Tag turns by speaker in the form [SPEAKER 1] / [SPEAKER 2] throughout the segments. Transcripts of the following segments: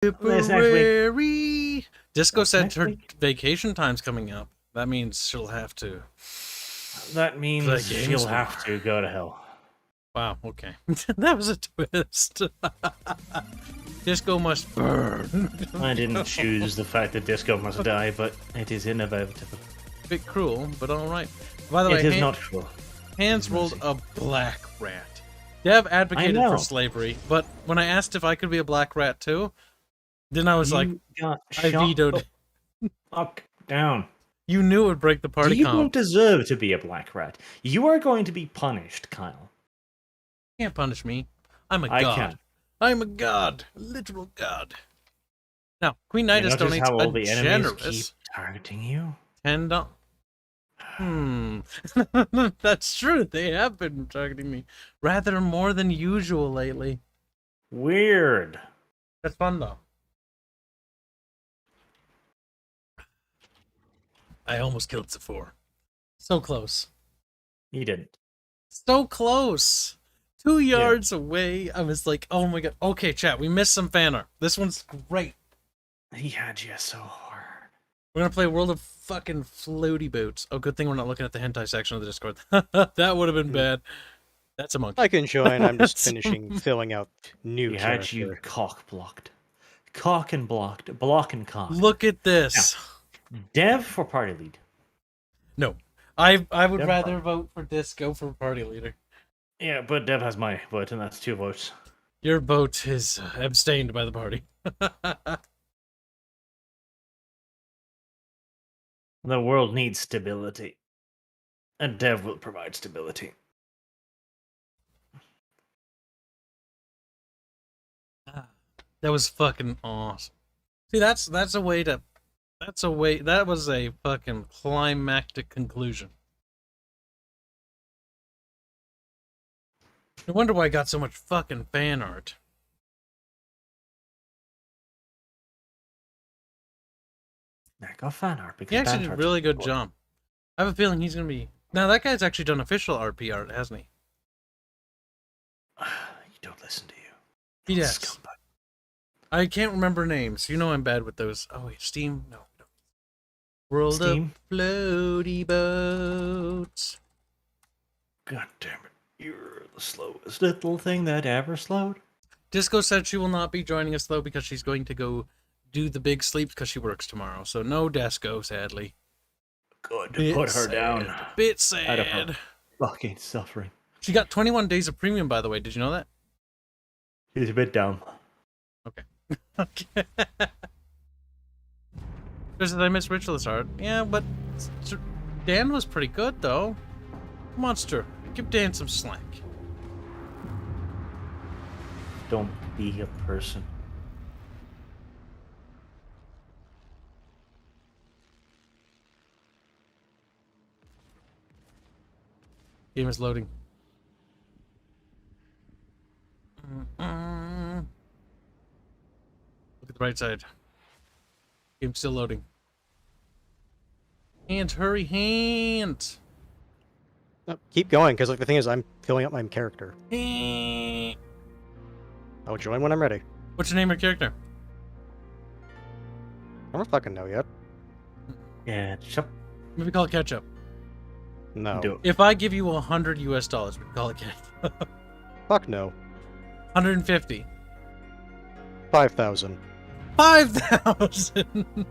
[SPEAKER 1] Tipperary. Disco said her vacation time's coming up. That means she'll have to.
[SPEAKER 2] That means she'll have to go to hell.
[SPEAKER 1] Wow, okay. That was a twist. Disco must burn.
[SPEAKER 2] I didn't choose the fact that Disco must die, but it is inevitable.
[SPEAKER 1] Bit cruel, but alright. By the way,
[SPEAKER 2] it is not cruel.
[SPEAKER 1] Hands rolled a black rat. Dev advocated for slavery, but when I asked if I could be a black rat too, then I was I vetoed.
[SPEAKER 2] Fuck down.
[SPEAKER 1] You knew it would break the party
[SPEAKER 2] You don't deserve to be a black rat. You are going to be punished, Kyle.
[SPEAKER 1] You can't punish me. I'm a god. I can. I'm a god. A literal god. Now, Queen Nidus donates
[SPEAKER 2] how all the
[SPEAKER 1] generous...
[SPEAKER 2] keep targeting you?
[SPEAKER 1] $10. That's true. They have been targeting me rather more than usual lately.
[SPEAKER 2] Weird.
[SPEAKER 1] That's fun, though. I almost killed Sephora. So close.
[SPEAKER 2] You didn't.
[SPEAKER 1] So close. 2 yards away. I was like, oh my god. Okay, chat, we missed some fan art. This one's great.
[SPEAKER 2] He had you so hard.
[SPEAKER 1] We're gonna play World of fucking Floaty Boots. Oh, good thing we're not looking at the hentai section of the Discord. That would have been bad. That's a monkey.
[SPEAKER 3] I can join. I'm just filling out new character.
[SPEAKER 2] Had you cock blocked. Cock and blocked. Block and cock.
[SPEAKER 1] Look at this.
[SPEAKER 2] Now, Dev for party lead.
[SPEAKER 1] No. I would rather vote for Disco for party leader.
[SPEAKER 2] Yeah, but Dev has my vote, and that's 2 votes.
[SPEAKER 1] Your vote is abstained by the party.
[SPEAKER 2] The world needs stability. And Dev will provide stability.
[SPEAKER 1] That was fucking awesome. See, that was a fucking climactic conclusion. No wonder why I got so much fucking fan art.
[SPEAKER 2] I got fan art because
[SPEAKER 1] he actually did a really good job. I have a feeling he's gonna be. Now that guy's actually done official RP art, hasn't he?
[SPEAKER 2] You don't listen to you.
[SPEAKER 1] He does. Scumbag. I can't remember names. You know I'm bad with those. Oh wait, Steam? No. World Steam? Of Floaty Boats.
[SPEAKER 2] God damn it. You're the slowest little thing that ever slowed.
[SPEAKER 1] Disco said she will not be joining us though because she's going to go do the big sleeps because she works tomorrow. So no Disco, sadly.
[SPEAKER 2] Good. Put her down.
[SPEAKER 1] Bit sad.
[SPEAKER 2] Out of her fucking suffering.
[SPEAKER 1] She got 21 days of premium, by the way. Did you know that?
[SPEAKER 2] She's a bit down.
[SPEAKER 1] Okay. Okay. Because I miss Ritualist art. Yeah, but Dan was pretty good, though. Monster, give Dan some slack.
[SPEAKER 2] Don't be a person.
[SPEAKER 1] Game is loading. Look at the right side. Game's still loading. Hand, hurry, hand!
[SPEAKER 3] No, keep going, because like the thing is, I'm filling up my character.
[SPEAKER 1] I
[SPEAKER 3] I'll join when I'm ready.
[SPEAKER 1] What's your name or character?
[SPEAKER 3] I don't fucking know yet.
[SPEAKER 2] Ketchup.
[SPEAKER 1] Maybe call it ketchup.
[SPEAKER 3] No.
[SPEAKER 2] Do it.
[SPEAKER 1] If I give you $100 US, we can call it ketchup.
[SPEAKER 3] Fuck no.
[SPEAKER 1] 150.
[SPEAKER 3] 5,000.
[SPEAKER 1] 5,000.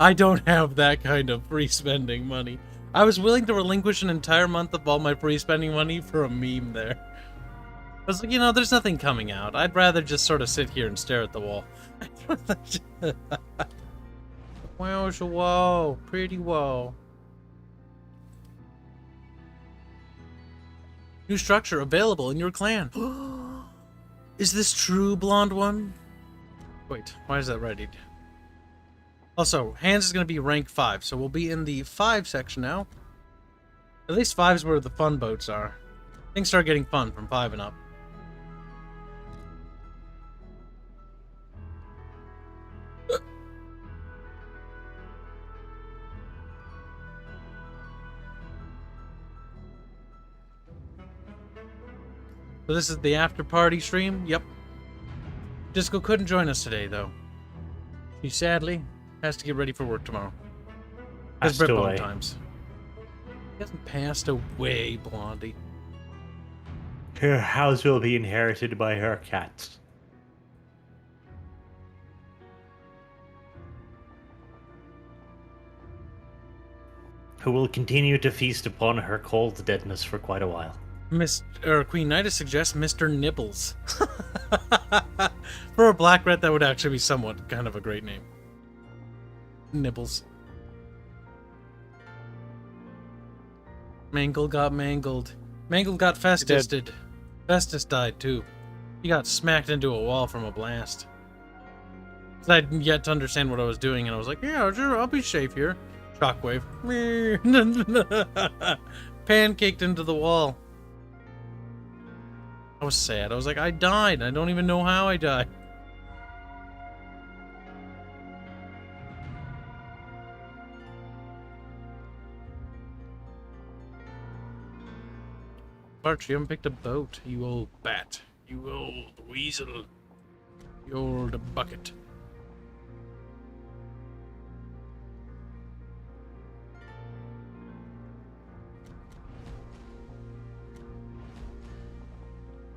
[SPEAKER 1] I don't have that kind of free spending money. I was willing to relinquish an entire month of all my free spending money for a meme there. I was like, you know, there's nothing coming out. I'd rather just sort of sit here and stare at the wall. Wow, it's a wall. Pretty wall. New structure available in your clan. Is this true, blonde one? Wait, why is that ready? Also, Hands is going to be rank 5, so we'll be in the 5 section now. At least 5 is where the fun boats are. Things start getting fun from 5 and up. So this is the after party stream? Yep. Disco couldn't join us today, though. He sadly has to get ready for work tomorrow.
[SPEAKER 2] Passed
[SPEAKER 1] Redone
[SPEAKER 2] away.
[SPEAKER 1] times. He hasn't passed away, Blondie.
[SPEAKER 2] Her house will be inherited by her cats. Who will continue to feast upon her cold deadness for quite a while.
[SPEAKER 1] Queen Nida suggests Mr. Nibbles. For a black rat, that would actually be somewhat kind of a great name. Nibbles. Mangle got mangled. Mangle got festused. Festus died too. He got smacked into a wall from a blast. 'Cause I'd yet to understand what I was doing, and I was like, yeah, sure, I'll be safe here. Shockwave. Pancaked into the wall. I was sad. I was like, I died. I don't even know how I died. Bart, you haven't picked a boat, you old bat. You old weasel. You old bucket.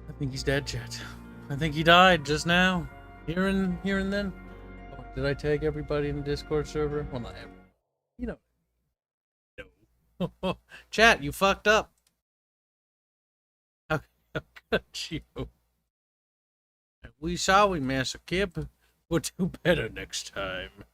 [SPEAKER 1] I think he's dead, chat. I think he died just now. Here and then. Oh, did I tag everybody in the Discord server? Well, not everybody. You know. No. Chat, you fucked up. How could you? We sorry, Master Kib. We'll do better next time.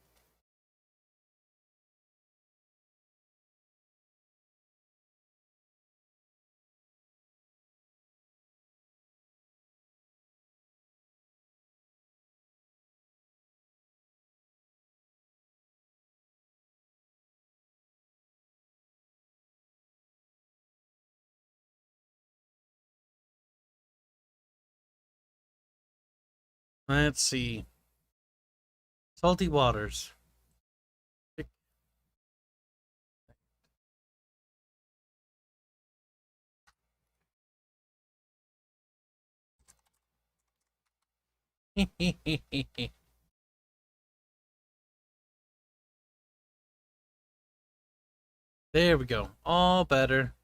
[SPEAKER 1] Let's see. Salty waters. There we go. All better.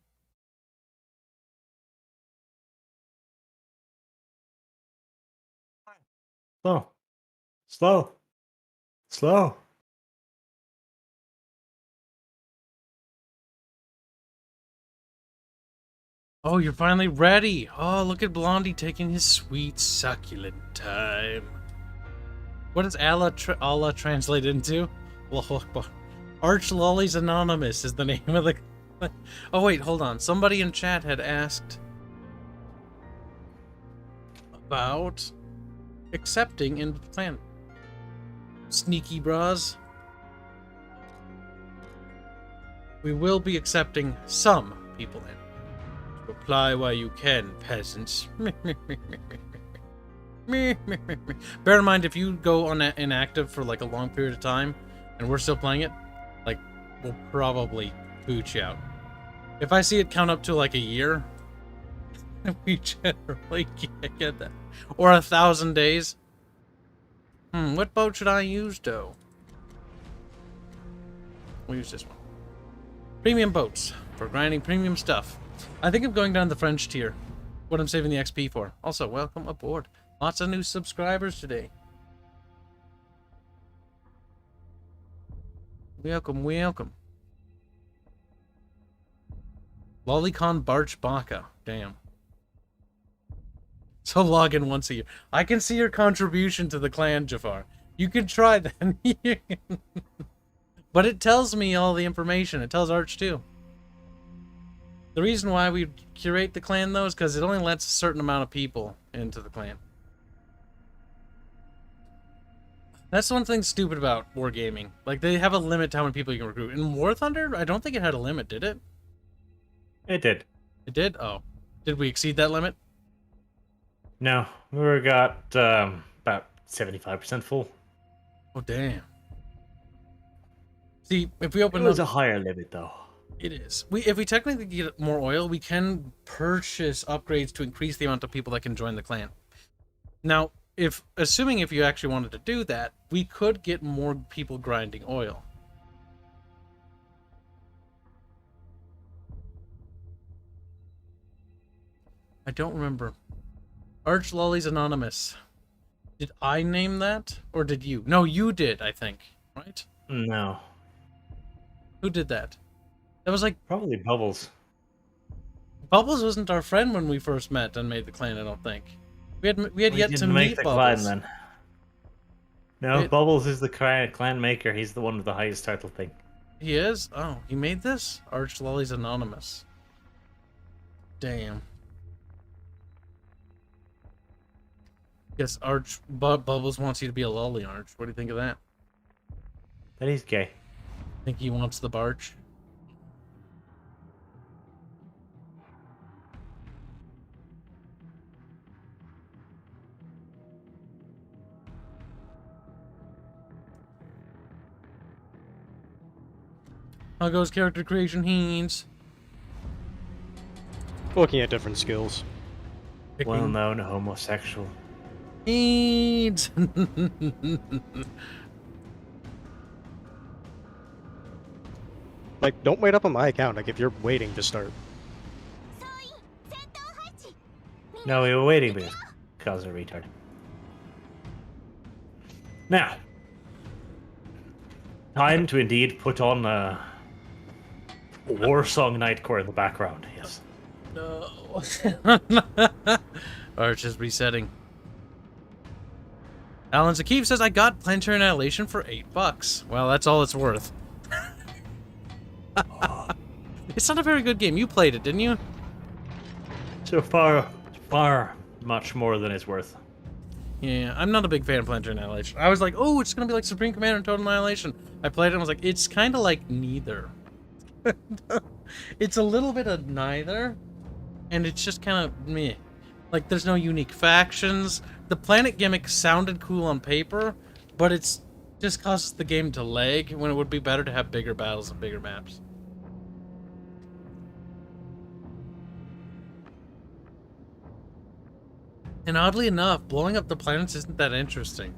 [SPEAKER 2] Slow. Slow. Slow.
[SPEAKER 1] Oh, you're finally ready. Oh, look at Blondie taking his sweet, succulent time. What does Allah translate into? Arch Lollies Anonymous is the name of the... Oh, wait, hold on. Somebody in chat had asked about accepting into the clan. Sneaky bras. We will be accepting some people in. Reply while you can, peasants. Bear in mind, if you go on inactive for like a long period of time, and we're still playing it, like, we'll probably boot you out. If I see it count up to like a year, we generally can't get that. Or 1,000 days. What boat should I use, though? We'll use this one. Premium boats for grinding premium stuff. I think I'm going down the French tier. What I'm saving the XP for. Also, welcome aboard. Lots of new subscribers today. Welcome, welcome. Lolicon Barch Baka. Damn. So log in once a year. I can see your contribution to the clan, Jafar. You can try that. But it tells me all the information. It tells Arch too. The reason why we curate the clan, though, is because it only lets a certain amount of people into the clan. That's one thing stupid about Wargaming. Like, they have a limit to how many people you can recruit. In War Thunder, I don't think it had a limit, did it?
[SPEAKER 2] It did.
[SPEAKER 1] It did? Oh. Did we exceed that limit?
[SPEAKER 2] No, we got about 75% full.
[SPEAKER 1] Oh, damn. See, if we open
[SPEAKER 2] It was
[SPEAKER 1] up...
[SPEAKER 2] a higher limit, though.
[SPEAKER 1] It is. If we technically get more oil, we can purchase upgrades to increase the amount of people that can join the clan. Now, assuming if you actually wanted to do that, we could get more people grinding oil. I don't remember. Arch Lolly's Anonymous. Did I name that? Or did you? No, you did, I think. Right?
[SPEAKER 2] No.
[SPEAKER 1] Who did that? That was like...
[SPEAKER 2] Probably Bubbles.
[SPEAKER 1] Bubbles wasn't our friend when we first met and made the clan, I don't think. We had yet to
[SPEAKER 2] didn't make
[SPEAKER 1] meet
[SPEAKER 2] the
[SPEAKER 1] Bubbles.
[SPEAKER 2] clan, then. No, Bubbles is the clan maker. He's the one with the highest title thing.
[SPEAKER 1] He is? Oh, he made this? Arch Lolly's Anonymous. Damn. Guess Arch Bubbles wants you to be a lolly, Arch. What do you think of that?
[SPEAKER 2] That he's gay.
[SPEAKER 1] Think he wants the barge? How goes character creation, Heens?
[SPEAKER 3] Looking at different skills.
[SPEAKER 2] Well-known homosexual.
[SPEAKER 1] Heens!
[SPEAKER 3] Like, don't wait up on my account, like, if you're waiting to start.
[SPEAKER 2] No, we were waiting because of a retard. Now, time to indeed put on a war song nightcore in the background. Yes.
[SPEAKER 1] No. Arch is resetting. Alan Zakif says, I got Planetary Annihilation for $8. Well, that's all it's worth. It's not a very good game. You played it, didn't you?
[SPEAKER 2] So far much more than it's worth.
[SPEAKER 1] Yeah, I'm not a big fan of Planetary Annihilation. I was like, oh, it's going to be like Supreme Commander and Total Annihilation. I played it and I was like, it's kind of like neither. It's a little bit of neither, and it's just kind of meh. Like, there's no unique factions. The planet gimmick sounded cool on paper, but it's just causes the game to lag when it would be better to have bigger battles and bigger maps. And oddly enough, blowing up the planets isn't that interesting.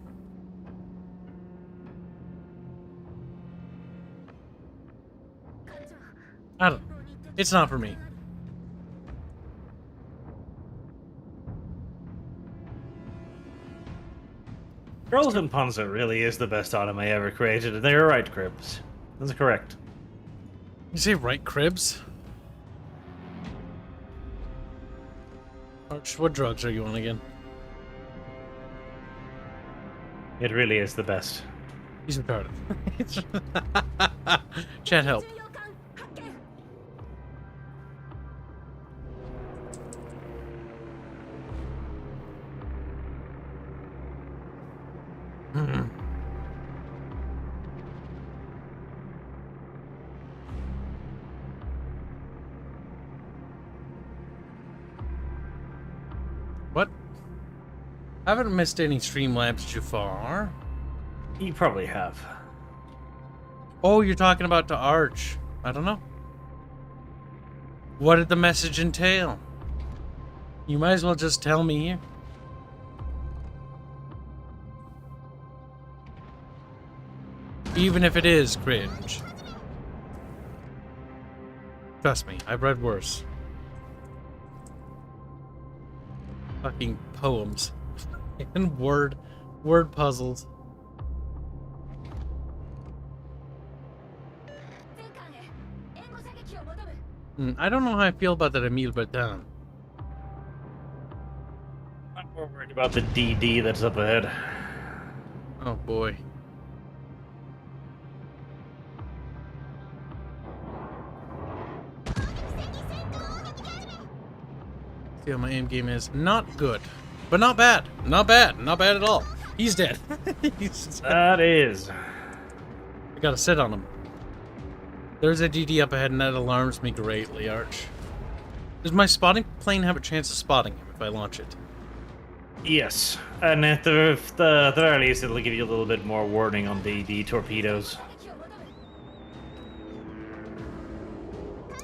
[SPEAKER 1] I don't know. It's not for me.
[SPEAKER 2] Girls and Panzer really is the best anime ever created, and they're right, Cribs. That's correct.
[SPEAKER 1] You say right, Cribs? Arch, what drugs are you on again?
[SPEAKER 2] It really is the best.
[SPEAKER 1] He's retarded. Chat help. What? I haven't missed any Streamlabs too far.
[SPEAKER 2] You probably have.
[SPEAKER 1] Oh, you're talking about the Arch. I don't know. What did the message entail? You might as well just tell me here. Even if it is cringe. Trust me, I've read worse. Fucking poems. And word puzzles. I don't know how I feel about that Emile Bertin.
[SPEAKER 2] I'm more worried about the DD that's up ahead.
[SPEAKER 1] Oh boy. See how my aim game is. Not good. But not bad. Not bad. Not bad at all. He's dead.
[SPEAKER 2] That is.
[SPEAKER 1] I gotta sit on him. There's a DD up ahead and that alarms me greatly, Arch. Does my spotting plane have a chance of spotting him if I launch it?
[SPEAKER 2] Yes. And at the very least, it'll give you a little bit more warning on the torpedoes.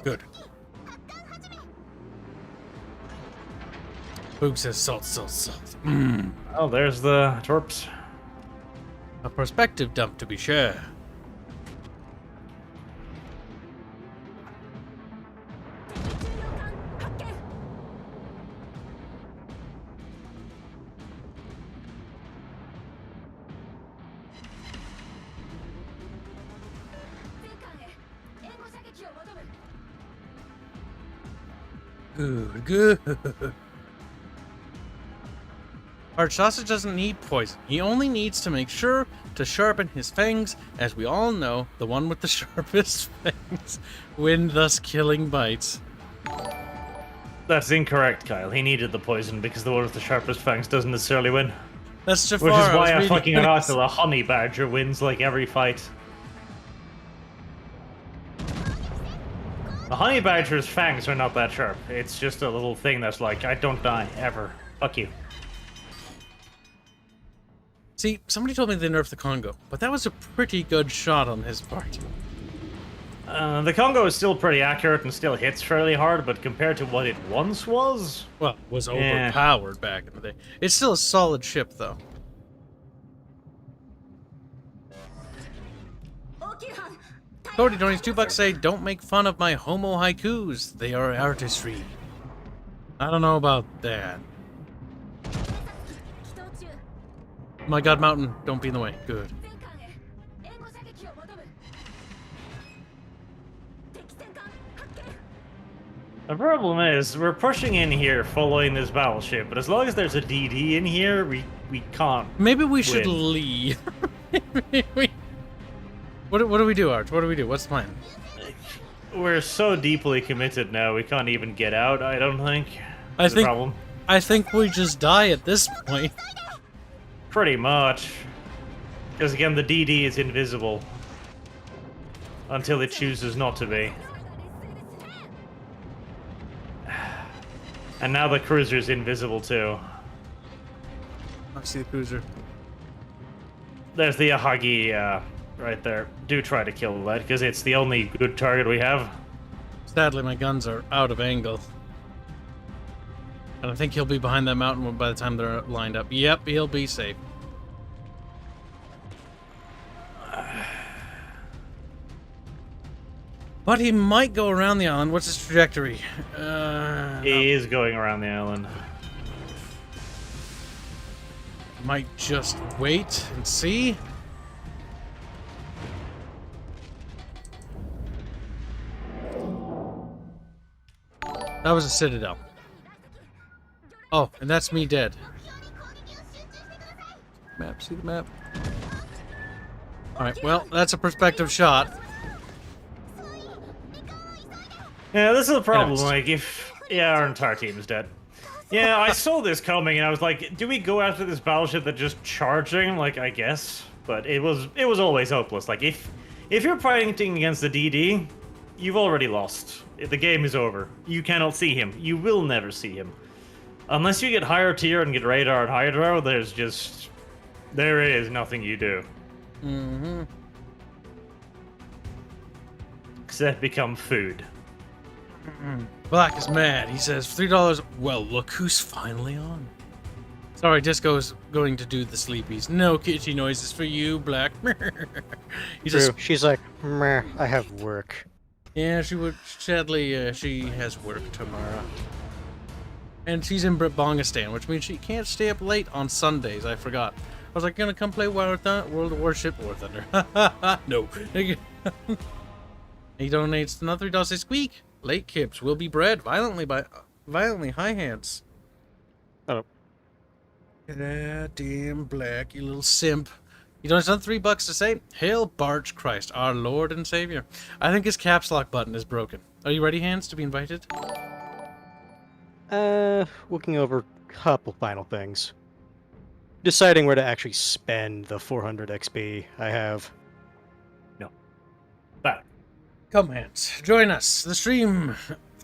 [SPEAKER 1] Good. Boog says salt, salt, salt. Mmm.
[SPEAKER 2] Oh, there's the torps.
[SPEAKER 1] A perspective dump, to be sure. Good, good. Our sausage doesn't need poison. He only needs to make sure to sharpen his fangs. As we all know, the one with the sharpest fangs win, thus killing bites.
[SPEAKER 2] That's incorrect, Kyle. He needed the poison because the one with the sharpest fangs doesn't necessarily win.
[SPEAKER 1] That's Jafar.
[SPEAKER 2] Which is why
[SPEAKER 1] I
[SPEAKER 2] a
[SPEAKER 1] was
[SPEAKER 2] fucking
[SPEAKER 1] reading
[SPEAKER 2] Oracle, a honey badger, wins like every fight. The honey badger's fangs are not that sharp. It's just a little thing that's like, I don't die, ever. Fuck you.
[SPEAKER 1] See, somebody told me they nerfed the Congo, but that was a pretty good shot on his part.
[SPEAKER 2] The Congo is still pretty accurate and still hits fairly hard, but compared to what it once was...
[SPEAKER 1] Well, was overpowered back in the day. It's still a solid ship, though. Cody donates $2 say, don't make fun of my homo haikus. They are artistry. I don't know about that. My god, mountain, don't be in the way. Good.
[SPEAKER 2] The problem is, we're pushing in here following this battleship, but as long as there's a DD in here, we can't
[SPEAKER 1] Maybe we should
[SPEAKER 2] win.
[SPEAKER 1] leave. What do we do, Arch? What do we do? What's the plan?
[SPEAKER 2] We're so deeply committed now, we can't even get out, I don't think. That's the problem.
[SPEAKER 1] I think we just die at this point.
[SPEAKER 2] Pretty much. Because again, the DD is invisible. Until it chooses not to be. And now the cruiser's invisible too.
[SPEAKER 1] I see the cruiser.
[SPEAKER 2] There's the Ahagi right there. Do try to kill that, because it's the only good target we have.
[SPEAKER 1] Sadly, my guns are out of angle. And I think he'll be behind that mountain by the time they're lined up. Yep, he'll be safe. But he might go around the island. What's his trajectory?
[SPEAKER 2] He is going around the island.
[SPEAKER 1] Might just wait and see. That was a citadel. Oh, and that's me dead. Map, see the map? Alright, well, that's a perspective shot.
[SPEAKER 2] Yeah, this is the problem.
[SPEAKER 1] Anyways.
[SPEAKER 2] Like, if our entire team is dead. Yeah, I saw this coming, and I was like, "Do we go after this battleship that's just charging?" Like, I guess, but it was always hopeless. Like, if you're fighting against the DD, you've already lost. The game is over. You cannot see him. You will never see him, unless you get higher tier and get radar and hydro. There is nothing you do.
[SPEAKER 1] Mm-hmm.
[SPEAKER 2] Except become food.
[SPEAKER 1] Black is mad. He says, $3. Well, look who's finally on. Sorry, Disco's going to do the sleepies. No kitty noises for you, Black. He says,
[SPEAKER 3] She's like, meh, I have work.
[SPEAKER 1] yeah, she would. Sadly, she has work tomorrow. And she's in Bongistan, which means she can't stay up late on Sundays. I forgot. I was like, gonna come play World of Warship War Thunder. No. He donates another $3 say, squeak. Late Kibs will be bred violently by high hands.
[SPEAKER 3] Oh.
[SPEAKER 1] God damn Black, you little simp. He donates another $3 to say, Hail Barch Christ, our Lord and Savior. I think his caps lock button is broken. Are you ready, Hans, to be invited?
[SPEAKER 3] Looking over a couple final things. Deciding where to actually spend the 400 XP I have.
[SPEAKER 2] No. Back.
[SPEAKER 1] Come, Hans, join us. The stream.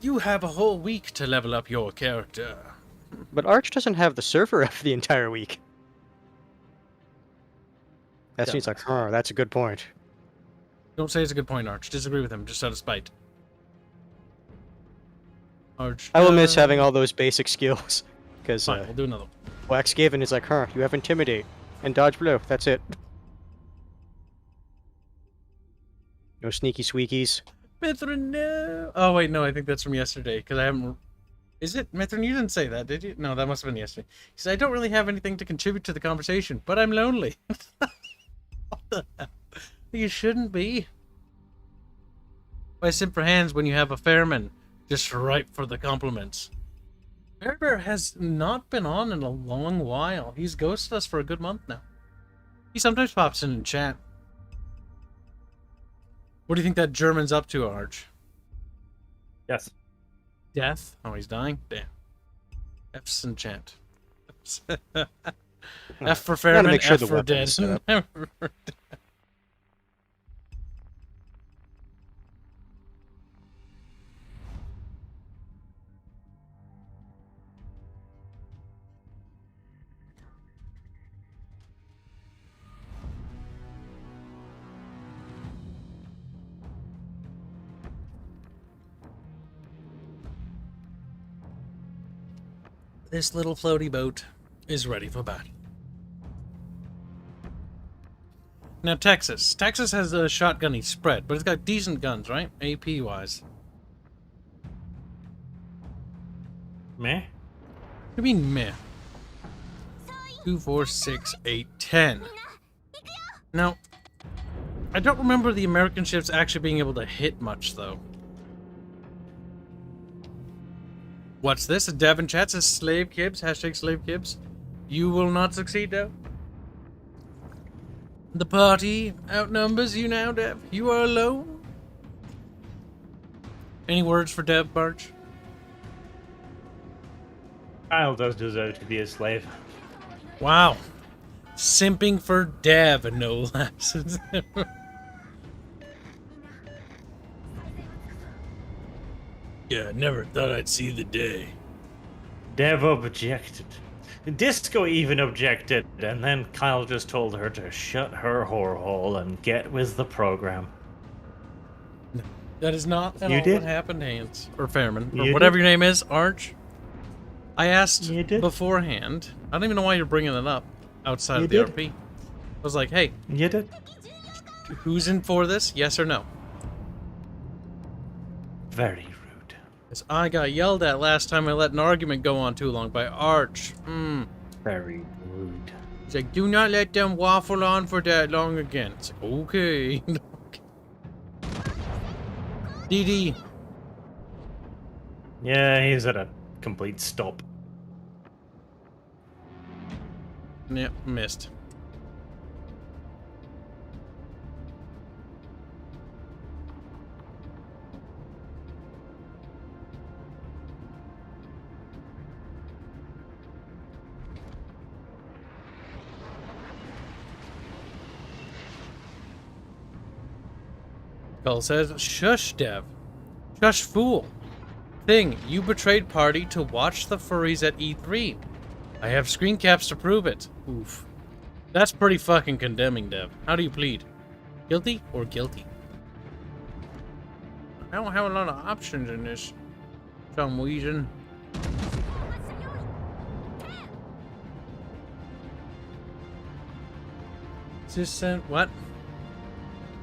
[SPEAKER 1] You have a whole week to level up your character.
[SPEAKER 3] But Arch doesn't have the server up the entire week. That seems like, oh, that's a good point.
[SPEAKER 1] Don't say it's a good point, Arch. Disagree with him, just out of spite. Arch.
[SPEAKER 3] I will miss having all those basic skills. Because
[SPEAKER 1] Fine, we'll do another one.
[SPEAKER 3] Wax Gavin is like, huh, you have Intimidate and Dodge Blow. That's it. No sneaky squeakies.
[SPEAKER 1] Mithrin, no. Oh, wait, no, I think that's from yesterday, because I haven't... Is it? Mithrin, you didn't say that, did you? No, that must have been yesterday. He said, I don't really have anything to contribute to the conversation, but I'm lonely. What the hell? You shouldn't be. Why simp for hands when you have a Fairman just ripe for the compliments? Bear has not been on in a long while. He's ghosted us for a good month now. He sometimes pops in chat. What do you think that German's up to, Arch?
[SPEAKER 2] Yes.
[SPEAKER 1] Death? Oh, he's dying? Damn. F's in chat. F for Fairman,
[SPEAKER 3] make sure
[SPEAKER 1] F
[SPEAKER 3] the
[SPEAKER 1] for
[SPEAKER 3] weapon
[SPEAKER 1] dead.
[SPEAKER 3] is set up.
[SPEAKER 1] This little floaty boat is ready for battle. Now, Texas. Texas has a shotgunny spread, but it's got decent guns, right? AP-wise.
[SPEAKER 2] Meh?
[SPEAKER 1] What do you mean, meh? 2, 4, 6, 8, 10. Now, I don't remember the American ships actually being able to hit much, though. What's this? A Dev in chat says slave Kibs, hashtag slave Kibs. You will not succeed, Dev. The party outnumbers you now, Dev. You are alone. Any words for Dev, Barge?
[SPEAKER 2] Kyle does deserve to be a slave.
[SPEAKER 1] Wow. Simping for Dev, no less. Yeah, never thought I'd see the day.
[SPEAKER 2] Dev objected. Disco even objected, and then Kyle just told her to shut her whore hole and get with the program.
[SPEAKER 1] That is not at
[SPEAKER 2] You
[SPEAKER 1] all
[SPEAKER 2] did?
[SPEAKER 1] what happened, Hans. Or Fairman. Or
[SPEAKER 2] You
[SPEAKER 1] whatever
[SPEAKER 2] did?
[SPEAKER 1] your name is, Arch. I asked
[SPEAKER 2] You did?
[SPEAKER 1] beforehand. I don't even know why you're bringing it up outside
[SPEAKER 2] You
[SPEAKER 1] of the
[SPEAKER 2] did?
[SPEAKER 1] RP. I was like, hey,
[SPEAKER 2] You did?
[SPEAKER 1] who's in for this? Yes or no?
[SPEAKER 2] Very rude.
[SPEAKER 1] Because I got yelled at last time I let an argument go on too long by Arch.
[SPEAKER 2] Very rude.
[SPEAKER 1] He's like, do not let them waffle on for that long again. It's like, okay. DD.
[SPEAKER 2] Yeah, he's at a complete stop.
[SPEAKER 1] Yep, missed. Skull says, shush, Dev. Shush, fool. Thing, you betrayed party to watch the furries at E3. I have screen caps to prove it. Oof. That's pretty fucking condemning, Dev. How do you plead? Guilty or guilty? I don't have a lot of options in this. For some reason. Just send what?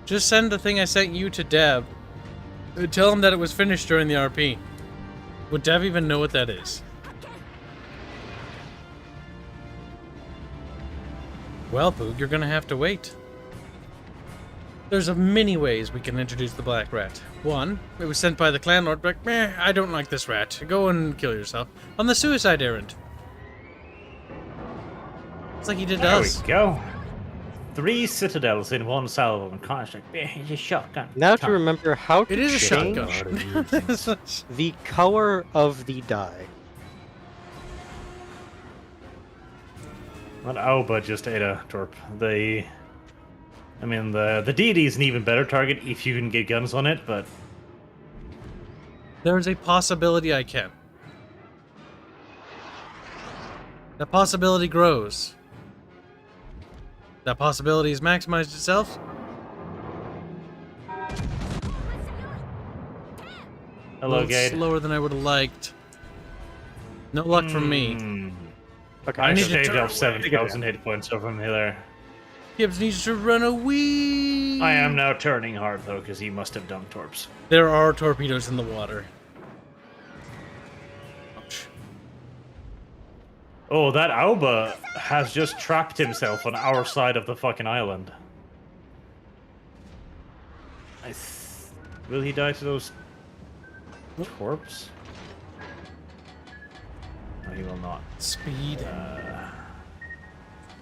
[SPEAKER 1] Just send the thing I sent you to Dev. Tell him that it was finished during the RP. Would Dev even know what that is? Well, Poog, you're gonna have to wait. There's a many ways we can introduce the Black Rat. One, it was sent by the clan lord, like, meh, I don't like this rat. Go and kill yourself. On the suicide errand. It's like he did to
[SPEAKER 2] There
[SPEAKER 1] us.
[SPEAKER 2] we go. 3 citadels in one salvo, and Connor's like, it's a shotgun.
[SPEAKER 3] Now to remember how to
[SPEAKER 1] It is a
[SPEAKER 3] change
[SPEAKER 1] shotgun.
[SPEAKER 3] the color of the die.
[SPEAKER 2] Well, Aoba just ate a torp. The DD is an even better target if you can get guns on it, but
[SPEAKER 1] There's a possibility I can. That possibility grows. That possibility has maximized itself.
[SPEAKER 2] hello,
[SPEAKER 1] a little
[SPEAKER 2] Gade.
[SPEAKER 1] slower than I would have liked. No luck from me.
[SPEAKER 3] Okay,
[SPEAKER 2] I
[SPEAKER 1] need to
[SPEAKER 2] shaved
[SPEAKER 1] turn
[SPEAKER 2] off
[SPEAKER 1] away.
[SPEAKER 2] 7,000 hit points over me there.
[SPEAKER 1] Kibs needs to run away.
[SPEAKER 2] I am now turning hard though, because he must have dumped torps.
[SPEAKER 1] There are torpedoes in the water. Ouch.
[SPEAKER 2] Oh, that Auba has just trapped himself on our side of the fucking island. Will he die to those torps? No, he will not.
[SPEAKER 1] Speed.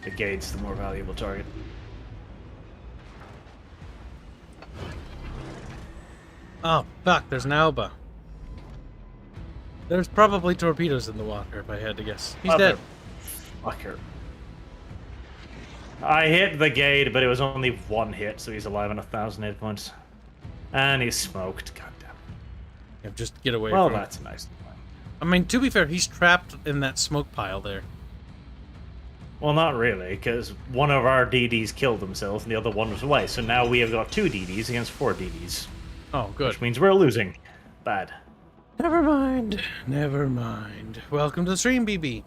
[SPEAKER 2] The gate's the more valuable target.
[SPEAKER 1] Oh, fuck, there's an Alba. There's probably torpedoes in the water, if I had to guess. He's dead.
[SPEAKER 2] Fucker. I hit the gate, but it was only one hit, so he's alive on 1,000 hit points. And he's smoked. Goddamn.
[SPEAKER 1] Yeah, just get away
[SPEAKER 2] Well,
[SPEAKER 1] from him.
[SPEAKER 2] that's a nice thing.
[SPEAKER 1] I mean, to be fair, he's trapped in that smoke pile there.
[SPEAKER 2] Well, not really, because one of our DDs killed himself and the other one was away. So now we have got 2 DDs against 4 DDs.
[SPEAKER 1] Oh, good.
[SPEAKER 2] Which means we're losing. Bad.
[SPEAKER 1] Never mind. Never mind. Welcome to the stream, BB.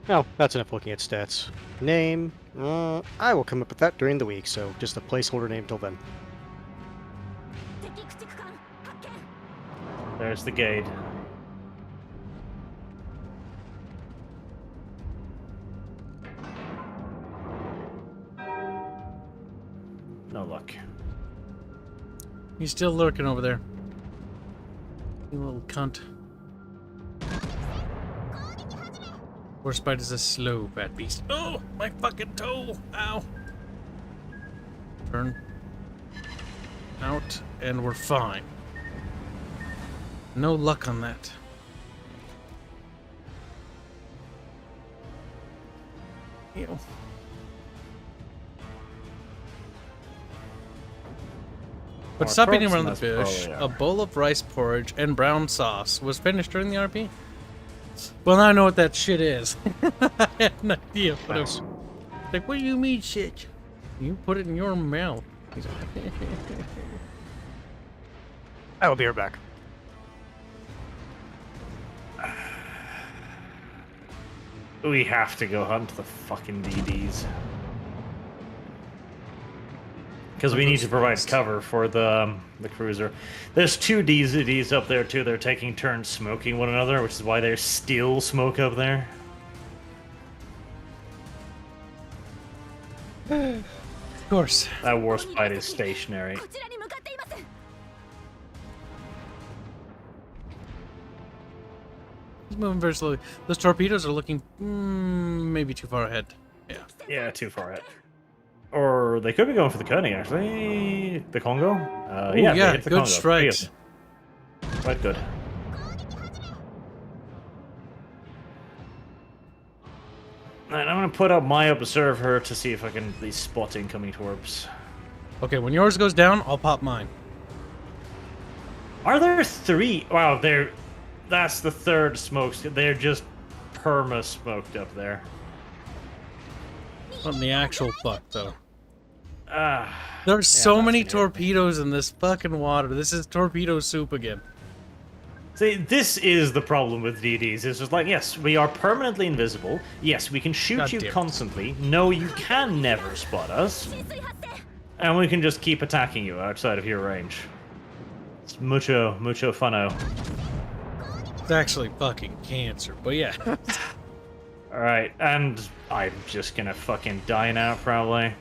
[SPEAKER 3] Oh, that's enough looking at stats. Name. I will come up with that during the week, so just a placeholder name till then.
[SPEAKER 2] There's the gate. No luck.
[SPEAKER 1] He's still lurking over there. You little cunt. Warspite is a slow bad beast. Oh, my fucking toe! Ow! Turn. Out, and we're fine. No luck on that. Ew. But stop eating around the bush. A bowl of rice porridge and brown sauce was finished during the RP. Well, now I know what that shit is. I had no idea. What it was. Like, what do you mean, shit? You put it in your mouth.
[SPEAKER 3] I will be right back.
[SPEAKER 2] We have to go hunt the fucking DDs. Because we need to provide cover for the cruiser. There's 2 DZDs up there too. They're taking turns smoking one another, which is why there's still smoke up there.
[SPEAKER 1] Of course.
[SPEAKER 2] That Warspite is stationary.
[SPEAKER 1] He's moving very slowly. Those torpedoes are looking maybe too far ahead. Yeah.
[SPEAKER 2] Yeah, too far ahead. Or they could be going for the cutting, actually. The Congo?
[SPEAKER 1] Ooh,
[SPEAKER 2] yeah,
[SPEAKER 1] yeah,
[SPEAKER 2] they hit the
[SPEAKER 1] good
[SPEAKER 2] Congo.
[SPEAKER 1] strikes.
[SPEAKER 2] Quite good. And I'm going to put up my observer to see if I can at least spot incoming torps.
[SPEAKER 1] Okay, when yours goes down, I'll pop mine.
[SPEAKER 2] Are there 3? Wow, that's the 3rd smoke. They're just perma-smoked up there.
[SPEAKER 1] What in the actual fuck, though?
[SPEAKER 2] Ah.
[SPEAKER 1] There's so
[SPEAKER 2] that's
[SPEAKER 1] many
[SPEAKER 2] good.
[SPEAKER 1] torpedoes in this fucking water. This is torpedo soup again.
[SPEAKER 2] See, this is the problem with DDs. It's just like, yes, we are permanently invisible. Yes, we can shoot
[SPEAKER 1] God
[SPEAKER 2] you
[SPEAKER 1] damn it.
[SPEAKER 2] constantly. No, you can never spot us. And we can just keep attacking you outside of your range. It's mucho funno.
[SPEAKER 1] It's actually fucking cancer, but yeah.
[SPEAKER 2] Alright, and I'm just gonna fucking die now, probably.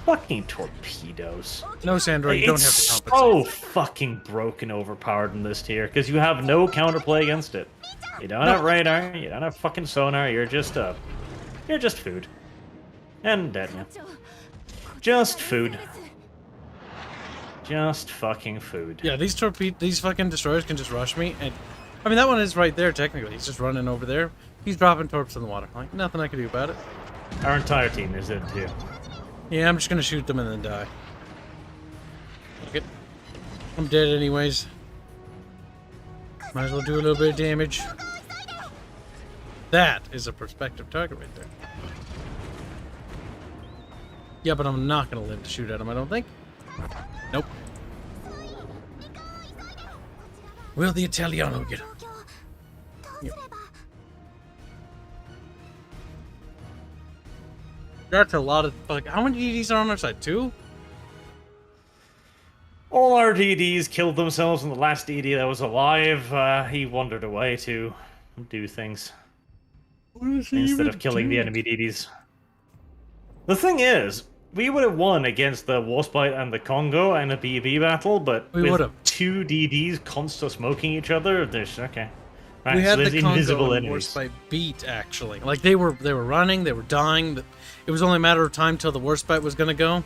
[SPEAKER 2] Fucking torpedoes.
[SPEAKER 1] No, Sandra, you don't have to
[SPEAKER 2] It's
[SPEAKER 1] compensate.
[SPEAKER 2] so fucking broken overpowered in this tier, because you have no counterplay against it. You don't have radar, you don't have fucking sonar, you're just food. And dead now. Just food. Just fucking food.
[SPEAKER 1] Yeah, these fucking destroyers can just rush me, and I mean, that one is right there, technically. He's just running over there. He's dropping torps in the water. Like, nothing I can do about it.
[SPEAKER 2] Our entire team is in too.
[SPEAKER 1] Yeah, I'm just gonna shoot them and then die. Okay. I'm dead anyways. Might as well do a little bit of damage. That is a prospective target right there. Yeah, but I'm not gonna live to shoot at him, I don't think. Nope. Will the Italiano get him? Yep. That's a lot of fuck. How many DDs are on our side? 2?
[SPEAKER 2] All our DDs killed themselves, and the last DD that was alive, he wandered away to do things instead of killing the enemy DDs. The thing is, we would have won against the Warspite and the Congo and a BB battle, but
[SPEAKER 1] We
[SPEAKER 2] with
[SPEAKER 1] would've.
[SPEAKER 2] 2 DDs constantly smoking each other, there's okay. Right,
[SPEAKER 1] We had
[SPEAKER 2] so
[SPEAKER 1] the
[SPEAKER 2] there's
[SPEAKER 1] Congo
[SPEAKER 2] invisible
[SPEAKER 1] and
[SPEAKER 2] enemies.
[SPEAKER 1] Warspite beat, actually. Like, they were running, they were dying. It was only a matter of time till the Warspite was gonna go. And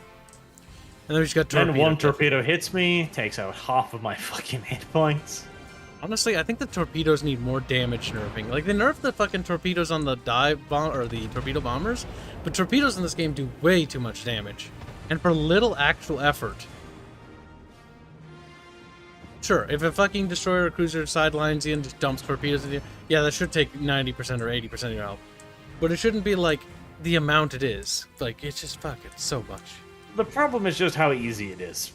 [SPEAKER 1] then we just got torpedoed.
[SPEAKER 2] Then one torpedo hits me, takes out half of my fucking hit points.
[SPEAKER 1] Honestly, I think the torpedoes need more damage nerfing. Like, they nerfed the fucking torpedoes on the dive bomb or the torpedo bombers, but torpedoes in this game do way too much damage, and for little actual effort. Sure, if a fucking destroyer or cruiser sidelines you and just dumps torpedoes at you, yeah, that should take 90% or 80% of your health. But it shouldn't be like the amount it is. Like, it's just fucking so much.
[SPEAKER 2] The problem is just how easy it is.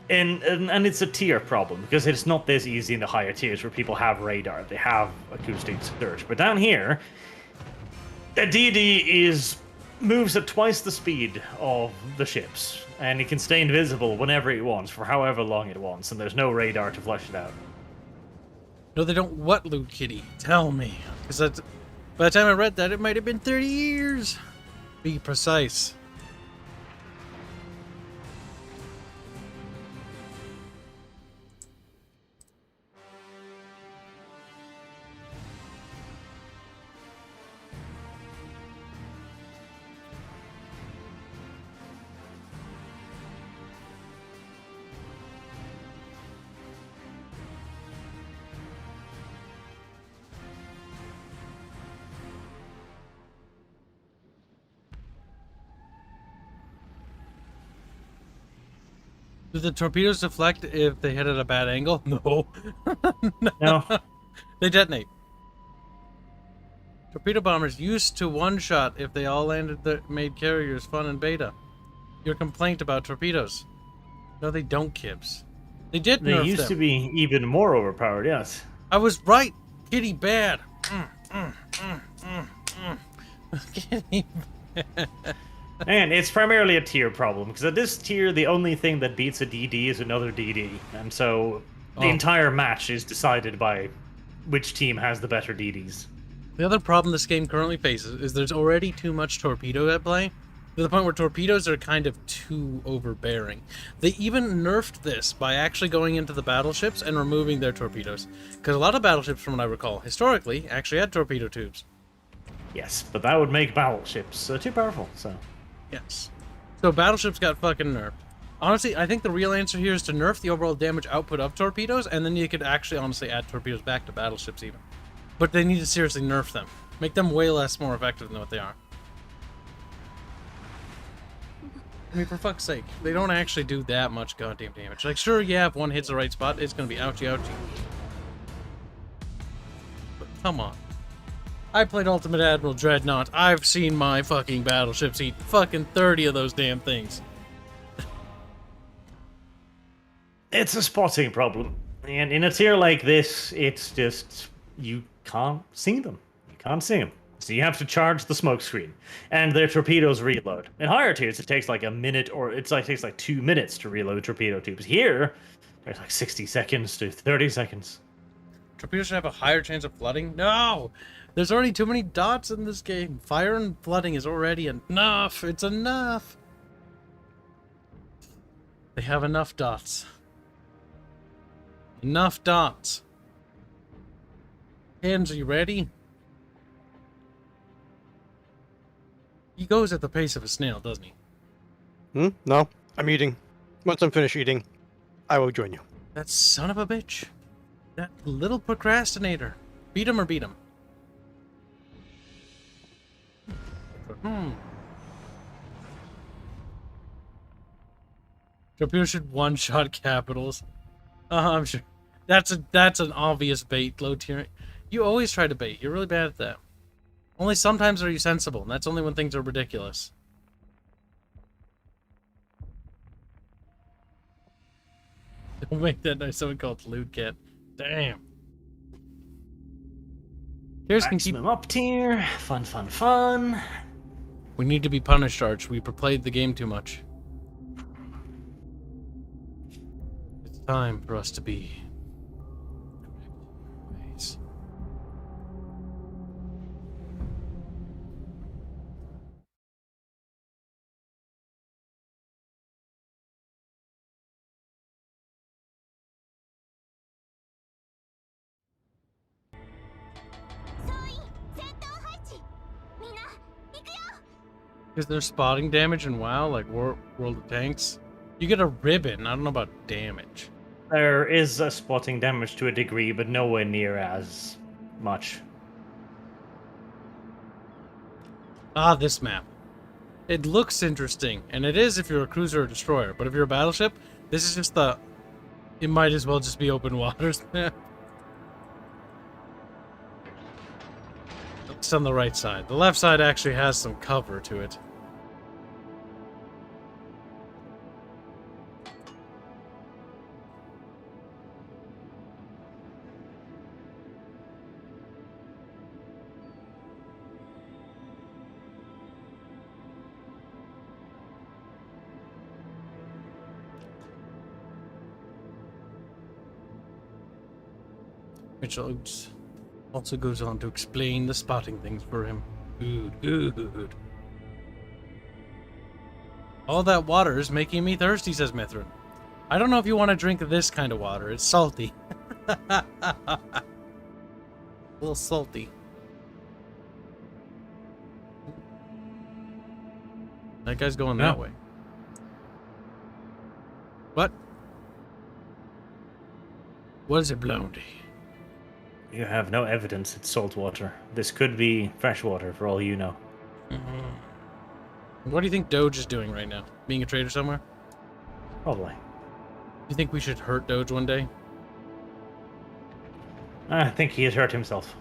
[SPEAKER 2] And it's a tier problem, because it's not this easy in the higher tiers where people have radar, they have acoustic search. But down here, the DD moves at twice the speed of the ships, and it can stay invisible whenever it wants, for however long it wants, and there's no radar to flush it out.
[SPEAKER 1] No, they don't what, Luke Kitty? Tell me. Because by the time I read that, it might have been 30 years. Be precise. Do the torpedoes deflect if they hit at a bad angle? No.
[SPEAKER 2] No.
[SPEAKER 1] They detonate. Torpedo bombers used to one-shot if they all landed made carriers fun in beta. Your complaint about torpedoes. No, they don't, Kibs. They did
[SPEAKER 2] They
[SPEAKER 1] nerf
[SPEAKER 2] used
[SPEAKER 1] them.
[SPEAKER 2] to be even more overpowered, yes.
[SPEAKER 1] I was right. Kitty bad. Kitty bad.
[SPEAKER 2] And it's primarily a tier problem, because at this tier, the only thing that beats a DD is another DD. And so the entire match is decided by which team has the better DDs.
[SPEAKER 1] The other problem this game currently faces is there's already too much torpedo at play, to the point where torpedoes are kind of too overbearing. They even nerfed this by actually going into the battleships and removing their torpedoes. Because a lot of battleships, from what I recall, historically, actually had torpedo tubes.
[SPEAKER 2] Yes, but that would make battleships too powerful, so...
[SPEAKER 1] Yes. So battleships got fucking nerfed. Honestly, I think the real answer here is to nerf the overall damage output of torpedoes, and then you could actually honestly add torpedoes back to battleships even. But they need to seriously nerf them. Make them way less more effective than what they are. I mean, for fuck's sake, they don't actually do that much goddamn damage. Like, sure, yeah, if one hits the right spot, it's gonna be ouchie ouchie. But come on. I played Ultimate Admiral Dreadnought. I've seen my fucking battleships eat fucking 30 of those damn things.
[SPEAKER 2] It's a spotting problem. And in a tier like this, it's just... you can't see them. You can't see them. So you have to charge the smoke screen. And their torpedoes reload. In higher tiers, it takes like a minute, or it takes like 2 minutes to reload torpedo tubes. Here, there's like 60 seconds to 30 seconds.
[SPEAKER 1] Torpedoes should have a higher chance of flooding? No! There's already too many dots in this game. Fire and flooding is already enough. It's enough. They have enough dots. Enough dots. Hands, are you ready? He goes at the pace of a snail, doesn't he?
[SPEAKER 3] No, I'm eating. Once I'm finished eating, I will join you.
[SPEAKER 1] That son of a bitch. That little procrastinator. Beat him or beat him? People should one-shot capitals. I'm sure. That's an obvious bait, low tier. You always try to bait. You're really bad at that. Only sometimes are you sensible, and that's only when things are ridiculous. Don't make that nice someone called Lewd Cat. Damn. Here's can keep
[SPEAKER 2] Maximum up tier. Fun, fun, fun.
[SPEAKER 1] We need to be punished, Arch. We played the game too much. It's time for us to be correct. Is there spotting damage in WoW, like World of Tanks? You get a ribbon. I don't know about damage.
[SPEAKER 2] There is a spotting damage to a degree, but nowhere near as much.
[SPEAKER 1] Ah, this map. It looks interesting, and it is if you're a cruiser or destroyer. But if you're a battleship, this is just the... It might as well just be open waters map. It's on the right side. The left side actually has some cover to it. Which also goes on to explain the spotting things for him. Good. All that water is making me thirsty, says Mithrin. I don't know if you want to drink this kind of water. It's salty. A little salty. That guy's going that way. What? What is it, Blondie?
[SPEAKER 2] You have no evidence it's salt water. This could be fresh water, for all you know.
[SPEAKER 1] What do you think Doge is doing right now? Being a trader somewhere?
[SPEAKER 2] Probably.
[SPEAKER 1] You think we should hurt Doge one day?
[SPEAKER 2] I think he has hurt himself.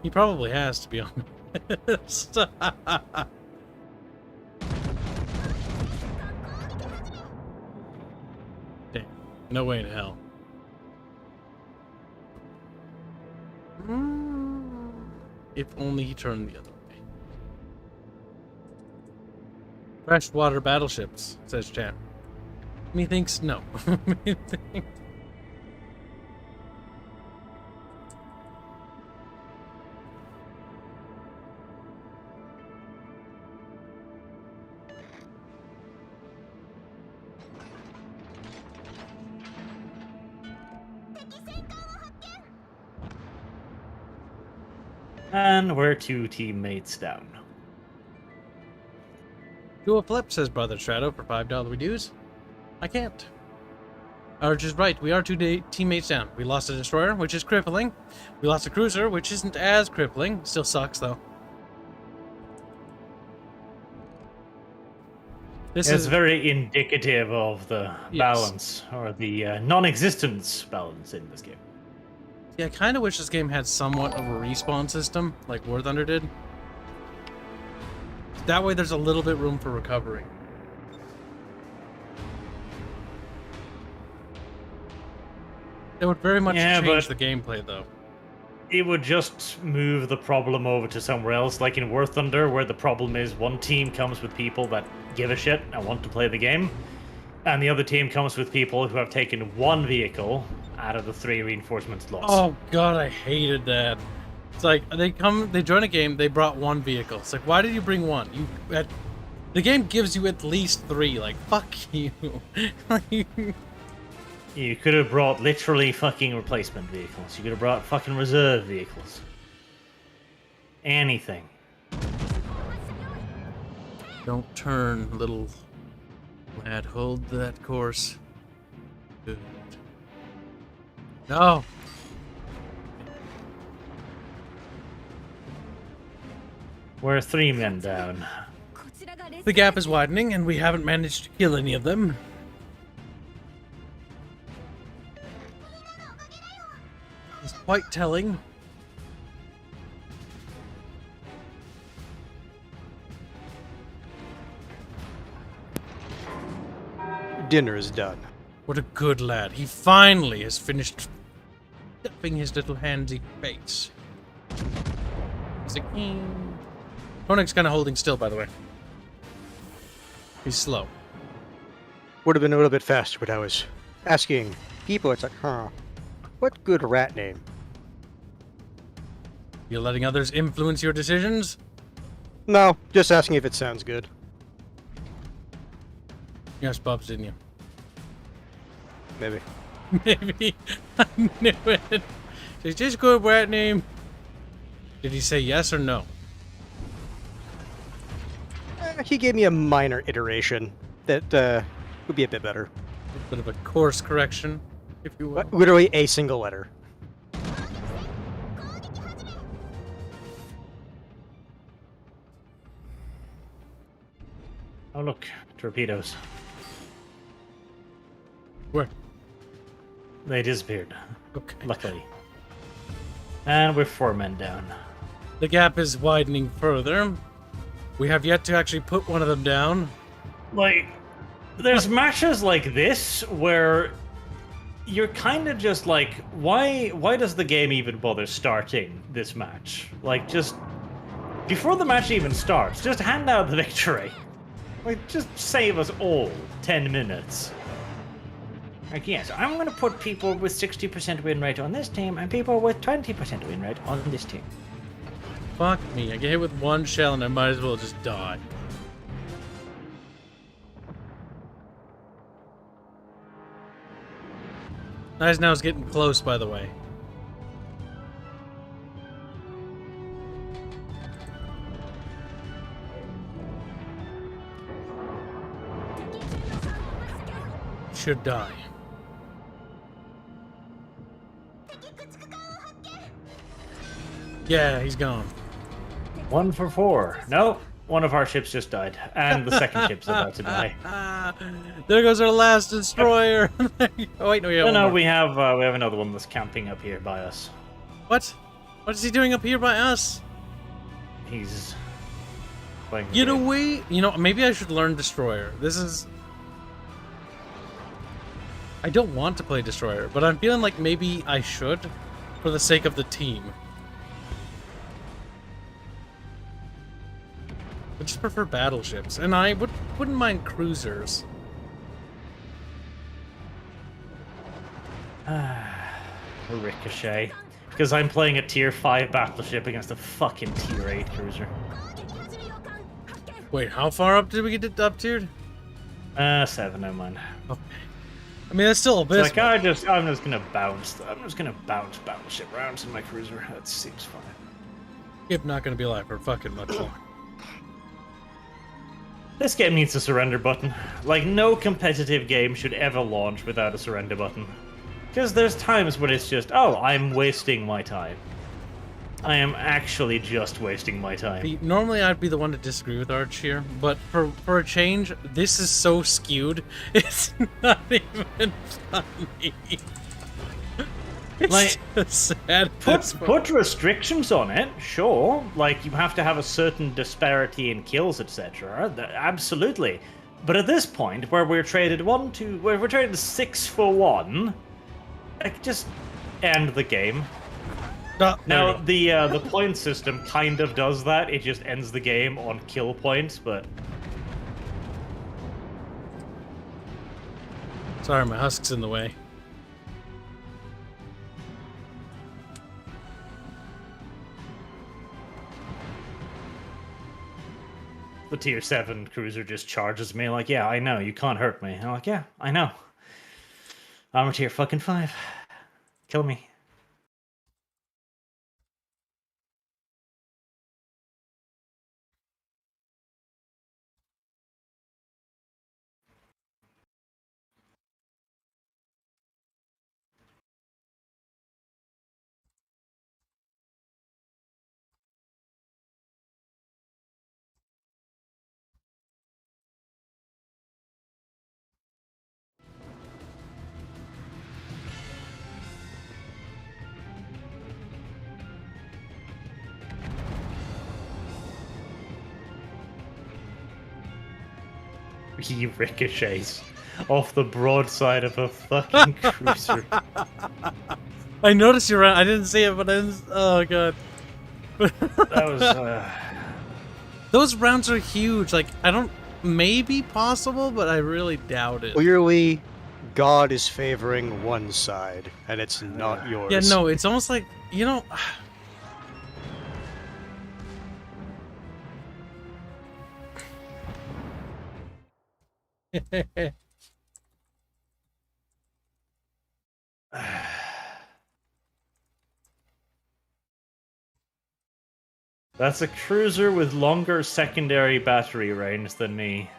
[SPEAKER 1] He probably has, to be honest. Damn. No way in hell. If only he turned the other way. Freshwater battleships, says chat. Methinks no.
[SPEAKER 2] And we're 2 teammates down.
[SPEAKER 1] Do a flip, says Brother Shadow for $5 reduce. I can't. Arch is right, we are 2 teammates down. We lost a destroyer, which is crippling. We lost a cruiser, which isn't as crippling. Still sucks, though. This
[SPEAKER 2] It's
[SPEAKER 1] is
[SPEAKER 2] very indicative of the balance, or the non-existence balance in this game.
[SPEAKER 1] Yeah, I kind of wish this game had somewhat of a respawn system, like War Thunder did. That way there's a little bit room for recovery. It would very much change the gameplay, though.
[SPEAKER 2] It would just move the problem over to somewhere else, like in War Thunder, where the problem is one team comes with people that give a shit and want to play the game, and the other team comes with people who have taken 1 vehicle out of the 3 reinforcements lost.
[SPEAKER 1] Oh god, I hated that. It's like they join a game, they brought 1 vehicle. It's like, why did you bring 1? The game gives you at least 3. Like, fuck you.
[SPEAKER 2] You could have brought literally fucking replacement vehicles. You could have brought fucking reserve vehicles. Anything.
[SPEAKER 1] Don't turn, little lad. Hold that course. Good. No!
[SPEAKER 2] We're 3 men down.
[SPEAKER 1] The gap is widening, and we haven't managed to kill any of them. It's quite telling.
[SPEAKER 3] Dinner is done.
[SPEAKER 1] What a good lad. He finally has finished stuffing his little handsy face. He's like, Konig's kind of holding still, by the way. He's slow.
[SPEAKER 3] Would have been a little bit faster, but I was asking people. It's like, what good rat name?
[SPEAKER 1] You're letting others influence your decisions?
[SPEAKER 3] No, just asking if it sounds good.
[SPEAKER 1] You asked Bubs, didn't you?
[SPEAKER 3] Maybe.
[SPEAKER 1] Maybe. I knew it. Is this good rat name? Did he say yes or no?
[SPEAKER 3] He gave me a minor iteration that would be a bit better.
[SPEAKER 1] A bit of a course correction, if you will.
[SPEAKER 3] Literally a single letter.
[SPEAKER 2] Oh look, torpedoes.
[SPEAKER 1] Where?
[SPEAKER 2] They disappeared.
[SPEAKER 1] Okay.
[SPEAKER 2] Luckily. And we're 4 men down.
[SPEAKER 1] The gap is widening further. We have yet to actually put one of them down.
[SPEAKER 2] Like, there's matches like this where you're kind of just like, why does the game even bother starting this match? Like, just before the match even starts, just hand out the victory. Like, just save us all 10 minutes. Like, yes, I'm going to put people with 60% win rate on this team and people with 20% win rate on this team.
[SPEAKER 1] Fuck me. I get hit with one shell and I might as well just die. Eisenhower's getting close, by the way. Should die. Yeah, he's gone.
[SPEAKER 2] 1 for 4. No, one of our ships just died, and the second ship's about to die.
[SPEAKER 1] There goes our last destroyer. Oh wait, no, we have one
[SPEAKER 2] No,
[SPEAKER 1] more.
[SPEAKER 2] we have another one that's camping up here by us.
[SPEAKER 1] What? What is he doing up here by us?
[SPEAKER 2] He's playing.
[SPEAKER 1] You know, maybe I should learn destroyer. This is. I don't want to play destroyer, but I'm feeling like maybe I should, for the sake of the team. I just prefer battleships, and I wouldn't mind cruisers.
[SPEAKER 2] Ricochet. Because I'm playing a tier 5 battleship against a fucking tier 8 cruiser.
[SPEAKER 1] Wait, how far up did we get up to?
[SPEAKER 2] 7, never mind.
[SPEAKER 1] Okay. I mean, that's still a bit.
[SPEAKER 2] Like, I'm just gonna bounce battleship rounds in my cruiser. That seems fine.
[SPEAKER 1] Kib not gonna be alive for fucking much longer.
[SPEAKER 2] This game needs a surrender button. Like, no competitive game should ever launch without a surrender button. Because there's times when it's just, oh, I'm wasting my time. I am actually just wasting my time.
[SPEAKER 1] See, normally I'd be the one to disagree with Arch here, but for a change, this is so skewed, it's not even funny. It's
[SPEAKER 2] Like,
[SPEAKER 1] just sad.
[SPEAKER 2] Put restrictions on it, sure. Like, you have to have a certain disparity in kills, etc. Absolutely. But at this point, where we're traded where we're traded 6 for 1, like, just end the game. Now, the point system kind of does that. It just ends the game on kill points, but...
[SPEAKER 1] Sorry, my husk's in the way.
[SPEAKER 2] The tier 7 cruiser just charges me like, yeah, I know, you can't hurt me. I'm like, yeah, I know. I'm a tier fucking 5. Kill me. 3 ricochets off the broadside of a fucking cruiser.
[SPEAKER 1] I noticed you ran. I didn't see it, but I didn't. Oh god.
[SPEAKER 2] That was.
[SPEAKER 1] Those rounds are huge. Like I don't. Maybe possible, but I really doubt it.
[SPEAKER 3] Clearly, God is favoring one side, and it's not yours.
[SPEAKER 1] Yeah, no. It's almost like you know.
[SPEAKER 2] That's a cruiser with longer secondary battery range than me.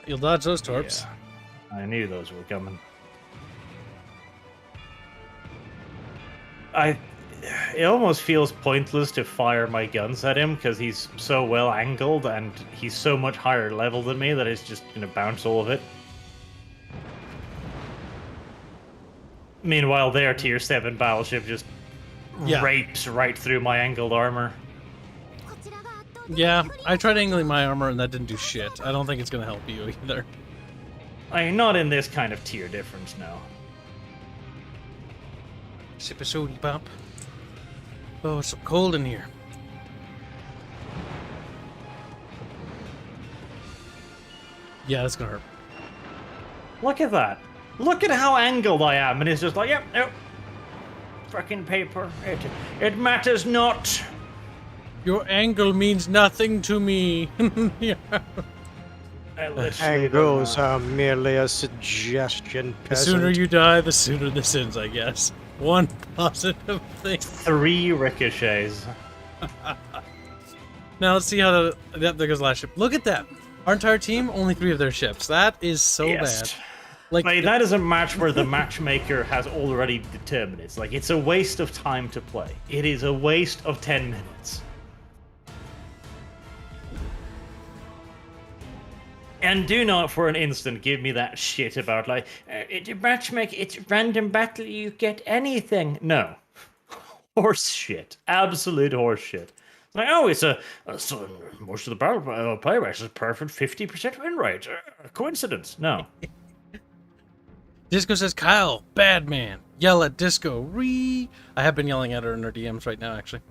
[SPEAKER 1] You'll dodge those torps.
[SPEAKER 2] Yeah, I knew those were coming. It almost feels pointless to fire my guns at him because he's so well angled and he's so much higher level than me that it's just gonna bounce all of it. Meanwhile, their tier 7 battleship just rapes right through my angled armor.
[SPEAKER 1] Yeah, I tried angling my armor and that didn't do shit. I don't think it's gonna help you either.
[SPEAKER 2] Not in this kind of tier difference, no.
[SPEAKER 1] Sip a soda pop. Oh, it's so cold in here. Yeah, that's gonna hurt.
[SPEAKER 2] Look at that. Look at how angled I am, and it's just like, yep, nope. Frickin' paper. It matters not.
[SPEAKER 1] Your angle means nothing to me. Yeah.
[SPEAKER 3] Angles are merely a suggestion,
[SPEAKER 1] The
[SPEAKER 3] peasant.
[SPEAKER 1] sooner you die, the sooner the sins, I guess. One positive thing.
[SPEAKER 2] 3 ricochets.
[SPEAKER 1] Now let's see how there goes the last ship. Look at that. Our entire team, only 3 of their ships. That is so bad. Like
[SPEAKER 2] that is a match where the matchmaker has already determined it. It's like, it's a waste of time to play. It is a waste of 10 minutes. And do not for an instant give me that shit about like, it's random battle, you get anything. No. Horse shit. Absolute horse shit. It's like, oh, so most of the battle play race is perfect 50% win rate. Coincidence. No.
[SPEAKER 1] Disco says, Kyle, bad man. Yell at Disco. I have been yelling at her in her DMs right now, actually.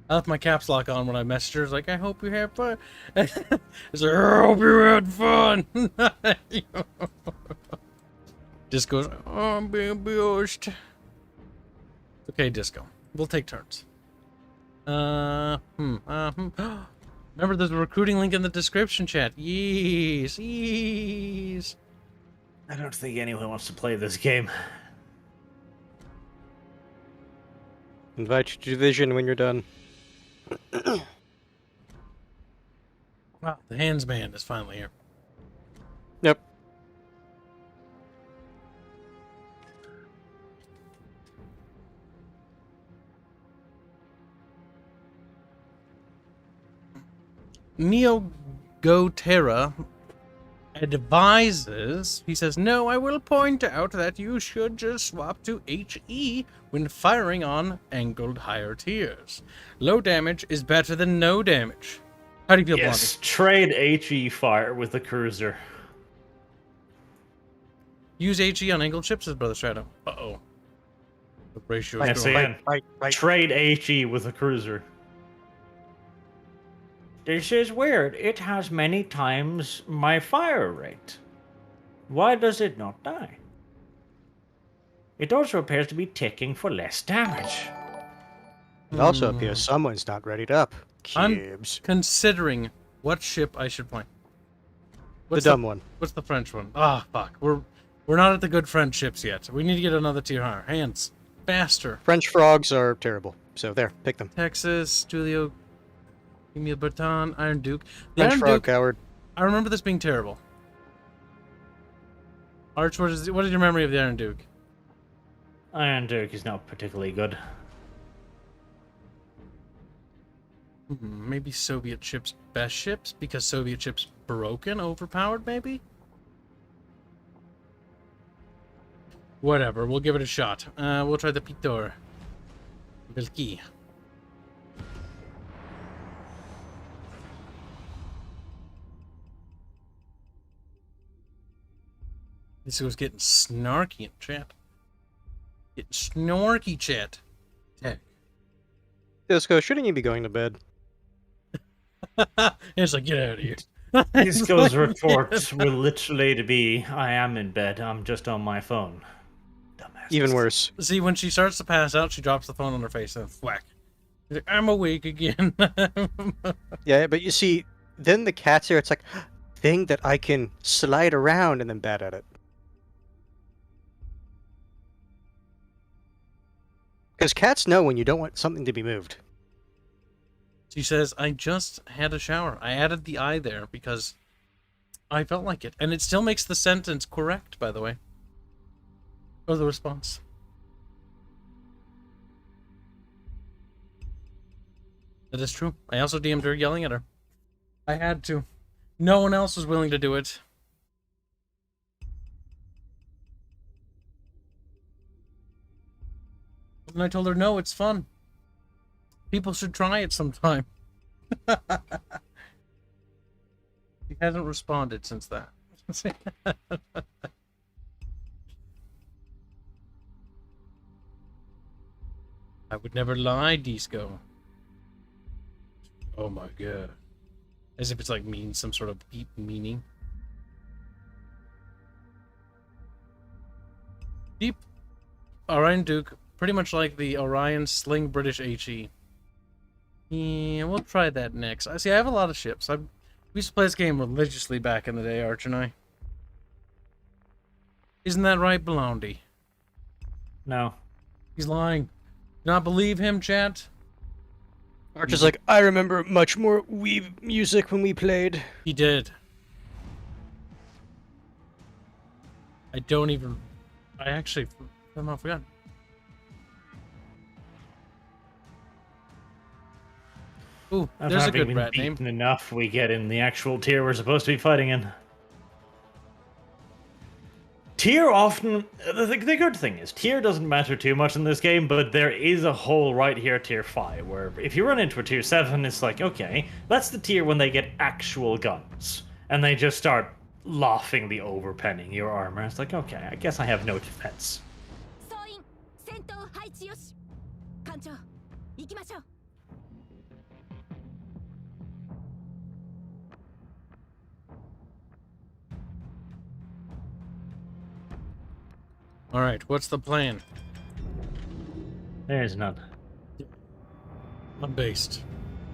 [SPEAKER 1] I left my caps lock on when I messaged her. It's like, I hope you had fun. It's like, I hope you had fun. Disco's, oh, I'm being abused. Okay, Disco. We'll take turns. Remember, there's a recruiting link in the description chat. Yes, yes.
[SPEAKER 2] I don't think anyone wants to play this game.
[SPEAKER 3] Invite you to Division when you're done.
[SPEAKER 1] Wow, the hands band is finally here.
[SPEAKER 3] Yep.
[SPEAKER 1] Neo Gotera advises, he says, no, I will point out that you should just swap to HE when firing on angled higher tiers. Low damage is better than no damage. How do you feel,
[SPEAKER 2] Yes, trade HE fire with the cruiser.
[SPEAKER 1] Blondie? Use HE on angled ships, says Brother Shadow. Uh-oh. The ratio is
[SPEAKER 2] Yes,
[SPEAKER 1] going.
[SPEAKER 2] Trade HE with the cruiser. This is weird. It has many times my fire rate. Why does it not die? It also appears to be ticking for less damage.
[SPEAKER 3] It also appears someone's not readied up.
[SPEAKER 1] I'm
[SPEAKER 3] Kibs.
[SPEAKER 1] considering what ship I should play.
[SPEAKER 3] The dumb one.
[SPEAKER 1] What's the French one? Ah, fuck. We're not at the good French ships yet. We need to get another tier higher. Hands. Faster.
[SPEAKER 3] French frogs are terrible. So there, pick them.
[SPEAKER 1] Texas, Julio, Emil Berton, Iron Duke. The
[SPEAKER 3] French
[SPEAKER 1] Iron
[SPEAKER 3] frog
[SPEAKER 1] Duke,
[SPEAKER 3] coward.
[SPEAKER 1] I remember this being terrible. Arch, what is your memory of the Iron Duke?
[SPEAKER 2] Iron Duke is not particularly good.
[SPEAKER 1] Maybe Soviet ships, best ships, because Soviet ships broken, overpowered, maybe? Whatever, we'll give it a shot. We'll try the Pitor. Vilki. This was getting snarky in chat. Getting snorky, chat. Tech.
[SPEAKER 3] Disco, shouldn't you be going to bed?
[SPEAKER 1] It's like, get out of here.
[SPEAKER 2] Disco's report will literally be, I am in bed, I'm just on my phone. Dumbass.
[SPEAKER 3] Even worse.
[SPEAKER 1] See, when she starts to pass out, she drops the phone on her face and whack. She's like, I'm awake again.
[SPEAKER 3] Yeah, but you see, then the cat's here, it's like, thing that I can slide around and then bat at it. Because cats know when you don't want something to be moved.
[SPEAKER 1] She says, I just had a shower. I added the I there because I felt like it. And it still makes the sentence correct, by the way. Or the response. That is true. I also DM'd her yelling at her. I had to. No one else was willing to do it. And I told her, no, it's fun. People should try it sometime. He hasn't responded since that. I would never lie, Disco. Oh my god. As if it's like means some sort of deep meaning. Deep Orion Duke, pretty much like the Orion Sling British HE. Yeah, we'll try that next. I see. I have a lot of ships. We used to play this game religiously back in the day, Arch and I. Isn't that right, Blondie?
[SPEAKER 2] No.
[SPEAKER 1] He's lying. Do not believe him, chat.
[SPEAKER 3] Arch is like, I remember much more Wii music when we played.
[SPEAKER 1] He did. I don't even... I actually somehow forgot. Ooh, there's a good rat name.
[SPEAKER 2] Enough we get in the actual tier we're supposed to be fighting in. Tier often... The good thing is, tier doesn't matter too much in this game, but there is a hole right here, tier 5, where if you run into a tier 7, it's like, okay, that's the tier when they get actual guns. And they just start laughingly overpenning your armor. It's like, okay, I guess I have no defense.
[SPEAKER 1] Alright, what's the plan?
[SPEAKER 2] There's none.
[SPEAKER 1] Unbased.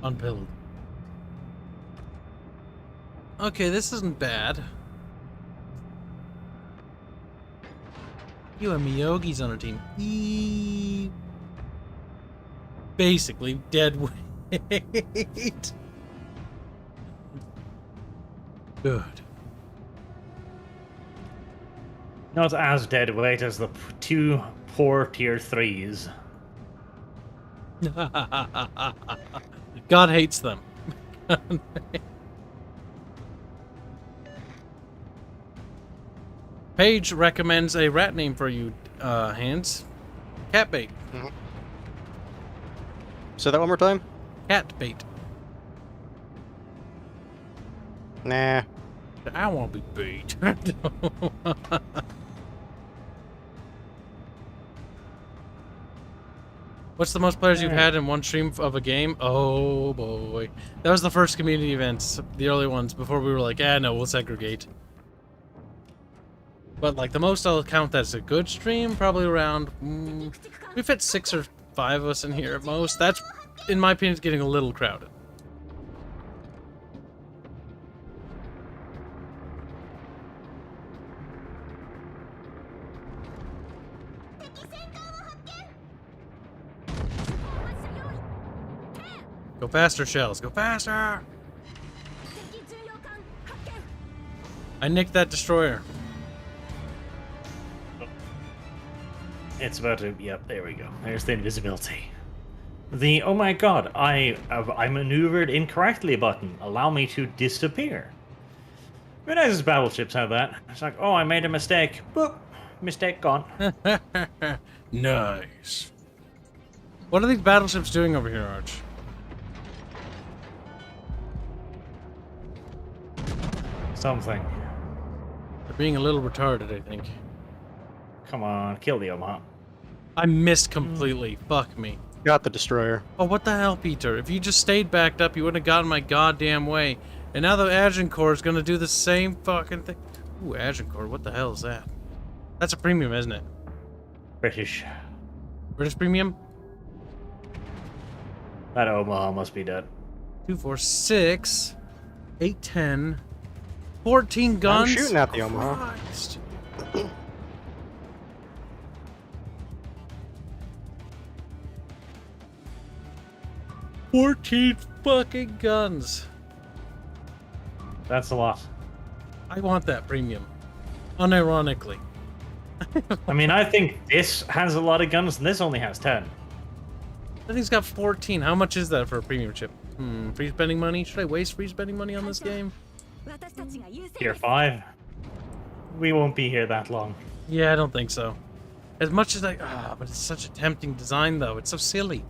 [SPEAKER 1] Unpilled. Okay, this isn't bad. You and Miyogi's on our team. Basically, dead weight. Good.
[SPEAKER 2] Not as dead weight as the two poor tier 3s.
[SPEAKER 1] God hates them. Paige recommends a rat name for you, Hands. Catbait.
[SPEAKER 3] Mm-hmm. Say that one more time?
[SPEAKER 1] Catbait.
[SPEAKER 3] Nah.
[SPEAKER 1] I won't be bait. What's the most players you've had in one stream of a game? Oh boy. That was the first community events, the early ones, before we were like, no, we'll segregate. But like the most I'll count that's a good stream, probably around, we fit 6 or 5 of us in here at most. That's, in my opinion, getting a little crowded. Go faster, Shells. Go faster! I nicked that destroyer.
[SPEAKER 2] It's about to... Yep, there we go. There's the invisibility. The, oh my god, I maneuvered incorrectly button. Allow me to disappear. Very nice as battleships have that. It's like, oh, I made a mistake. Boop. Mistake gone.
[SPEAKER 1] Nice. What are these battleships doing over here, Arch?
[SPEAKER 2] Something.
[SPEAKER 1] They're being a little retarded, I think.
[SPEAKER 2] Come on, kill the Omaha.
[SPEAKER 1] I missed completely. Fuck me.
[SPEAKER 3] Got the destroyer.
[SPEAKER 1] Oh, what the hell, Peter? If you just stayed backed up, you wouldn't have gotten my goddamn way. And now the Agincourt is gonna do the same fucking thing. Ooh, Agincourt, what the hell is that? That's a premium, isn't it?
[SPEAKER 2] British.
[SPEAKER 1] British premium?
[SPEAKER 2] That Omaha must be dead.
[SPEAKER 1] 2, 4, 6, 8, 10, 14 guns.
[SPEAKER 3] I'm shooting at the Omaha.
[SPEAKER 1] Christ. 14 fucking guns.
[SPEAKER 2] That's a lot.
[SPEAKER 1] I want that premium. Unironically.
[SPEAKER 2] I mean, I think this has a lot of guns, and this only has 10.
[SPEAKER 1] I think it's got 14. How much is that for a premium chip? Free spending money? Should I waste free spending money on this game?
[SPEAKER 2] Tier 5. We won't be here that long.
[SPEAKER 1] Yeah, I don't think so. As much as but it's such a tempting design, though. It's so silly.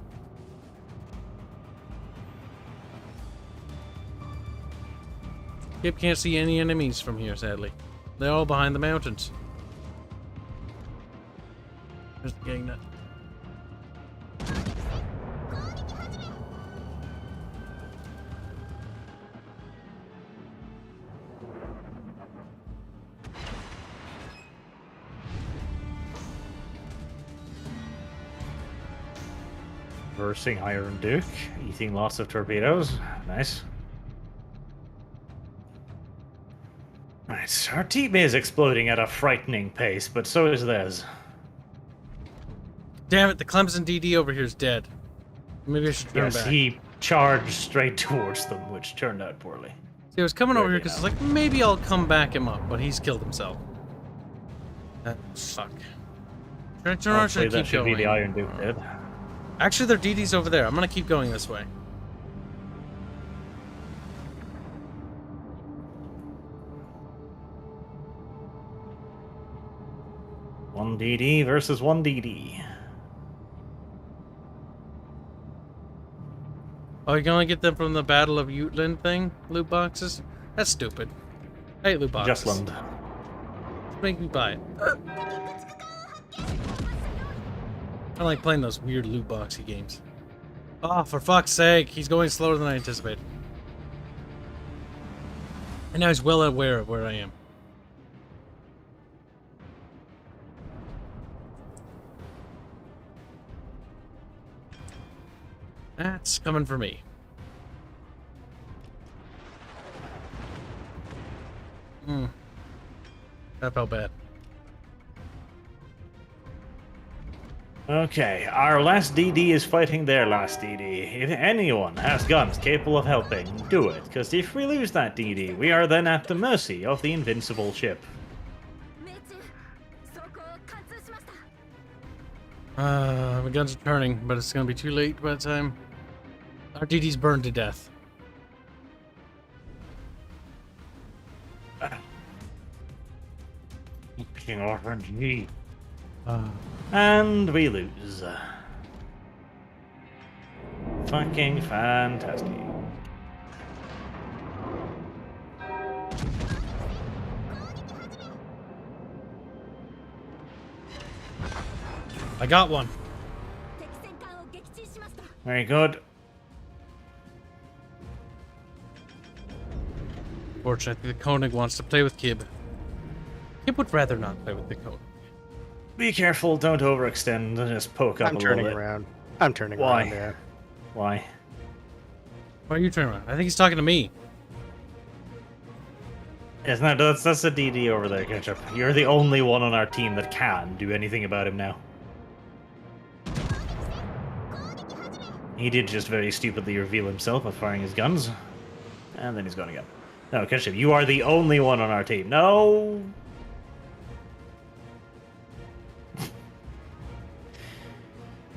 [SPEAKER 1] Kip can't see any enemies from here, sadly. They're all behind the mountains. There's the gang nut.
[SPEAKER 2] Versing Iron Duke, eating lots of torpedoes. Nice. Right, our team is exploding at a frightening pace, but so is theirs.
[SPEAKER 1] Damn it, the Clemson DD over here is dead. Maybe I should turn
[SPEAKER 2] Yes,
[SPEAKER 1] back.
[SPEAKER 2] he charged straight towards them, which turned out poorly.
[SPEAKER 1] See, I was coming over here
[SPEAKER 2] Ready
[SPEAKER 1] because
[SPEAKER 2] now.
[SPEAKER 1] it's like, maybe I'll come back him up, but he's killed himself. Fuck. Should I turn around or should I
[SPEAKER 2] Hopefully that
[SPEAKER 1] keep
[SPEAKER 2] should
[SPEAKER 1] going?
[SPEAKER 2] be the Iron Duke dead.
[SPEAKER 1] Actually, their DD's over there. I'm gonna keep going this way.
[SPEAKER 2] One DD versus one DD.
[SPEAKER 1] Oh, you're gonna get them from the Battle of Utland thing? Loot boxes? That's stupid. I hate loot boxes.
[SPEAKER 2] Justland.
[SPEAKER 1] Make me buy it. I like playing those weird loot boxy games. Oh, for fuck's sake, he's going slower than I anticipated. And now he's well aware of where I am. That's coming for me. That felt bad.
[SPEAKER 2] Okay, our last DD is fighting their last DD. If anyone has guns capable of helping, do it, because if we lose that DD, we are then at the mercy of the invincible ship.
[SPEAKER 1] My guns are turning, but it's gonna be too late by the time our DD's burned to death.
[SPEAKER 2] Fucking RNG. And we lose. Fucking fantastic.
[SPEAKER 1] I got one.
[SPEAKER 2] Very good.
[SPEAKER 1] Fortunately, the Koenig wants to play with Kib. Kib would rather not play with the Koenig.
[SPEAKER 2] Be careful, don't overextend and just poke up
[SPEAKER 3] I'm
[SPEAKER 2] a little
[SPEAKER 3] turning
[SPEAKER 2] bit.
[SPEAKER 3] around. I'm turning
[SPEAKER 2] Why?
[SPEAKER 3] around, yeah.
[SPEAKER 2] Why?
[SPEAKER 1] Why are you turning around? I think he's talking to me.
[SPEAKER 2] Isn't that, that's the DD over there, Ketchup. You're the only one on our team that can do anything about him now. He did just very stupidly reveal himself by firing his guns. And then he's gone again. No, Ketchup, you are the only one on our team. No!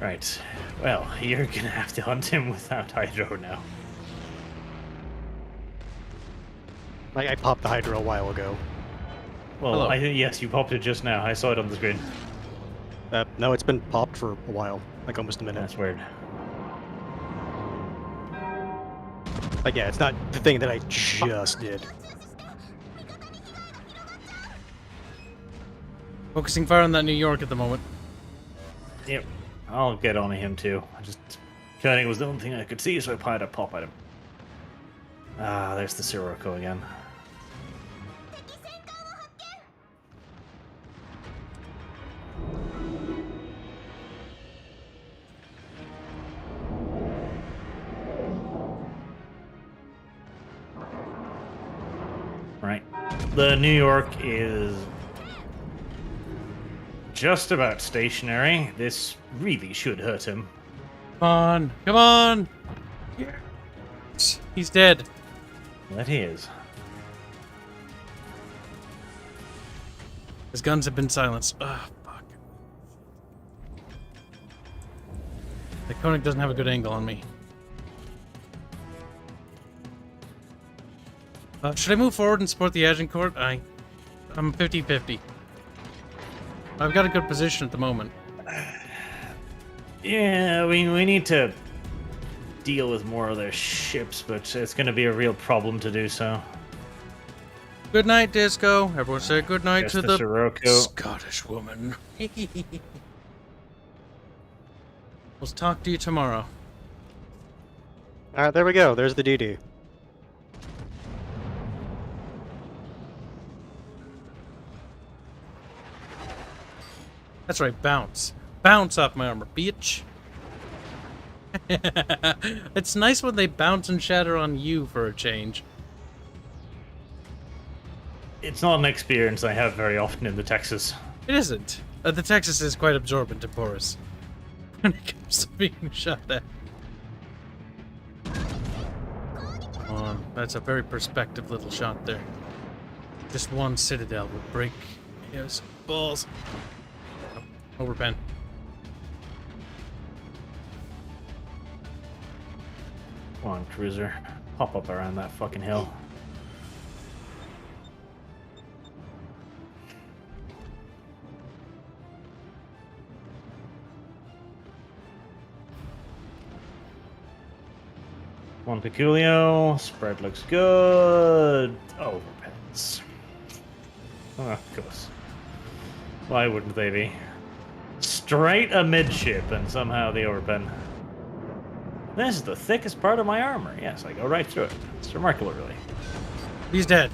[SPEAKER 2] Right. Well, you're gonna have to hunt him without Hydro now.
[SPEAKER 3] I popped the Hydra a while ago.
[SPEAKER 2] Well,
[SPEAKER 1] Hello.
[SPEAKER 2] yes, you popped it just now. I saw it on the screen.
[SPEAKER 3] No, it's been popped for a while. Like almost a minute.
[SPEAKER 2] That's weird.
[SPEAKER 3] Like, yeah, it's not the thing that I just did.
[SPEAKER 1] Focusing fire on that New York at the moment.
[SPEAKER 2] Yep. I'll get on him too. Cutting was the only thing I could see, so I piled a pop at him. Ah, there's the Sirocco again. Right. The New York is just about stationary. This really should hurt him.
[SPEAKER 1] Come on. Come on. Yes. He's dead.
[SPEAKER 2] That he is.
[SPEAKER 1] His guns have been silenced. Ugh, fuck. The Koenig doesn't have a good angle on me. Should I move forward and support the Agincourt? I'm 50-50. I've got a good position at the moment.
[SPEAKER 2] Yeah, we need to deal with more of their ships, but it's going to be a real problem to do so.
[SPEAKER 1] Good night, Disco. Everyone say good night to the
[SPEAKER 2] Sirocco.
[SPEAKER 1] Scottish woman. We'll talk to you tomorrow.
[SPEAKER 3] Alright, there we go. There's the DD.
[SPEAKER 1] That's right, bounce. Bounce off my armor, bitch. It's nice when they bounce and shatter on you for a change.
[SPEAKER 2] It's not an experience I have very often in the Texas.
[SPEAKER 1] It isn't. The Texas is quite absorbent and porous when it comes to being shot at. Come on, that's a very perspective little shot there. Just one citadel would break his balls. Over pen.
[SPEAKER 2] Come on, cruiser. Pop up around that fucking hill. Monteculio. Spread looks good. Overpens. Oh, of course. Why wouldn't they be? Straight amidship, and somehow the overpen. This is the thickest part of my armor. Yes, I go right through it. It's remarkable, really.
[SPEAKER 1] He's dead.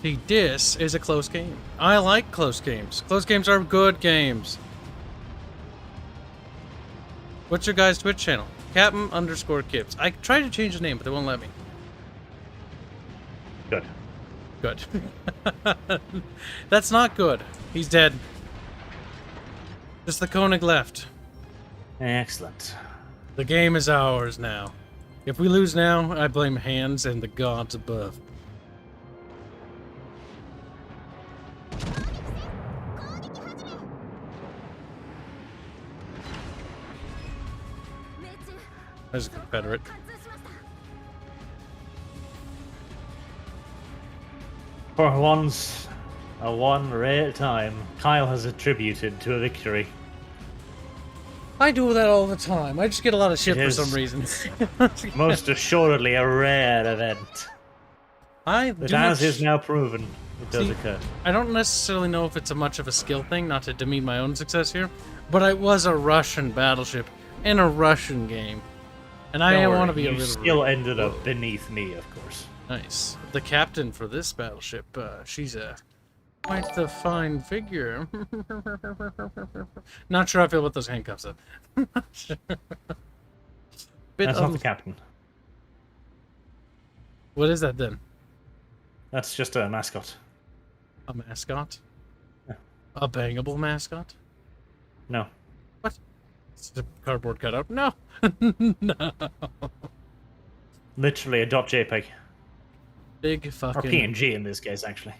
[SPEAKER 1] The Dis is a close game. I like close games. Close games are good games. What's your guys' Twitch channel? Captain_Kibs. I tried to change the name, but they won't let me.
[SPEAKER 2] Good.
[SPEAKER 1] Good. That's not good. He's dead. Just the Koenig left.
[SPEAKER 2] Excellent.
[SPEAKER 1] The game is ours now. If we lose now, I blame hands and the gods above. There's a Confederate.
[SPEAKER 2] For once, a one rare time, Kyle has attributed to a victory.
[SPEAKER 1] I do that all the time. I just get a lot of shit
[SPEAKER 2] It
[SPEAKER 1] for
[SPEAKER 2] is.
[SPEAKER 1] some reason.
[SPEAKER 2] Most assuredly a rare event. But as is now proven, it does occur.
[SPEAKER 1] I don't necessarily know if it's much of a skill thing, not to demean my own success here, but I was a Russian battleship in a Russian game. And I
[SPEAKER 2] Don't
[SPEAKER 1] want to
[SPEAKER 2] worry,
[SPEAKER 1] be a
[SPEAKER 2] you
[SPEAKER 1] little...
[SPEAKER 2] still ended up beneath me, of course.
[SPEAKER 1] Nice. The captain for this battleship, she's quite the fine figure. Not sure how I feel about those handcuffs, though.
[SPEAKER 2] That's not the captain.
[SPEAKER 1] What is that, then?
[SPEAKER 2] That's just a mascot.
[SPEAKER 1] A mascot?
[SPEAKER 2] Yeah.
[SPEAKER 1] A bangable mascot?
[SPEAKER 2] No.
[SPEAKER 1] What? It's a cardboard cutout? No! No.
[SPEAKER 2] Literally a .jpeg.
[SPEAKER 1] Big
[SPEAKER 2] Or
[SPEAKER 1] fucking...
[SPEAKER 2] PNG in this case, actually.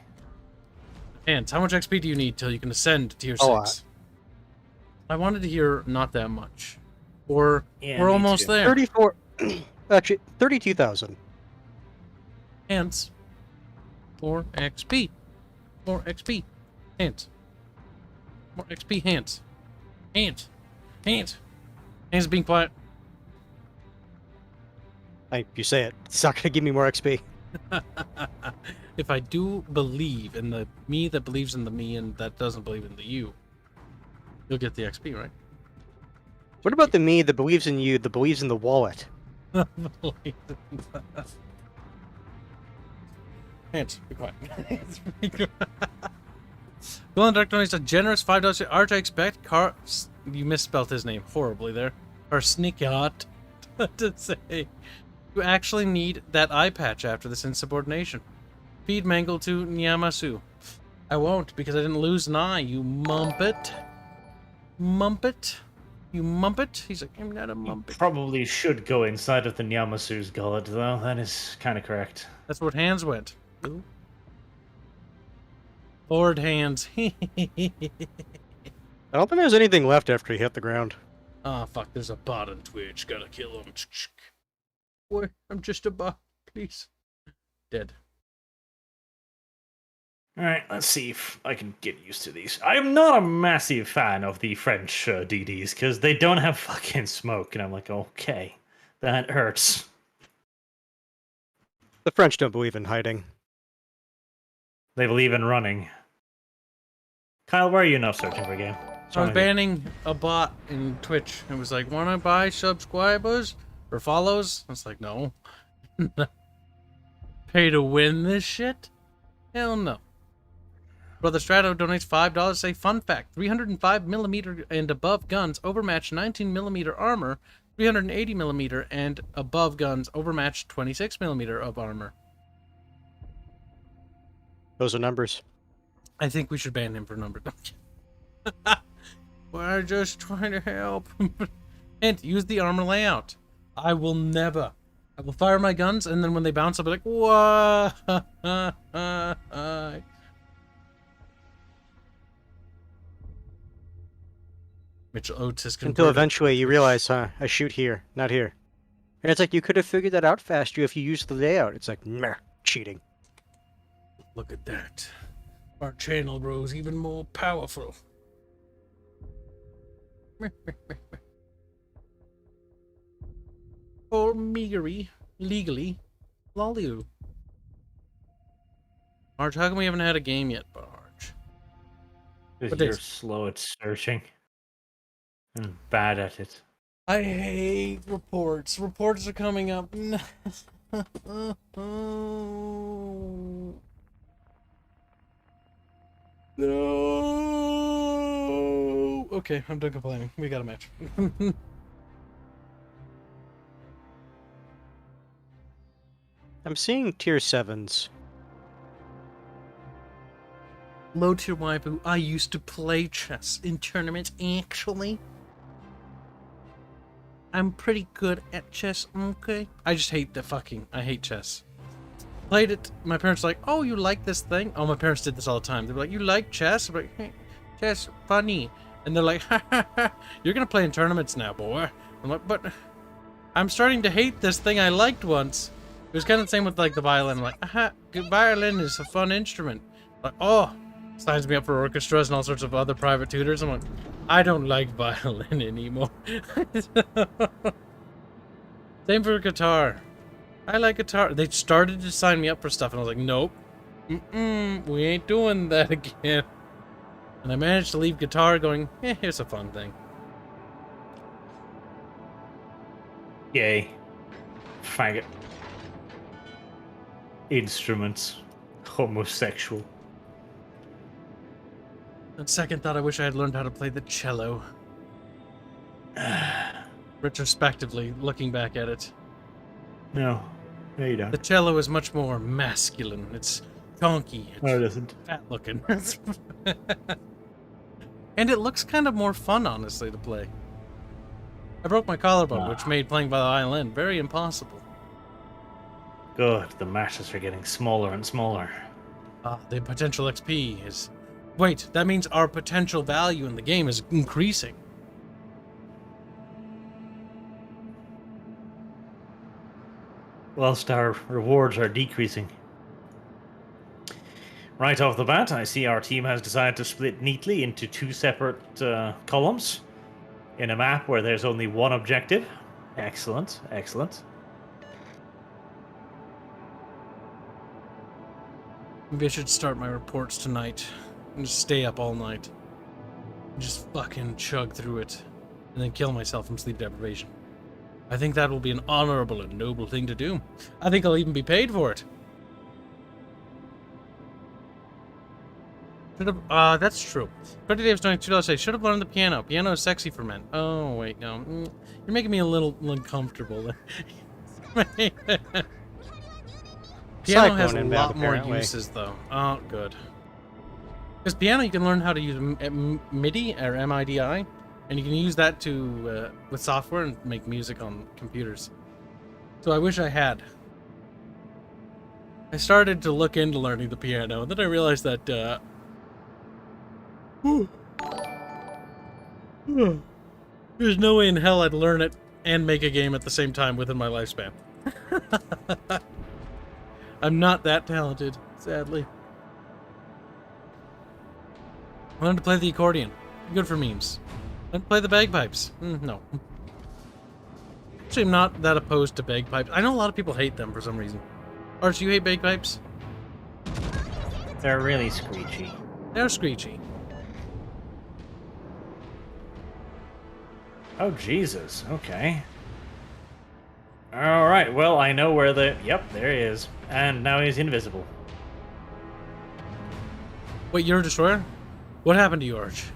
[SPEAKER 1] Ants, how much XP do you need till you can ascend to tier 6? I wanted to hear not that much. Or
[SPEAKER 2] Yeah,
[SPEAKER 1] we're
[SPEAKER 2] me
[SPEAKER 1] almost
[SPEAKER 2] too.
[SPEAKER 1] there.
[SPEAKER 3] 34... Actually, 32,000.
[SPEAKER 1] Ants. More XP. More XP. Ants. More XP. Hands. Ants. Hands. Hands being quiet.
[SPEAKER 3] You say it. It's not going to give me more XP.
[SPEAKER 1] If I do believe in the me that believes in the me and that doesn't believe in the you, you'll get the XP, right?
[SPEAKER 3] What about the me that believes in you, that believes in the wallet?
[SPEAKER 1] Hands, be quiet. Villain Dark donates a generous $5 to Arch. I expect you misspelled his name horribly there. Or Sneakyot to say. You actually need that eye patch after this insubordination. Feed Mangle to Nyamasu. I won't, because I didn't lose an eye, you mumpet. Mumpet? You mumpet? He's like, I'm not a mumpet.
[SPEAKER 2] Probably should go inside of the Nyamasu's gullet, though. That is kind of correct.
[SPEAKER 1] That's what hands went. Ooh. Forward hands.
[SPEAKER 3] I don't think there's anything left after he hit the ground.
[SPEAKER 1] Oh, fuck, there's a bot on Twitch. Gotta kill him. Boy, I'm just a bot. Please. Dead.
[SPEAKER 2] Alright, let's see if I can get used to these. I am not a massive fan of the French DDs, because they don't have fucking smoke, and I'm like, okay, that hurts.
[SPEAKER 3] The French don't believe in hiding.
[SPEAKER 2] They believe in running. Kyle, why are you not searching for a game?
[SPEAKER 1] I was banning a bot in Twitch. It was like, wanna buy subscribers or follows? I was like, no. Pay to win this shit? Hell no. Brother Strato donates $5 say, fun fact, 305mm and above guns overmatch 19mm armor, 380mm and above guns overmatch 26mm of armor.
[SPEAKER 3] Those are numbers.
[SPEAKER 1] I think we should ban him for numbers. We're just trying to help. And use the armor layout. I will never. I will fire my guns, and then when they bounce, I'll be like, whoa. Mitchell Oates is converted.
[SPEAKER 3] Until eventually you realize, I shoot here, not here. And it's like, you could have figured that out faster if you used the layout. It's like, meh, cheating.
[SPEAKER 1] Look at that. Our channel grows even more powerful. Or meagery, legally, lolly. Marge, how come we haven't had a game yet, Marge?
[SPEAKER 2] Because you're slow at searching. And bad at it.
[SPEAKER 1] I hate reports. Reports are coming up. No. Okay, I'm done complaining. We got a match.
[SPEAKER 3] I'm seeing tier 7s.
[SPEAKER 1] Low tier waifu. I used to play chess in tournaments, actually. I'm pretty good at chess, okay? I just hate I hate chess. Played it, my parents were like, oh, you like this thing? Oh, my parents did this all the time. They were like, you like chess? I'm like, hey, chess, funny. And they're like, ha ha ha, you're gonna play in tournaments now, boy. I'm like, but I'm starting to hate this thing I liked once. It was kind of the same with like the violin. I'm like, aha, violin is a fun instrument. Like, oh, signs me up for orchestras and all sorts of other private tutors. I'm like, I don't like violin anymore. Same for guitar. I like guitar. They started to sign me up for stuff, and I was like, nope. We ain't doing that again. And I managed to leave guitar going, here's a fun thing.
[SPEAKER 2] Yay. Faggot. Instruments. Homosexual.
[SPEAKER 1] On second thought, I wish I had learned how to play the cello. Retrospectively, looking back at it.
[SPEAKER 2] No. No, you don't.
[SPEAKER 1] The cello is much more masculine. It's chunky. It's
[SPEAKER 2] No, it isn't.
[SPEAKER 1] fat looking. And it looks kind of more fun, honestly, to play. I broke my collarbone, which made playing violin very impossible.
[SPEAKER 2] Good, the matches are getting smaller and smaller.
[SPEAKER 1] The potential XP is... Wait, that means our potential value in the game is increasing.
[SPEAKER 2] Whilst our rewards are decreasing. Right off the bat, I see our team has decided to split neatly into two separate columns in a map where there's only one objective. Excellent, excellent.
[SPEAKER 1] Maybe I should start my reports tonight and just stay up all night. And just fucking chug through it. And then kill myself from sleep deprivation. I think that will be an honorable and noble thing to do. I think I'll even be paid for it. That's true. Credit Dave's doing $2 say, should have learned the piano. Piano is sexy for men. Oh, wait, no. You're making me a little uncomfortable. Piano has a lot more uses, though. Oh, good. Because piano, you can learn how to use MIDI, or MIDI, and you can use that to with software and make music on computers. So I wish I had. I started to look into learning the piano, and then I realized that there's no way in hell I'd learn it and make a game at the same time within my lifespan. I'm not that talented, sadly. I learned to play the accordion. Good for memes. Learn to play the bagpipes. No. Actually, I'm not that opposed to bagpipes. I know a lot of people hate them for some reason. Arch, you hate bagpipes?
[SPEAKER 2] They're really screechy.
[SPEAKER 1] They're screechy.
[SPEAKER 2] Oh, Jesus. Okay. Alright, well, I know where the... Yep, there he is. And now he's invisible.
[SPEAKER 1] Wait, you're a destroyer? What happened to you, Arch?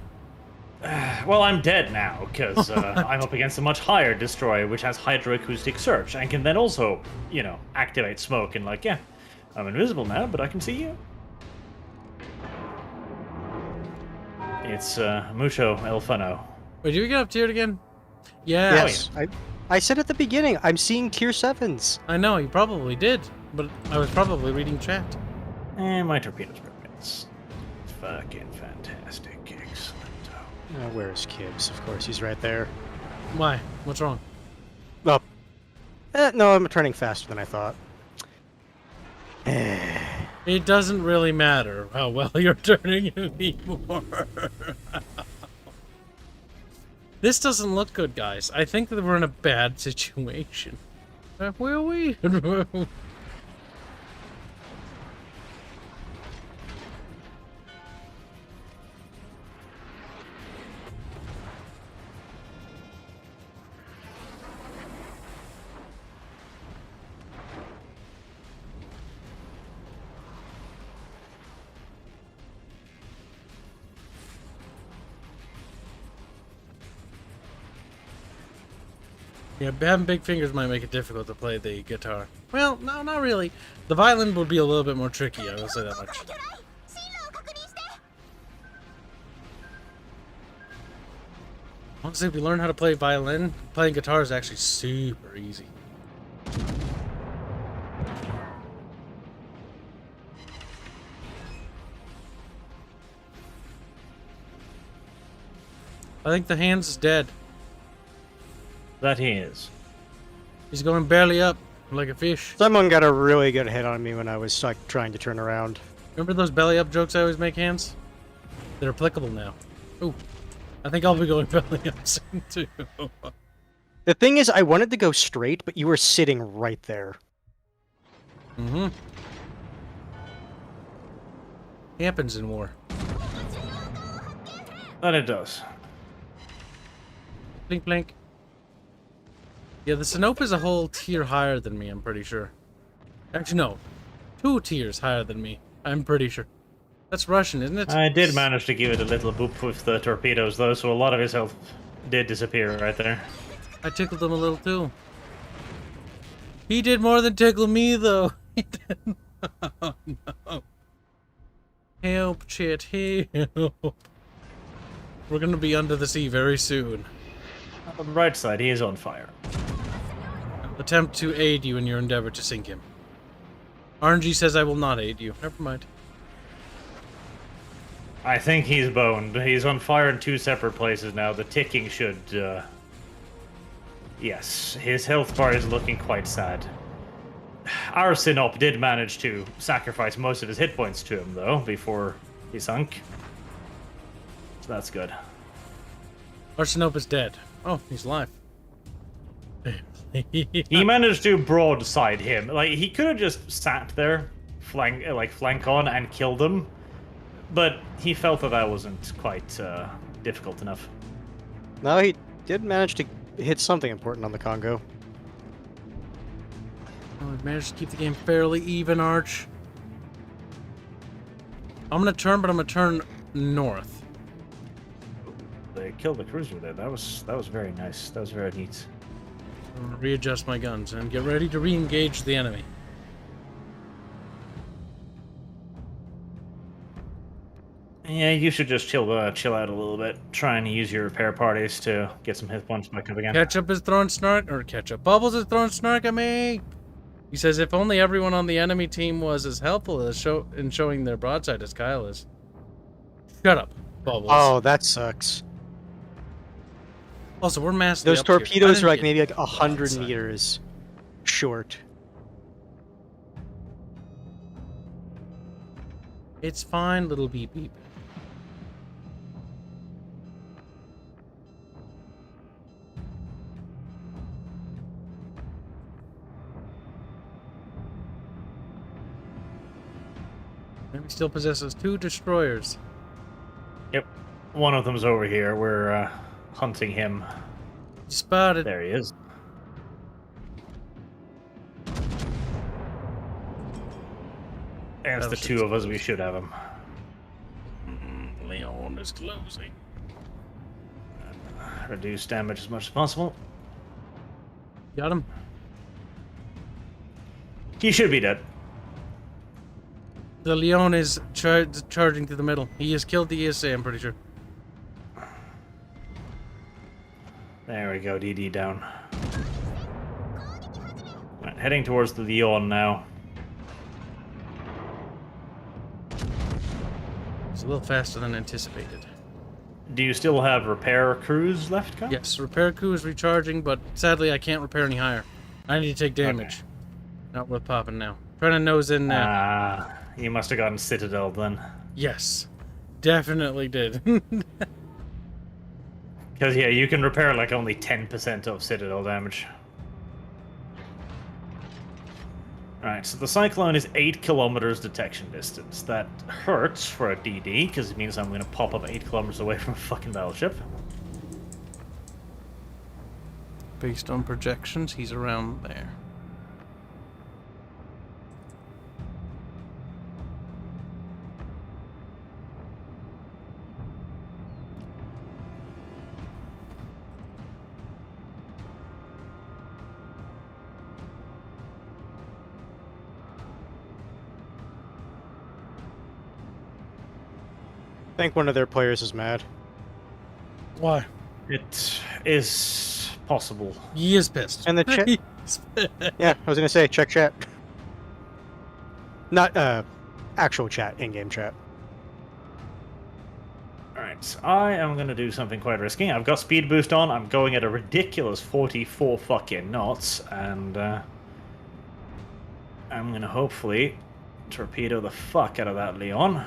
[SPEAKER 2] Well, I'm dead now, because I'm up against a much higher destroyer, which has hydroacoustic search, and can then also, you know, activate smoke, and like, yeah, I'm invisible now, but I can see you. It's mucho el funo.
[SPEAKER 1] Wait, did we get up tiered again? Yeah.
[SPEAKER 3] Yes, I said at the beginning, I'm seeing tier 7s.
[SPEAKER 1] I know, you probably did, but I was probably reading chat.
[SPEAKER 2] My torpedoes permits. Fucking fantastic. Excellent.
[SPEAKER 3] Where's Kibs? Of course, he's right there.
[SPEAKER 1] Why? What's wrong?
[SPEAKER 3] Oh. No, I'm turning faster than I thought.
[SPEAKER 1] It doesn't really matter how well you're turning anymore. This doesn't look good, guys. I think that we're in a bad situation. Where are we? Yeah, having big fingers might make it difficult to play the guitar. Well, no, not really. The violin would be a little bit more tricky, I will say that much. Honestly, if we learn how to play violin, playing guitar is actually super easy. I think the hands is dead.
[SPEAKER 2] That he is.
[SPEAKER 1] He's going barely up, like a fish.
[SPEAKER 3] Someone got a really good hit on me when I was like trying to turn around.
[SPEAKER 1] Remember those belly up jokes I always make, Hands? They're applicable now. Ooh. I think I'll be going belly up soon, too.
[SPEAKER 3] The thing is, I wanted to go straight, but you were sitting right there.
[SPEAKER 1] Mm-hmm. Happens in war.
[SPEAKER 2] That it does.
[SPEAKER 1] Blink, blink. Yeah, the Sinope is a whole tier higher than me, I'm pretty sure. Actually, no. 2 tiers higher than me, I'm pretty sure. That's Russian, isn't it?
[SPEAKER 2] I did manage to give it a little boop with the torpedoes, though, so a lot of his health did disappear right there.
[SPEAKER 1] I tickled him a little, too. He did more than tickle me, though. He did. Oh, no. Help, Chit, help. We're gonna be under the sea very soon.
[SPEAKER 2] On the right side, he is on fire.
[SPEAKER 1] Attempt to aid you in your endeavor to sink him. RNG says I will not aid you. Never mind.
[SPEAKER 2] I think he's boned. He's on fire in 2 separate places now. The ticking should, Yes, his health bar is looking quite sad. Our Sinop did manage to sacrifice most of his hit points to him, though, before he sunk. So that's good.
[SPEAKER 1] Arsinope is dead. Oh, he's alive.
[SPEAKER 2] He managed to broadside him. Like, he could have just sat there flank on and kill them, but he felt that wasn't quite difficult enough.
[SPEAKER 3] No, he did manage to hit something important on the Congo.
[SPEAKER 1] Oh, we've managed to keep the game fairly even, Arch. I'm gonna turn, but I'm gonna turn north.
[SPEAKER 2] They killed the cruiser there. That was very nice. That was very neat.
[SPEAKER 1] I'm gonna readjust my guns and get ready to re-engage the enemy.
[SPEAKER 2] Yeah, you should just chill out a little bit. Try and use your repair parties to get some hit points back up again.
[SPEAKER 1] Ketchup is throwing snark, or ketchup. Bubbles is throwing snark at me. He says, if only everyone on the enemy team was as helpful as in showing their broadside as Kyle is. Shut up, Bubbles.
[SPEAKER 3] Oh, that sucks.
[SPEAKER 1] Also, we're massively
[SPEAKER 3] Those
[SPEAKER 1] up here.
[SPEAKER 3] torpedoes are like
[SPEAKER 1] I
[SPEAKER 3] maybe
[SPEAKER 1] didn't
[SPEAKER 3] like
[SPEAKER 1] get
[SPEAKER 3] 100
[SPEAKER 1] broadside.
[SPEAKER 3] meters short.
[SPEAKER 1] It's fine, little beep beep. Enemy still possesses 2 destroyers.
[SPEAKER 2] Yep. One of them's over here. We're hunting him.
[SPEAKER 1] Spotted.
[SPEAKER 2] There he is. There's the two of us. We should have him.
[SPEAKER 1] Leon is closing.
[SPEAKER 2] Reduce damage as much as possible.
[SPEAKER 1] Got him.
[SPEAKER 2] He should be dead.
[SPEAKER 1] The Leon is charging through the middle. He has killed the ESA, I'm pretty sure.
[SPEAKER 2] There we go, DD down. Right, heading towards the Leon now.
[SPEAKER 1] It's a little faster than anticipated.
[SPEAKER 2] Do you still have repair crews left, Kyle?
[SPEAKER 1] Yes, repair crew is recharging, but sadly I can't repair any higher. I need to take damage.
[SPEAKER 2] Okay.
[SPEAKER 1] Not worth popping now. Trying to nose in now.
[SPEAKER 2] Ah, you must have gotten Citadel then.
[SPEAKER 1] Yes, definitely did.
[SPEAKER 2] Because, yeah, you can repair like only 10% of Citadel damage. Alright, so the Cyclone is 8 kilometers detection distance. That hurts for a DD, because it means I'm going to pop up 8 kilometers away from a fucking battleship.
[SPEAKER 1] Based on projections, he's around there.
[SPEAKER 3] I think one of their players is mad.
[SPEAKER 1] Why?
[SPEAKER 2] It is possible.
[SPEAKER 1] He is pissed.
[SPEAKER 3] And the chat.
[SPEAKER 1] He's pissed.
[SPEAKER 3] Yeah, I was gonna say check chat. Not actual chat, in-game chat.
[SPEAKER 2] Alright, I am going to do something quite risky. I've got speed boost on. I'm going at a ridiculous 44 fucking knots, and I'm going to hopefully torpedo the fuck out of that Leon.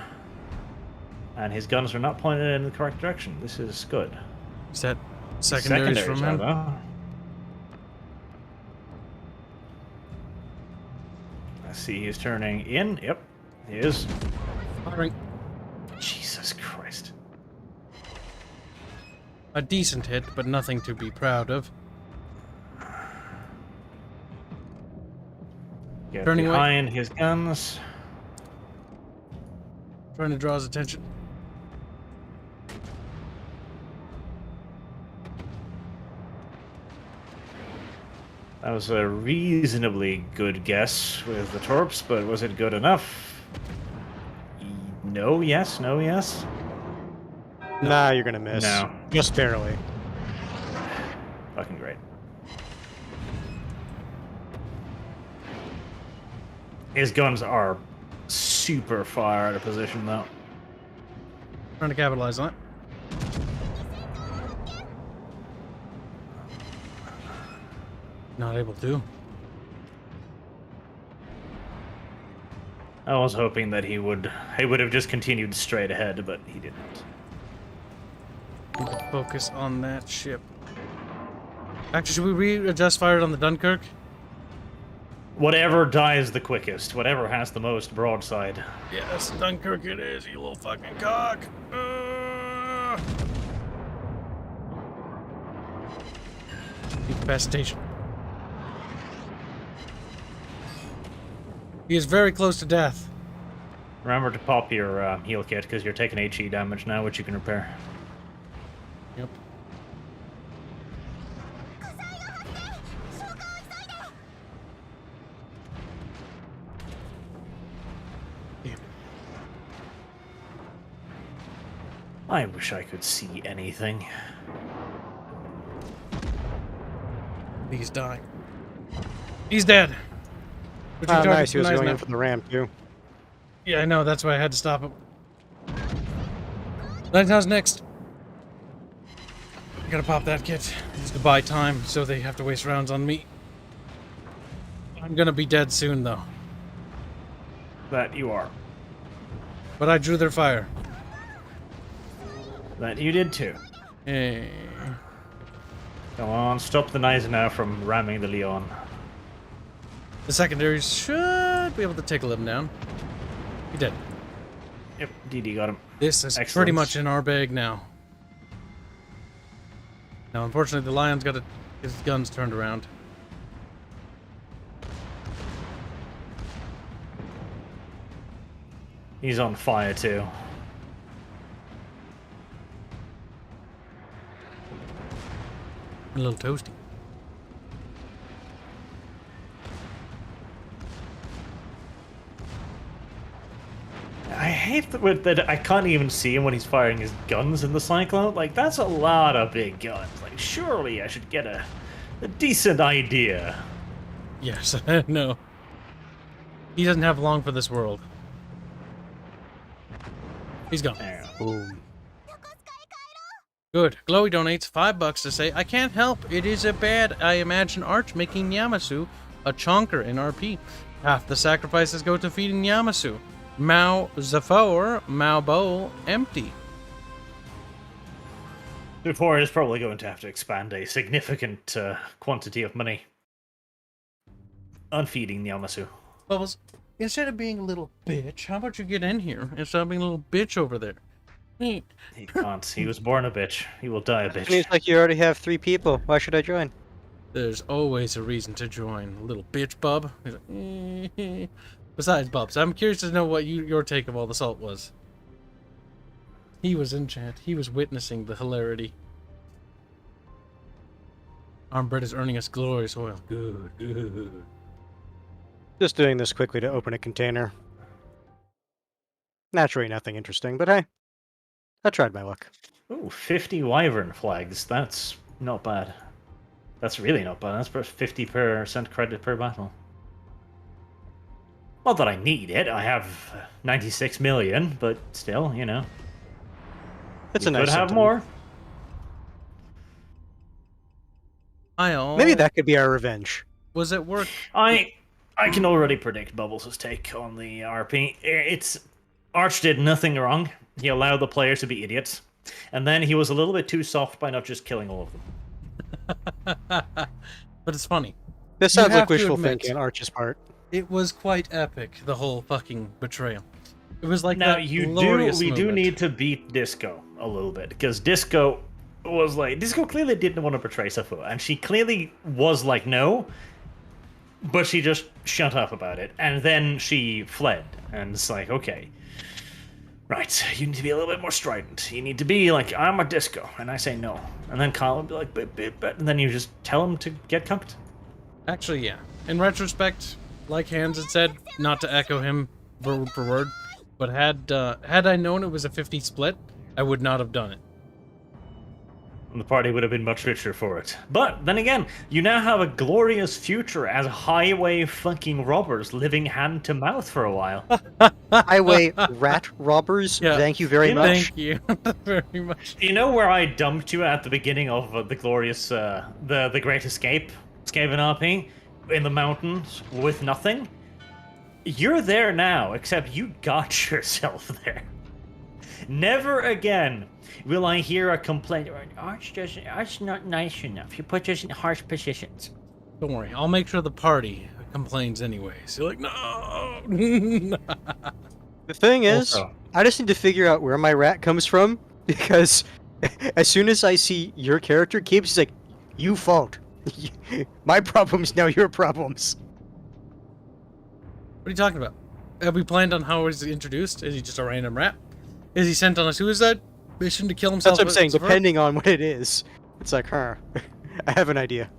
[SPEAKER 2] And his guns are not pointed in the correct direction. This is good.
[SPEAKER 1] Is that secondaries from him?
[SPEAKER 2] rather. I see he's turning in. Yep, he is.
[SPEAKER 1] Firing.
[SPEAKER 2] Jesus Christ.
[SPEAKER 1] A decent hit, but nothing to be proud of.
[SPEAKER 2] Get
[SPEAKER 1] Turning away.
[SPEAKER 2] behind his guns.
[SPEAKER 1] Trying to draw his attention.
[SPEAKER 2] That was a reasonably good guess with the torps, but was it good enough? No, yes, no, yes.
[SPEAKER 3] Nah, you're gonna miss.
[SPEAKER 2] No.
[SPEAKER 3] Just barely.
[SPEAKER 2] Fucking great. His guns are super far out of position, though.
[SPEAKER 1] Trying to capitalize on it. Not able to.
[SPEAKER 2] I was hoping that he would have just continued straight ahead, but he didn't.
[SPEAKER 1] Need to focus on that ship. Actually, should we readjust fire on the Dunkirk?
[SPEAKER 2] Whatever dies the quickest, whatever has the most broadside.
[SPEAKER 1] Yes, Dunkirk it is, you little fucking cock. Infestation. He is very close to death.
[SPEAKER 2] Remember to pop your heal kit, because you're taking HE damage now, which you can repair.
[SPEAKER 1] Yep. Damn.
[SPEAKER 2] I wish I could see anything.
[SPEAKER 1] He's dying. He's dead. Which we
[SPEAKER 3] Oh,
[SPEAKER 1] talked
[SPEAKER 3] nice. He was
[SPEAKER 1] nice
[SPEAKER 3] going
[SPEAKER 1] now.
[SPEAKER 3] in for the ram, too.
[SPEAKER 1] Yeah, I know. That's why I had to stop him. How's next? I gotta pop that kit. It's to buy time, so they have to waste rounds on me. I'm gonna be dead soon, though.
[SPEAKER 2] That you are.
[SPEAKER 1] But I drew their fire.
[SPEAKER 2] That you did too.
[SPEAKER 1] Hey.
[SPEAKER 2] Come on, stop the Knights now from ramming the Leon.
[SPEAKER 1] The secondaries should be able to tickle him down. He did.
[SPEAKER 2] Yep, DD got him.
[SPEAKER 1] This is pretty
[SPEAKER 2] Excellent.
[SPEAKER 1] much in our bag now. Now, unfortunately, the Lion's got his guns turned around.
[SPEAKER 2] He's on fire too.
[SPEAKER 1] A little toasty.
[SPEAKER 2] I hate that I can't even see him when he's firing his guns in the Cyclone. Like, that's a lot of big guns. Like, surely I should get a decent idea.
[SPEAKER 1] Yes, no. He doesn't have long for this world. He's gone.
[SPEAKER 2] There.
[SPEAKER 3] Boom.
[SPEAKER 1] Good. Glowy donates $5 to say, I can't help. It is a bad. I imagine Arch making Yamasu a chonker in RP. Half the sacrifices go to feeding Yamasu. Mao Zafor, Mao Bowl, empty.
[SPEAKER 2] Before is probably going to have to expand a significant quantity of money on feeding Yamasu.
[SPEAKER 1] Bubbles, instead of being a little bitch, how about you get in here and stop being a little bitch over there?
[SPEAKER 2] He can't. He was born a bitch. He will die a bitch.
[SPEAKER 3] Seems like you already have 3 people. Why should I join?
[SPEAKER 1] There's always a reason to join. A little bitch, bub. He's like, Besides, Bubs, I'm curious to know what your take of all the salt was. He was in chat. He was witnessing the hilarity. Armbread is earning us glorious oil. Good, good.
[SPEAKER 3] Just doing this quickly to open a container. Naturally nothing interesting, but hey. I tried my luck.
[SPEAKER 2] Ooh, 50 Wyvern flags. That's not bad. That's really not bad. That's for 50% credit per battle. Not that I need it. I have 96 million, but still, you know.
[SPEAKER 3] It's
[SPEAKER 2] You
[SPEAKER 3] a nice
[SPEAKER 2] could have
[SPEAKER 3] sentiment.
[SPEAKER 2] more.
[SPEAKER 3] Maybe that could be our revenge.
[SPEAKER 1] Was it worth?
[SPEAKER 2] I can already predict Bubbles' take on the RP. It's Arch did nothing wrong. He allowed the players to be idiots, and then he was a little bit too soft by not just killing all of them.
[SPEAKER 1] But it's funny.
[SPEAKER 3] This
[SPEAKER 1] You
[SPEAKER 3] sounds
[SPEAKER 1] have
[SPEAKER 3] like
[SPEAKER 1] to
[SPEAKER 3] wishful
[SPEAKER 1] admit-
[SPEAKER 3] thinking on Arch's part.
[SPEAKER 1] It was quite epic, the whole fucking betrayal. It was like
[SPEAKER 2] Now
[SPEAKER 1] that
[SPEAKER 2] we
[SPEAKER 1] glorious
[SPEAKER 2] do
[SPEAKER 1] moment.
[SPEAKER 2] need to beat Disco a little bit, because Disco clearly didn't want to betray Safu, and she clearly was like no, but she just shut up about it, and then she fled, and it's like, okay, right, you need to be a little bit more strident. You need to be like, I'm a Disco, and I say no, and then Kyle would be like, but, and then you just tell him to get cucked.
[SPEAKER 1] Actually, yeah. In retrospect, like Hans had said, not to echo him word for word, but had I known it was a 50 split, I would not have done it.
[SPEAKER 2] And the party would have been much richer for it. But then again, you now have a glorious future as highway fucking robbers living hand to mouth for a while.
[SPEAKER 3] Highway rat robbers,
[SPEAKER 1] Yeah.
[SPEAKER 3] thank you very much.
[SPEAKER 1] Thank you very much.
[SPEAKER 2] You know where I dumped you at the beginning of the glorious, the Great Escape and RP? In the mountains with nothing? You're there now, except you got yourself there. Never again will I hear a complaint. Arch's not nice enough. He puts us in harsh positions.
[SPEAKER 1] Don't worry, I'll make sure the party complains anyways. You're like, no.
[SPEAKER 3] The thing is,
[SPEAKER 2] Also-
[SPEAKER 3] I just need to figure out where my rat comes from, because as soon as I see your character, Kibs is like, you fault. My problems, now your problems.
[SPEAKER 1] What are you talking about? Have we planned on how he's introduced? Is he just a random rat? Is he sent on a suicide mission to kill himself?
[SPEAKER 3] That's what I'm saying,
[SPEAKER 1] with-
[SPEAKER 3] depending on what it is. It's like, huh, I have an idea.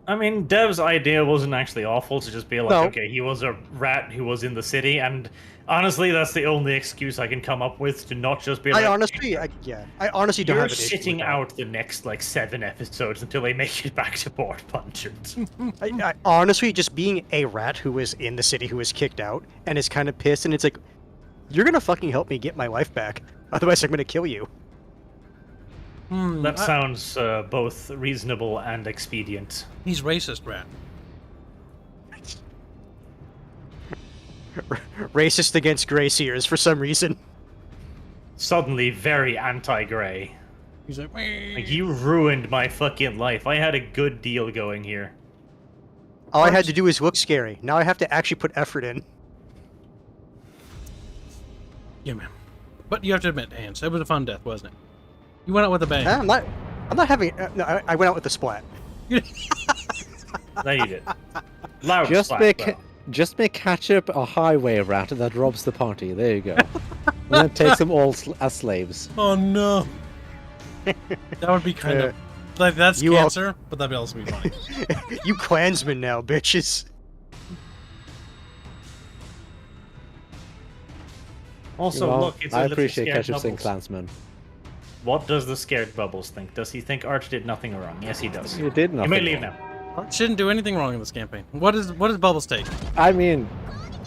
[SPEAKER 2] I mean, Dev's idea wasn't actually awful to just be like,
[SPEAKER 3] No.
[SPEAKER 2] okay, he was a rat who was in the city, and honestly, that's the only excuse I can come up with to not just be like,
[SPEAKER 3] I honestly don't
[SPEAKER 2] you're
[SPEAKER 3] have an issue with
[SPEAKER 2] sitting
[SPEAKER 3] that.
[SPEAKER 2] out the next, like, 7 episodes until they make it back to Port Punchant.
[SPEAKER 3] I honestly, just being a rat who was in the city who was kicked out and is kind of pissed, and it's like, you're gonna fucking help me get my life back, otherwise I'm gonna kill you.
[SPEAKER 2] That sounds both reasonable and expedient.
[SPEAKER 1] He's racist, rat.
[SPEAKER 3] Racist against gray seers for some reason.
[SPEAKER 2] Suddenly very anti-Grey.
[SPEAKER 1] He's like,
[SPEAKER 2] Like, you ruined my fucking life. I had a good deal going here.
[SPEAKER 3] All I had to do was look scary. Now I have to actually put effort in.
[SPEAKER 1] yeah, man. But you have to admit, Hans, it was a fun death, wasn't it? You went out with a bang.
[SPEAKER 3] I'm not having. No, I went out with a splat.
[SPEAKER 2] That you did. Loud
[SPEAKER 4] Just make Ketchup a highway rat that robs the party. There you go. And then takes them all as slaves.
[SPEAKER 1] Oh no. That would be kind of like that's
[SPEAKER 3] You all-
[SPEAKER 1] cancer, but that'd also be funny.
[SPEAKER 3] You Klansmen now, bitches.
[SPEAKER 2] Also,
[SPEAKER 4] Well,
[SPEAKER 2] look, it's a
[SPEAKER 4] I
[SPEAKER 2] little
[SPEAKER 4] appreciate
[SPEAKER 2] scared
[SPEAKER 4] Ketchup saying
[SPEAKER 2] Bubbles.
[SPEAKER 4] Klansman.
[SPEAKER 2] What does the scared Bubbles think? Does he think Arch did nothing wrong? Yes, he does.
[SPEAKER 4] You did
[SPEAKER 2] You
[SPEAKER 4] nothing.
[SPEAKER 2] may leave
[SPEAKER 4] wrong.
[SPEAKER 2] now.
[SPEAKER 1] Shouldn't do anything wrong in this campaign. What does Bubbles take?
[SPEAKER 4] I mean,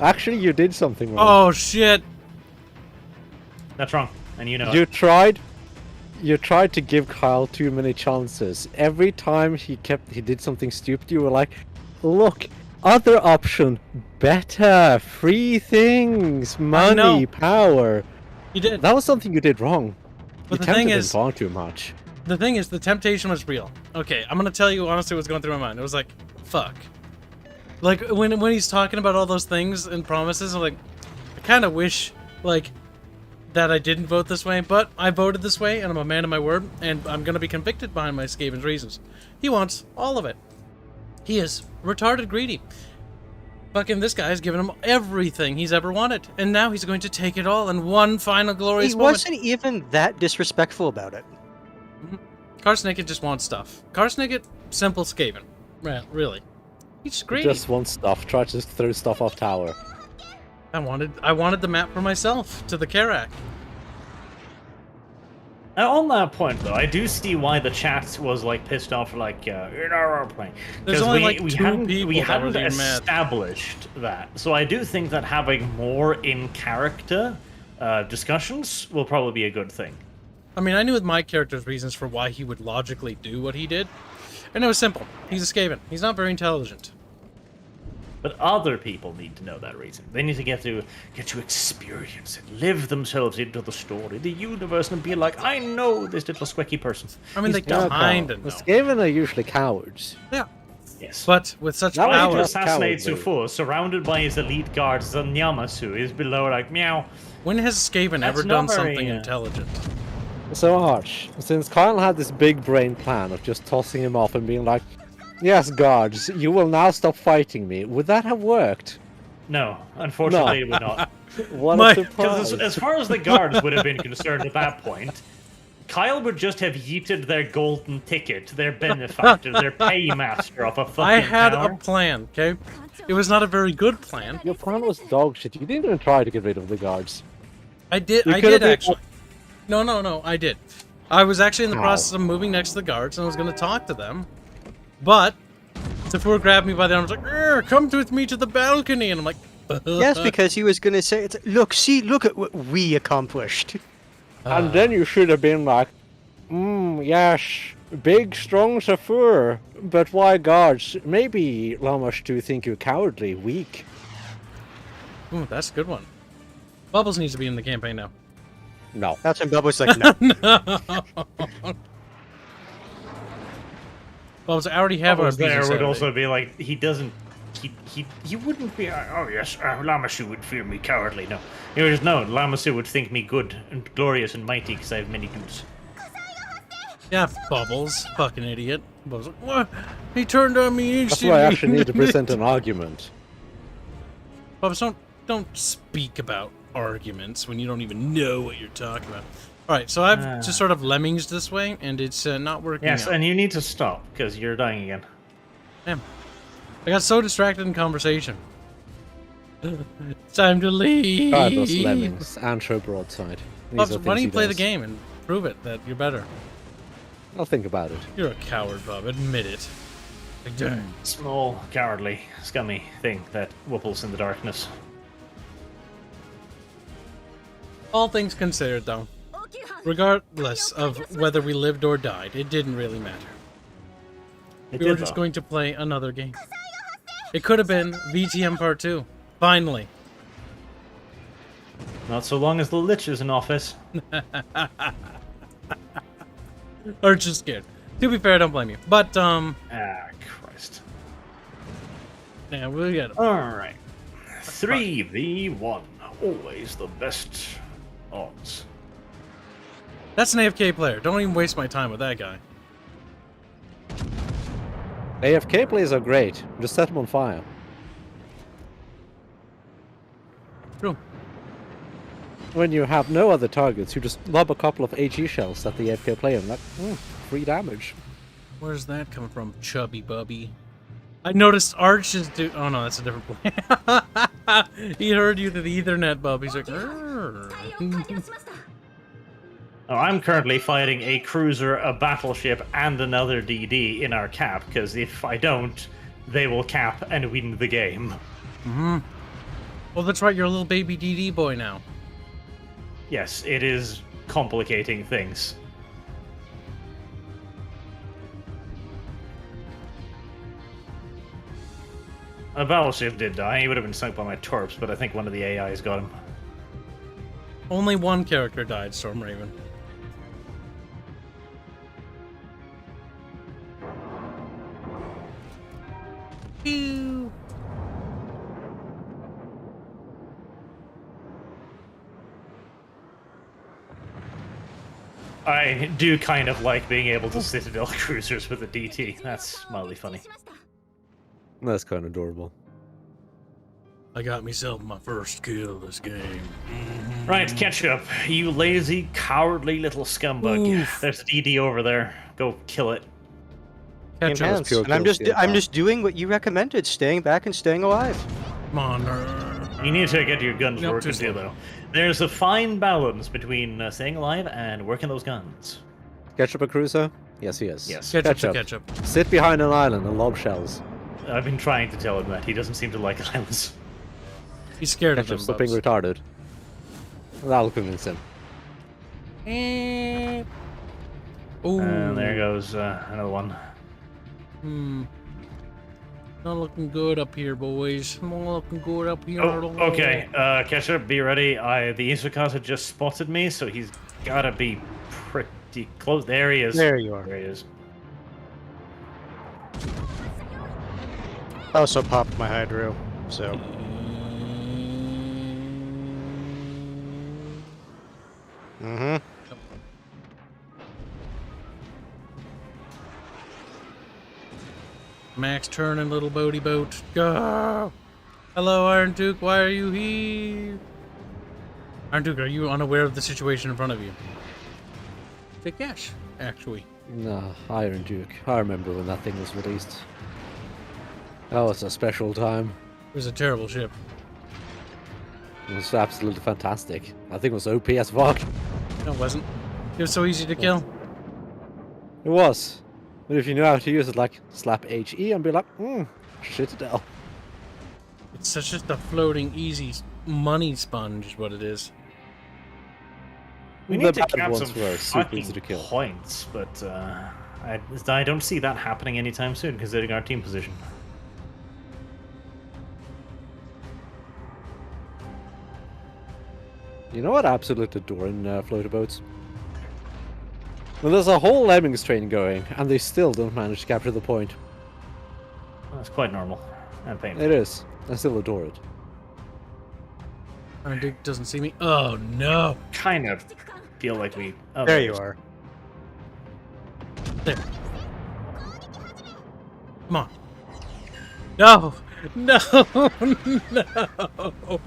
[SPEAKER 4] actually, you did something wrong.
[SPEAKER 1] Oh shit!
[SPEAKER 2] That's wrong, and you know
[SPEAKER 4] You
[SPEAKER 2] it.
[SPEAKER 4] tried to give Kyle too many chances. Every time he did something stupid, you were like, look, other option, better, free things, money, power.
[SPEAKER 1] You did.
[SPEAKER 4] That was something you did wrong.
[SPEAKER 1] But
[SPEAKER 4] you
[SPEAKER 1] the thing
[SPEAKER 4] tempted him
[SPEAKER 1] is-
[SPEAKER 4] far too much.
[SPEAKER 1] The thing is, the temptation was real. Okay, I'm gonna tell you honestly what's going through my mind. It was like, fuck. Like when he's talking about all those things and promises, I'm like, I kind of wish like that I didn't vote this way, but I voted this way, and I'm a man of my word, and I'm gonna be convicted behind my Skaven's reasons. He wants all of it. He is retarded greedy. Fucking this guy's given him everything he's ever wanted, and now he's going to take it all in one final glorious
[SPEAKER 3] He
[SPEAKER 1] moment.
[SPEAKER 3] wasn't even that disrespectful about it.
[SPEAKER 1] Karsnicket just wants stuff. Karsnicket, simple Skaven. Right, really. He's greedy.
[SPEAKER 4] Just want stuff. Try to throw stuff off tower.
[SPEAKER 1] I wanted the map for myself to the Karak.
[SPEAKER 2] On that point, though, I do see why the chat was like pissed off, like in our playing.
[SPEAKER 1] There's only like two people
[SPEAKER 2] we
[SPEAKER 1] that
[SPEAKER 2] hadn't
[SPEAKER 1] were being mad.
[SPEAKER 2] established that. So I do think that having more in character discussions will probably be a good thing.
[SPEAKER 1] I mean, I knew with my character's reasons for why he would logically do what he did. And it was simple. He's a Skaven. He's not very intelligent.
[SPEAKER 2] But other people need to know that reason. They need to get to experience it, live themselves into the story, the universe, and be like, I know this little squeaky person.
[SPEAKER 1] I mean, they
[SPEAKER 4] Yeah,
[SPEAKER 1] kind
[SPEAKER 4] Kyle,
[SPEAKER 1] of
[SPEAKER 4] the
[SPEAKER 1] know.
[SPEAKER 4] Skaven are usually cowards.
[SPEAKER 1] Yeah.
[SPEAKER 2] Yes.
[SPEAKER 1] But with such
[SPEAKER 4] That was
[SPEAKER 2] Trying to
[SPEAKER 1] power,
[SPEAKER 4] just-
[SPEAKER 2] assassinate
[SPEAKER 4] cowardly.
[SPEAKER 2] Sufu, surrounded by his elite guards, the Nyamasu is below like, meow.
[SPEAKER 1] when has Skaven
[SPEAKER 2] That's
[SPEAKER 1] ever
[SPEAKER 2] not
[SPEAKER 1] done
[SPEAKER 2] very,
[SPEAKER 1] something
[SPEAKER 2] uh,
[SPEAKER 1] intelligent?
[SPEAKER 4] So Arch, since Kyle had this big brain plan of just tossing him off and being like, yes, guards, you will now stop fighting me, would that have worked?
[SPEAKER 2] No, unfortunately it would not.
[SPEAKER 4] What
[SPEAKER 1] My-
[SPEAKER 4] a surprise.
[SPEAKER 2] Because as far as the guards would have been concerned at that point, Kyle would just have yeeted their golden ticket, their benefactor, their paymaster off a fucking
[SPEAKER 1] I had
[SPEAKER 2] tower.
[SPEAKER 1] a plan, okay? It was not a very good plan.
[SPEAKER 4] Your plan was dog shit. You didn't even try to get rid of the guards.
[SPEAKER 1] I did
[SPEAKER 4] You
[SPEAKER 1] I
[SPEAKER 4] could've
[SPEAKER 1] did
[SPEAKER 4] been-
[SPEAKER 1] actually. No, I did. I was actually in the
[SPEAKER 4] How?
[SPEAKER 1] process of moving next to the guards and I was going to talk to them. But Tafur grabbed me by the arm and was like, "Arr, come with me to the balcony." And I'm like,
[SPEAKER 3] Yes, because he was gonna say, look at what we accomplished.
[SPEAKER 4] And then you should have been like, yes, big, strong Safur. But why guards? Maybe Lamash do think you're cowardly, weak.
[SPEAKER 1] Ooh, that's a good one. Bubbles needs to be in the campaign now.
[SPEAKER 4] No.
[SPEAKER 3] That's when Bubba's like, no.
[SPEAKER 1] Bubbles, I already have our
[SPEAKER 2] Bubbles there
[SPEAKER 1] bees
[SPEAKER 2] would
[SPEAKER 1] Saturday.
[SPEAKER 2] also be like, he doesn't he wouldn't be. Oh yes, Lamasu would fear me cowardly. No, he would just no. Lamasu would think me good and glorious and mighty because I have many dudes.
[SPEAKER 1] Yeah, Bubbles, fucking idiot. Bubbles, like, what? He turned on me
[SPEAKER 4] That's
[SPEAKER 1] instantly.
[SPEAKER 4] why I actually need to present an argument.
[SPEAKER 1] Bubbles, don't speak about arguments when you don't even know what you're talking about. All right, so I've just sort of lemmings this way, and it's not working.
[SPEAKER 2] Yes,
[SPEAKER 1] out.
[SPEAKER 2] and you need to stop because you're dying again.
[SPEAKER 1] Damn. I got so distracted in conversation. It's time to leave.
[SPEAKER 4] Try those lemmings and show broadside. These
[SPEAKER 1] Bubs,
[SPEAKER 4] are
[SPEAKER 1] why don't
[SPEAKER 4] things
[SPEAKER 1] you
[SPEAKER 4] he
[SPEAKER 1] play the
[SPEAKER 4] does.
[SPEAKER 1] game and prove it that you're better?
[SPEAKER 4] I'll think about it.
[SPEAKER 1] You're a coward, Bub. Admit it. Like, damn.
[SPEAKER 2] Small, cowardly, scummy thing that whooples in the darkness.
[SPEAKER 1] All things considered, though, regardless of whether we lived or died, it didn't really matter.
[SPEAKER 2] It
[SPEAKER 1] We were
[SPEAKER 2] did,
[SPEAKER 1] just
[SPEAKER 2] though.
[SPEAKER 1] going to play another game. It could have been VTM Part 2. Finally.
[SPEAKER 2] Not so long as the Lich is in office.
[SPEAKER 1] Or just scared. To be fair, I don't blame you. But,
[SPEAKER 2] Ah, Christ.
[SPEAKER 1] yeah, we'll get it.
[SPEAKER 2] Alright. 3v1. Always the best odds.
[SPEAKER 1] That's an AFK player. Don't even waste my time with that guy.
[SPEAKER 4] AFK plays are great. Just set them on fire.
[SPEAKER 1] True.
[SPEAKER 4] When you have no other targets, you just lob a couple of HE shells at the AFK player and like, free damage.
[SPEAKER 1] Where's that coming from, chubby bubby? I noticed Arch is oh no, that's a different play. He heard you through the Ethernet, bub. He's like, "Arr."
[SPEAKER 2] Oh, I'm currently fighting a cruiser, a battleship, and another DD in our cap, because if I don't, they will cap and win the game.
[SPEAKER 1] Well, that's right. You're a little baby DD boy now.
[SPEAKER 2] Yes, it is complicating things. A battleship did die. He would have been sunk by my torps, but I think one of the AIs got him.
[SPEAKER 1] Only one character died, Storm Raven. Pew.
[SPEAKER 2] I do kind of like being able to citadel cruisers with a DT. That's mildly funny.
[SPEAKER 4] That's kind of adorable.
[SPEAKER 1] I got myself my first kill this game.
[SPEAKER 2] Right, Ketchup, you lazy, cowardly little scumbug.
[SPEAKER 1] Oof.
[SPEAKER 2] There's a DD over there. Go kill it.
[SPEAKER 1] Catch up.
[SPEAKER 3] Enhance.
[SPEAKER 4] pure
[SPEAKER 3] And I'm
[SPEAKER 4] kills
[SPEAKER 3] just
[SPEAKER 4] the
[SPEAKER 3] I'm
[SPEAKER 4] entire-
[SPEAKER 3] just doing what you recommended, staying back and staying alive.
[SPEAKER 1] Come on.
[SPEAKER 2] You need to get your guns
[SPEAKER 1] Nope,
[SPEAKER 2] working
[SPEAKER 1] too
[SPEAKER 2] too,
[SPEAKER 1] slow.
[SPEAKER 2] though. There's a fine balance between staying alive and working those guns.
[SPEAKER 4] Ketchup a cruiser? Yes, he is.
[SPEAKER 2] Yes.
[SPEAKER 1] Catch up. Catch up.
[SPEAKER 4] Sit behind an island and lob shells.
[SPEAKER 2] I've been trying to tell him that. He doesn't seem to like islands.
[SPEAKER 1] He's scared of them.
[SPEAKER 4] Ketchup, stop being retarded. That'll convince him.
[SPEAKER 1] Ooh.
[SPEAKER 2] And there goes another one.
[SPEAKER 1] Not looking good up here, boys. Not looking good up here.
[SPEAKER 2] Oh, okay. Ketchup, be ready. The Isukasa just spotted me, so he's gotta be pretty close. There he is.
[SPEAKER 3] There you are.
[SPEAKER 2] There he is.
[SPEAKER 3] I also popped my hydro, so
[SPEAKER 1] Max turning, little boaty boat. Go! Hello, Iron Duke. Why are you here? Iron Duke, are you unaware of the situation in front of you? Take cash, actually.
[SPEAKER 4] Nah, Iron Duke. I remember when that thing was released. That was a special time.
[SPEAKER 1] It was a terrible ship.
[SPEAKER 4] It was absolutely fantastic. I think it was OP as fuck.
[SPEAKER 1] No, it wasn't. It was so easy to kill.
[SPEAKER 4] It was. But if you know how to use it, like slap HE and be like, Citadel.
[SPEAKER 1] It's such just a floating, easy money sponge, is what it is.
[SPEAKER 2] We
[SPEAKER 4] The
[SPEAKER 2] need to
[SPEAKER 4] bad
[SPEAKER 2] cap
[SPEAKER 4] ones
[SPEAKER 2] some
[SPEAKER 4] were super
[SPEAKER 2] fucking
[SPEAKER 4] easy to kill.
[SPEAKER 2] points, but I don't see that happening anytime soon, considering our team position.
[SPEAKER 4] You know what I absolutely adore in floater boats? Well, there's a whole lemmings train going, and they still don't manage to capture the point.
[SPEAKER 2] That's quite normal. and painful.
[SPEAKER 4] It is. I still adore it.
[SPEAKER 1] Iron Duke doesn't see me. Oh no!
[SPEAKER 2] Kind of feel like we. Oh,
[SPEAKER 3] There you are.
[SPEAKER 1] There. Come on. No! No! No!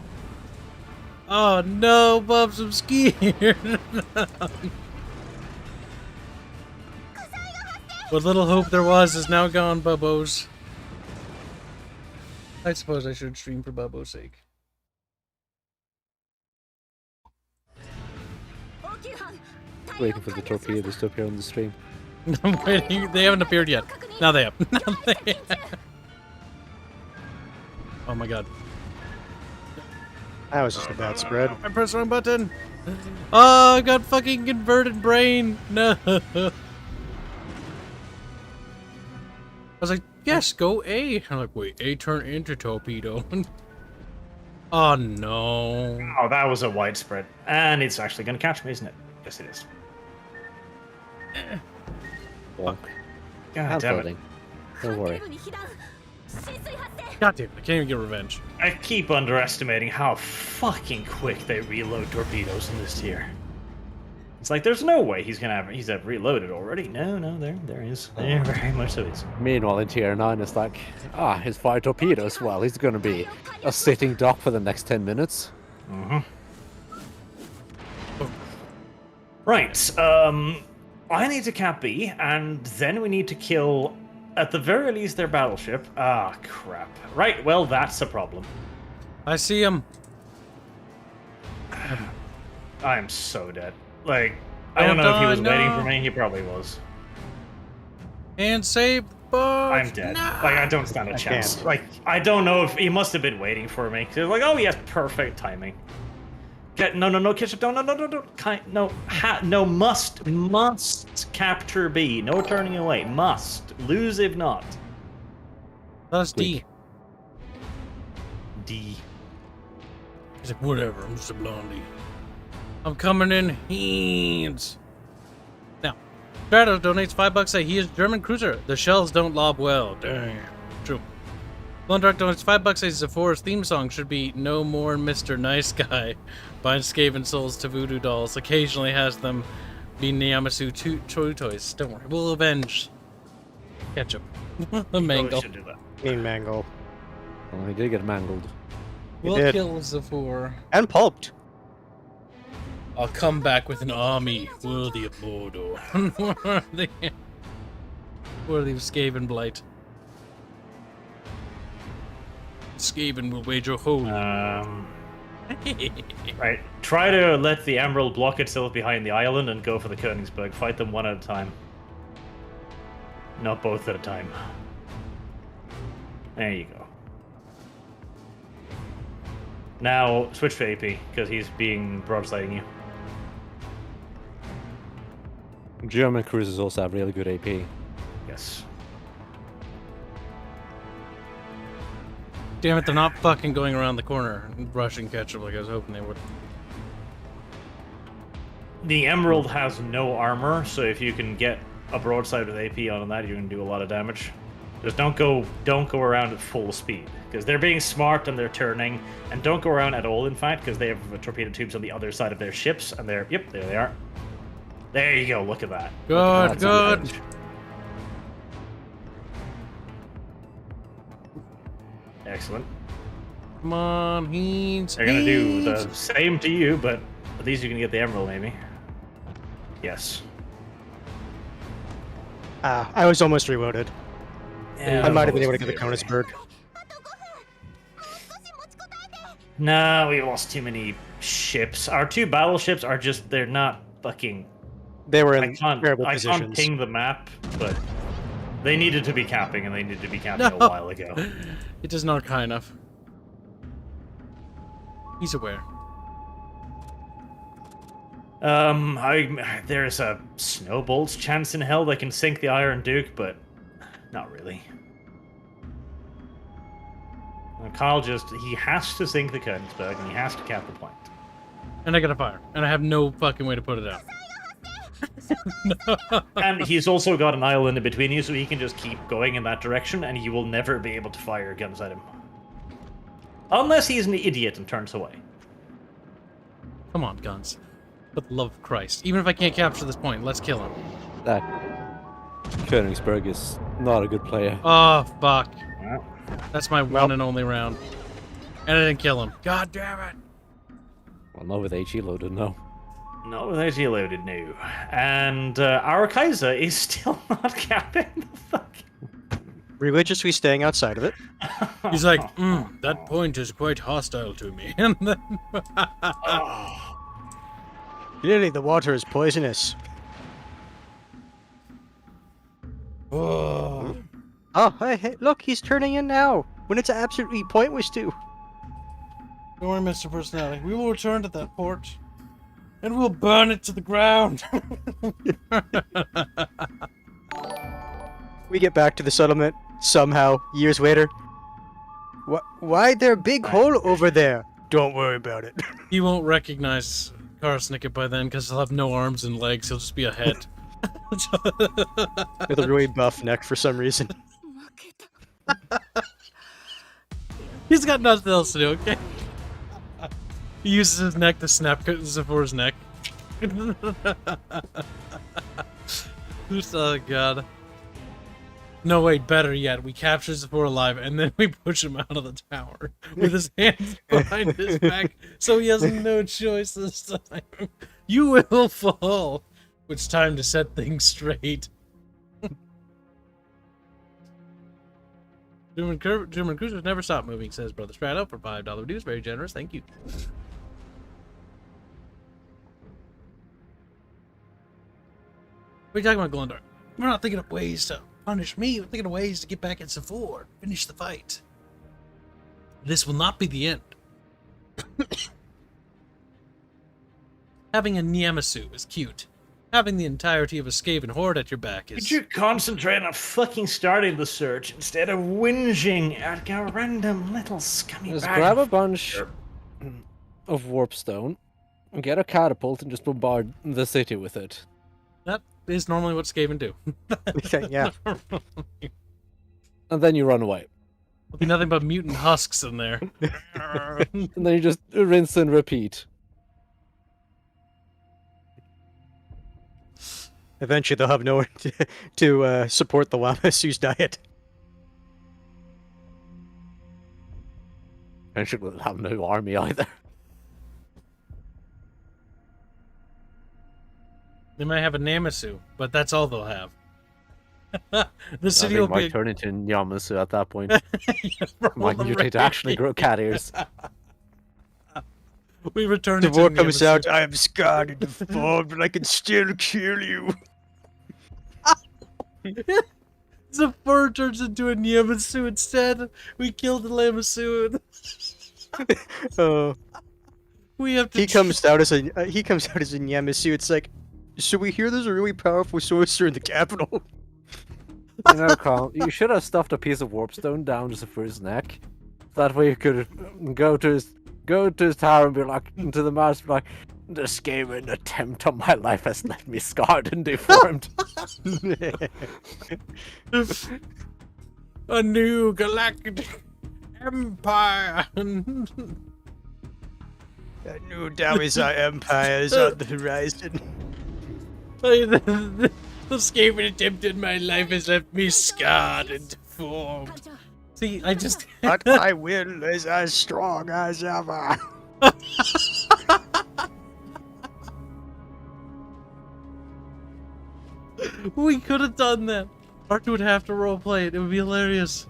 [SPEAKER 1] Oh no, Bubs, I'm scared. What little hope there was is now gone, Bubbos. I suppose I should stream for Bubbo's sake.
[SPEAKER 4] Waiting for the torpedoes to appear on the stream.
[SPEAKER 1] I'm waiting. They haven't appeared yet. Now they have. Now they have. Oh my god.
[SPEAKER 3] That was just a bad spread.
[SPEAKER 1] I pressed the wrong button. Oh, I got fucking converted brain. No. I was like, yes, go A. I'm like, wait, A turn into torpedo. Oh no.
[SPEAKER 2] Oh, that was a widespread. And it's actually going to catch me, isn't it? Yes, it is.
[SPEAKER 4] Bonk.
[SPEAKER 2] God
[SPEAKER 4] I'm
[SPEAKER 2] damn it.
[SPEAKER 4] floating. Don't worry.
[SPEAKER 1] God damn, I can't even get revenge.
[SPEAKER 2] I keep underestimating how fucking quick they reload torpedoes in this tier. It's like there's no way he's have reloaded already. No, there is. There very much so is.
[SPEAKER 4] Meanwhile, in tier 9, it's like, his 5 torpedoes. Well, he's gonna be a sitting duck for the next 10 minutes.
[SPEAKER 2] Mm-hmm. Right, I need to cap B, and then we need to kill, at the very least, their battleship. Ah, crap. Right, well, that's a problem.
[SPEAKER 1] I see him.
[SPEAKER 2] I'm so dead. Like, I don't know if he was waiting for me. He probably was.
[SPEAKER 1] And save Bubs.
[SPEAKER 2] I'm dead.
[SPEAKER 1] No.
[SPEAKER 2] Like, I don't stand a chance.
[SPEAKER 3] can't.
[SPEAKER 2] Like, I don't know if he must have been waiting for me. He was like, oh, he has perfect timing. No, Ketchup, no, must capture B. No turning away. Must. Lose if not.
[SPEAKER 1] That's D.
[SPEAKER 2] D.
[SPEAKER 1] He's like, whatever, I'm just a blondie. I'm coming in hands. Now, Stratos donates $5 say he is German cruiser. The shells don't lob well. Damn. True. Blondark donates $5 says Sephora's theme song should be No More Mr. Nice Guy. Binds Skaven souls to voodoo dolls. Occasionally has them be Niyamasu True Toys. Don't worry, we'll avenge Ketchup. The mangle.
[SPEAKER 2] Should do that.
[SPEAKER 3] Mean mangle.
[SPEAKER 4] Oh, he did get mangled.
[SPEAKER 1] We'll
[SPEAKER 3] did.
[SPEAKER 1] kill Sephora.
[SPEAKER 3] And pulped.
[SPEAKER 1] I'll come back with an army worthy of Mordor. worthy of Skaven blight. Skaven will wage a hole.
[SPEAKER 2] Right. Try to let the Emerald block itself behind the island and go for the Königsberg. Fight them one at a time. Not both at a time. There you go. Now, switch to AP, because he's being broadsiding you.
[SPEAKER 4] German cruisers also have really good AP.
[SPEAKER 2] Yes.
[SPEAKER 1] Damn it, they're not fucking going around the corner and rushing Ketchup like I was hoping they would.
[SPEAKER 2] The Emerald has no armor, so if you can get a broadside with AP on that, you can do a lot of damage. Just don't go around at full speed, because they're being smart and they're turning, and don't go around at all, in fact, because they have torpedo tubes on the other side of their ships, and they're, yep, there they are. There you go, look at that.
[SPEAKER 1] Good,
[SPEAKER 4] That's
[SPEAKER 1] good.
[SPEAKER 4] good.
[SPEAKER 2] Excellent.
[SPEAKER 1] Come on, Heens.
[SPEAKER 2] They're gonna do the same to you, but at least you can get the Emerald, maybe. Yes.
[SPEAKER 3] I was almost reloaded.
[SPEAKER 2] Yeah,
[SPEAKER 3] I might have been able to get the Königsberg.
[SPEAKER 2] No, we lost too many ships. Our 2 battleships are just, they're not fucking...
[SPEAKER 3] They were
[SPEAKER 2] I
[SPEAKER 3] in
[SPEAKER 2] can't
[SPEAKER 3] terrible positions.
[SPEAKER 2] ping the map, but they needed to be capping, and they needed to be capping a while ago.
[SPEAKER 1] It is not high enough. He's aware.
[SPEAKER 2] There's a snowball's chance in hell they can sink the Iron Duke, but not really. Kyle he has to sink the Königsberg, and he has to cap the point.
[SPEAKER 1] And I gotta fire. And I have no fucking way to put it out.
[SPEAKER 2] And he's also got an island in between you, so he can just keep going in that direction, and you will never be able to fire guns at him. Unless he's an idiot and turns away.
[SPEAKER 1] Come on, guns. For the love of Christ. Even if I can't capture this point, let's kill him.
[SPEAKER 4] That Königsberg is not a good player.
[SPEAKER 1] Oh, fuck.
[SPEAKER 2] Well,
[SPEAKER 1] That's my one and only round. And I didn't kill him. God damn it.
[SPEAKER 4] Well, not with HE loaded, no.
[SPEAKER 2] not with AG loaded, no. And our Kaiser is still not capping the fuck.
[SPEAKER 3] Religiously staying outside of it.
[SPEAKER 1] He's like, that point is quite hostile to me. And then...
[SPEAKER 3] Clearly the water is poisonous.
[SPEAKER 1] oh.
[SPEAKER 3] Oh, hey, look, he's turning in now. When it's absolutely pointless to.
[SPEAKER 1] Don't worry, Mr. Personality. We will return to that port. And we'll burn it to the ground.
[SPEAKER 3] We get back to the settlement, somehow, years later. Why there big hole over there? Don't worry about it.
[SPEAKER 1] He won't recognize Karsnicket by then because he'll have no arms and legs. He'll just be a head.
[SPEAKER 3] With a really buff neck for some reason.
[SPEAKER 1] He's got nothing else to do, okay? He uses his neck to snap Zephora's neck. Oh god. No, wait, better yet, we capture Zephora alive and then we push him out of the tower with his hands behind his back so he has no choice this time. You will fall. It's time to set things straight. German cruisers never stop moving, says Brother Strato for $5 dues. Very generous, thank you. What are you talking about, Glendor? We're not thinking of ways to punish me. We're thinking of ways to get back at Sephora, finish the fight. This will not be the end. Having a Niamasu is cute. Having the entirety of a Skaven horde at your back is...
[SPEAKER 2] Could you concentrate on fucking starting the search instead of whinging at a random little scummy
[SPEAKER 4] Just
[SPEAKER 2] bag
[SPEAKER 4] grab a
[SPEAKER 2] of-
[SPEAKER 4] bunch of warpstone, and get a catapult, and just bombard the city with it.
[SPEAKER 1] That is normally what Skaven do.
[SPEAKER 3] Yeah.
[SPEAKER 4] And then you run away.
[SPEAKER 1] There'll be nothing but mutant husks in there.
[SPEAKER 4] And then you just rinse and repeat.
[SPEAKER 3] Eventually they'll have no one to support the Lamasu's diet.
[SPEAKER 4] And she will have no army either.
[SPEAKER 1] They might have a Namasu, but that's all they'll have. The city
[SPEAKER 4] I
[SPEAKER 1] will
[SPEAKER 4] think might
[SPEAKER 1] be...
[SPEAKER 4] turn into Yamasu at that point.
[SPEAKER 1] For all
[SPEAKER 4] Might
[SPEAKER 1] the
[SPEAKER 4] mutate to actually grow cat ears.
[SPEAKER 1] We return
[SPEAKER 3] The
[SPEAKER 1] to
[SPEAKER 3] war comes
[SPEAKER 1] Namasu.
[SPEAKER 3] out, I am scarred and deformed, but I can still kill you.
[SPEAKER 1] Zephyr turns into a Namasu instead. We killed the Lamasu.
[SPEAKER 3] Oh.
[SPEAKER 1] We have to...
[SPEAKER 3] He comes out as a Nyamasu. It's like, so we hear there's a really powerful sorcerer in the capital.
[SPEAKER 4] You know, Carl, you should have stuffed a piece of warpstone down to Zephyr's neck. That way you could go to his tower and be like, to the mouse, be like, this game an attempt on my life has left me scarred and deformed.
[SPEAKER 1] A new galactic empire.
[SPEAKER 3] A new Dawiza empire is on the horizon.
[SPEAKER 1] The escaping attempt in my life has left me scarred and deformed. See, I just...
[SPEAKER 3] But my will is as strong as ever.
[SPEAKER 1] We could have done that. Arthur would have to roleplay it. It would be hilarious.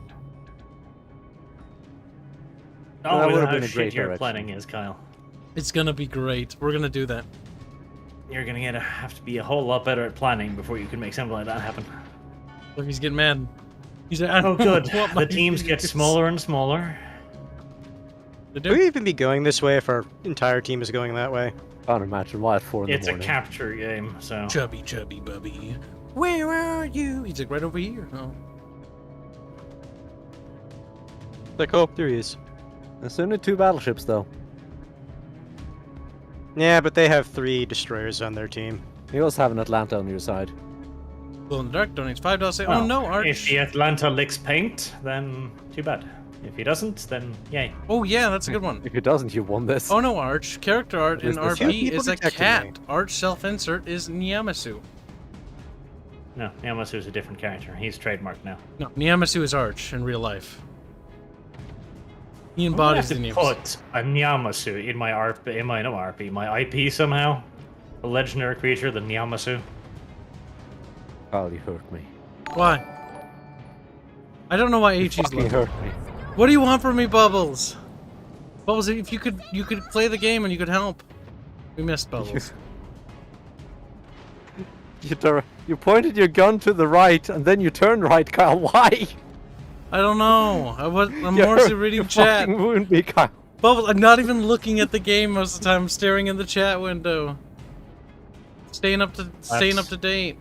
[SPEAKER 2] Oh,
[SPEAKER 4] That
[SPEAKER 2] that
[SPEAKER 4] would've
[SPEAKER 2] how
[SPEAKER 4] been a great
[SPEAKER 2] shit your
[SPEAKER 4] direction.
[SPEAKER 2] planning is, Kyle.
[SPEAKER 1] It's gonna be great. We're gonna do that.
[SPEAKER 2] You're gonna have to be a whole lot better at planning before you can make something like that happen.
[SPEAKER 1] Look, he's getting mad. He's like, I
[SPEAKER 2] Oh,
[SPEAKER 1] don't know
[SPEAKER 2] good.
[SPEAKER 1] what my
[SPEAKER 2] The teams get
[SPEAKER 1] is.
[SPEAKER 2] smaller and smaller.
[SPEAKER 1] They
[SPEAKER 3] Would we
[SPEAKER 1] do.
[SPEAKER 3] even be going this way if our entire team is going that way?
[SPEAKER 4] Can't imagine why at 4 in
[SPEAKER 2] It's
[SPEAKER 4] the
[SPEAKER 2] a
[SPEAKER 4] morning.
[SPEAKER 2] capture game, so.
[SPEAKER 1] Chubby, chubby, bubby. Where are you? He's like right over here. Oh.
[SPEAKER 3] Like, oh, there he is.
[SPEAKER 4] There's only 2 battleships though.
[SPEAKER 3] Yeah, but they have 3 destroyers on their team.
[SPEAKER 4] You also have an Atlanta on your side.
[SPEAKER 1] Glow in the Dark donates $5. Say,
[SPEAKER 2] Well,
[SPEAKER 1] oh no, Arch.
[SPEAKER 2] If the Atlanta licks paint, then too bad. If he doesn't, then yay.
[SPEAKER 1] Oh yeah, that's a good one.
[SPEAKER 4] If it doesn't, you won this.
[SPEAKER 1] Oh no, Arch. Character art in
[SPEAKER 4] Is this
[SPEAKER 1] RP
[SPEAKER 3] people
[SPEAKER 1] is a
[SPEAKER 3] detecting
[SPEAKER 1] cat.
[SPEAKER 3] me?
[SPEAKER 1] Arch self-insert is Nyamasu.
[SPEAKER 2] No, Yamasu is a different character. He's trademarked now.
[SPEAKER 1] No, Nyamasu is Arch in real life. He
[SPEAKER 2] I'm gonna
[SPEAKER 1] embodies
[SPEAKER 2] have
[SPEAKER 1] the
[SPEAKER 2] to
[SPEAKER 1] Nyamasu.
[SPEAKER 2] put a Nyamasu in my RP, in my no RP, my IP somehow. A legendary creature, the Nyamasu.
[SPEAKER 4] Kyle, you hurt me.
[SPEAKER 1] Why? I don't know why
[SPEAKER 4] You
[SPEAKER 1] HE's
[SPEAKER 4] fucking
[SPEAKER 1] low.
[SPEAKER 4] hurt me.
[SPEAKER 1] What do you want from me, Bubbles? Bubbles, if you could play the game and you could help. We missed Bubbles.
[SPEAKER 4] You pointed your gun to the right, and then you turned right, Kyle. Why?
[SPEAKER 1] I don't know. I'm
[SPEAKER 4] You
[SPEAKER 1] mostly
[SPEAKER 4] hurt-
[SPEAKER 1] reading
[SPEAKER 4] you
[SPEAKER 1] chat.
[SPEAKER 4] fucking wound me, Kyle.
[SPEAKER 1] Bubbles, I'm not even looking at the game most of the time. I'm staring in the chat window. Staying up to date.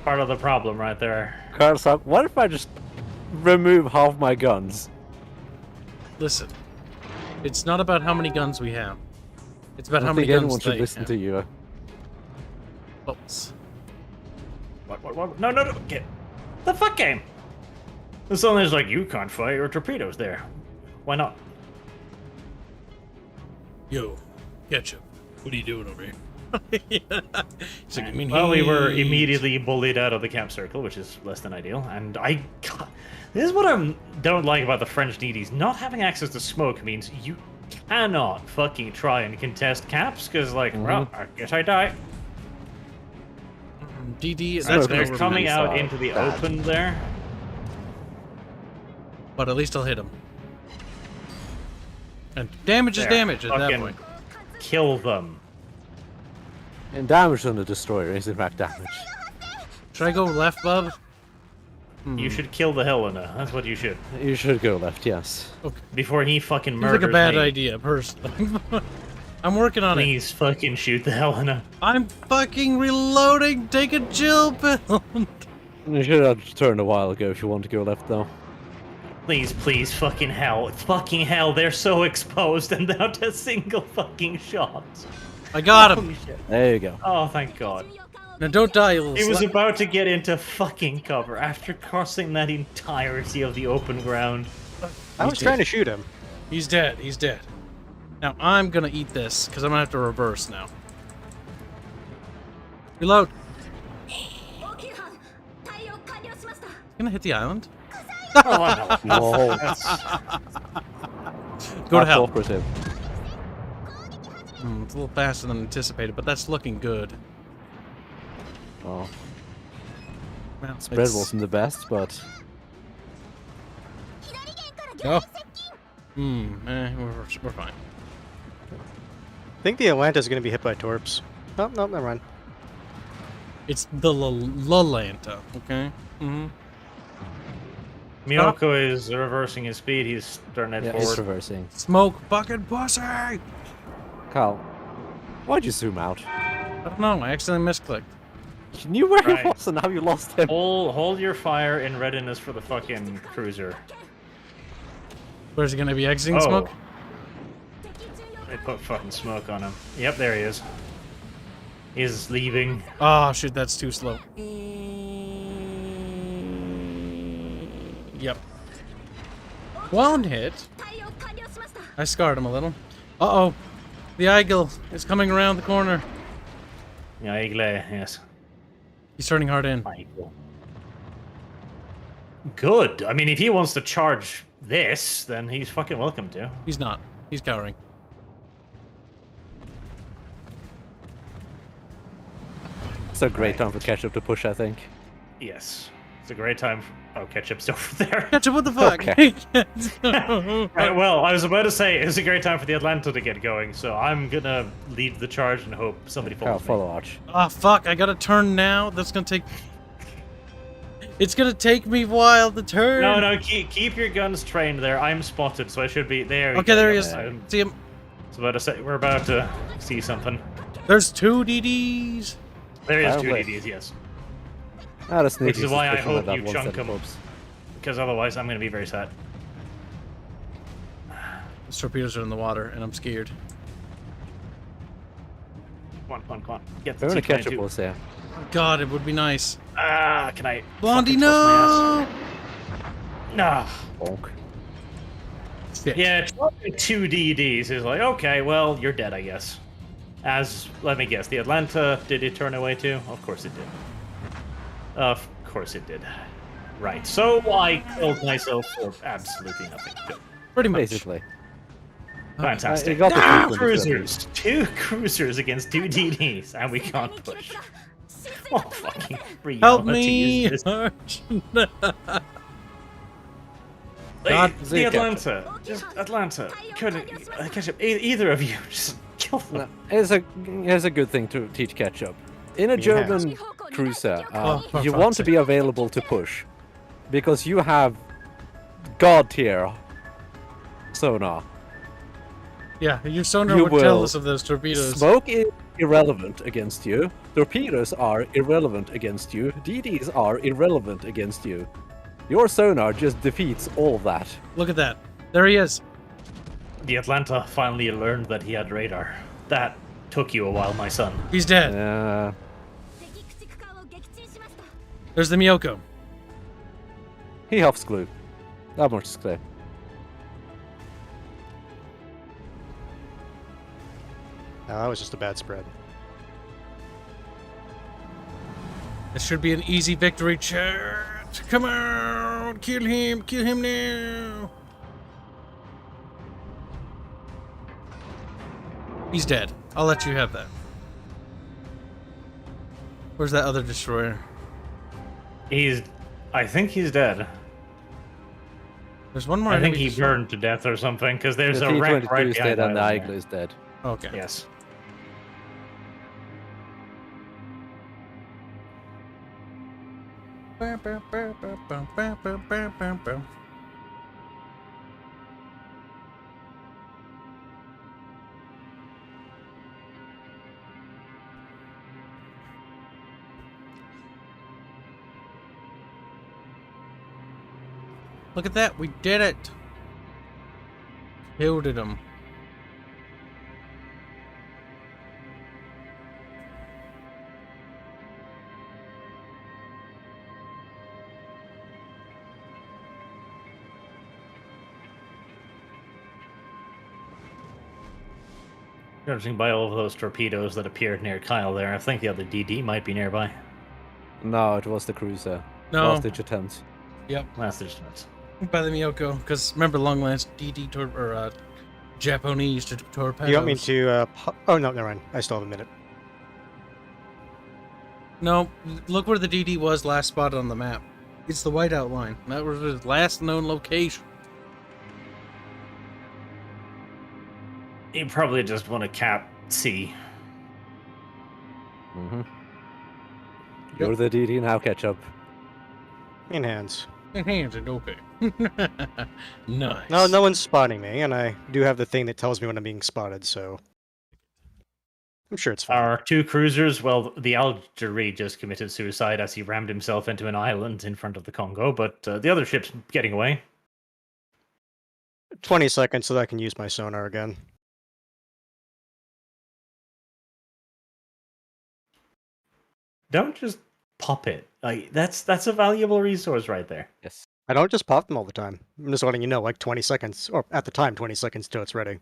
[SPEAKER 2] Part of the problem right there.
[SPEAKER 4] Kyle's like, what if I just remove half my guns?
[SPEAKER 1] Listen, it's not about how many guns we have. It's about
[SPEAKER 4] I
[SPEAKER 1] how
[SPEAKER 4] don't
[SPEAKER 1] many
[SPEAKER 4] think
[SPEAKER 1] guns
[SPEAKER 4] anyone should
[SPEAKER 1] they
[SPEAKER 4] listen
[SPEAKER 1] have.
[SPEAKER 4] to you.
[SPEAKER 1] Bubbles.
[SPEAKER 2] What? No, get the fuck game. And someone's like, you can't fire your torpedoes there. Why not?
[SPEAKER 1] Yo, Ketchup, what are you doing over here? He's like, I mean,
[SPEAKER 2] Well, we were
[SPEAKER 1] heat.
[SPEAKER 2] immediately bullied out of the camp circle, which is less than ideal. And this is what I don't like about the French needies. Not having access to smoke means you cannot fucking try and contest caps, because, like, well, I guess I die.
[SPEAKER 1] DD,
[SPEAKER 2] That's
[SPEAKER 1] that's
[SPEAKER 2] they're
[SPEAKER 1] gonna
[SPEAKER 2] coming
[SPEAKER 4] remain
[SPEAKER 2] out
[SPEAKER 4] solid.
[SPEAKER 2] into the
[SPEAKER 4] Bad.
[SPEAKER 2] open there.
[SPEAKER 1] But at least I'll hit him. And damage is
[SPEAKER 2] There.
[SPEAKER 1] damage at that
[SPEAKER 2] Fucking
[SPEAKER 1] point.
[SPEAKER 2] Kill them.
[SPEAKER 4] And damage on the destroyer is in fact damage.
[SPEAKER 1] Should I go left, bub?
[SPEAKER 2] You should kill the Helena. That's what you should.
[SPEAKER 4] You should go left, yes.
[SPEAKER 2] Before he fucking
[SPEAKER 1] Seems
[SPEAKER 2] murders
[SPEAKER 1] like a bad
[SPEAKER 2] me.
[SPEAKER 1] idea, personally. I'm working on it.
[SPEAKER 2] Please fucking shoot the Helena.
[SPEAKER 1] I'm fucking reloading. Take a chill pill.
[SPEAKER 4] You should have turned a while ago if you want to go left, though.
[SPEAKER 2] Please, fucking hell, they're so exposed and not a single fucking shot.
[SPEAKER 1] I got him.
[SPEAKER 4] There you go.
[SPEAKER 2] Oh, thank God.
[SPEAKER 1] Now don't die, you little
[SPEAKER 2] He was
[SPEAKER 1] slut.
[SPEAKER 2] about to get into fucking cover after crossing that entirety of the open ground.
[SPEAKER 3] I was trying to shoot him.
[SPEAKER 1] He's dead. He's dead. Now I'm gonna eat this because I'm gonna have to reverse now. Reload. Gonna hit the island.
[SPEAKER 2] Oh,
[SPEAKER 4] No,
[SPEAKER 1] Go to hell.
[SPEAKER 4] Operative.
[SPEAKER 1] It's a little faster than anticipated, but that's looking good.
[SPEAKER 4] Oh,
[SPEAKER 1] Well,
[SPEAKER 4] spread
[SPEAKER 1] it's-
[SPEAKER 4] wasn't the best, but
[SPEAKER 1] Oh. We're fine.
[SPEAKER 3] I think the Atlanta's going to be hit by torps. Oh, no, never mind.
[SPEAKER 1] It's the Lolanta, okay? Mm-hmm.
[SPEAKER 2] Miyoko is reversing his speed. He's starting to
[SPEAKER 4] yeah,
[SPEAKER 2] head
[SPEAKER 4] it's
[SPEAKER 2] forward.
[SPEAKER 4] reversing.
[SPEAKER 1] Smoke fucking pussy!
[SPEAKER 4] Kyle, why'd you zoom out?
[SPEAKER 1] I don't know, I accidentally misclicked.
[SPEAKER 4] You knew where
[SPEAKER 2] Right.
[SPEAKER 4] he was, and now you lost him.
[SPEAKER 2] Hold your fire in readiness for the fucking cruiser.
[SPEAKER 1] Where's he gonna be exiting
[SPEAKER 2] Oh.
[SPEAKER 1] smoke?
[SPEAKER 2] They put fucking smoke on him. Yep, there he is. He's leaving.
[SPEAKER 1] Oh shit, that's too slow. Yep. One hit. I scarred him a little. Uh-oh. The Eagle is coming around the corner.
[SPEAKER 2] Yeah, Igle, yes.
[SPEAKER 1] He's turning hard in.
[SPEAKER 2] Igle. Good. I mean, if he wants to charge this, then he's fucking welcome to.
[SPEAKER 1] He's not. He's cowering.
[SPEAKER 4] It's a great time for Ketchup to push, I think.
[SPEAKER 2] Yes. It's a great time. Oh, Ketchup's over there.
[SPEAKER 1] Ketchup, what the fuck?
[SPEAKER 4] Okay.
[SPEAKER 2] Right, well, I was about to say it's a great time for the Atlanta to get going, so I'm gonna lead the charge and hope somebody
[SPEAKER 4] Kyle,
[SPEAKER 2] follows me.
[SPEAKER 4] follow Arch.
[SPEAKER 1] Oh fuck, I gotta turn now? That's gonna take... It's gonna take me a while to turn.
[SPEAKER 2] No, keep your guns trained there. I'm spotted, so I should be there.
[SPEAKER 1] Okay, there he is.
[SPEAKER 2] I
[SPEAKER 1] See him.
[SPEAKER 2] was about to say, we're about to see something.
[SPEAKER 1] There's 2 DDs.
[SPEAKER 2] There is
[SPEAKER 4] Fire
[SPEAKER 2] 2
[SPEAKER 4] away.
[SPEAKER 2] DDs, yes.
[SPEAKER 4] Ah, that's
[SPEAKER 2] Which
[SPEAKER 4] sneaky
[SPEAKER 2] is why I
[SPEAKER 4] suspicion
[SPEAKER 2] hope
[SPEAKER 4] that
[SPEAKER 2] you
[SPEAKER 4] one
[SPEAKER 2] chunk
[SPEAKER 4] set of
[SPEAKER 2] him.
[SPEAKER 4] clubs.
[SPEAKER 2] Because otherwise I'm gonna be very sad.
[SPEAKER 1] Those torpedoes are in the water, and I'm scared.
[SPEAKER 2] Come on. Get the
[SPEAKER 4] We're gonna catch up,
[SPEAKER 2] T22.
[SPEAKER 4] we'll say.
[SPEAKER 1] God, it would be nice.
[SPEAKER 2] Can I?
[SPEAKER 1] Blondie,
[SPEAKER 2] fucking toss my
[SPEAKER 1] no!
[SPEAKER 2] ass? Nah.
[SPEAKER 4] Bonk.
[SPEAKER 1] Shit.
[SPEAKER 2] Yeah, dropping 2 DDs is like, okay, well, you're dead, I guess. Let me guess, the Atlanta, did it turn away too? Of course it did. Of course it did. Right, so I killed myself for absolutely nothing. Good.
[SPEAKER 1] Pretty much.
[SPEAKER 4] Basically.
[SPEAKER 2] Fantastic.
[SPEAKER 4] You got the
[SPEAKER 2] Ah,
[SPEAKER 4] frequent
[SPEAKER 2] cruisers! 2 cruisers against 2 DDs, and we can't push. Oh, fucking
[SPEAKER 1] Help
[SPEAKER 2] reality
[SPEAKER 1] me!
[SPEAKER 2] is this.
[SPEAKER 1] God,
[SPEAKER 2] The Atlanta. Just Atlanta. Couldn't catch up. Either of you. Just kill them.
[SPEAKER 4] Here's a good thing to teach catch up. In a German cruiser,
[SPEAKER 1] for
[SPEAKER 4] you
[SPEAKER 1] fuck's
[SPEAKER 4] want to be available to push, because you have god tier sonar.
[SPEAKER 1] Yeah, your sonar
[SPEAKER 4] You
[SPEAKER 1] would tell
[SPEAKER 4] will
[SPEAKER 1] us of those torpedoes.
[SPEAKER 4] Smoke is irrelevant against you. Torpedoes are irrelevant against you. DDs are irrelevant against you. Your sonar just defeats all of that.
[SPEAKER 1] Look at that. There he is.
[SPEAKER 2] The Atlanta finally learned that he had radar. That took you a while, my son.
[SPEAKER 1] He's dead. There's the Miyoko.
[SPEAKER 4] He huffs glue. That much is clear.
[SPEAKER 3] No, that was just a bad spread.
[SPEAKER 1] This should be an easy victory, chat. Come on, kill him now. He's dead. I'll let you have that. Where's that other destroyer?
[SPEAKER 2] I think he's dead.
[SPEAKER 1] There's one more.
[SPEAKER 2] I think
[SPEAKER 1] enemy
[SPEAKER 2] he
[SPEAKER 1] destroyer.
[SPEAKER 2] burned to death or something, because there's
[SPEAKER 4] The
[SPEAKER 2] a wreck
[SPEAKER 4] T-22
[SPEAKER 2] right
[SPEAKER 4] is
[SPEAKER 2] behind
[SPEAKER 4] dead and the
[SPEAKER 2] Island
[SPEAKER 4] Igla
[SPEAKER 2] there.
[SPEAKER 4] is dead.
[SPEAKER 1] Okay.
[SPEAKER 2] Yes.
[SPEAKER 1] Look at that. We did it. Killed him.
[SPEAKER 2] Judging by all of those torpedoes that appeared near Kyle there, I think the other DD might be nearby.
[SPEAKER 4] No, it was the cruiser.
[SPEAKER 1] No.
[SPEAKER 4] Last ditch attempts.
[SPEAKER 1] Yep.
[SPEAKER 2] Last distance.
[SPEAKER 1] By the Miyoko, because remember long lance DD Japanese torpedoes.
[SPEAKER 3] You want me to, oh, no, never mind. I still have a minute.
[SPEAKER 1] No, look where the DD was last spotted on the map. It's the white outline. That was his last known location.
[SPEAKER 2] You probably just want to cap C.
[SPEAKER 4] Mm-hmm. You're the DD now, catch up.
[SPEAKER 3] In hands.
[SPEAKER 1] Hands and okay. Nice.
[SPEAKER 3] No, no one's spotting me, and I do have the thing that tells me when I'm being spotted, so I'm sure it's fine.
[SPEAKER 2] Our 2 cruisers, well, the Algerie just committed suicide as he rammed himself into an island in front of the Congo, but the other ship's getting away.
[SPEAKER 3] 20 seconds so that I can use my sonar again.
[SPEAKER 2] Don't just pop it. Like that's a valuable resource right there.
[SPEAKER 4] Yes.
[SPEAKER 3] I don't just pop them all the time. I'm just letting you know, like 20 seconds, or at the time, 20 seconds till it's ready.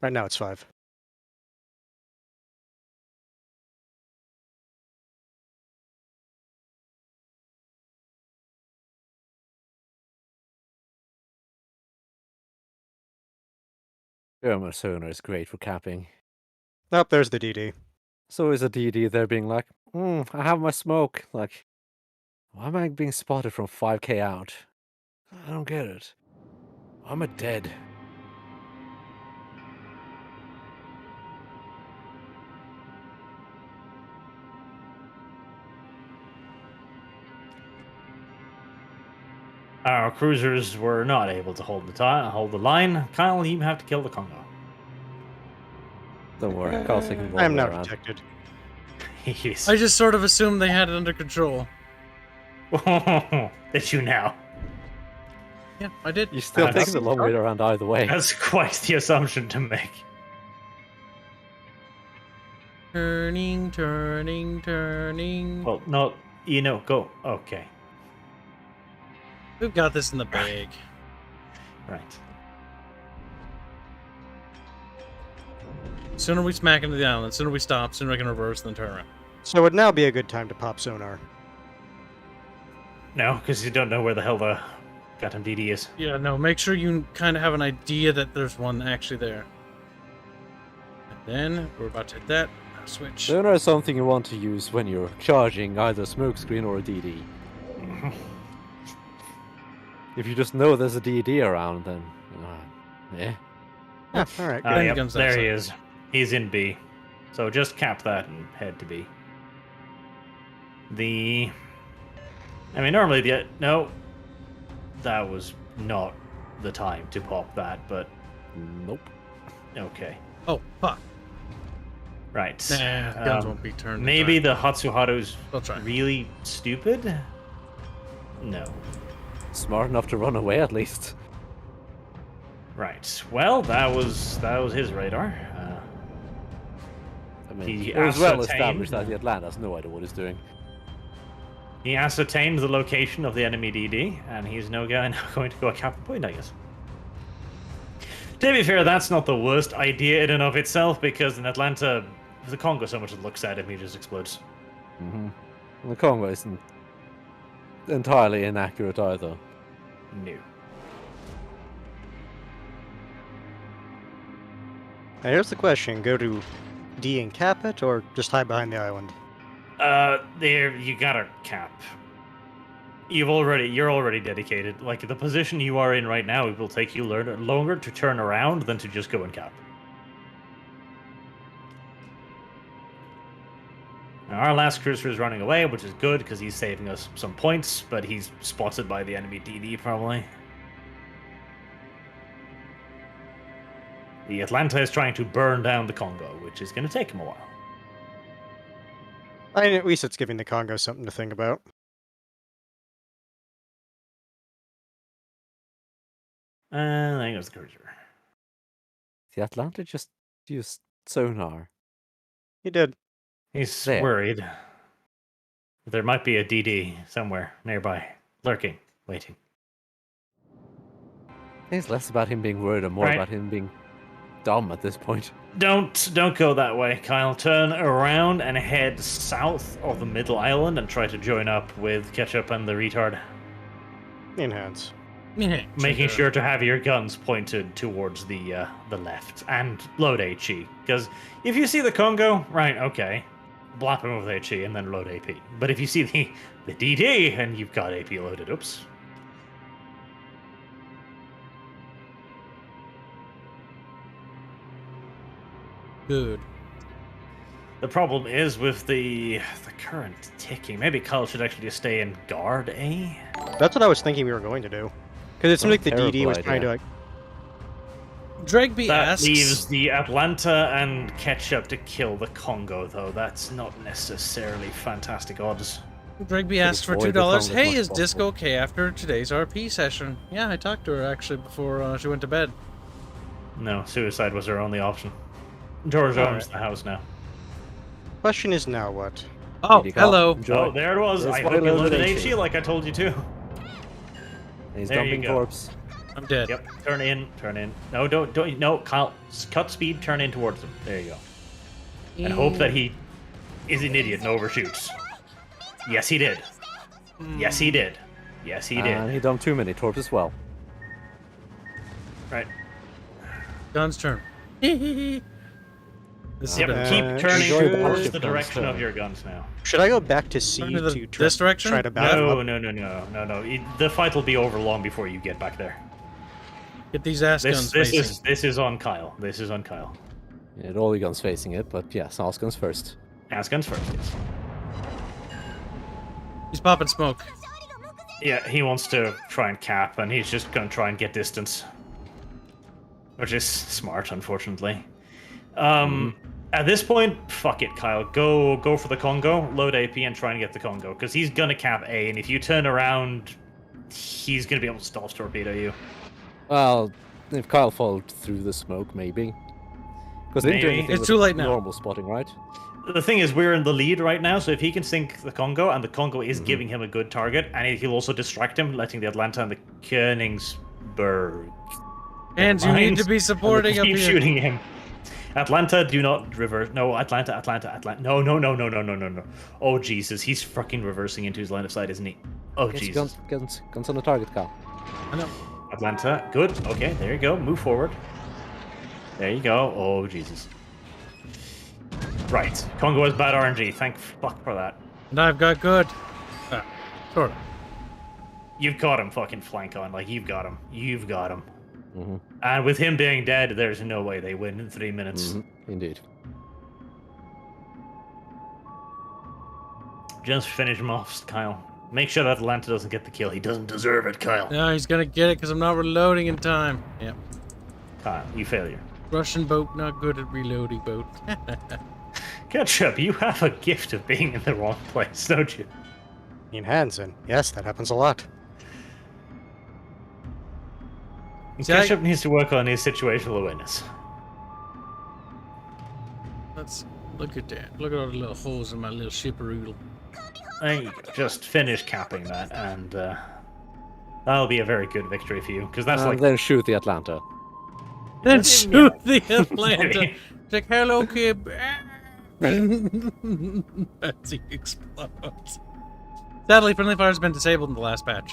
[SPEAKER 3] Right now it's 5.
[SPEAKER 4] German sonar is great for capping.
[SPEAKER 3] Oh, there's the DD.
[SPEAKER 4] So is a DD there being like, I have my smoke. Like, why am I being spotted from 5k out? I don't get it. I'm a dead.
[SPEAKER 2] Our cruisers were not able to hold the line. Kyle, you have to kill the Congo.
[SPEAKER 4] Don't worry, Carl's taking the
[SPEAKER 3] I am
[SPEAKER 4] ball
[SPEAKER 3] now
[SPEAKER 4] around.
[SPEAKER 3] protected.
[SPEAKER 2] Yes.
[SPEAKER 1] I just sort of assumed they had it under control.
[SPEAKER 2] That you now.
[SPEAKER 1] Yeah, I did.
[SPEAKER 4] You're still
[SPEAKER 2] That's-
[SPEAKER 4] taking the long way around either way.
[SPEAKER 2] That's quite the assumption to make.
[SPEAKER 1] Turning, turning, turning.
[SPEAKER 2] Well, no, go. Okay.
[SPEAKER 1] We've got this in the bag.
[SPEAKER 2] Right.
[SPEAKER 1] Sooner we smack into the island, sooner we stop, sooner we can reverse and then turn around.
[SPEAKER 3] So would now be a good time to pop sonar.
[SPEAKER 2] No, because you don't know where the hell the goddamn DD is.
[SPEAKER 1] Yeah, no, make sure you kind of have an idea that there's one actually there. And then we're about to hit that. Now switch.
[SPEAKER 4] Sonar is something you want to use when you're charging either a smokescreen or a DD. If you just know there's a DD around, then yeah.
[SPEAKER 3] Yeah, all right.
[SPEAKER 1] Then
[SPEAKER 2] Yep,
[SPEAKER 1] comes that
[SPEAKER 2] there
[SPEAKER 1] side.
[SPEAKER 2] he is. He's in B. So just cap that and head to B. Normally no, that was not the time to pop that, but
[SPEAKER 4] Nope.
[SPEAKER 2] okay.
[SPEAKER 1] Oh, fuck.
[SPEAKER 2] Right.
[SPEAKER 1] Nah, guns won't be turned. in
[SPEAKER 2] Maybe
[SPEAKER 1] time.
[SPEAKER 2] the Hatsuharu's
[SPEAKER 1] I'll try.
[SPEAKER 2] really stupid? No.
[SPEAKER 4] Smart enough to run away, at least.
[SPEAKER 2] Right. Well, that was his radar.
[SPEAKER 4] I mean,
[SPEAKER 2] He
[SPEAKER 4] it was well
[SPEAKER 2] ascertained-
[SPEAKER 4] established that the Atlanta has no idea what he's doing.
[SPEAKER 2] He ascertained the location of the enemy DD, and he's now going to go a cap point, I guess. To be fair, that's not the worst idea in and of itself, because in Atlanta, the Congo so much it looks at him, he just explodes.
[SPEAKER 4] Mm-hmm. The Congo isn't entirely inaccurate either.
[SPEAKER 2] No.
[SPEAKER 3] Now here's the question: go to D and cap it, or just hide behind the island?
[SPEAKER 2] There, you gotta cap. You're already dedicated. Like, the position you are in right now, it will take you longer to turn around than to just go and cap. Now, our last cruiser is running away, which is good, because he's saving us some points, but he's spotted by the enemy DD, probably. The Atlanta is trying to burn down the Congo, which is going to take him a while.
[SPEAKER 3] I mean, at least it's giving the Congo something to think about.
[SPEAKER 2] And there goes the cruiser.
[SPEAKER 4] The Atlanta just used sonar.
[SPEAKER 3] He did.
[SPEAKER 2] He's
[SPEAKER 4] There.
[SPEAKER 2] worried. There might be a DD somewhere nearby, lurking, waiting.
[SPEAKER 4] I think it's less about him being worried and more
[SPEAKER 2] Right.
[SPEAKER 4] about him being dumb at this point.
[SPEAKER 2] Don't go that way, Kyle. Turn around and head south of the middle island and try to join up with Ketchup and the retard.
[SPEAKER 3] Enhance.
[SPEAKER 1] Yeah,
[SPEAKER 2] Making
[SPEAKER 1] check
[SPEAKER 2] sure to have your guns pointed towards the left and load HE. Because if you see the Congo, right, okay, blap him with HE and then load AP. But if you see the DD and you've got AP loaded, oops.
[SPEAKER 1] Good.
[SPEAKER 2] The problem is with the current ticking. Maybe Kyle should actually just stay in guard A.
[SPEAKER 3] That's what I was thinking we were going to do. Because it seemed like the DD
[SPEAKER 4] terrible
[SPEAKER 3] was trying to
[SPEAKER 4] idea.
[SPEAKER 3] like.
[SPEAKER 1] Dregby
[SPEAKER 2] That
[SPEAKER 1] asks.
[SPEAKER 2] leaves the Atlanta and Ketchup to kill the Congo, though. That's not necessarily fantastic odds.
[SPEAKER 1] Dregby asks for
[SPEAKER 4] avoid the
[SPEAKER 1] $2.
[SPEAKER 4] Congo as
[SPEAKER 1] Hey,
[SPEAKER 4] much
[SPEAKER 1] is
[SPEAKER 4] as
[SPEAKER 1] Disco
[SPEAKER 4] possible.
[SPEAKER 1] okay after today's RP session? Yeah, I talked to her actually before she went to bed.
[SPEAKER 2] No, suicide was her only option. George
[SPEAKER 3] All
[SPEAKER 2] owns
[SPEAKER 3] right.
[SPEAKER 2] the house now.
[SPEAKER 3] Question is now what?
[SPEAKER 1] Oh,
[SPEAKER 4] Here you go.
[SPEAKER 1] hello.
[SPEAKER 4] Enjoy.
[SPEAKER 2] Oh, there it was.
[SPEAKER 4] That's
[SPEAKER 2] I
[SPEAKER 4] why
[SPEAKER 2] hope you
[SPEAKER 4] loaded
[SPEAKER 2] loaded
[SPEAKER 4] HE.
[SPEAKER 2] HE like I told you to.
[SPEAKER 4] He's
[SPEAKER 2] There you
[SPEAKER 4] dumping
[SPEAKER 2] go.
[SPEAKER 4] corpse.
[SPEAKER 1] I'm dead.
[SPEAKER 2] Yep, turn in. No, don't, no, Kyle, cut speed, turn in towards him. There you go. And hope that he is an idiot and overshoots. Yes, he did. Yes, he did. Yes, he did.
[SPEAKER 4] And he dumped too many torps as well.
[SPEAKER 2] Right.
[SPEAKER 1] Gun's turn. This is
[SPEAKER 2] Yep,
[SPEAKER 1] bad.
[SPEAKER 2] keep turning
[SPEAKER 3] enjoy the
[SPEAKER 2] towards
[SPEAKER 4] Warship
[SPEAKER 2] the
[SPEAKER 4] guns
[SPEAKER 2] direction of
[SPEAKER 4] turn.
[SPEAKER 2] your guns now.
[SPEAKER 3] Should I go back to C
[SPEAKER 1] Turn to the-
[SPEAKER 3] to try,
[SPEAKER 1] this direction?
[SPEAKER 3] try to battle
[SPEAKER 2] No,
[SPEAKER 3] up?
[SPEAKER 2] no. The fight will be over long before you get back there.
[SPEAKER 1] Get these ass guns facing.
[SPEAKER 2] This is on Kyle. This is on Kyle.
[SPEAKER 4] You had all the guns facing it, but yes, Ass guns first.
[SPEAKER 2] Ass guns first, yes.
[SPEAKER 1] He's popping smoke.
[SPEAKER 2] Yeah, he wants to try and cap, and he's just going to try and get distance. Which is smart, unfortunately. At this point, fuck it, Kyle. Go for the Congo, load AP, and try and get the Congo. Because he's going to cap A, and if you turn around, he's going to be able to stealth torpedo you.
[SPEAKER 4] Well, if Kyle followed through the smoke, maybe. Because they didn't do
[SPEAKER 2] Maybe.
[SPEAKER 4] anything
[SPEAKER 1] It's
[SPEAKER 4] with
[SPEAKER 1] too late now.
[SPEAKER 4] normal spotting, right?
[SPEAKER 2] the thing is, we're in the lead right now, so if he can sink the Congo, and the Congo is giving him a good target, and he'll also distract him, letting the Atlanta and the Königsberg...
[SPEAKER 1] Hands, you need to be supporting up
[SPEAKER 2] keep
[SPEAKER 1] here.
[SPEAKER 2] shooting him. Atlanta, do not reverse. No, Atlanta. No. Oh, Jesus, he's fucking reversing into his line of sight, isn't he? Oh, Jesus.
[SPEAKER 4] Guns on the target, Cal.
[SPEAKER 1] I know.
[SPEAKER 2] Atlanta, good. Okay, there you go. Move forward. There you go. Oh, Jesus. Right. Congo has bad RNG. Thank fuck for that.
[SPEAKER 1] And I've got good. Sort of.
[SPEAKER 2] You've got him fucking flank on. Like, you've got him. You've got him.
[SPEAKER 4] Mm-hmm.
[SPEAKER 2] And with him being dead, there's no way they win in 3 minutes.
[SPEAKER 4] Mm-hmm. Indeed.
[SPEAKER 2] Just finish him off, Kyle. Make sure that Atlanta doesn't get the kill. He doesn't deserve it, Kyle.
[SPEAKER 1] No, he's gonna get it because I'm not reloading in time. Yep.
[SPEAKER 2] Kyle, you failure.
[SPEAKER 1] Russian boat, not good at reloading boat.
[SPEAKER 2] Ketchup, you have a gift of being in the wrong place, don't you?
[SPEAKER 3] In Hansen. Yes, that happens a lot.
[SPEAKER 2] Ketchup needs to work on his situational awareness.
[SPEAKER 1] Let's look at that. Look at all the little holes in my little shipperoodle.
[SPEAKER 2] There you go. Just finish capping that, and that'll be a very good victory for you, because that's like...
[SPEAKER 4] Then shoot the Atlanta.
[SPEAKER 1] Then shoot the Atlanta. It's like, hello, Kib. As he explodes. Sadly, friendly fire's been disabled in the last patch.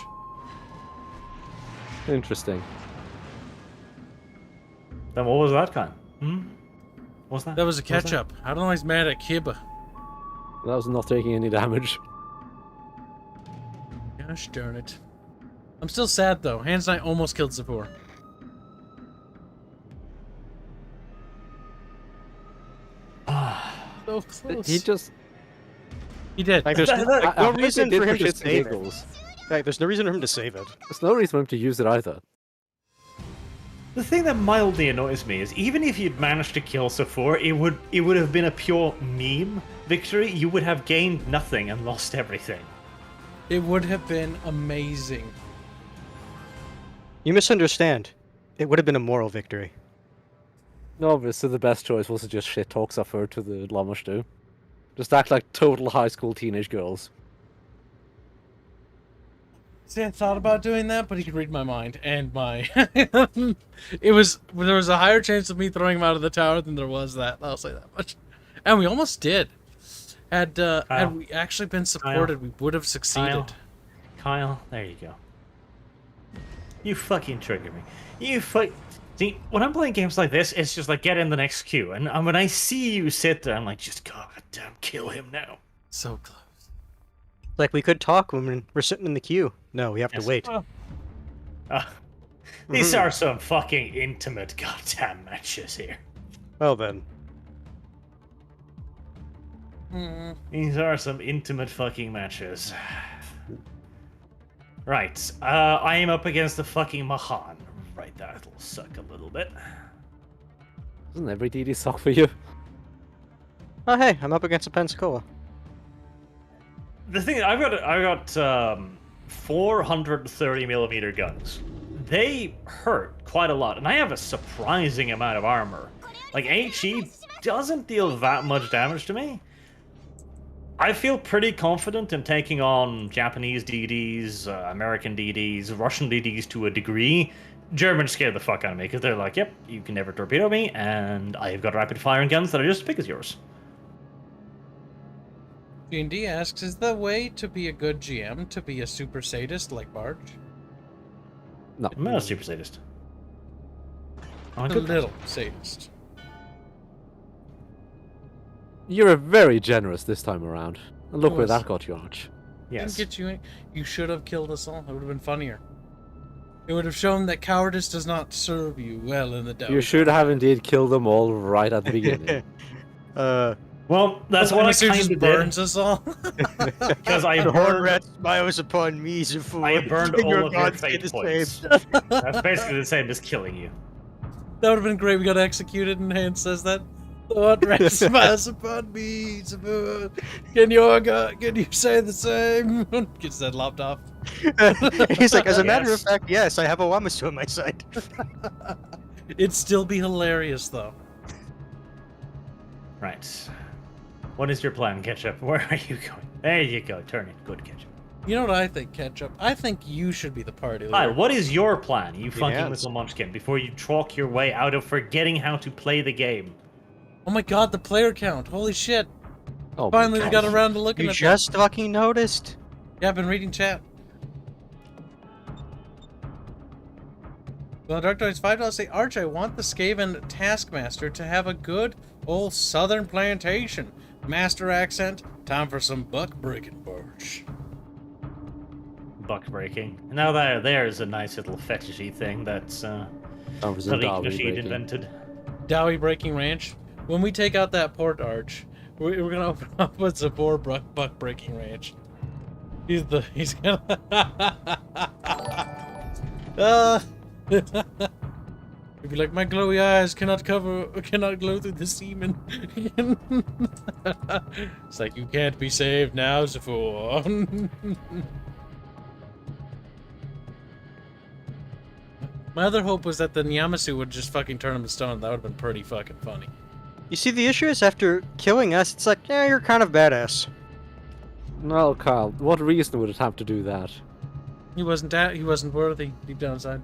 [SPEAKER 4] Interesting.
[SPEAKER 2] Then what was that kind? What's that?
[SPEAKER 1] That was a catch-up. I don't know why he's mad at Kib.
[SPEAKER 4] That was not taking any damage.
[SPEAKER 1] Gosh darn it. I'm still sad, though. Hans and I almost killed Zafur. So close. He did.
[SPEAKER 3] Like, there's no reason for him to
[SPEAKER 4] shits and
[SPEAKER 3] save it.
[SPEAKER 4] giggles.
[SPEAKER 3] Like, there's no reason for him to save it.
[SPEAKER 4] There's no reason for him to use it either.
[SPEAKER 2] The thing that mildly annoys me is even if you'd managed to kill Safor, it would have been a pure meme victory. You would have gained nothing and lost everything.
[SPEAKER 1] It would have been amazing.
[SPEAKER 3] You misunderstand. It would have been a moral victory.
[SPEAKER 4] No, obviously the best choice was to just shit talk Zafur to the Lamashtu. Just act like total high school teenage girls.
[SPEAKER 1] See, I thought about doing that, but he could read my mind and my. There was a higher chance of me throwing him out of the tower than there was that. I'll say that much. And we almost did. Had we actually been supported, we would have succeeded.
[SPEAKER 2] Kyle, there you go. You fucking trigger me. See, when I'm playing games like this, it's just like, get in the next queue. And when I see you sit there, I'm like, just goddamn kill him now.
[SPEAKER 1] So close.
[SPEAKER 3] Like, we could talk when we're sitting in the queue. No, we have to wait.
[SPEAKER 2] These are some fucking intimate goddamn matches here.
[SPEAKER 3] Well then.
[SPEAKER 2] These are some intimate fucking matches. Right, I am up against the fucking Mahan. Right, that'll suck a little bit.
[SPEAKER 4] Doesn't every DD suck for you?
[SPEAKER 3] Oh hey, I'm up against a Pensacola.
[SPEAKER 2] The thing, I've got 430mm guns. They hurt quite a lot, and I have a surprising amount of armor. Like, HE doesn't deal that much damage to me. I feel pretty confident in taking on Japanese DDs, American DDs, Russian DDs to a degree. Germans scare the fuck out of me, because they're like, yep, you can never torpedo me, and I've got rapid firing guns that are just as big as yours.
[SPEAKER 1] D&D asks, is the way to be a good GM to be a super sadist like Barge?
[SPEAKER 4] No.
[SPEAKER 2] I'm not a super sadist. I'm
[SPEAKER 1] A
[SPEAKER 2] a good
[SPEAKER 1] little sadist.
[SPEAKER 4] You're very generous this time around. And look where
[SPEAKER 1] Was.
[SPEAKER 4] that got you, Arch.
[SPEAKER 2] Yes.
[SPEAKER 1] Didn't get you. You should have killed us all. It would have been funnier. It would have shown that cowardice does not serve you well in the down.
[SPEAKER 4] You should have indeed killed them all right at the beginning.
[SPEAKER 2] Well, that's what I kind
[SPEAKER 1] just
[SPEAKER 2] of
[SPEAKER 1] burns
[SPEAKER 2] did.
[SPEAKER 1] us all.
[SPEAKER 2] Because I
[SPEAKER 3] The horn
[SPEAKER 2] burned,
[SPEAKER 3] rat smiles upon me, Zafur.
[SPEAKER 2] I burned all of your
[SPEAKER 3] gods
[SPEAKER 2] fate
[SPEAKER 3] did the
[SPEAKER 2] points.
[SPEAKER 3] same.
[SPEAKER 2] That's basically the same as killing you.
[SPEAKER 1] That would have been great. We got executed, and Hans says that. The horn rat smiles upon me. Zafur. Can you say the same? Gets that lopped off.
[SPEAKER 3] He's like, as a matter of
[SPEAKER 2] Yes.
[SPEAKER 3] fact, yes, I have a Wamasu on my side.
[SPEAKER 1] It'd still be hilarious, though.
[SPEAKER 2] Right. What is your plan, Ketchup? Where are you going? There you go. Turn it. Good, Ketchup.
[SPEAKER 1] You know what I think, Ketchup? I think you should be the party leader.
[SPEAKER 2] Hi, what is your plan, you fucking
[SPEAKER 3] Yes.
[SPEAKER 2] little munchkin, before you chalk your way out of forgetting how to play the game?
[SPEAKER 1] Oh my god, the player count. Holy shit.
[SPEAKER 4] Oh my
[SPEAKER 1] Finally we
[SPEAKER 4] God.
[SPEAKER 1] got around to looking
[SPEAKER 3] You
[SPEAKER 1] at
[SPEAKER 3] just fucking noticed?
[SPEAKER 1] that. Yeah, I've been reading chat. Well, Dark Toys $5 say, Arch, I want the Skaven Taskmaster to have a good old southern plantation. Master accent, time for some buck breaking barge.
[SPEAKER 2] Buck breaking. Now there's a nice little fetishy thing that's
[SPEAKER 4] Time for some
[SPEAKER 2] Tariq
[SPEAKER 4] Dawi
[SPEAKER 2] Nasheed
[SPEAKER 4] breaking.
[SPEAKER 2] invented.
[SPEAKER 1] Dowie Breaking Ranch. When we take out that port, Arch, we're gonna open up with Zabor Buck Breaking Ranch. He's gonna He'd be like, my glowy eyes cannot glow through the semen. It's like, you can't be saved now, Zafor. My other hope was that the Nyamasu would just fucking turn him to stone. That would have been pretty fucking funny.
[SPEAKER 3] You see, the issue is after killing us, it's like, yeah, you're kind of badass.
[SPEAKER 4] Well, Kyle, what reason would it have to do that?
[SPEAKER 1] He wasn't worthy, deep down inside.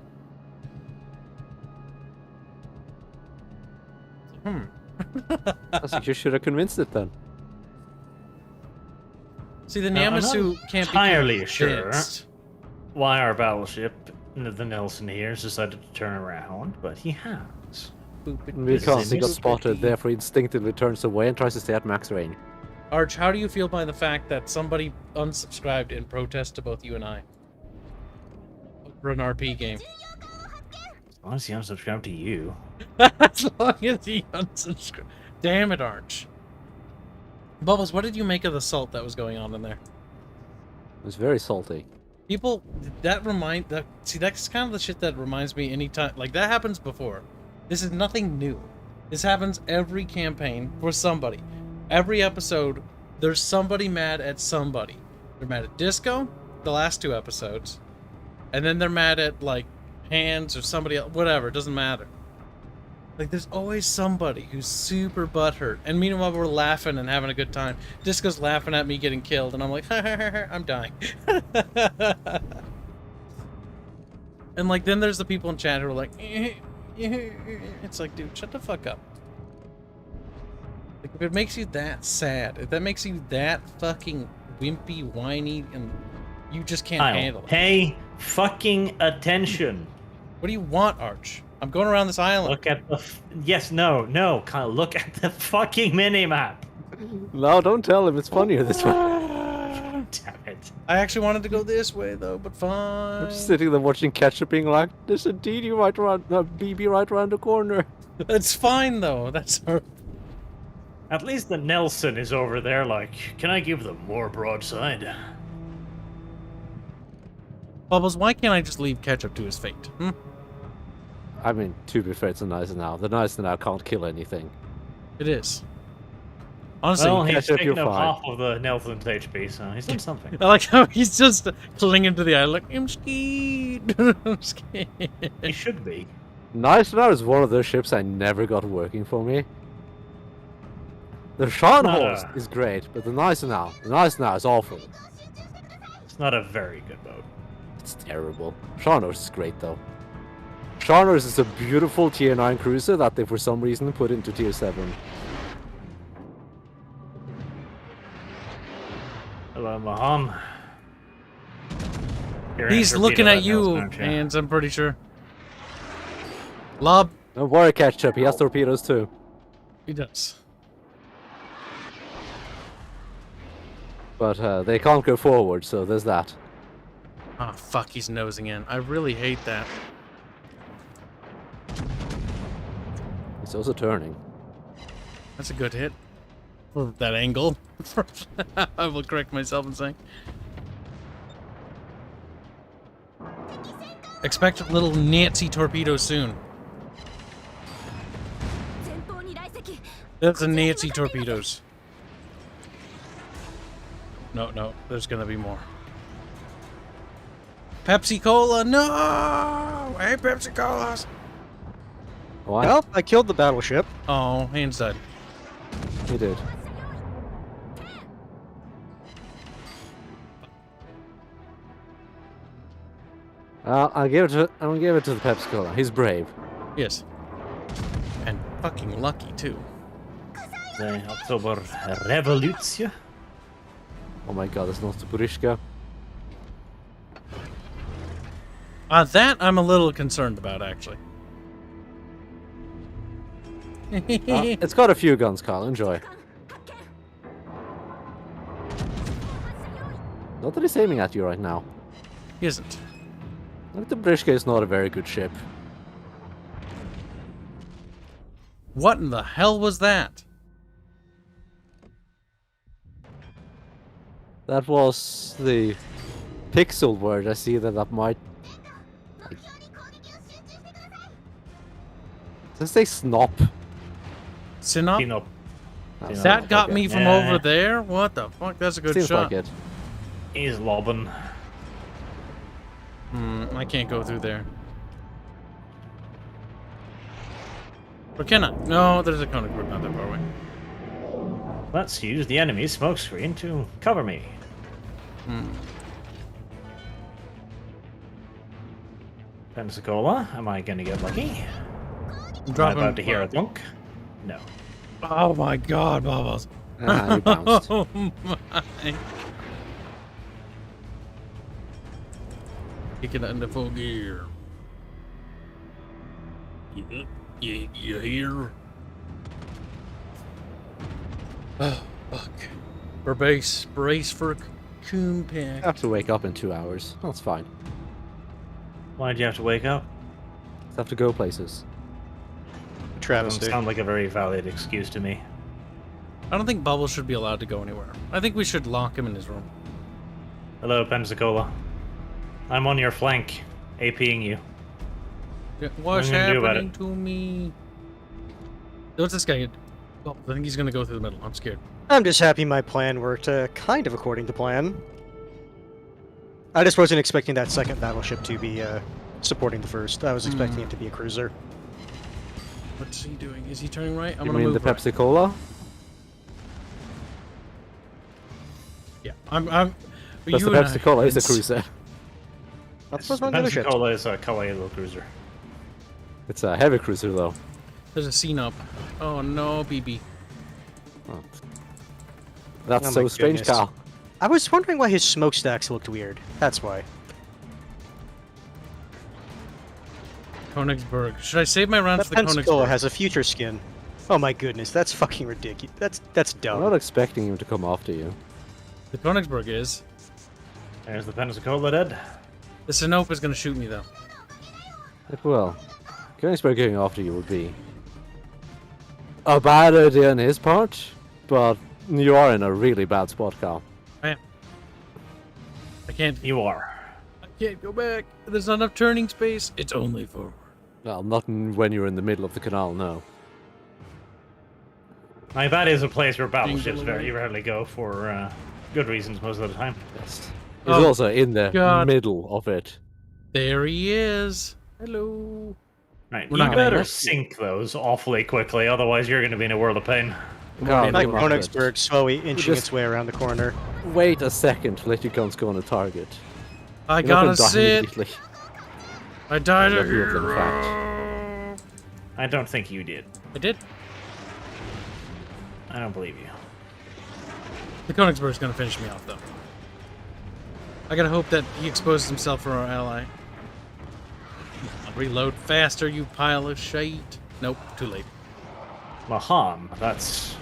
[SPEAKER 4] I think you should have convinced it then.
[SPEAKER 1] See, the
[SPEAKER 2] I'm not
[SPEAKER 1] Nyamasu can't be
[SPEAKER 2] entirely sure
[SPEAKER 1] convinced.
[SPEAKER 2] why our battleship, the Nelson here, has decided to turn around, but he has.
[SPEAKER 4] Because he got spotted, therefore he instinctively turns away and tries to stay at max range.
[SPEAKER 1] Arch, how do you feel by the fact that somebody unsubscribed in protest to both you and I? For an RP game.
[SPEAKER 2] As long as he unsubscribed to you.
[SPEAKER 1] As long as he unsubscribed. Damn it, Arch. Bubbles, what did you make of the salt that was going on in there?
[SPEAKER 4] It was very salty.
[SPEAKER 1] People, see, that's kind of the shit that reminds me anytime, like, that happens before. This is nothing new. This happens every campaign for somebody. Every episode, there's somebody mad at somebody. They're mad at Disco, the last 2 episodes, and then they're mad at, like, Hands or somebody else, whatever, it doesn't matter. Like, there's always somebody who's super butthurt, and meanwhile we're laughing and having a good time. Disco's laughing at me getting killed, and I'm like, I'm dying. And, like, then there's the people in chat who are like, it's like, dude, shut the fuck up. Like, if it makes you that sad, if that makes you that fucking wimpy, whiny, and you just can't handle it.
[SPEAKER 2] Pay fucking attention.
[SPEAKER 1] What do you want, Arch? I'm going around this island.
[SPEAKER 2] Look at the... No, Kyle, look at the fucking minimap.
[SPEAKER 4] No, don't tell him. It's funnier this way.
[SPEAKER 2] Damn it.
[SPEAKER 1] I actually wanted to go this way, though, but fine.
[SPEAKER 4] I'm just sitting there watching Ketchup being like, there's a DD right around, BB right around the corner.
[SPEAKER 1] That's fine, though. That's her.
[SPEAKER 2] At least the Nelson is over there like, can I give them more broadside?
[SPEAKER 1] Bubbles, why can't I just leave Ketchup to his fate?
[SPEAKER 4] I mean, to be fair, it's a nice now. The nice now can't kill anything.
[SPEAKER 1] It is. Honestly,
[SPEAKER 2] Well, he's
[SPEAKER 4] Ketchup,
[SPEAKER 2] taken
[SPEAKER 4] you're
[SPEAKER 2] up
[SPEAKER 4] fine.
[SPEAKER 2] half of the Nelson's HP, so he's done something.
[SPEAKER 1] I like how he's just clinging to the island like, I'm scared. I'm scared.
[SPEAKER 2] He should be.
[SPEAKER 4] Nice now is one of those ships I never got working for me. The Scharnhorst is great, but the Nice now is awful.
[SPEAKER 2] It's not a very good boat.
[SPEAKER 4] It's terrible. Scharnhorst is great though. Scharnhorst is a beautiful tier 9 cruiser that they for some reason put into tier 7.
[SPEAKER 2] Hello, Maham.
[SPEAKER 1] He's looking at you, Hands, I'm pretty sure. Lob.
[SPEAKER 4] Don't worry, Ketchup, he has torpedoes too.
[SPEAKER 1] He does.
[SPEAKER 4] But they can't go forward, so there's that.
[SPEAKER 1] Oh, fuck, he's nosing in. I really hate that.
[SPEAKER 4] He's also turning.
[SPEAKER 1] That's a good hit. For that angle. I will correct myself in saying. Expect little Nancy torpedo soon. That's a Nancy torpedoes. No, there's gonna be more. Pepsi Cola, no! Hey, Pepsi Colas!
[SPEAKER 4] Why?
[SPEAKER 3] Well, I killed the battleship.
[SPEAKER 1] Oh, Hands died.
[SPEAKER 4] He did. I'll give it to the Pepsi Cola. He's brave.
[SPEAKER 1] Yes. And fucking lucky, too.
[SPEAKER 2] The October Revolution.
[SPEAKER 4] Oh my god, there's not the Burishka.
[SPEAKER 1] That I'm a little concerned about, actually.
[SPEAKER 4] It's got a few guns, Kyle. Enjoy. Not that he's aiming at you right now.
[SPEAKER 1] He isn't.
[SPEAKER 4] Like the Burishka is not a very good ship.
[SPEAKER 1] What in the hell was that?
[SPEAKER 4] That was the pixel word. I see that might. Does it say snop?
[SPEAKER 1] Sinop?
[SPEAKER 2] Clean up.
[SPEAKER 4] That's
[SPEAKER 1] That
[SPEAKER 4] not
[SPEAKER 1] got
[SPEAKER 4] okay.
[SPEAKER 1] me from
[SPEAKER 2] Yeah.
[SPEAKER 1] over there? What the fuck? That's a good
[SPEAKER 4] Seems
[SPEAKER 1] shot.
[SPEAKER 4] like it.
[SPEAKER 2] He's lobbing.
[SPEAKER 1] I can't go through there. Or can I? No, there's a conic group not that far away.
[SPEAKER 2] Let's use the enemy smokescreen to cover me. Pensacola, am I gonna get lucky?
[SPEAKER 1] I'm
[SPEAKER 2] Am I
[SPEAKER 1] dropping.
[SPEAKER 2] about to hear a thunk? No.
[SPEAKER 1] Oh my god, Bubbles.
[SPEAKER 4] Ah, you bounced.
[SPEAKER 1] Oh my. Kicking it into full gear. You hear? Oh, fuck. Brace for coon
[SPEAKER 4] I
[SPEAKER 1] pack.
[SPEAKER 4] have to wake up in 2 hours. That's fine.
[SPEAKER 2] Why'd you have to wake up?
[SPEAKER 4] I have to go places.
[SPEAKER 2] Doesn't
[SPEAKER 3] Travesty.
[SPEAKER 2] sound like a very valid excuse to me.
[SPEAKER 1] I don't think Bubbles should be allowed to go anywhere. I think we should lock him in his room.
[SPEAKER 2] Hello, Pensacola. I'm on your flank, APing you.
[SPEAKER 1] What's
[SPEAKER 2] What are you gonna do about
[SPEAKER 1] happening to me? What's this guy? Oh, I think he's gonna go through the middle. I'm scared.
[SPEAKER 3] I'm just happy my plan worked kind of according to plan. I just wasn't expecting that second battleship to be supporting the first. I was expecting it to be a cruiser.
[SPEAKER 1] What's he doing? Is he turning right? I'm
[SPEAKER 4] You
[SPEAKER 1] gonna
[SPEAKER 4] mean
[SPEAKER 1] move
[SPEAKER 4] the
[SPEAKER 1] right.
[SPEAKER 4] Pepsi Cola?
[SPEAKER 1] Yeah, I'm.
[SPEAKER 4] Because the
[SPEAKER 1] you and
[SPEAKER 4] Pepsi
[SPEAKER 1] I-
[SPEAKER 4] Cola is a
[SPEAKER 1] it's-
[SPEAKER 4] cruiser.
[SPEAKER 3] That's one of the other ships.
[SPEAKER 2] Pensacola is a kawaii little cruiser.
[SPEAKER 4] It's a heavy cruiser though.
[SPEAKER 1] There's a scene up. Oh no, BB.
[SPEAKER 4] Oh. That's
[SPEAKER 3] Oh
[SPEAKER 4] so
[SPEAKER 3] my
[SPEAKER 4] strange,
[SPEAKER 3] goodness.
[SPEAKER 4] Carl.
[SPEAKER 3] I was wondering why his smokestacks looked weird. That's why.
[SPEAKER 1] Königsberg. Should I save my rounds
[SPEAKER 3] That
[SPEAKER 1] for the
[SPEAKER 3] Pensacola
[SPEAKER 1] Königsberg?
[SPEAKER 3] has a future skin. Oh my goodness, that's fucking ridiculous. That's
[SPEAKER 4] I'm
[SPEAKER 3] dumb.
[SPEAKER 4] not expecting him to come after you.
[SPEAKER 1] The Königsberg is.
[SPEAKER 2] There's the Pensacola dead.
[SPEAKER 1] The Sinope is gonna shoot me though.
[SPEAKER 4] It will. Königsberg going after you would be a bad idea on his part, but you are in a really bad spot, Carl.
[SPEAKER 1] I am. I can't.
[SPEAKER 2] You are.
[SPEAKER 1] I can't go back. There's not enough turning space. It's only forward.
[SPEAKER 4] Well, not when you're in the middle of the canal, no.
[SPEAKER 2] Like, that is a place where battleships
[SPEAKER 1] Jingle
[SPEAKER 2] very rarely go for good reasons most of the time.
[SPEAKER 4] Yes. He's
[SPEAKER 1] Oh,
[SPEAKER 4] also in the
[SPEAKER 1] God.
[SPEAKER 4] middle of it.
[SPEAKER 1] There he is. Hello.
[SPEAKER 2] Right,
[SPEAKER 1] We're
[SPEAKER 2] you
[SPEAKER 1] not gonna
[SPEAKER 2] better
[SPEAKER 1] rescue.
[SPEAKER 2] sink those awfully quickly, otherwise you're going to be in a world of pain.
[SPEAKER 4] Carl,
[SPEAKER 3] Like
[SPEAKER 4] you must
[SPEAKER 3] Königsberg slowly inching
[SPEAKER 4] just-
[SPEAKER 3] its way around the corner.
[SPEAKER 4] wait a second to let your guns go on a target.
[SPEAKER 1] I
[SPEAKER 4] You're not
[SPEAKER 1] gotta
[SPEAKER 4] gonna die
[SPEAKER 1] sit.
[SPEAKER 4] immediately.
[SPEAKER 1] I died
[SPEAKER 4] Yeah,
[SPEAKER 1] a
[SPEAKER 4] few of them, in
[SPEAKER 1] hero.
[SPEAKER 2] I don't think you did.
[SPEAKER 1] I did.
[SPEAKER 2] I don't believe you.
[SPEAKER 1] The Königsberg's gonna finish me off though. I gotta hope that he exposes himself for our ally. Reload faster, you pile of shite. Nope, too late.
[SPEAKER 2] Mahan, that's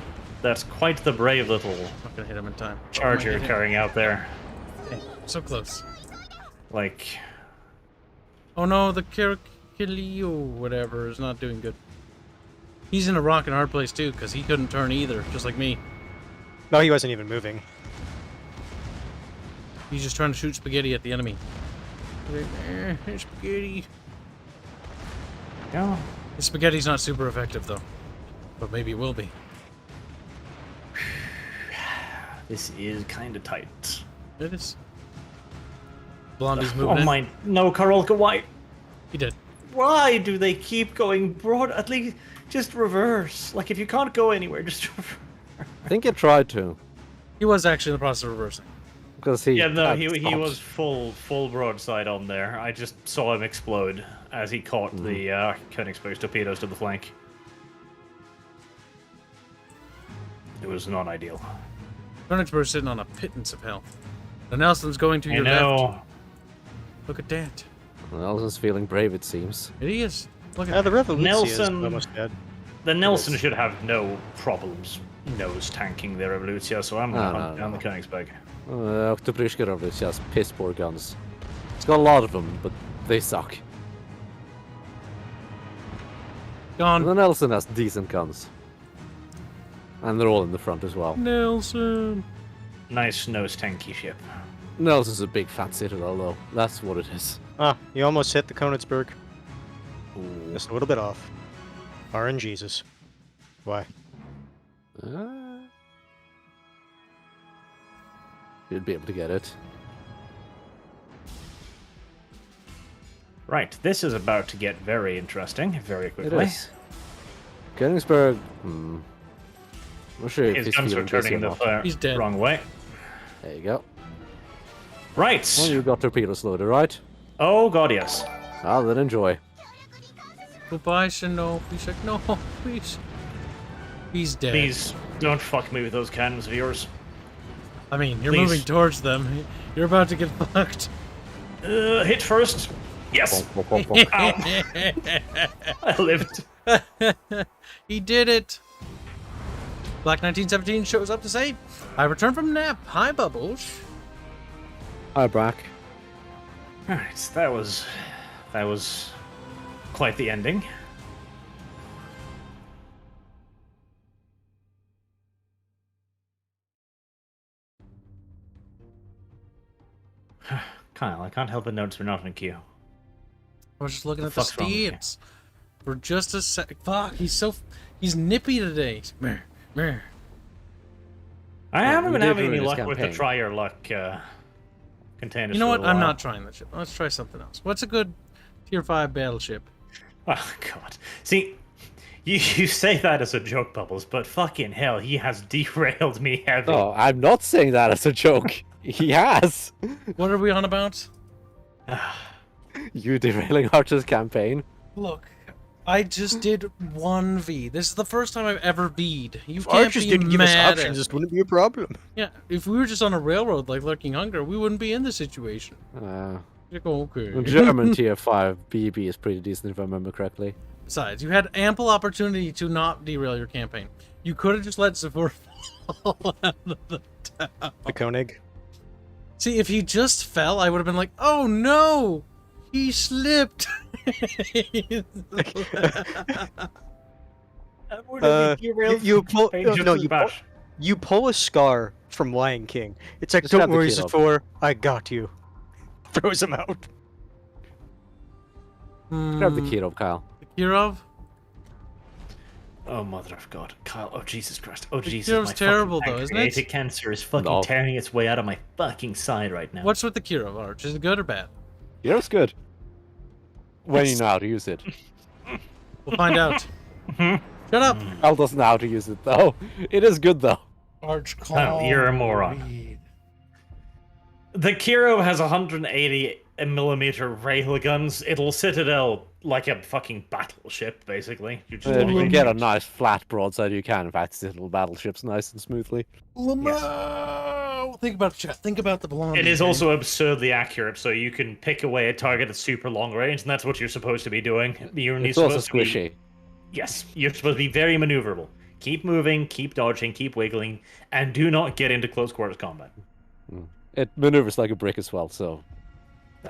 [SPEAKER 2] quite the brave little
[SPEAKER 1] Not gonna hit him in time.
[SPEAKER 2] charge
[SPEAKER 1] Oh,
[SPEAKER 2] you're
[SPEAKER 1] my
[SPEAKER 2] carrying out there.
[SPEAKER 1] God. So close.
[SPEAKER 2] Like,
[SPEAKER 1] Oh no, the Kirkilio whatever is not doing good. He's in a rock and hard place too, because he couldn't turn either, just like me.
[SPEAKER 3] No, he wasn't even moving.
[SPEAKER 1] He's just trying to shoot spaghetti at the enemy. Spaghetti.
[SPEAKER 2] yeah,
[SPEAKER 1] The spaghetti's not super effective though. But maybe it will be.
[SPEAKER 2] this is kind of tight.
[SPEAKER 1] It is. Blondie's moving
[SPEAKER 2] Oh
[SPEAKER 1] in.
[SPEAKER 2] my, no, Karolka, why?
[SPEAKER 1] He did.
[SPEAKER 2] Why do they keep going broad? At least just reverse. Like, if you can't go anywhere, just reverse.
[SPEAKER 4] I think you tried to.
[SPEAKER 1] He was actually in the process of reversing.
[SPEAKER 4] Because he
[SPEAKER 2] Yeah, no,
[SPEAKER 4] had
[SPEAKER 2] he
[SPEAKER 4] stopped.
[SPEAKER 2] was full broadside on there. I just saw him explode as he caught the Königsberg's torpedoes to the flank. It was not ideal.
[SPEAKER 1] Königsberg's sitting on a pittance of health. The Nelson's going to
[SPEAKER 2] You
[SPEAKER 1] your
[SPEAKER 2] know,
[SPEAKER 1] left. Look at that.
[SPEAKER 4] Nelson's feeling brave, it seems.
[SPEAKER 1] It is. Look at
[SPEAKER 3] The
[SPEAKER 1] that.
[SPEAKER 3] Revolution is
[SPEAKER 2] Nelson-
[SPEAKER 3] almost dead.
[SPEAKER 2] the Nelson should have no problems nose tanking the Revolutia, so I'm going to hunt down the Königsberg.
[SPEAKER 4] Octobrishka Revolution has piss poor guns. It's got a lot of them, but they suck. And
[SPEAKER 1] Gone.
[SPEAKER 4] the Nelson has decent guns. And they're all in the front as well.
[SPEAKER 1] Nelson.
[SPEAKER 2] Nice nose tanky ship.
[SPEAKER 4] Nelson's a big fat citadel, though. That's what it is.
[SPEAKER 3] Ah, you almost hit the Königsberg.
[SPEAKER 4] Ooh.
[SPEAKER 3] Just a little bit off. RNGesus. Why?
[SPEAKER 4] You'd be able to get it.
[SPEAKER 2] Right, this is about to get very interesting very
[SPEAKER 4] It
[SPEAKER 2] quickly.
[SPEAKER 4] is. Königsberg. Not sure if
[SPEAKER 2] His
[SPEAKER 4] he's
[SPEAKER 2] guns are
[SPEAKER 4] feeling busy
[SPEAKER 2] turning
[SPEAKER 4] or
[SPEAKER 2] the
[SPEAKER 4] not.
[SPEAKER 2] flare
[SPEAKER 1] He's dead.
[SPEAKER 2] wrong way.
[SPEAKER 4] There you go.
[SPEAKER 2] Right.
[SPEAKER 4] Well, you got torpedoes loaded, right?
[SPEAKER 2] Oh god, yes.
[SPEAKER 4] Ah, then enjoy.
[SPEAKER 1] Goodbye, Shino. He's like, no, please. He's dead.
[SPEAKER 2] Please don't fuck me with those cannons of yours.
[SPEAKER 1] I mean, you're
[SPEAKER 2] Please.
[SPEAKER 1] moving towards them. You're about to get fucked.
[SPEAKER 2] Hit first. Yes.
[SPEAKER 4] Bonk, bonk, bonk, bonk.
[SPEAKER 2] Ow. I lived.
[SPEAKER 1] He did it. Black 1917 shows up to say, I returned from nap. Hi, Bubbles.
[SPEAKER 4] Hi, Brack.
[SPEAKER 2] Alright, that was quite the ending. Kyle, I can't help but notice we're not in a queue.
[SPEAKER 1] I was just looking
[SPEAKER 2] The
[SPEAKER 1] at the
[SPEAKER 2] fuck's wrong with you?
[SPEAKER 1] steeds. For just a sec. Fuck, he's nippy today. Meh, meh.
[SPEAKER 2] I
[SPEAKER 4] Yeah,
[SPEAKER 2] haven't
[SPEAKER 4] we
[SPEAKER 2] been
[SPEAKER 4] did
[SPEAKER 2] having any
[SPEAKER 4] ruin his
[SPEAKER 2] luck with the
[SPEAKER 4] campaign.
[SPEAKER 2] try your luck containers.
[SPEAKER 1] You know
[SPEAKER 2] for a
[SPEAKER 1] what? I'm
[SPEAKER 2] while.
[SPEAKER 1] not trying that shit. Let's try something else. What's a good tier 5 battleship?
[SPEAKER 2] Oh god. See, you say that as a joke, Bubbles, but fucking hell, he has derailed me heavy.
[SPEAKER 4] Oh, I'm not saying that as a joke. He has.
[SPEAKER 1] What are we on about?
[SPEAKER 4] You derailing Archer's campaign.
[SPEAKER 1] Look, I just did 1v. This is the first time I've ever V'd. You
[SPEAKER 3] If
[SPEAKER 1] can't
[SPEAKER 3] Archers
[SPEAKER 1] be
[SPEAKER 3] didn't give us
[SPEAKER 1] mad
[SPEAKER 3] options,
[SPEAKER 1] at
[SPEAKER 3] this
[SPEAKER 1] me.
[SPEAKER 3] wouldn't be a problem.
[SPEAKER 1] Yeah, if we were just on a railroad like Lurking Hunger, we wouldn't be in this situation. Like, okay.
[SPEAKER 4] German tier 5 BB is pretty decent if I remember correctly.
[SPEAKER 1] Besides, you had ample opportunity to not derail your campaign. You could have just let Zavor fall out of the town.
[SPEAKER 3] The Koenig.
[SPEAKER 1] See, if he just fell, I would have been like, oh no! He slipped!
[SPEAKER 3] You pull a Scar from Lion King. It's like,
[SPEAKER 4] Just
[SPEAKER 3] don't
[SPEAKER 4] grab the
[SPEAKER 3] worry,
[SPEAKER 4] kid up.
[SPEAKER 3] Zafor, I got you. Throws him out.
[SPEAKER 4] Grab the Kirov, Kyle.
[SPEAKER 1] Kirov?
[SPEAKER 2] Oh mother of God, Kyle! Oh Jesus Christ! Oh Jesus!
[SPEAKER 1] Kirov's
[SPEAKER 2] My
[SPEAKER 1] terrible,
[SPEAKER 2] fucking
[SPEAKER 1] though, isn't
[SPEAKER 2] pancreatic
[SPEAKER 1] it?
[SPEAKER 2] cancer is fucking
[SPEAKER 4] No.
[SPEAKER 2] tearing its way out of my fucking side right now.
[SPEAKER 1] What's with the Kirov, Arch? Is it good or bad?
[SPEAKER 4] Kirov's good. When you know how to use it.
[SPEAKER 1] We'll find out. Shut up!
[SPEAKER 4] Kyle doesn't know how to use it, though. It is good, though.
[SPEAKER 1] Arch,
[SPEAKER 2] Oh, you're a moron. The Kirov has 180 millimeter railguns. It'll citadel like a fucking battleship, basically. You just
[SPEAKER 4] If
[SPEAKER 2] wanna
[SPEAKER 4] you can
[SPEAKER 2] go-
[SPEAKER 4] get a nice flat broadside, you can, in fact, little battleships nice and smoothly.
[SPEAKER 1] Lamau! Think about chat. Think about the blonde.
[SPEAKER 2] It is also absurdly accurate, so you can pick away a target at super long range, and that's what you're supposed to be doing. You're
[SPEAKER 4] It's also
[SPEAKER 2] supposed to be-
[SPEAKER 4] squishy.
[SPEAKER 2] Yes, you're supposed to be very maneuverable. Keep moving, keep dodging, keep wiggling, and do not get into close quarters combat.
[SPEAKER 4] It maneuvers like a brick as well, so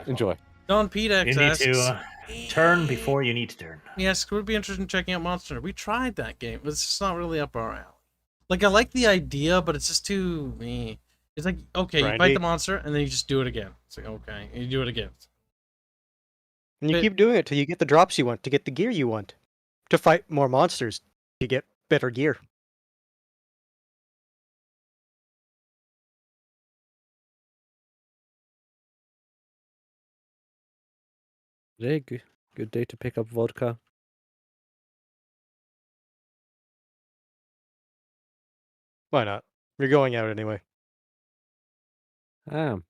[SPEAKER 4] enjoy.
[SPEAKER 1] Don Petex
[SPEAKER 2] You need
[SPEAKER 1] asks,
[SPEAKER 2] to turn before you need to turn.
[SPEAKER 1] yes, would be interested in checking out Monster. We tried that game, but it's just not really up our alley. Like, I like the idea, but it's just too me. It's like, okay, you fight
[SPEAKER 3] Grindy.
[SPEAKER 1] the monster, and then you just do it again. It's like, okay, and you do it again.
[SPEAKER 3] And you
[SPEAKER 1] But-
[SPEAKER 3] keep doing it till you get the drops you want, to get the gear you want. To fight more monsters, you get better gear.
[SPEAKER 4] Today, good day to pick up vodka.
[SPEAKER 3] Why not? You're going out anyway.
[SPEAKER 4] Um,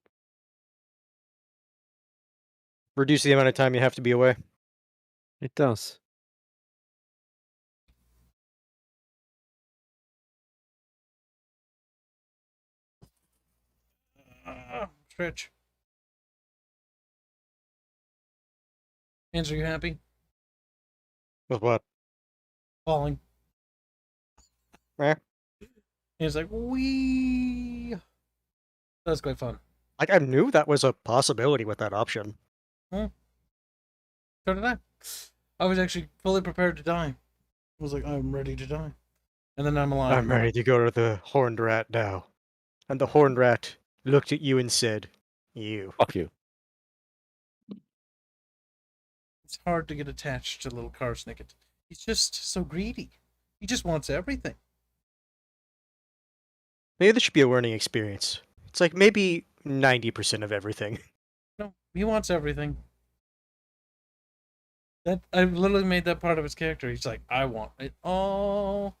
[SPEAKER 3] Reduce the amount of time you have to be away.
[SPEAKER 4] it does.
[SPEAKER 1] Stretch. Hands, are you happy?
[SPEAKER 3] With what?
[SPEAKER 1] Falling.
[SPEAKER 3] Eh?
[SPEAKER 1] He's like, wee. That's quite fun.
[SPEAKER 3] Like, I knew that was a possibility with that option.
[SPEAKER 1] So did I. I was actually fully prepared to die. I was like, I'm ready to die. And then I'm alive.
[SPEAKER 3] I'm ready to go to the Horned Rat now. And the Horned Rat looked at you and said, you.
[SPEAKER 4] Fuck you.
[SPEAKER 1] It's hard to get attached to little Karsnicket. He's just so greedy. He just wants everything.
[SPEAKER 3] Maybe this should be a learning experience. It's like maybe 90% of everything.
[SPEAKER 1] No, he wants everything. That I literally made that part of his character. He's like, I want it all.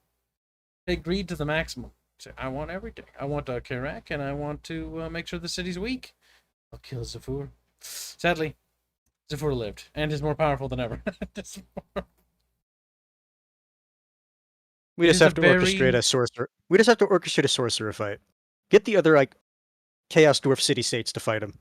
[SPEAKER 1] They greed to the maximum. So I want everything. I want Karak, and I want to make sure the city's weak. I'll kill Zafur. Sadly, Zafur lived, and is more powerful than ever.
[SPEAKER 3] We just
[SPEAKER 1] It is
[SPEAKER 3] have to
[SPEAKER 1] a very-
[SPEAKER 3] orchestrate a sorcerer. We just have to orchestrate a sorcerer fight. Get the other like Chaos Dwarf city states to fight him.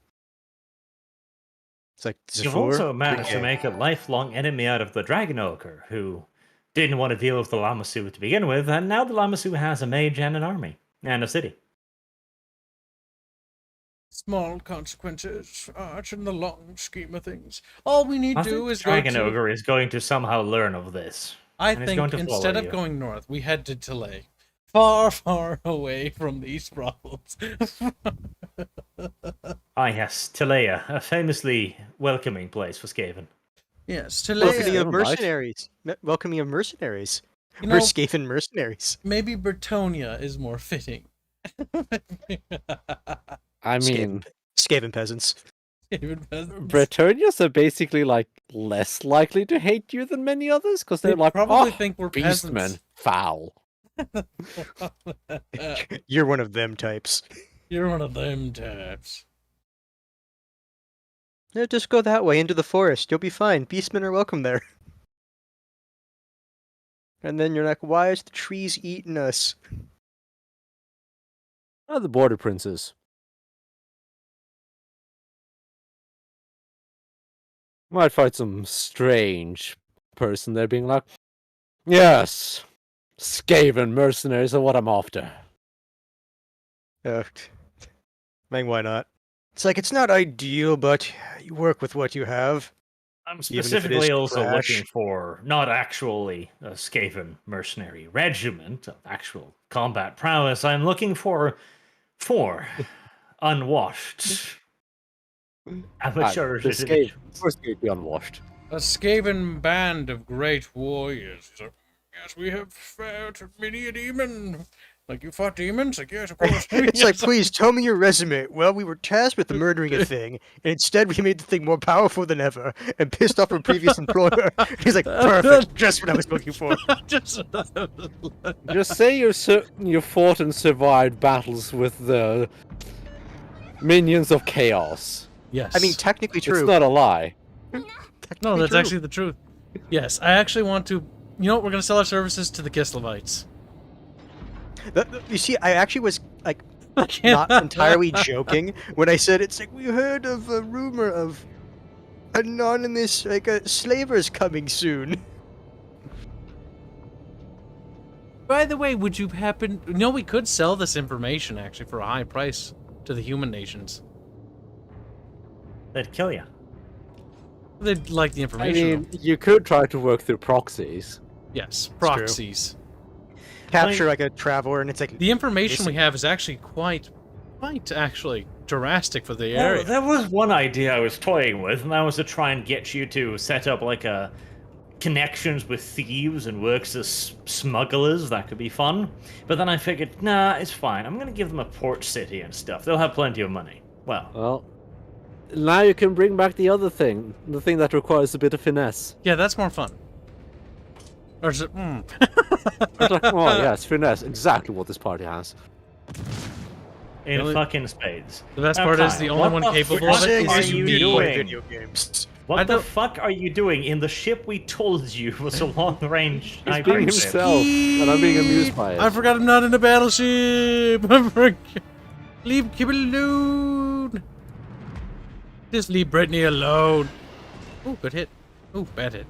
[SPEAKER 3] It's like
[SPEAKER 2] You've
[SPEAKER 3] Zafur,
[SPEAKER 2] also managed to
[SPEAKER 3] okay.
[SPEAKER 2] make a lifelong enemy out of the Dragon Ogre, who didn't want to deal with the Lamassu to begin with, and now the Lamassu has a mage and an army, and a city.
[SPEAKER 1] Small consequences, Arch, in the long scheme of things. All we need
[SPEAKER 2] I
[SPEAKER 1] to do
[SPEAKER 2] think
[SPEAKER 1] is go
[SPEAKER 2] Dragon
[SPEAKER 1] to...
[SPEAKER 2] Ogre is going to somehow learn of this.
[SPEAKER 1] I
[SPEAKER 2] and it's
[SPEAKER 1] think
[SPEAKER 2] going to
[SPEAKER 1] instead
[SPEAKER 2] follow
[SPEAKER 1] of
[SPEAKER 2] you.
[SPEAKER 1] going north, we head to Tilley. Far, far away from these problems.
[SPEAKER 2] Ah yes, Tilea, a famously welcoming place for Skaven.
[SPEAKER 1] Yes,
[SPEAKER 3] Welcoming
[SPEAKER 1] Tilley.
[SPEAKER 3] of
[SPEAKER 4] Right.
[SPEAKER 3] mercenaries. Welcoming of mercenaries.
[SPEAKER 1] You
[SPEAKER 3] We're
[SPEAKER 1] know,
[SPEAKER 3] Skaven mercenaries.
[SPEAKER 1] maybe Bretonia is more fitting.
[SPEAKER 4] I mean,
[SPEAKER 3] Skaven peasants.
[SPEAKER 1] Skaven peasants.
[SPEAKER 4] Bretonians are basically like less likely to hate you than many others because
[SPEAKER 1] They
[SPEAKER 4] they're like,
[SPEAKER 1] probably
[SPEAKER 4] oh,
[SPEAKER 1] think we're
[SPEAKER 4] beastmen,
[SPEAKER 1] peasants.
[SPEAKER 4] foul.
[SPEAKER 3] You're one of them types.
[SPEAKER 1] You're one of them types.
[SPEAKER 3] Yeah, just go that way into the forest. You'll be fine. Beastmen are welcome there. And then you're like, why is the trees eating us?
[SPEAKER 4] Oh, the border princes. Might find some strange person there being like, yes, Skaven mercenaries are what I'm after.
[SPEAKER 3] Uh, man, why not? It's like, it's not ideal, but you work with what you have.
[SPEAKER 2] I'm
[SPEAKER 3] Even if it is
[SPEAKER 2] specifically also
[SPEAKER 3] trash.
[SPEAKER 2] looking for not actually a Skaven mercenary regiment of actual combat prowess. I'm looking for 4 unwashed amateur
[SPEAKER 4] The
[SPEAKER 2] individuals.
[SPEAKER 4] First gate be unwashed.
[SPEAKER 1] A Skaven band of great warriors. He's like, yes, we have fought many a demon. Like, you fought demons? Like, yes, of course.
[SPEAKER 3] It's like, please tell me your resume. Well, we were tasked with murdering a thing, and instead we made the thing more powerful than ever, and pissed off our previous employer. He's like, perfect, just what I was looking for.
[SPEAKER 1] Just
[SPEAKER 4] Just say you fought and survived battles with the minions of chaos.
[SPEAKER 1] Yes.
[SPEAKER 3] I mean, technically true.
[SPEAKER 4] It's not a lie.
[SPEAKER 1] no, that's
[SPEAKER 3] true.
[SPEAKER 1] actually the truth. Yes, I actually want to... You know what? We're going to sell our services to the Kislevites.
[SPEAKER 3] You see, I actually was like not entirely joking when I said it's like we heard of a rumor of anonymous slavers coming soon.
[SPEAKER 1] By the way, would you happen... No, we could sell this information, actually, for a high price to the human nations.
[SPEAKER 2] They'd kill you.
[SPEAKER 1] They'd like the
[SPEAKER 4] I
[SPEAKER 1] information.
[SPEAKER 4] mean, you could try to work through proxies.
[SPEAKER 1] Yes,
[SPEAKER 3] true.
[SPEAKER 1] proxies.
[SPEAKER 3] Capture like a traveler, and it's like
[SPEAKER 1] The information
[SPEAKER 3] Basic-
[SPEAKER 1] we have is actually quite actually drastic for the
[SPEAKER 2] Well,
[SPEAKER 1] area.
[SPEAKER 2] there was one idea I was toying with, and that was to try and get you to set up like a connections with thieves and works as smugglers. That could be fun. But then I figured, nah, it's fine. I'm gonna give them a port city and stuff. They'll have plenty of money.
[SPEAKER 4] Well, now you can bring back the other thing, the thing that requires a bit of finesse.
[SPEAKER 1] Yeah, that's more fun. Or is it...
[SPEAKER 4] It's like, oh yes, finesse, exactly what this party has.
[SPEAKER 2] in
[SPEAKER 1] Really?
[SPEAKER 2] fucking spades.
[SPEAKER 1] The best
[SPEAKER 2] Now,
[SPEAKER 1] part is
[SPEAKER 2] Kyle,
[SPEAKER 1] the only
[SPEAKER 2] what
[SPEAKER 1] one
[SPEAKER 2] the
[SPEAKER 1] capable
[SPEAKER 2] fuck
[SPEAKER 1] of it
[SPEAKER 2] are
[SPEAKER 1] is
[SPEAKER 2] you
[SPEAKER 1] me.
[SPEAKER 2] doing?
[SPEAKER 3] Video games.
[SPEAKER 2] What
[SPEAKER 1] I
[SPEAKER 2] the
[SPEAKER 1] don't-
[SPEAKER 2] fuck are you doing in the ship we told you was a long-range
[SPEAKER 4] He's
[SPEAKER 2] sniper
[SPEAKER 4] being
[SPEAKER 2] ship?
[SPEAKER 4] himself, and I'm being amused by it.
[SPEAKER 1] I forgot I'm not in a battleship. I forgot. Leave Kibs alone. Just leave Brittany alone. Oh, good hit. Oh, bad hit.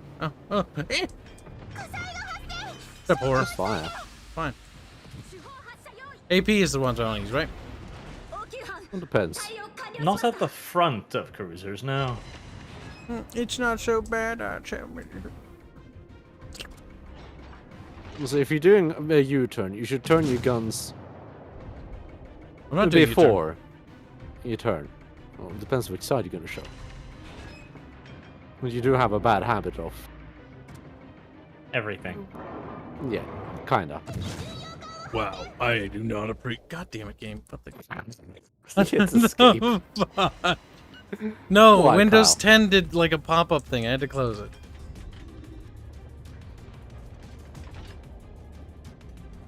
[SPEAKER 1] Oh. Eh. The poor.
[SPEAKER 4] That's fine.
[SPEAKER 1] Fine. AP is the ones I want to use, right?
[SPEAKER 4] It depends.
[SPEAKER 2] Not at the front of cruisers, no.
[SPEAKER 1] It's not so bad.
[SPEAKER 4] So if you're doing a U-turn, you should turn your guns
[SPEAKER 1] I'm not doing U-turn.
[SPEAKER 4] before you turn. Well, it depends which side you're going to show. But you do have a bad habit of,
[SPEAKER 2] Everything.
[SPEAKER 4] yeah, kinda.
[SPEAKER 1] Wow, I do not appreciate. God damn it, game. What the?
[SPEAKER 4] It's escape.
[SPEAKER 1] No,
[SPEAKER 4] Why,
[SPEAKER 1] Windows
[SPEAKER 4] Kyle?
[SPEAKER 1] 10 did like a pop-up thing. I had to close it.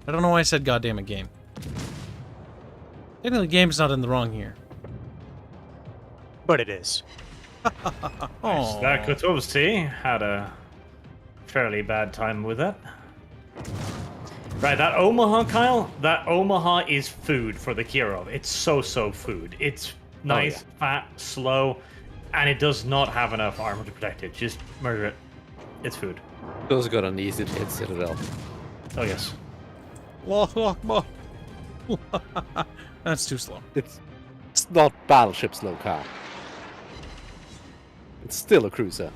[SPEAKER 1] I don't know why I said goddamn it, game. Technically, game's not in the wrong here.
[SPEAKER 3] But it is.
[SPEAKER 1] Oh,
[SPEAKER 2] That Kotovsky had a fairly bad time with that. Right, that Omaha, Kyle, that Omaha is food for the Kirov. It's so food. It's nice, fat, slow, and it does not have enough armor to protect it. Just murder it. It's food.
[SPEAKER 4] Those got an easy to hit Citadel.
[SPEAKER 2] Oh, yes.
[SPEAKER 1] that's too slow.
[SPEAKER 4] It's not battleship slow car. It's still a cruiser.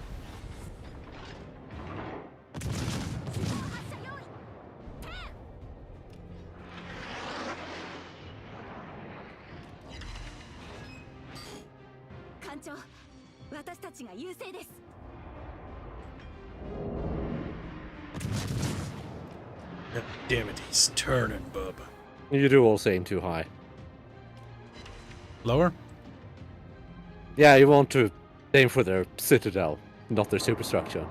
[SPEAKER 1] God damn it, he's turning, bub.
[SPEAKER 4] You do also aim too high.
[SPEAKER 1] Lower?
[SPEAKER 4] Yeah, you want to aim for their Citadel, not their superstructure.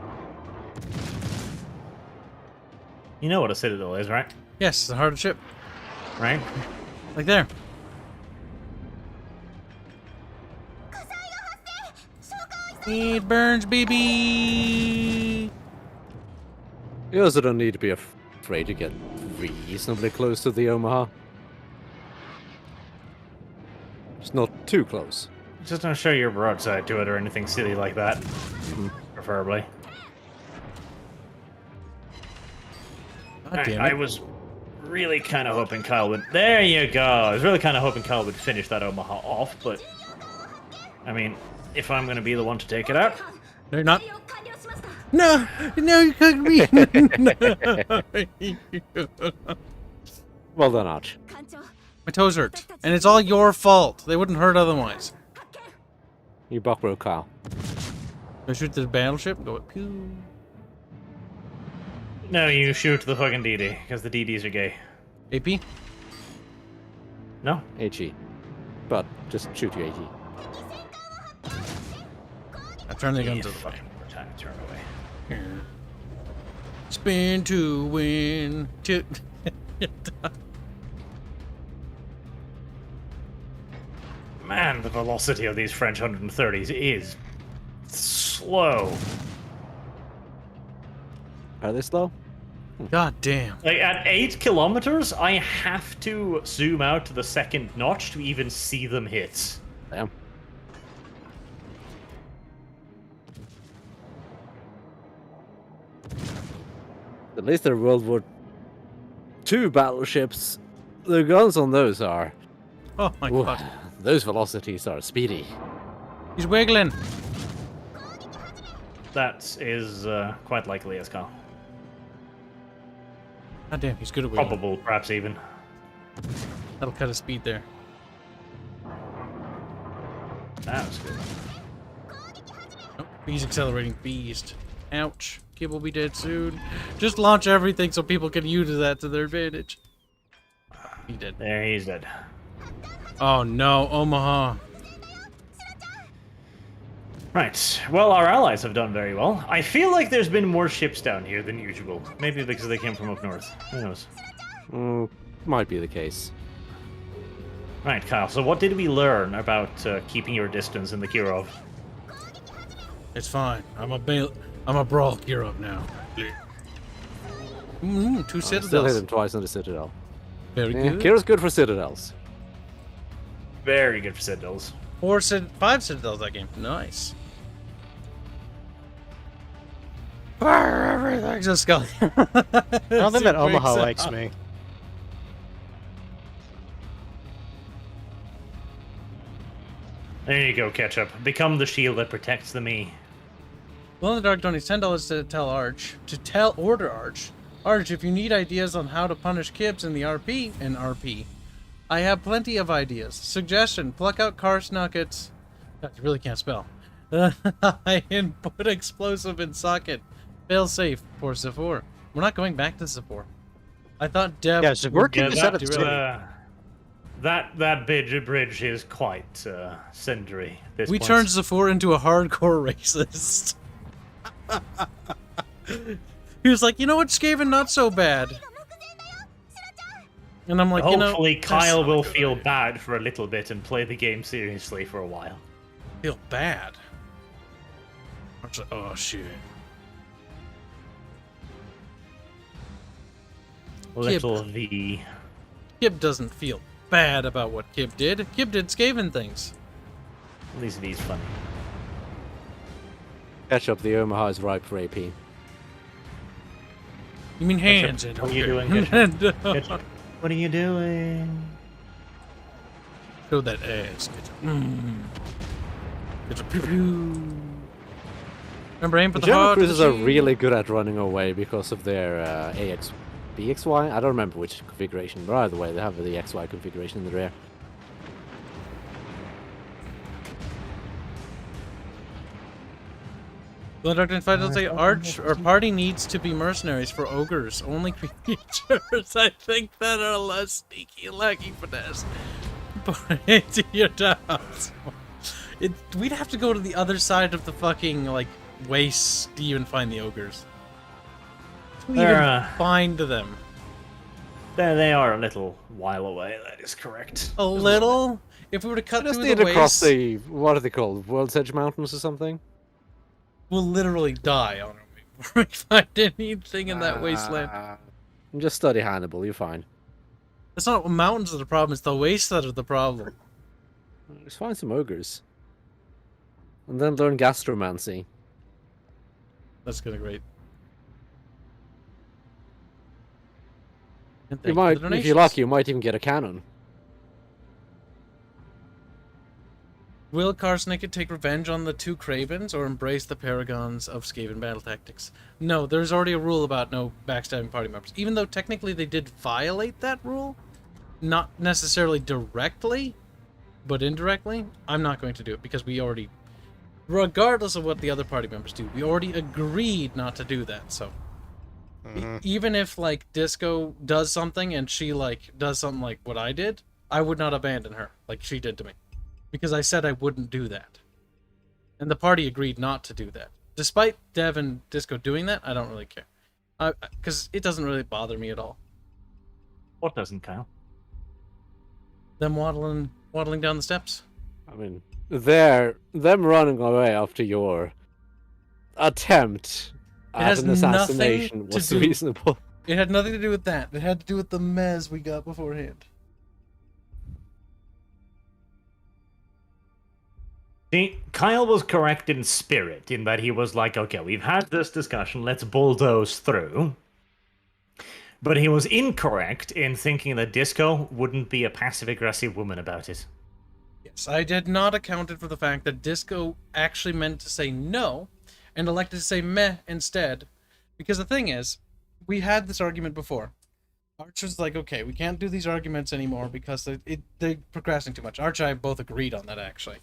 [SPEAKER 2] You know what a Citadel is, right?
[SPEAKER 1] Yes, the hardest ship.
[SPEAKER 2] Right?
[SPEAKER 1] Like there. It burns, baby.
[SPEAKER 4] You also don't need to be afraid to get reasonably close to the Omaha. It's not too close.
[SPEAKER 2] Just don't show your broadside to it or anything silly like that. Preferably.
[SPEAKER 1] God damn
[SPEAKER 2] I
[SPEAKER 1] it.
[SPEAKER 2] was really kind of hoping Kyle would... There you go! I was really kind of hoping Kyle would finish that Omaha off, but... I mean, if I'm going to be the one to take it out...
[SPEAKER 1] No, you're not. No, you couldn't be.
[SPEAKER 4] Well done, Arch.
[SPEAKER 1] My toes hurt, and it's all your fault. They wouldn't hurt otherwise.
[SPEAKER 4] You buckbro Kyle.
[SPEAKER 1] I shoot the battleship. Go pew.
[SPEAKER 2] No, you shoot the fucking DD, because the DDs are gay.
[SPEAKER 1] AP.
[SPEAKER 2] No?
[SPEAKER 4] HE. But just shoot your HE.
[SPEAKER 1] I turn the guns
[SPEAKER 2] Yeah,
[SPEAKER 1] to the
[SPEAKER 2] fucking more time to turn away.
[SPEAKER 1] Here. Spin to win. To.
[SPEAKER 2] Man, the velocity of these French 130s is slow.
[SPEAKER 4] Are they slow?
[SPEAKER 1] God damn.
[SPEAKER 2] Like, at 8 kilometers, I have to zoom out to the second notch to even see them hit.
[SPEAKER 4] Damn. At least they're World War II battleships. The guns on those are...
[SPEAKER 1] Oh my
[SPEAKER 4] Ooh,
[SPEAKER 1] god.
[SPEAKER 4] those velocities are speedy.
[SPEAKER 1] He's wiggling.
[SPEAKER 2] That is quite likely, as Kyle.
[SPEAKER 1] God damn, he's good at wiggling.
[SPEAKER 2] Probable, perhaps even.
[SPEAKER 1] That'll cut his speed there.
[SPEAKER 2] That was good.
[SPEAKER 1] Oh, he's accelerating beast. Ouch. Kib will be dead soon. Just launch everything so people can use that to their advantage. He did.
[SPEAKER 2] There, he's dead.
[SPEAKER 1] Oh no, Omaha.
[SPEAKER 2] Right. Well, our allies have done very well. I feel like there's been more ships down here than usual. Maybe because they came from up north. Who knows?
[SPEAKER 4] Might be the case.
[SPEAKER 2] Right, Kyle. So what did we learn about keeping your distance in the Kirov?
[SPEAKER 1] It's fine. I'm a brawl Kirov now. Two
[SPEAKER 4] Still hit
[SPEAKER 1] citadels.
[SPEAKER 4] him twice on the Citadel.
[SPEAKER 1] Very
[SPEAKER 4] Yeah,
[SPEAKER 1] good.
[SPEAKER 4] Kira's good for Citadels.
[SPEAKER 2] Very good for Citadels.
[SPEAKER 1] 5 citadels that game. Nice. Fire everything, just Scully.
[SPEAKER 3] I don't think that Omaha likes me.
[SPEAKER 2] There you go, Ketchup. Become the shield that protects the me.
[SPEAKER 1] Well, in the Dark donates $10 to tell Arch. Order Arch. Arch, if you need ideas on how to punish Kibs in the RP, I have plenty of ideas. Suggestion, pluck out car snuckets. God, you really can't spell. And put explosive in socket. Fail safe for Zephyr. We're not going back to Zephyr. I thought Dev...
[SPEAKER 3] Yeah, Zephyr can
[SPEAKER 2] Yeah,
[SPEAKER 3] be set up
[SPEAKER 2] that bridge is quite cindery. At this
[SPEAKER 1] We
[SPEAKER 2] point.
[SPEAKER 1] turned Zephyr into a hardcore racist. He was like, you know what, Skaven, not so bad. And I'm like,
[SPEAKER 2] Hopefully,
[SPEAKER 1] that's
[SPEAKER 2] Kyle
[SPEAKER 1] not a
[SPEAKER 2] will
[SPEAKER 1] good
[SPEAKER 2] feel
[SPEAKER 1] idea.
[SPEAKER 2] bad for a little bit and play the game seriously for a while.
[SPEAKER 1] Feel bad. I'm just like, oh shit.
[SPEAKER 2] Little V.
[SPEAKER 1] Kib doesn't feel bad about what Kib did. Kib did Skaven things.
[SPEAKER 2] At least V's funny.
[SPEAKER 4] Catch up, the Omaha is ripe for AP.
[SPEAKER 1] You mean hands?
[SPEAKER 2] What are you doing, Ketchup? What are you doing?
[SPEAKER 1] Show that ass. Get a pew pew. Remember, aim for
[SPEAKER 4] The
[SPEAKER 1] the
[SPEAKER 4] German
[SPEAKER 1] heart.
[SPEAKER 4] cruisers are really good at running away because of their BXY? I don't remember which configuration, but either way, they have the XY configuration in the rear.
[SPEAKER 1] Blood Doctor and Fight will say Arch or party needs to be mercenaries for ogres, only creatures I think that are less sneaky and lacking finesse. Put it to your doubts. We'd have to go to the other side of the fucking like waste to even find the ogres. To even find them.
[SPEAKER 2] They are a little while away, that is correct.
[SPEAKER 1] A little? If we were to cut
[SPEAKER 4] Just
[SPEAKER 1] through
[SPEAKER 4] need
[SPEAKER 1] the
[SPEAKER 4] to cross
[SPEAKER 1] waste,
[SPEAKER 4] the, what are they called, World's Edge Mountains or something?
[SPEAKER 1] we'll literally die on our way before we find anything in that wasteland.
[SPEAKER 4] Just study Hannibal, you're fine.
[SPEAKER 1] It's not mountains that are the problem, it's the waste that are the problem.
[SPEAKER 4] Just find some ogres. And then learn gastromancy.
[SPEAKER 1] That's gonna great. And
[SPEAKER 4] You
[SPEAKER 1] thank
[SPEAKER 4] might,
[SPEAKER 1] for the
[SPEAKER 4] if you're
[SPEAKER 1] donations.
[SPEAKER 4] lucky, you might even get a cannon.
[SPEAKER 1] Will Karsnaked take revenge on the 2 Cravens or embrace the paragons of Skaven battle tactics? No, there's already a rule about no backstabbing party members. Even though technically they did violate that rule, not necessarily directly, but indirectly, I'm not going to do it because we already, regardless of what the other party members do, we already agreed not to do that, so. Even if, like, Disco does something and she, like, does something like what I did, I would not abandon her like she did to me. Because I said I wouldn't do that. And the party agreed not to do that. Despite Dev and Disco doing that, I don't really care. Because it doesn't really bother me at all.
[SPEAKER 2] What doesn't, Kyle?
[SPEAKER 1] Them waddling down the steps.
[SPEAKER 4] I mean, them running away after your attempt at
[SPEAKER 1] has
[SPEAKER 4] an assassination
[SPEAKER 1] nothing to
[SPEAKER 4] was
[SPEAKER 1] do-
[SPEAKER 4] reasonable.
[SPEAKER 1] It had nothing to do with that. It had to do with the mez we got beforehand.
[SPEAKER 2] See, Kyle was correct in spirit, in that he was like, okay, we've had this discussion, let's bulldoze through. But he was incorrect in thinking that Disco wouldn't be a passive-aggressive woman about it.
[SPEAKER 1] Yes, I had not accounted for the fact that Disco actually meant to say no and elected to say meh instead. Because the thing is, we had this argument before. Archer's like, okay, we can't do these arguments anymore because they're procrastinating too much. Archer and I both agreed on that, actually.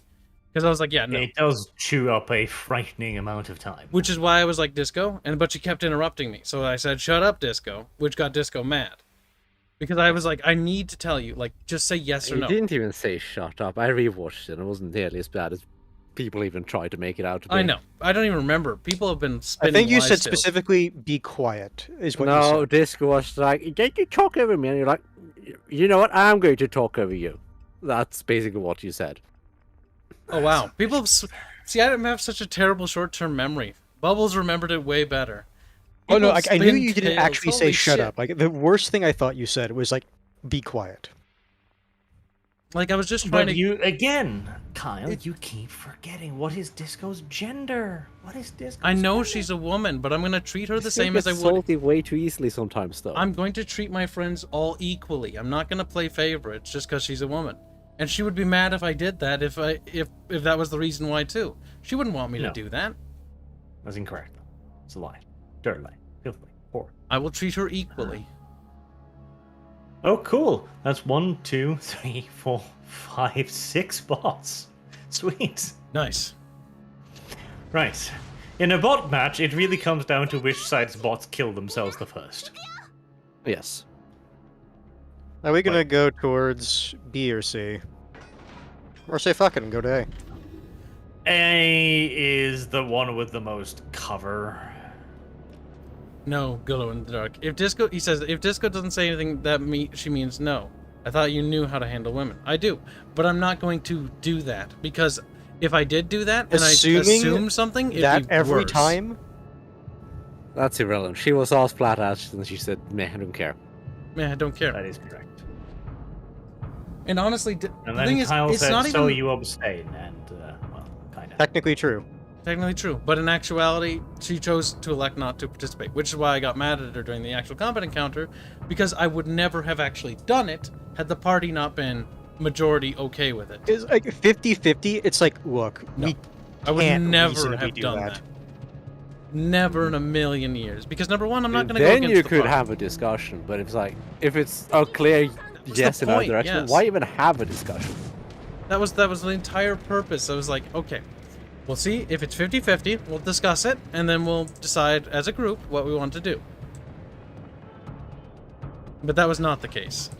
[SPEAKER 1] Because I was like, yeah, no.
[SPEAKER 2] It does chew up a frightening amount of time.
[SPEAKER 1] Which is why I was like, Disco, but she kept interrupting me. So I said, shut up, Disco, which got Disco mad. Because I was like, I need to tell you, like, just say yes or
[SPEAKER 4] He
[SPEAKER 1] no.
[SPEAKER 4] didn't even say shut up. I rewatched it and it wasn't nearly as bad as people even tried to make it out to be.
[SPEAKER 1] I know. I don't even remember. People have been
[SPEAKER 3] I
[SPEAKER 1] spinning
[SPEAKER 3] think you
[SPEAKER 1] lies
[SPEAKER 3] said
[SPEAKER 1] still.
[SPEAKER 3] specifically, be quiet, is what you
[SPEAKER 4] No,
[SPEAKER 3] said.
[SPEAKER 4] Disco was like, you talk over me, and you're like, you know what, I'm going to talk over you. That's basically what you said.
[SPEAKER 1] Oh wow, people see. I didn't have such a terrible short-term memory. Bubbles remembered it way better.
[SPEAKER 3] Oh no,
[SPEAKER 1] People
[SPEAKER 3] I knew
[SPEAKER 1] spin
[SPEAKER 3] you didn't
[SPEAKER 1] tails.
[SPEAKER 3] actually say
[SPEAKER 1] Holy
[SPEAKER 3] shut
[SPEAKER 1] shit.
[SPEAKER 3] up. Like the worst thing I thought you said was like, "Be quiet."
[SPEAKER 1] Like I was just trying
[SPEAKER 2] But
[SPEAKER 1] to.
[SPEAKER 2] you again, Kyle. You keep forgetting what is Disco's gender. What is Disco's
[SPEAKER 1] I know
[SPEAKER 2] gender?
[SPEAKER 1] she's a woman, but I'm gonna treat her the
[SPEAKER 4] Still
[SPEAKER 1] same as I
[SPEAKER 4] gets
[SPEAKER 1] would.
[SPEAKER 4] salty way too easily sometimes, though.
[SPEAKER 1] I'm going to treat my friends all equally. I'm not gonna play favorites just because she's a woman. And she would be mad if I did that. If that was the reason why too. She wouldn't want me to
[SPEAKER 2] No.
[SPEAKER 1] do that.
[SPEAKER 2] That's incorrect. It's a lie. Dirty lie. Filthy. Poor.
[SPEAKER 1] I will treat her equally.
[SPEAKER 2] Oh, cool. That's 1, 2, 3, 4, 5, 6 bots. Sweet.
[SPEAKER 1] Nice.
[SPEAKER 2] Right. In a bot match, it really comes down to which side's bots kill themselves the first.
[SPEAKER 4] Yes.
[SPEAKER 3] Are we gonna go towards B or C? Or say fuck it and go to A?
[SPEAKER 2] A is the one with the most cover.
[SPEAKER 1] No, glow in the dark. If Disco, he says, if Disco doesn't say anything, she means no. I thought you knew how to handle women. I do, but I'm not going to do that because if I did do that and I assume something, it'd
[SPEAKER 3] that
[SPEAKER 1] be
[SPEAKER 3] every
[SPEAKER 1] worse.
[SPEAKER 3] time.
[SPEAKER 4] That's irrelevant. She was asked flat out and she said, meh, I don't care.
[SPEAKER 1] Yeah, I don't care.
[SPEAKER 2] That is correct.
[SPEAKER 1] And honestly,
[SPEAKER 2] And
[SPEAKER 1] the
[SPEAKER 2] then
[SPEAKER 1] thing is,
[SPEAKER 2] Kyle
[SPEAKER 1] it's
[SPEAKER 2] said,
[SPEAKER 1] not
[SPEAKER 2] so
[SPEAKER 1] even
[SPEAKER 2] you abstain, and, well, kind of.
[SPEAKER 3] Technically true.
[SPEAKER 1] technically true. But in actuality, she chose to elect not to participate, which is why I got mad at her during the actual combat encounter, because I would never have actually done it had the party not been majority okay with it.
[SPEAKER 3] It's like 50-50. It's like, look,
[SPEAKER 1] No.
[SPEAKER 3] we
[SPEAKER 1] I would
[SPEAKER 3] can't
[SPEAKER 1] never
[SPEAKER 3] reasonably
[SPEAKER 1] have
[SPEAKER 3] do
[SPEAKER 1] done
[SPEAKER 3] that.
[SPEAKER 1] that. Never in a million years. Because number one, I'm not going to go
[SPEAKER 4] Then
[SPEAKER 1] against
[SPEAKER 4] you
[SPEAKER 1] the
[SPEAKER 4] could
[SPEAKER 1] party.
[SPEAKER 4] have a discussion, but if it's like, if it's a clear
[SPEAKER 1] That's
[SPEAKER 4] yes
[SPEAKER 1] the
[SPEAKER 4] in either
[SPEAKER 1] point,
[SPEAKER 4] direction,
[SPEAKER 1] yes.
[SPEAKER 4] why even have a discussion?
[SPEAKER 1] That was the entire purpose. I was like, okay, we'll see if it's 50-50, we'll discuss it, and then we'll decide as a group what we want to do. But that was not the case.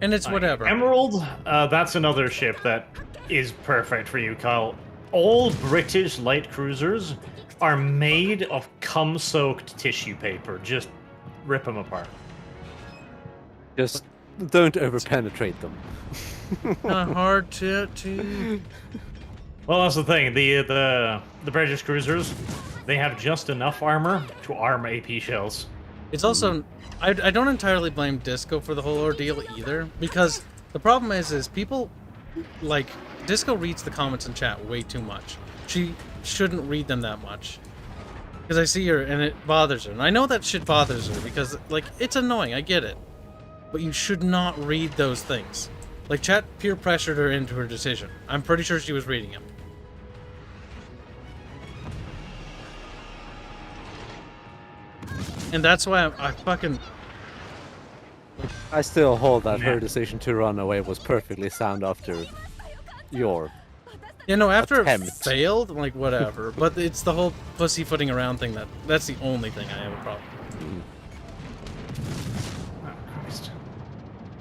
[SPEAKER 1] And it's whatever.
[SPEAKER 2] Emerald, that's another ship that is perfect for you, Kyle. All British light cruisers are made of cum-soaked tissue paper. Just rip them apart.
[SPEAKER 4] Just don't overpenetrate them.
[SPEAKER 1] Kind of hard to
[SPEAKER 2] Well, that's the thing. The British cruisers, they have just enough armor to arm AP shells.
[SPEAKER 1] It's also, I don't entirely blame Disco for the whole ordeal either, because the problem is people, like, Disco reads the comments in chat way too much. She shouldn't read them that much. Because I see her and it bothers her. And I know that shit bothers her because, like, it's annoying, I get it. But you should not read those things. Like, chat peer pressured her into her decision. I'm pretty sure she was reading them. And that's why I fucking...
[SPEAKER 4] I still hold that her
[SPEAKER 2] Yeah.
[SPEAKER 4] decision to run away was perfectly sound after your...
[SPEAKER 1] You know, after
[SPEAKER 4] Attempt.
[SPEAKER 1] it failed, like, whatever. But it's the whole pussyfooting around thing that's the only thing I have a problem with.
[SPEAKER 2] Oh, Christ.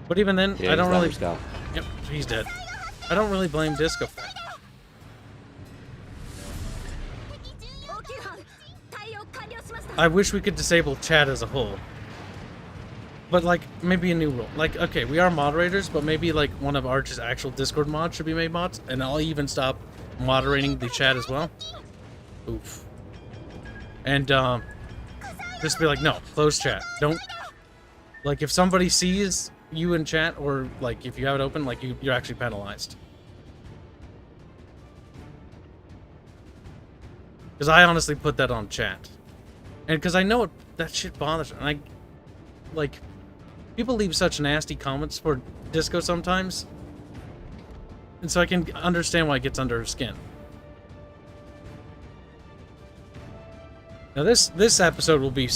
[SPEAKER 1] But even then,
[SPEAKER 4] Yeah,
[SPEAKER 1] I don't
[SPEAKER 4] he's
[SPEAKER 1] really...
[SPEAKER 4] damaged now.
[SPEAKER 1] Yep, he's dead. I don't really blame Disco for that. I wish we could disable chat as a whole. But, like, maybe a new rule. Like, okay, we are moderators, but maybe, like, one of Arch's actual Discord mods should be made mods, and I'll even stop moderating the chat as well. Oof. And, just be like, no, close chat. Don't... Like, if somebody sees you in chat, or, like, if you have it open, like, you're actually penalized. Because I honestly put that on chat. And because I know that shit bothers her. And I, like, people leave such nasty comments for Disco sometimes. And so I can understand why it gets under her skin. Now this episode will be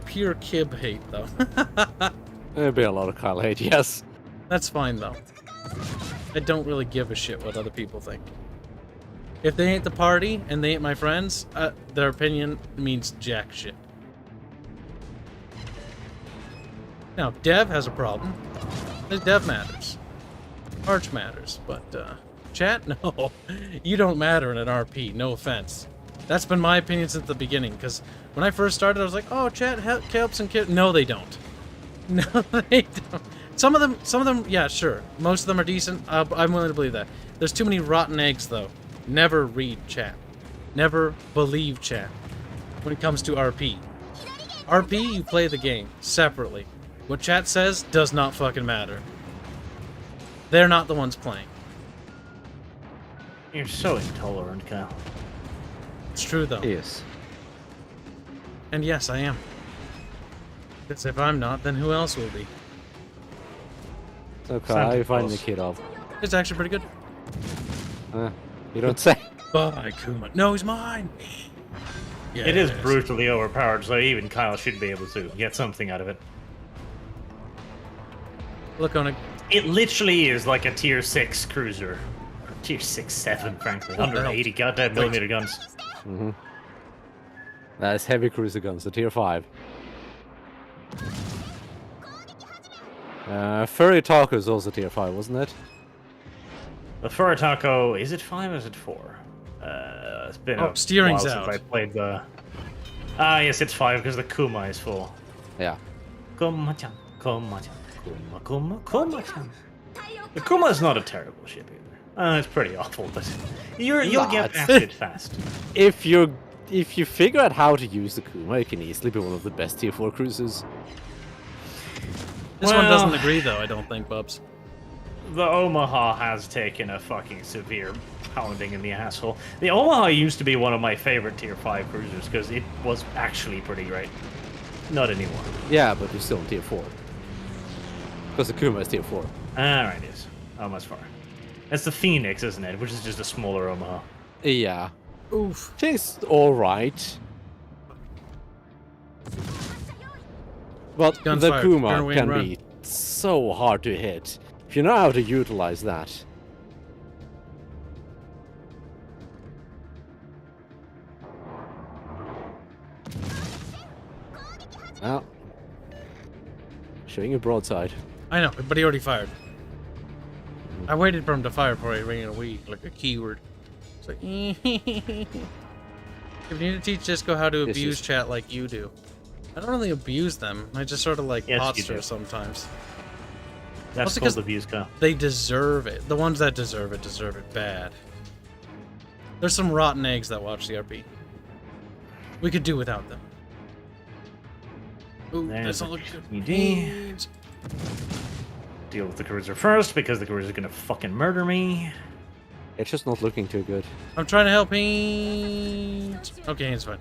[SPEAKER 1] pure Kib hate, though.
[SPEAKER 4] There'll be a lot of Kyle hate, yes.
[SPEAKER 1] That's fine, though. I don't really give a shit what other people think. If they ain't the party and they ain't my friends, their opinion means jack shit. Now, Dev has a problem. Dev matters. Arch matters, but chat? No. You don't matter in an RP, no offense. That's been my opinion since the beginning, because when I first started, I was like, oh, chat helps and kids. No, they don't. No, they don't. Some of them, yeah, sure. Most of them are decent. I'm willing to believe that. There's too many rotten eggs, though. Never read chat. Never believe chat when it comes to RP. RP, you play the game separately. What chat says does not fucking matter. They're not the ones playing.
[SPEAKER 2] You're so intolerant, Kyle.
[SPEAKER 1] It's true, though.
[SPEAKER 4] Yes.
[SPEAKER 1] And yes, I am. Because if I'm not, then who else will be?
[SPEAKER 4] Okay,
[SPEAKER 2] Santa
[SPEAKER 4] how you finding the
[SPEAKER 2] Claus.
[SPEAKER 4] kid off?
[SPEAKER 1] It's actually pretty good.
[SPEAKER 4] You don't say.
[SPEAKER 1] Bye, Kuma. No, he's mine! Yeah,
[SPEAKER 2] It is brutally overpowered, so even Kyle should be able to get something out of it.
[SPEAKER 1] Look on it.
[SPEAKER 2] It literally is like a tier 6 cruiser. Or tier 6, 7, frankly.
[SPEAKER 1] What the hell?
[SPEAKER 2] 180 goddamn millimeter guns.
[SPEAKER 4] Mm-hmm. That is heavy cruiser guns, the tier 5. Furry Taco is also tier 5, wasn't it?
[SPEAKER 2] The Furataco, is it 5 or is it 4? It's been a
[SPEAKER 1] steering's
[SPEAKER 2] while
[SPEAKER 1] out.
[SPEAKER 2] since I played the... Ah, yes, it's 5 because the Kuma is full.
[SPEAKER 4] Yeah.
[SPEAKER 2] Kuma-chan, Kuma-chan, Kuma-chan. The Kuma is not a terrible ship either. It's pretty awful, but you'll get
[SPEAKER 4] Not.
[SPEAKER 2] past it fast.
[SPEAKER 4] If you figure out how to use the Kuma, it can easily be one of the best tier 4 cruisers.
[SPEAKER 1] This one doesn't
[SPEAKER 2] Well-
[SPEAKER 1] agree, though, I don't think, Bubs.
[SPEAKER 2] The Omaha has taken a fucking severe pounding in the asshole. The Omaha used to be one of my favorite tier 5 cruisers because it was actually pretty great. Not anymore.
[SPEAKER 4] Yeah, but you're still in tier 4. Because the Kuma is tier 4.
[SPEAKER 2] Alright, yes. Almost far. That's the Phoenix, isn't it? Which is just a smaller Omaha.
[SPEAKER 4] Yeah.
[SPEAKER 1] Oof.
[SPEAKER 4] She's alright. But
[SPEAKER 1] Gunfire.
[SPEAKER 4] the Kuma
[SPEAKER 1] Turn away
[SPEAKER 4] can
[SPEAKER 1] and run.
[SPEAKER 4] be so hard to hit. If you know how to utilize that. Well, showing a broadside.
[SPEAKER 1] I know, but he already fired. I waited for him to fire before I ran away, like a keyword. It's like, if you need to teach Disco how to
[SPEAKER 4] This
[SPEAKER 1] abuse
[SPEAKER 4] is-
[SPEAKER 1] chat like you do. I don't really abuse them. I just sort of like
[SPEAKER 2] Yes, you
[SPEAKER 1] posture
[SPEAKER 2] do.
[SPEAKER 1] sometimes.
[SPEAKER 2] That's
[SPEAKER 1] Also
[SPEAKER 2] called
[SPEAKER 1] 'cause
[SPEAKER 2] abuse, Kyle.
[SPEAKER 1] They deserve it. The ones that deserve it bad. There's some rotten eggs that watch the RP. We could do without them. Ooh,
[SPEAKER 2] There's
[SPEAKER 1] that's
[SPEAKER 2] a
[SPEAKER 1] not look good.
[SPEAKER 2] GD. Deal with the cruiser first because the cruiser's gonna fucking murder me.
[SPEAKER 4] It's just not looking too good.
[SPEAKER 1] I'm trying to help Haynes. Okay, Haynes, fine.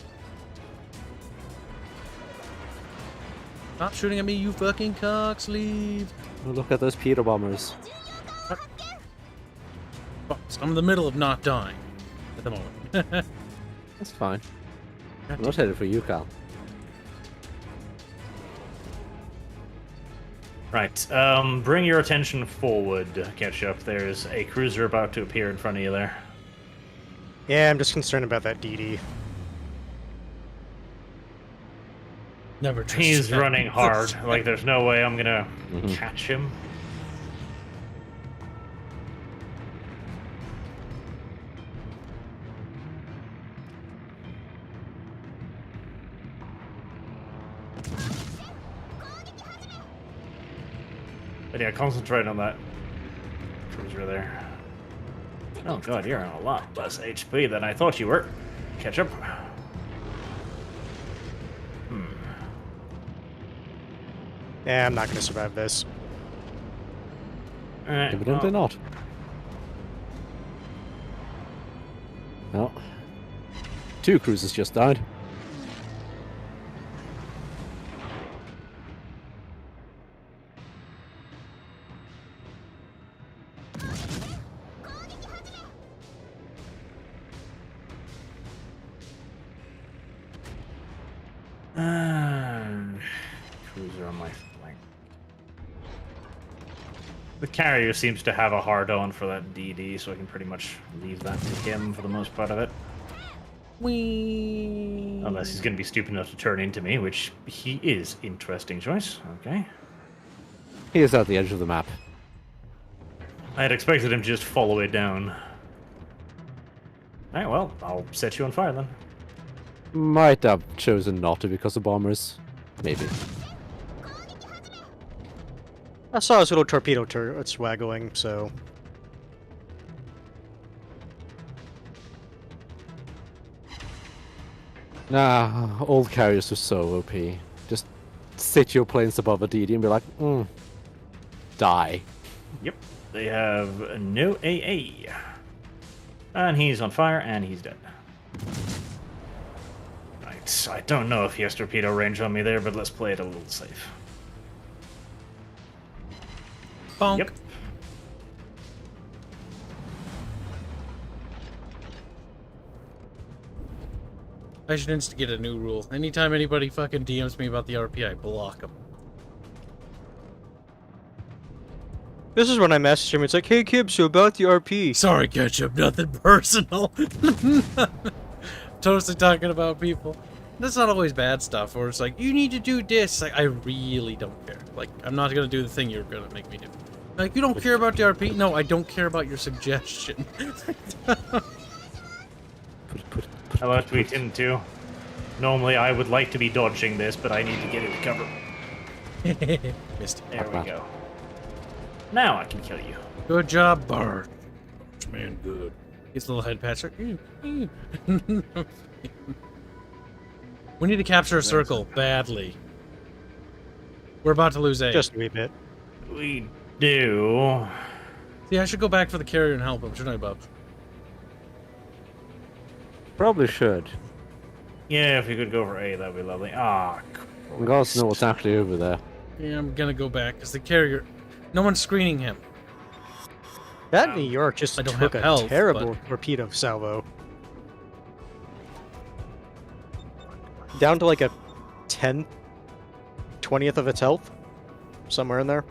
[SPEAKER 1] Stop shooting at me, you fucking cock sleeve.
[SPEAKER 4] Oh, look at those Peter bombers.
[SPEAKER 1] I'm in the middle of not dying at the moment.
[SPEAKER 4] That's fine. I'm not headed for you, Cal.
[SPEAKER 2] Right, bring your attention forward, Ketchup. There's a cruiser about to appear in front of you there.
[SPEAKER 3] Yeah, I'm just concerned about that DD.
[SPEAKER 1] Never trust
[SPEAKER 2] He's
[SPEAKER 1] chat.
[SPEAKER 2] running hard. Like, there's no way I'm gonna catch him. But yeah, concentrate on that cruiser there. Oh god, you're on a lot less HP than I thought you were. Ketchup.
[SPEAKER 3] Yeah, I'm not going to survive this.
[SPEAKER 2] Alright,
[SPEAKER 4] Evidently
[SPEAKER 2] well,
[SPEAKER 4] not. No. 2 cruisers just died.
[SPEAKER 2] cruiser on my flank. The carrier seems to have a hard on for that DD, so I can pretty much leave that to him for the most part of it.
[SPEAKER 1] Whee!
[SPEAKER 2] Unless he's going to be stupid enough to turn into me, which he is. Interesting choice. Okay.
[SPEAKER 4] He is at the edge of the map.
[SPEAKER 2] I had expected him to just follow it down. Alright, well, I'll set you on fire then.
[SPEAKER 4] Might have chosen not to because of bombers. Maybe.
[SPEAKER 3] I saw his little torpedo turret swaggling, so...
[SPEAKER 4] Nah, old carriers are so OP. Just sit your planes above a DD and be like, die.
[SPEAKER 2] Yep. They have no AA. And he's on fire, and he's dead. Right. I don't know if he has torpedo range on me there, but let's play it a little safe.
[SPEAKER 1] Bonk.
[SPEAKER 2] Yep.
[SPEAKER 1] I should instigate a new rule. Anytime anybody fucking DMs me about the RP, I block them.
[SPEAKER 3] This is when I message him. It's like, hey, Kibs, so about the RP.
[SPEAKER 1] Sorry, Ketchup, nothing personal. Totally talking about people. That's not always bad stuff, or it's like, you need to do this. Like, I really don't care. Like, I'm not gonna do the thing you're gonna make me do. Like, you don't care about the RP? No, I don't care about your suggestion.
[SPEAKER 2] I'll have to tweet in too. Normally I would like to be dodging this, but I need to get into cover.
[SPEAKER 1] Missed it.
[SPEAKER 2] There we go. Now I can kill you.
[SPEAKER 1] Good job, Bart. Man, good. Gets a little head patcher. We need to capture a circle badly. We're about to lose A.
[SPEAKER 3] Just a wee bit.
[SPEAKER 2] We do.
[SPEAKER 1] See, I should go back for the carrier and help him, shouldn't I, Bob?
[SPEAKER 4] Probably should.
[SPEAKER 2] Yeah, if we could go for A, that'd be lovely. Ah,
[SPEAKER 4] We gotta know what's actually over there.
[SPEAKER 1] Yeah, I'm gonna go back, because the carrier... No one's screening him.
[SPEAKER 3] That New York just
[SPEAKER 1] I don't
[SPEAKER 3] took
[SPEAKER 1] have
[SPEAKER 3] a
[SPEAKER 1] health,
[SPEAKER 3] terrible torpedo salvo. Down to like a 10th, 20th of its health. Somewhere in there.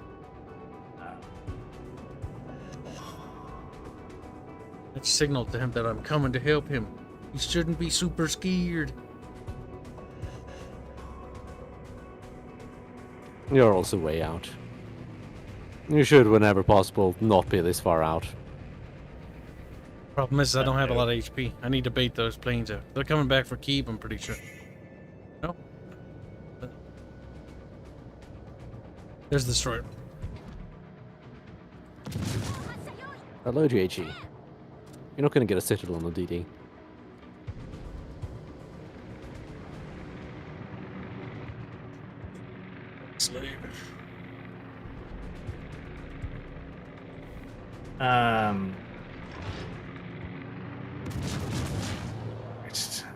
[SPEAKER 1] I signaled to him that I'm coming to help him. He shouldn't be super scared.
[SPEAKER 4] You're also way out. You should, whenever possible, not be this far out.
[SPEAKER 1] Problem is, I don't have a lot of HP. I need to bait those planes out. They're coming back for Kibs, I'm pretty sure. No? There's the destroyer.
[SPEAKER 4] Hello, GHE. You're not gonna get a citadel on the DD.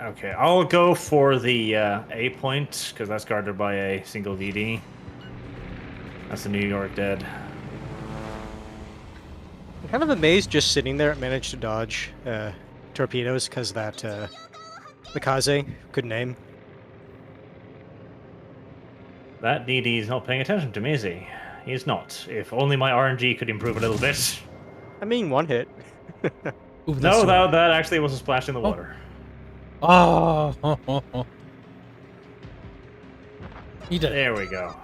[SPEAKER 2] Okay, I'll go for the A point, because that's guarded by a single DD. That's the New York dead.
[SPEAKER 3] I'm kind of amazed just sitting there it managed to dodge torpedoes because that Mikaze couldn't aim.
[SPEAKER 2] That DD is not paying attention to me, is he? He's not. If only my RNG could improve a little bit.
[SPEAKER 3] I mean, one hit.
[SPEAKER 1] Ooh,
[SPEAKER 2] No, that actually was a splash in the water.
[SPEAKER 1] Oh. He did.
[SPEAKER 2] There we go.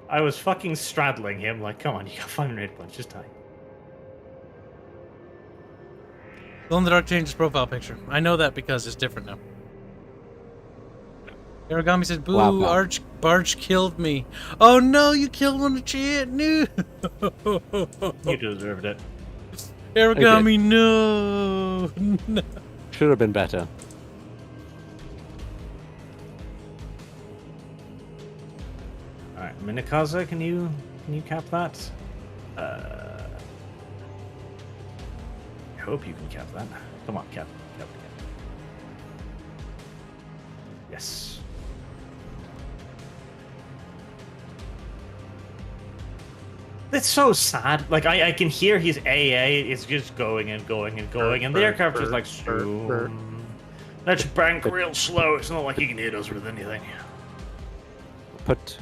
[SPEAKER 2] I was fucking straddling him, like, come on, you got 500 hit points, just die.
[SPEAKER 1] Glow in the Dark changed his profile picture. I know that because it's different now. Aragami said, boo,
[SPEAKER 4] Wow.
[SPEAKER 1] Barge killed me. Oh no, you killed one of the chat. No.
[SPEAKER 2] You deserved it.
[SPEAKER 1] Aragami, no. No.
[SPEAKER 4] Should have been better.
[SPEAKER 2] Alright, Minakaze, can you cap that? I hope you can cap that. Come on, cap. Yes. It's so sad. Like, I can hear his AA is just going and going and going, and the aircraft is like, let's bank real slow. It's not like he can hit us with anything.
[SPEAKER 4] Put.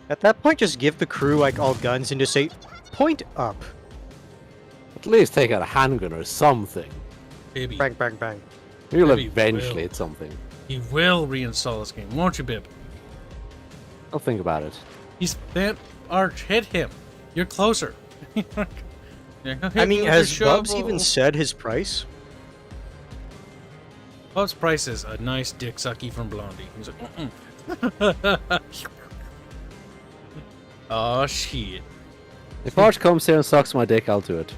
[SPEAKER 3] At that point, just give the crew like all guns and just say, point up.
[SPEAKER 4] At least take out a handgun or something.
[SPEAKER 1] Baby.
[SPEAKER 3] Bang, bang, bang.
[SPEAKER 4] You'll
[SPEAKER 1] Maybe
[SPEAKER 4] eventually
[SPEAKER 1] will.
[SPEAKER 4] hit something.
[SPEAKER 1] He will reinstall this game, won't you, Bib?
[SPEAKER 4] I'll think about it.
[SPEAKER 1] He's that Arch hit him. You're closer. Yeah, go hit
[SPEAKER 3] I
[SPEAKER 1] me
[SPEAKER 3] mean,
[SPEAKER 1] with
[SPEAKER 3] has
[SPEAKER 1] your
[SPEAKER 3] Bubs
[SPEAKER 1] shovel.
[SPEAKER 3] even said his price?
[SPEAKER 1] Bub's price is a nice dick sucky from Blondie. He's like, oh shit.
[SPEAKER 4] If Arch comes here and sucks my dick, I'll do it.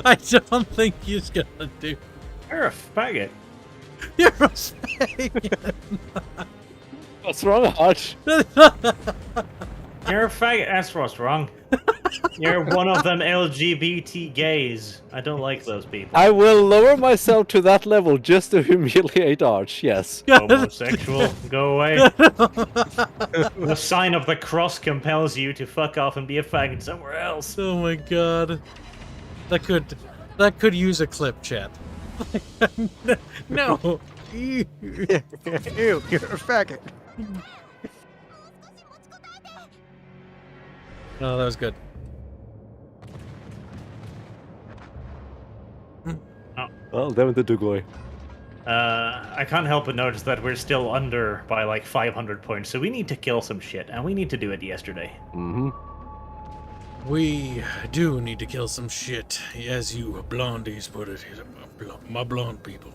[SPEAKER 1] I don't think he's gonna do.
[SPEAKER 2] You're a faggot.
[SPEAKER 1] You're a faggot.
[SPEAKER 4] What's wrong, Arch?
[SPEAKER 2] You're a faggot. That's what's wrong. You're one of them LGBT gays. I don't like those people.
[SPEAKER 4] I will lower myself to that level just to humiliate Arch, yes.
[SPEAKER 2] Homosexual, go away. The sign of the cross compels you to fuck off and be a faggot somewhere else.
[SPEAKER 1] Oh my god. That could use a clip, chat. No.
[SPEAKER 3] Ew, you're a faggot.
[SPEAKER 1] No, that was good.
[SPEAKER 4] Well, then the Dugloy.
[SPEAKER 2] I can't help but notice that we're still under by like 500 points, so we need to kill some shit, and we need to do it yesterday.
[SPEAKER 4] Mm-hmm.
[SPEAKER 1] We do need to kill some shit, as you blondies put it. My blonde people.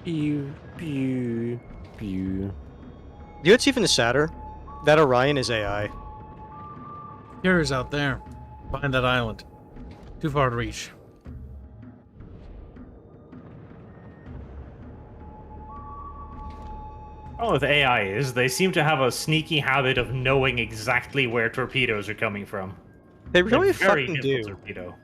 [SPEAKER 4] Pew, pew, pew.
[SPEAKER 3] You know what's even sadder? That Orion is AI.
[SPEAKER 1] Carrier's out there, behind that island. Too far to reach.
[SPEAKER 2] Oh, with AI is they seem to have a sneaky habit of knowing exactly where torpedoes are coming from.
[SPEAKER 3] They
[SPEAKER 2] They're
[SPEAKER 3] really
[SPEAKER 2] very
[SPEAKER 3] fucking
[SPEAKER 2] nimble
[SPEAKER 3] do.
[SPEAKER 2] torpedo.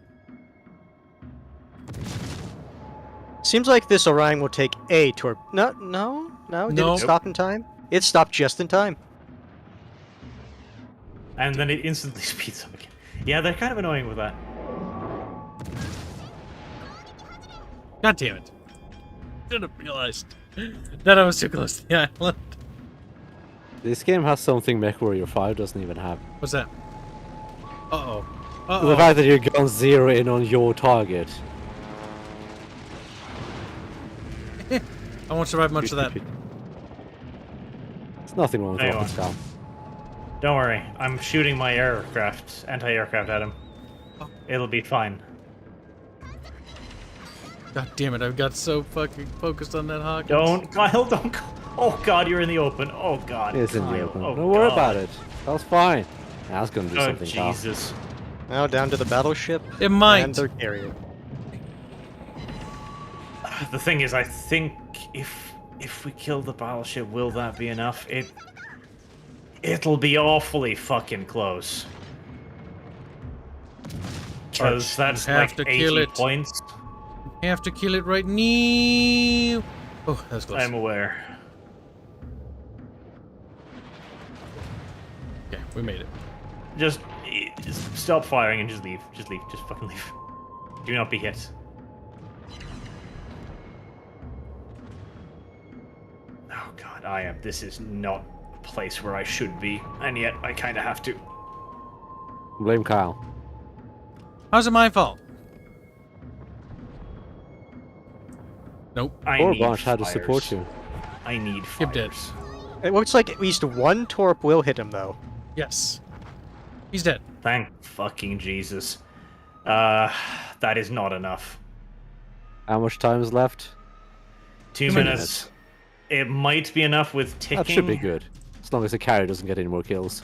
[SPEAKER 3] Seems like this Orion will take a torp. No, it didn't
[SPEAKER 1] Nope.
[SPEAKER 3] stop in time. It stopped just in time.
[SPEAKER 2] And then it instantly speeds up again. Yeah, they're kind of annoying with that.
[SPEAKER 1] God damn it. Should have realized that I was too close to the island.
[SPEAKER 4] This game has something MechWarrior 5 doesn't even have.
[SPEAKER 1] What's that? Uh-oh.
[SPEAKER 4] The
[SPEAKER 1] Uh-oh.
[SPEAKER 4] fact that you can zero in on your target.
[SPEAKER 1] I won't survive much of that.
[SPEAKER 4] There's nothing wrong with
[SPEAKER 2] There you
[SPEAKER 4] rocket
[SPEAKER 2] are.
[SPEAKER 4] scout.
[SPEAKER 2] Don't worry, I'm shooting my anti-aircraft at him. It'll be fine.
[SPEAKER 1] God damn it, I've got so fucking focused on that Hawkins.
[SPEAKER 2] Don't, Kyle, don't go. Oh god, you're in the open. Oh god.
[SPEAKER 4] It's in the
[SPEAKER 2] Kyle.
[SPEAKER 4] open.
[SPEAKER 2] Oh,
[SPEAKER 4] Don't worry
[SPEAKER 2] God.
[SPEAKER 4] about it. That's fine. That's gonna do
[SPEAKER 2] Oh
[SPEAKER 4] something, Kyle.
[SPEAKER 2] Jesus.
[SPEAKER 3] Now down to the battleship.
[SPEAKER 1] It might.
[SPEAKER 3] And their carrier.
[SPEAKER 2] The thing is, I think if we kill the battleship, will that be enough? It'll be awfully fucking close. Because
[SPEAKER 1] Arch,
[SPEAKER 2] that's
[SPEAKER 1] you have
[SPEAKER 2] like
[SPEAKER 1] to kill
[SPEAKER 2] 80
[SPEAKER 1] it.
[SPEAKER 2] points.
[SPEAKER 1] You have to kill it right now. Oh, that was close.
[SPEAKER 2] I'm aware.
[SPEAKER 1] Okay, we made it.
[SPEAKER 2] Just stop firing and just leave. Just leave. Just fucking leave. Do not be hit. Oh god, this is not a place where I should be, and yet I kind of have to.
[SPEAKER 4] Blame Kyle.
[SPEAKER 1] How's it my fault? Nope.
[SPEAKER 2] I
[SPEAKER 4] Or
[SPEAKER 2] need
[SPEAKER 4] Blanche had to
[SPEAKER 2] fires.
[SPEAKER 4] support you.
[SPEAKER 2] I need
[SPEAKER 1] Kib did.
[SPEAKER 2] fires.
[SPEAKER 3] It looks like at least one torp will hit him, though.
[SPEAKER 1] Yes. He's dead.
[SPEAKER 2] Thank fucking Jesus. That is not enough.
[SPEAKER 4] How much time is left?
[SPEAKER 2] 2
[SPEAKER 1] 2
[SPEAKER 2] minutes. It might be enough with ticking.
[SPEAKER 4] That should be good. As long as the carrier doesn't get any more kills.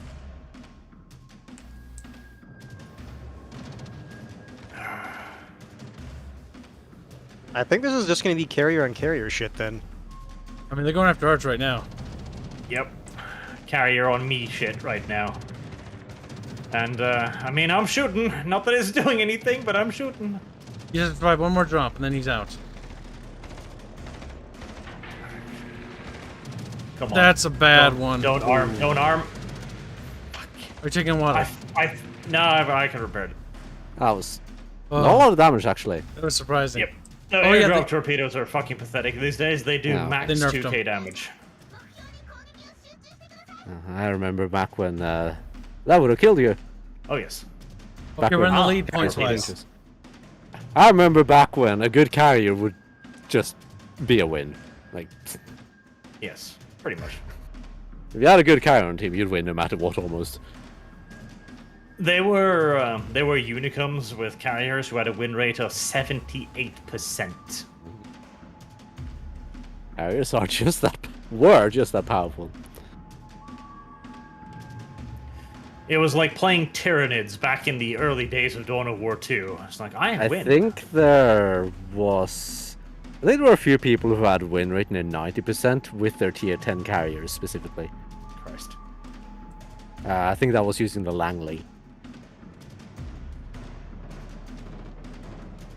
[SPEAKER 3] I think this is just going to be carrier on carrier shit then.
[SPEAKER 1] I mean, they're going after Arch right now.
[SPEAKER 2] Yep. Carrier on me shit right now. And, I mean, I'm shooting. Not that it's doing anything, but I'm shooting.
[SPEAKER 1] He has to survive one more drop, and then he's out.
[SPEAKER 2] Come on.
[SPEAKER 1] That's a bad
[SPEAKER 2] Don't-
[SPEAKER 1] one.
[SPEAKER 2] Don't arm. Don't arm.
[SPEAKER 1] We're taking water.
[SPEAKER 2] No, I can repair it.
[SPEAKER 4] That was
[SPEAKER 1] Oh,
[SPEAKER 4] not a lot of damage, actually.
[SPEAKER 1] that was surprising.
[SPEAKER 2] Yep. No,
[SPEAKER 1] Oh, yeah,
[SPEAKER 2] airdrop
[SPEAKER 1] they-
[SPEAKER 2] torpedoes are fucking pathetic these days. They do
[SPEAKER 4] Yeah.
[SPEAKER 2] max
[SPEAKER 1] They nerfed
[SPEAKER 2] 2k
[SPEAKER 1] them.
[SPEAKER 2] damage.
[SPEAKER 4] I remember back when that would have killed you.
[SPEAKER 2] Oh, yes.
[SPEAKER 4] Back
[SPEAKER 1] Okay, we're in the
[SPEAKER 4] when-
[SPEAKER 1] lead points
[SPEAKER 2] carrier
[SPEAKER 1] wise.
[SPEAKER 2] torpedoes.
[SPEAKER 4] I remember back when a good carrier would just be a win. Like,
[SPEAKER 2] Yes, pretty much.
[SPEAKER 4] if you had a good carrier on team, you'd win no matter what, almost.
[SPEAKER 2] They were unicums with carriers who had a win rate of 78%.
[SPEAKER 4] Carriers are just that powerful.
[SPEAKER 2] It was like playing Tyranids back in the early days of Dawn of War 2. It's like, I win.
[SPEAKER 4] I think there were a few people who had win rate in 90% with their tier 10 carriers specifically.
[SPEAKER 2] Christ.
[SPEAKER 4] I think that was using the Langley.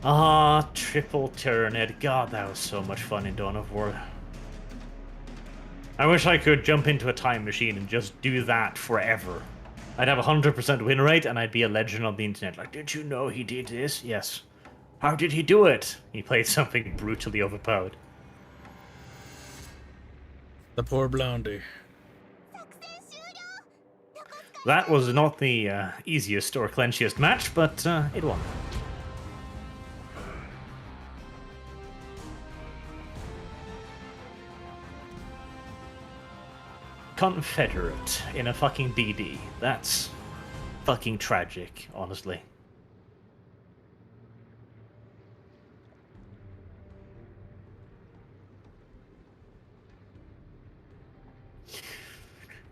[SPEAKER 2] Ah, triple Tyranid. God, that was so much fun in Dawn of War. I wish I could jump into a time machine and just do that forever. I'd have 100% win rate and I'd be a legend on the internet. Like, did you know he did this? Yes. How did he do it? He played something brutally overpowered.
[SPEAKER 1] The poor Blondie.
[SPEAKER 2] That was not the easiest or clenchiest match, but it won. Confederate in a fucking BD. That's fucking tragic, honestly.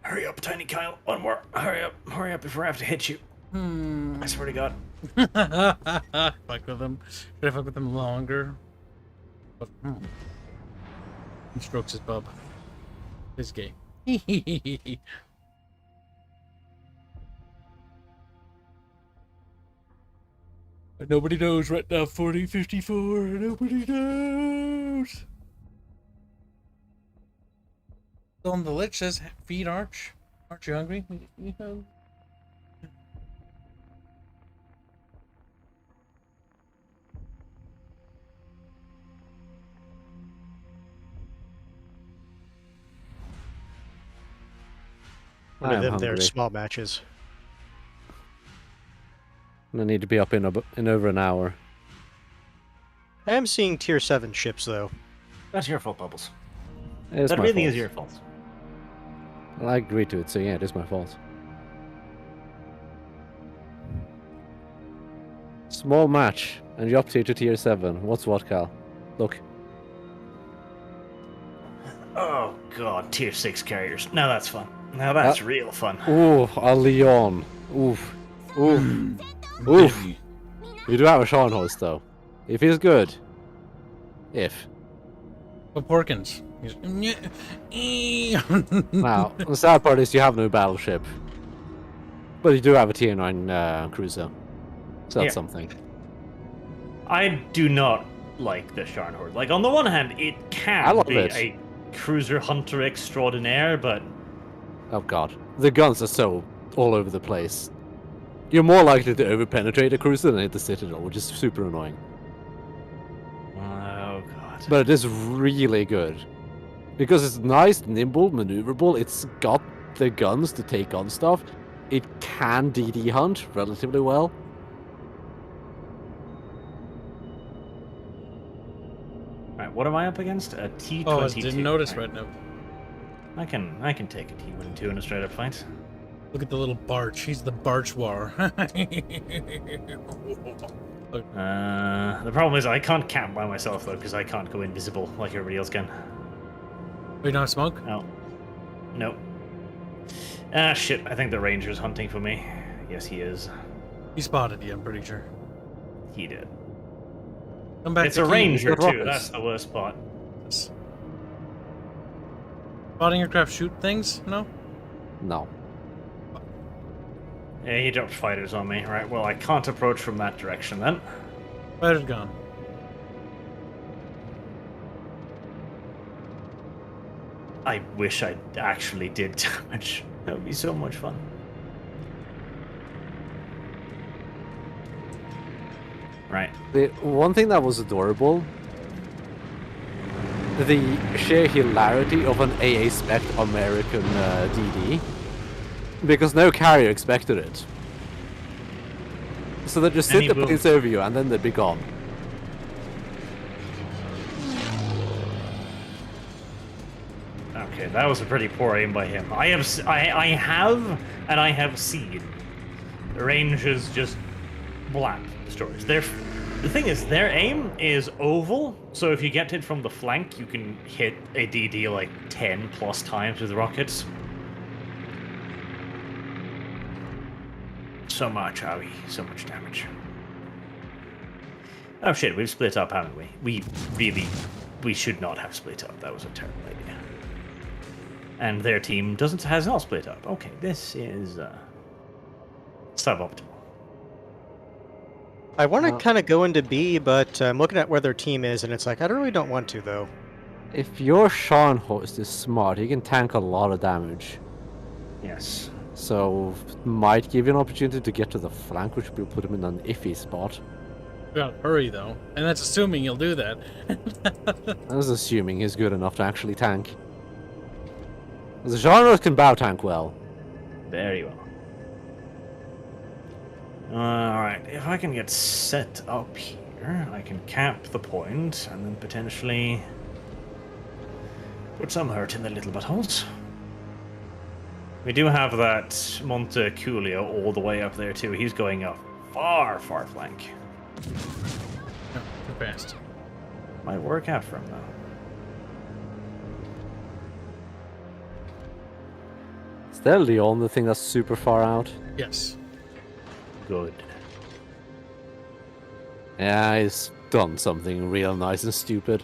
[SPEAKER 2] Hurry up, Tiny Kyle. One more. Hurry up before I have to hit you. I swear to God.
[SPEAKER 1] Fuck with him. Should I fuck with him longer? But, He strokes his bub. He's gay. But nobody knows right now. 4054. Nobody knows. Still on the lich says, feed Arch. Aren't you hungry? You know.
[SPEAKER 3] One
[SPEAKER 4] I
[SPEAKER 3] of
[SPEAKER 4] am
[SPEAKER 3] them, they're
[SPEAKER 4] hungry.
[SPEAKER 3] small matches.
[SPEAKER 4] I need to be up in over an hour.
[SPEAKER 3] I am seeing tier 7 ships, though.
[SPEAKER 2] That's your fault, Bubbles.
[SPEAKER 4] It's
[SPEAKER 2] That
[SPEAKER 4] my
[SPEAKER 2] really
[SPEAKER 4] fault.
[SPEAKER 2] is your fault.
[SPEAKER 4] Well, I agreed to it, so yeah, it is my fault. Small match, and you're up to tier 7. What's what, Cal? Look.
[SPEAKER 2] Oh god, tier 6 carriers. Now that's fun. Now that's real fun.
[SPEAKER 4] Ooh, a Leon. Oof. Oof. Oof. We do have a Sean host, though. If he's good. If.
[SPEAKER 1] But Porkins.
[SPEAKER 4] Now, the sad part is you have no battleship. But you do have a tier 9 cruiser. So that's
[SPEAKER 2] Yeah.
[SPEAKER 4] something.
[SPEAKER 2] I do not like the Sharn Horde. Like, on the one hand, it
[SPEAKER 4] I
[SPEAKER 2] can
[SPEAKER 4] love
[SPEAKER 2] be
[SPEAKER 4] it.
[SPEAKER 2] a cruiser hunter extraordinaire, but
[SPEAKER 4] Oh god. The guns are so all over the place. You're more likely to overpenetrate a cruiser than hit the Citadel, which is super annoying.
[SPEAKER 2] oh god.
[SPEAKER 4] But it is really good. Because it's nice, nimble, maneuverable, it's got the guns to take on stuff. It can DD hunt relatively well.
[SPEAKER 2] Right, what am I up against? A T-22.
[SPEAKER 1] Oh, I didn't notice
[SPEAKER 2] right
[SPEAKER 1] right now.
[SPEAKER 2] I can take a T-22 in a straight up fight.
[SPEAKER 1] Look at the little Barch. He's the Barch War.
[SPEAKER 2] The problem is I can't camp by myself though, because I can't go invisible like everybody else can.
[SPEAKER 1] Wait, not smoke?
[SPEAKER 2] Oh. Nope. Ah, shit. I think the ranger's hunting for me. Yes, he is.
[SPEAKER 1] He spotted you, I'm pretty sure.
[SPEAKER 2] He did.
[SPEAKER 1] Come back
[SPEAKER 2] It's
[SPEAKER 1] to
[SPEAKER 2] a
[SPEAKER 1] Key.
[SPEAKER 2] ranger,
[SPEAKER 4] Good
[SPEAKER 2] too.
[SPEAKER 4] rockets.
[SPEAKER 2] That's the worst part.
[SPEAKER 1] Spotting aircraft shoot things? No?
[SPEAKER 4] No.
[SPEAKER 2] Yeah, he dropped fighters on me. Right, well, I can't approach from that direction then.
[SPEAKER 1] Fighter's gone.
[SPEAKER 2] I wish I actually did damage. That would be so much fun. Right.
[SPEAKER 4] The one thing that was adorable, the sheer hilarity of an AA spec American DD, because no carrier expected it. So they just
[SPEAKER 2] And
[SPEAKER 4] sit
[SPEAKER 2] he
[SPEAKER 4] the
[SPEAKER 2] moved.
[SPEAKER 4] planes over you and then they'd be gone.
[SPEAKER 2] Okay, that was a pretty poor aim by him. I have seen The range is just bland destroyers. The thing is, their aim is oval, so if you get hit from the flank, you can hit a DD like 10 plus times with rockets. So much, Owie, so much damage. Oh shit, we've split up, haven't we? We should not have split up. That was a terrible idea. And their team has not split up. Okay, this is suboptimal.
[SPEAKER 3] I want to kind of go into B, but I'm looking at where their team is, and it's like, I really don't want to, though.
[SPEAKER 4] If your Scharnhorst is smart, he can tank a lot of damage.
[SPEAKER 2] Yes.
[SPEAKER 4] So, might give you an opportunity to get to the flank, which will put him in an iffy spot.
[SPEAKER 1] We gotta hurry, though. And that's assuming you'll do that.
[SPEAKER 4] I was assuming he's good enough to actually tank. The Scharnhorst can bow tank well.
[SPEAKER 2] Very well. Alright, if I can get set up here, I can cap the point, and then potentially put some hurt in the little buttholes. We do have that Monteculio all the way up there too. He's going up far, far flank.
[SPEAKER 1] No, too fast.
[SPEAKER 2] Might work out for him though.
[SPEAKER 4] Is that Leon, the thing that's super far out?
[SPEAKER 1] Yes.
[SPEAKER 2] Good.
[SPEAKER 4] Yeah, he's done something real nice and stupid.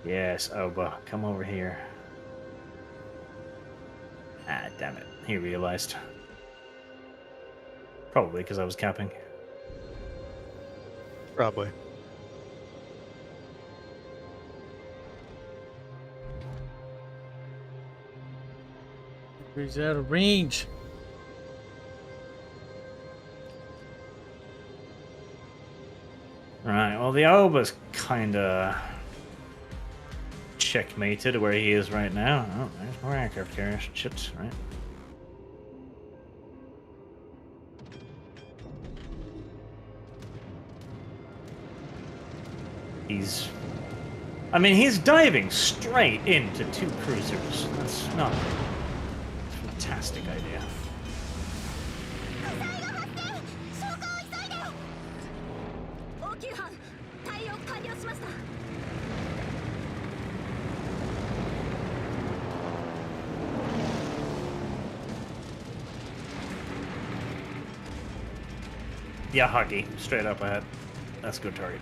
[SPEAKER 2] Yes, Oba, come over here. Ah, damn it. He realized. Probably because I was capping.
[SPEAKER 3] Probably.
[SPEAKER 1] He's out of range.
[SPEAKER 2] Right, well, the Oba's kinda checkmated where he is right now. Oh, there's more aircraft carriers. Shit, right? He's diving straight into two cruisers. That's not a fantastic idea. Yeah, Huggy, straight up ahead. That's a good target.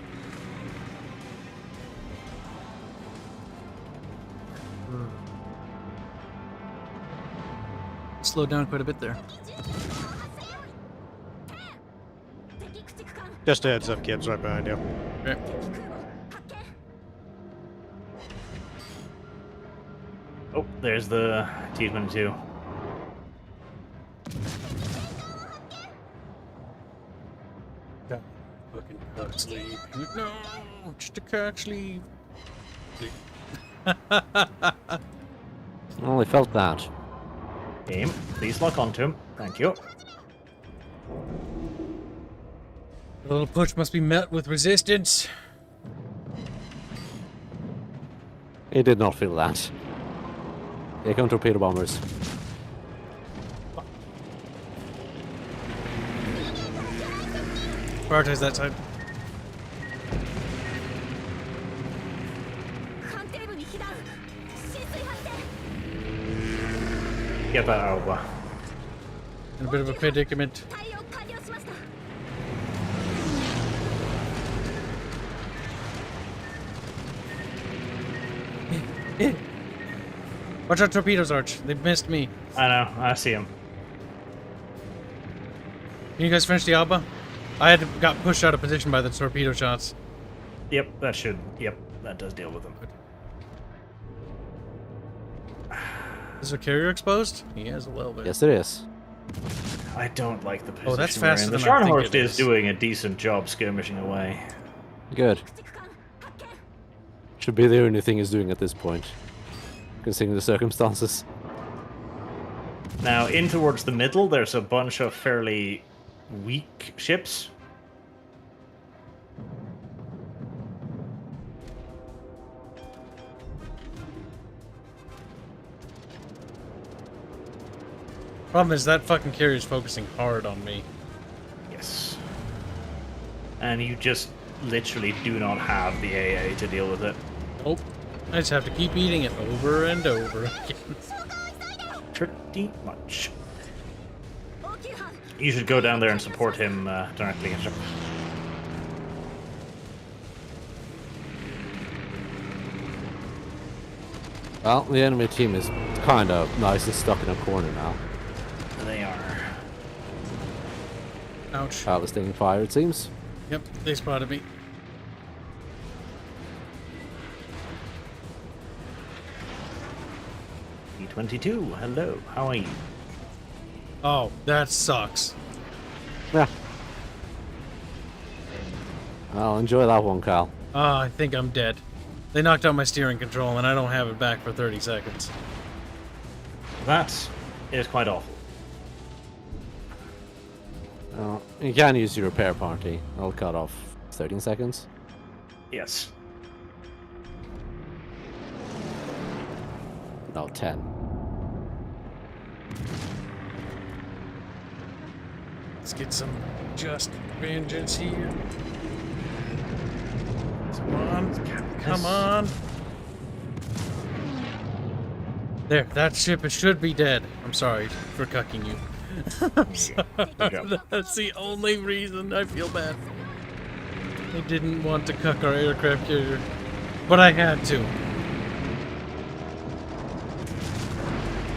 [SPEAKER 1] Slowed down quite a bit there.
[SPEAKER 3] Just a heads up, Kibs, right behind you.
[SPEAKER 1] Okay.
[SPEAKER 2] Oh, there's the T-22.
[SPEAKER 1] Fucking cut sleeve. No, just a cut sleeve.
[SPEAKER 4] I only felt that.
[SPEAKER 2] Game, please lock onto him. Thank you.
[SPEAKER 1] The little push must be met with resistance.
[SPEAKER 4] He did not feel that. Here come torpedo bombers.
[SPEAKER 1] Prioritize that side.
[SPEAKER 2] Get that Oba.
[SPEAKER 1] In a bit of a predicament. Watch out, torpedoes, Arch. They missed me.
[SPEAKER 2] I know, I see him.
[SPEAKER 1] Can you guys finish the Alba? I got pushed out of position by the torpedo shots.
[SPEAKER 2] Yep, that does deal with him.
[SPEAKER 1] Is the carrier exposed? He is a little bit.
[SPEAKER 4] Yes, it is.
[SPEAKER 2] I don't like the position.
[SPEAKER 1] Oh, that's
[SPEAKER 2] we're in.
[SPEAKER 1] faster
[SPEAKER 2] The
[SPEAKER 1] than I think
[SPEAKER 2] Scharnhorst
[SPEAKER 1] it
[SPEAKER 2] is
[SPEAKER 1] is.
[SPEAKER 2] doing a decent job skirmishing away.
[SPEAKER 4] Good. Should be the only thing he's doing at this point, considering the circumstances.
[SPEAKER 2] Now, in towards the middle, there's a bunch of fairly weak ships.
[SPEAKER 1] Problem is that fucking carrier's focusing hard on me.
[SPEAKER 2] Yes. And you just literally do not have the AA to deal with it.
[SPEAKER 1] Nope. I just have to keep eating it over and over again.
[SPEAKER 2] Pretty much. You should go down there and support him directly.
[SPEAKER 4] Well, the enemy team is kind of nicely stuck in a corner now.
[SPEAKER 2] They are.
[SPEAKER 1] Ouch.
[SPEAKER 4] Harvesting fire, it seems.
[SPEAKER 1] Yep, they spotted me.
[SPEAKER 2] E22, hello, how are you?
[SPEAKER 1] Oh, that sucks.
[SPEAKER 4] Yeah. I'll enjoy that one, Cal.
[SPEAKER 1] Oh, I think I'm dead. They knocked out my steering control and I don't have it back for 30 seconds.
[SPEAKER 2] That is quite awful.
[SPEAKER 4] You can use your repair party. I'll cut off 13 seconds.
[SPEAKER 2] Yes.
[SPEAKER 4] No, 10.
[SPEAKER 1] Let's get some just vengeance here. Come on. Come on. There, that ship, it should be dead. I'm sorry for cucking you. I'm sorry. That's the only reason I feel bad. I didn't want to cuck our aircraft carrier, but I had to.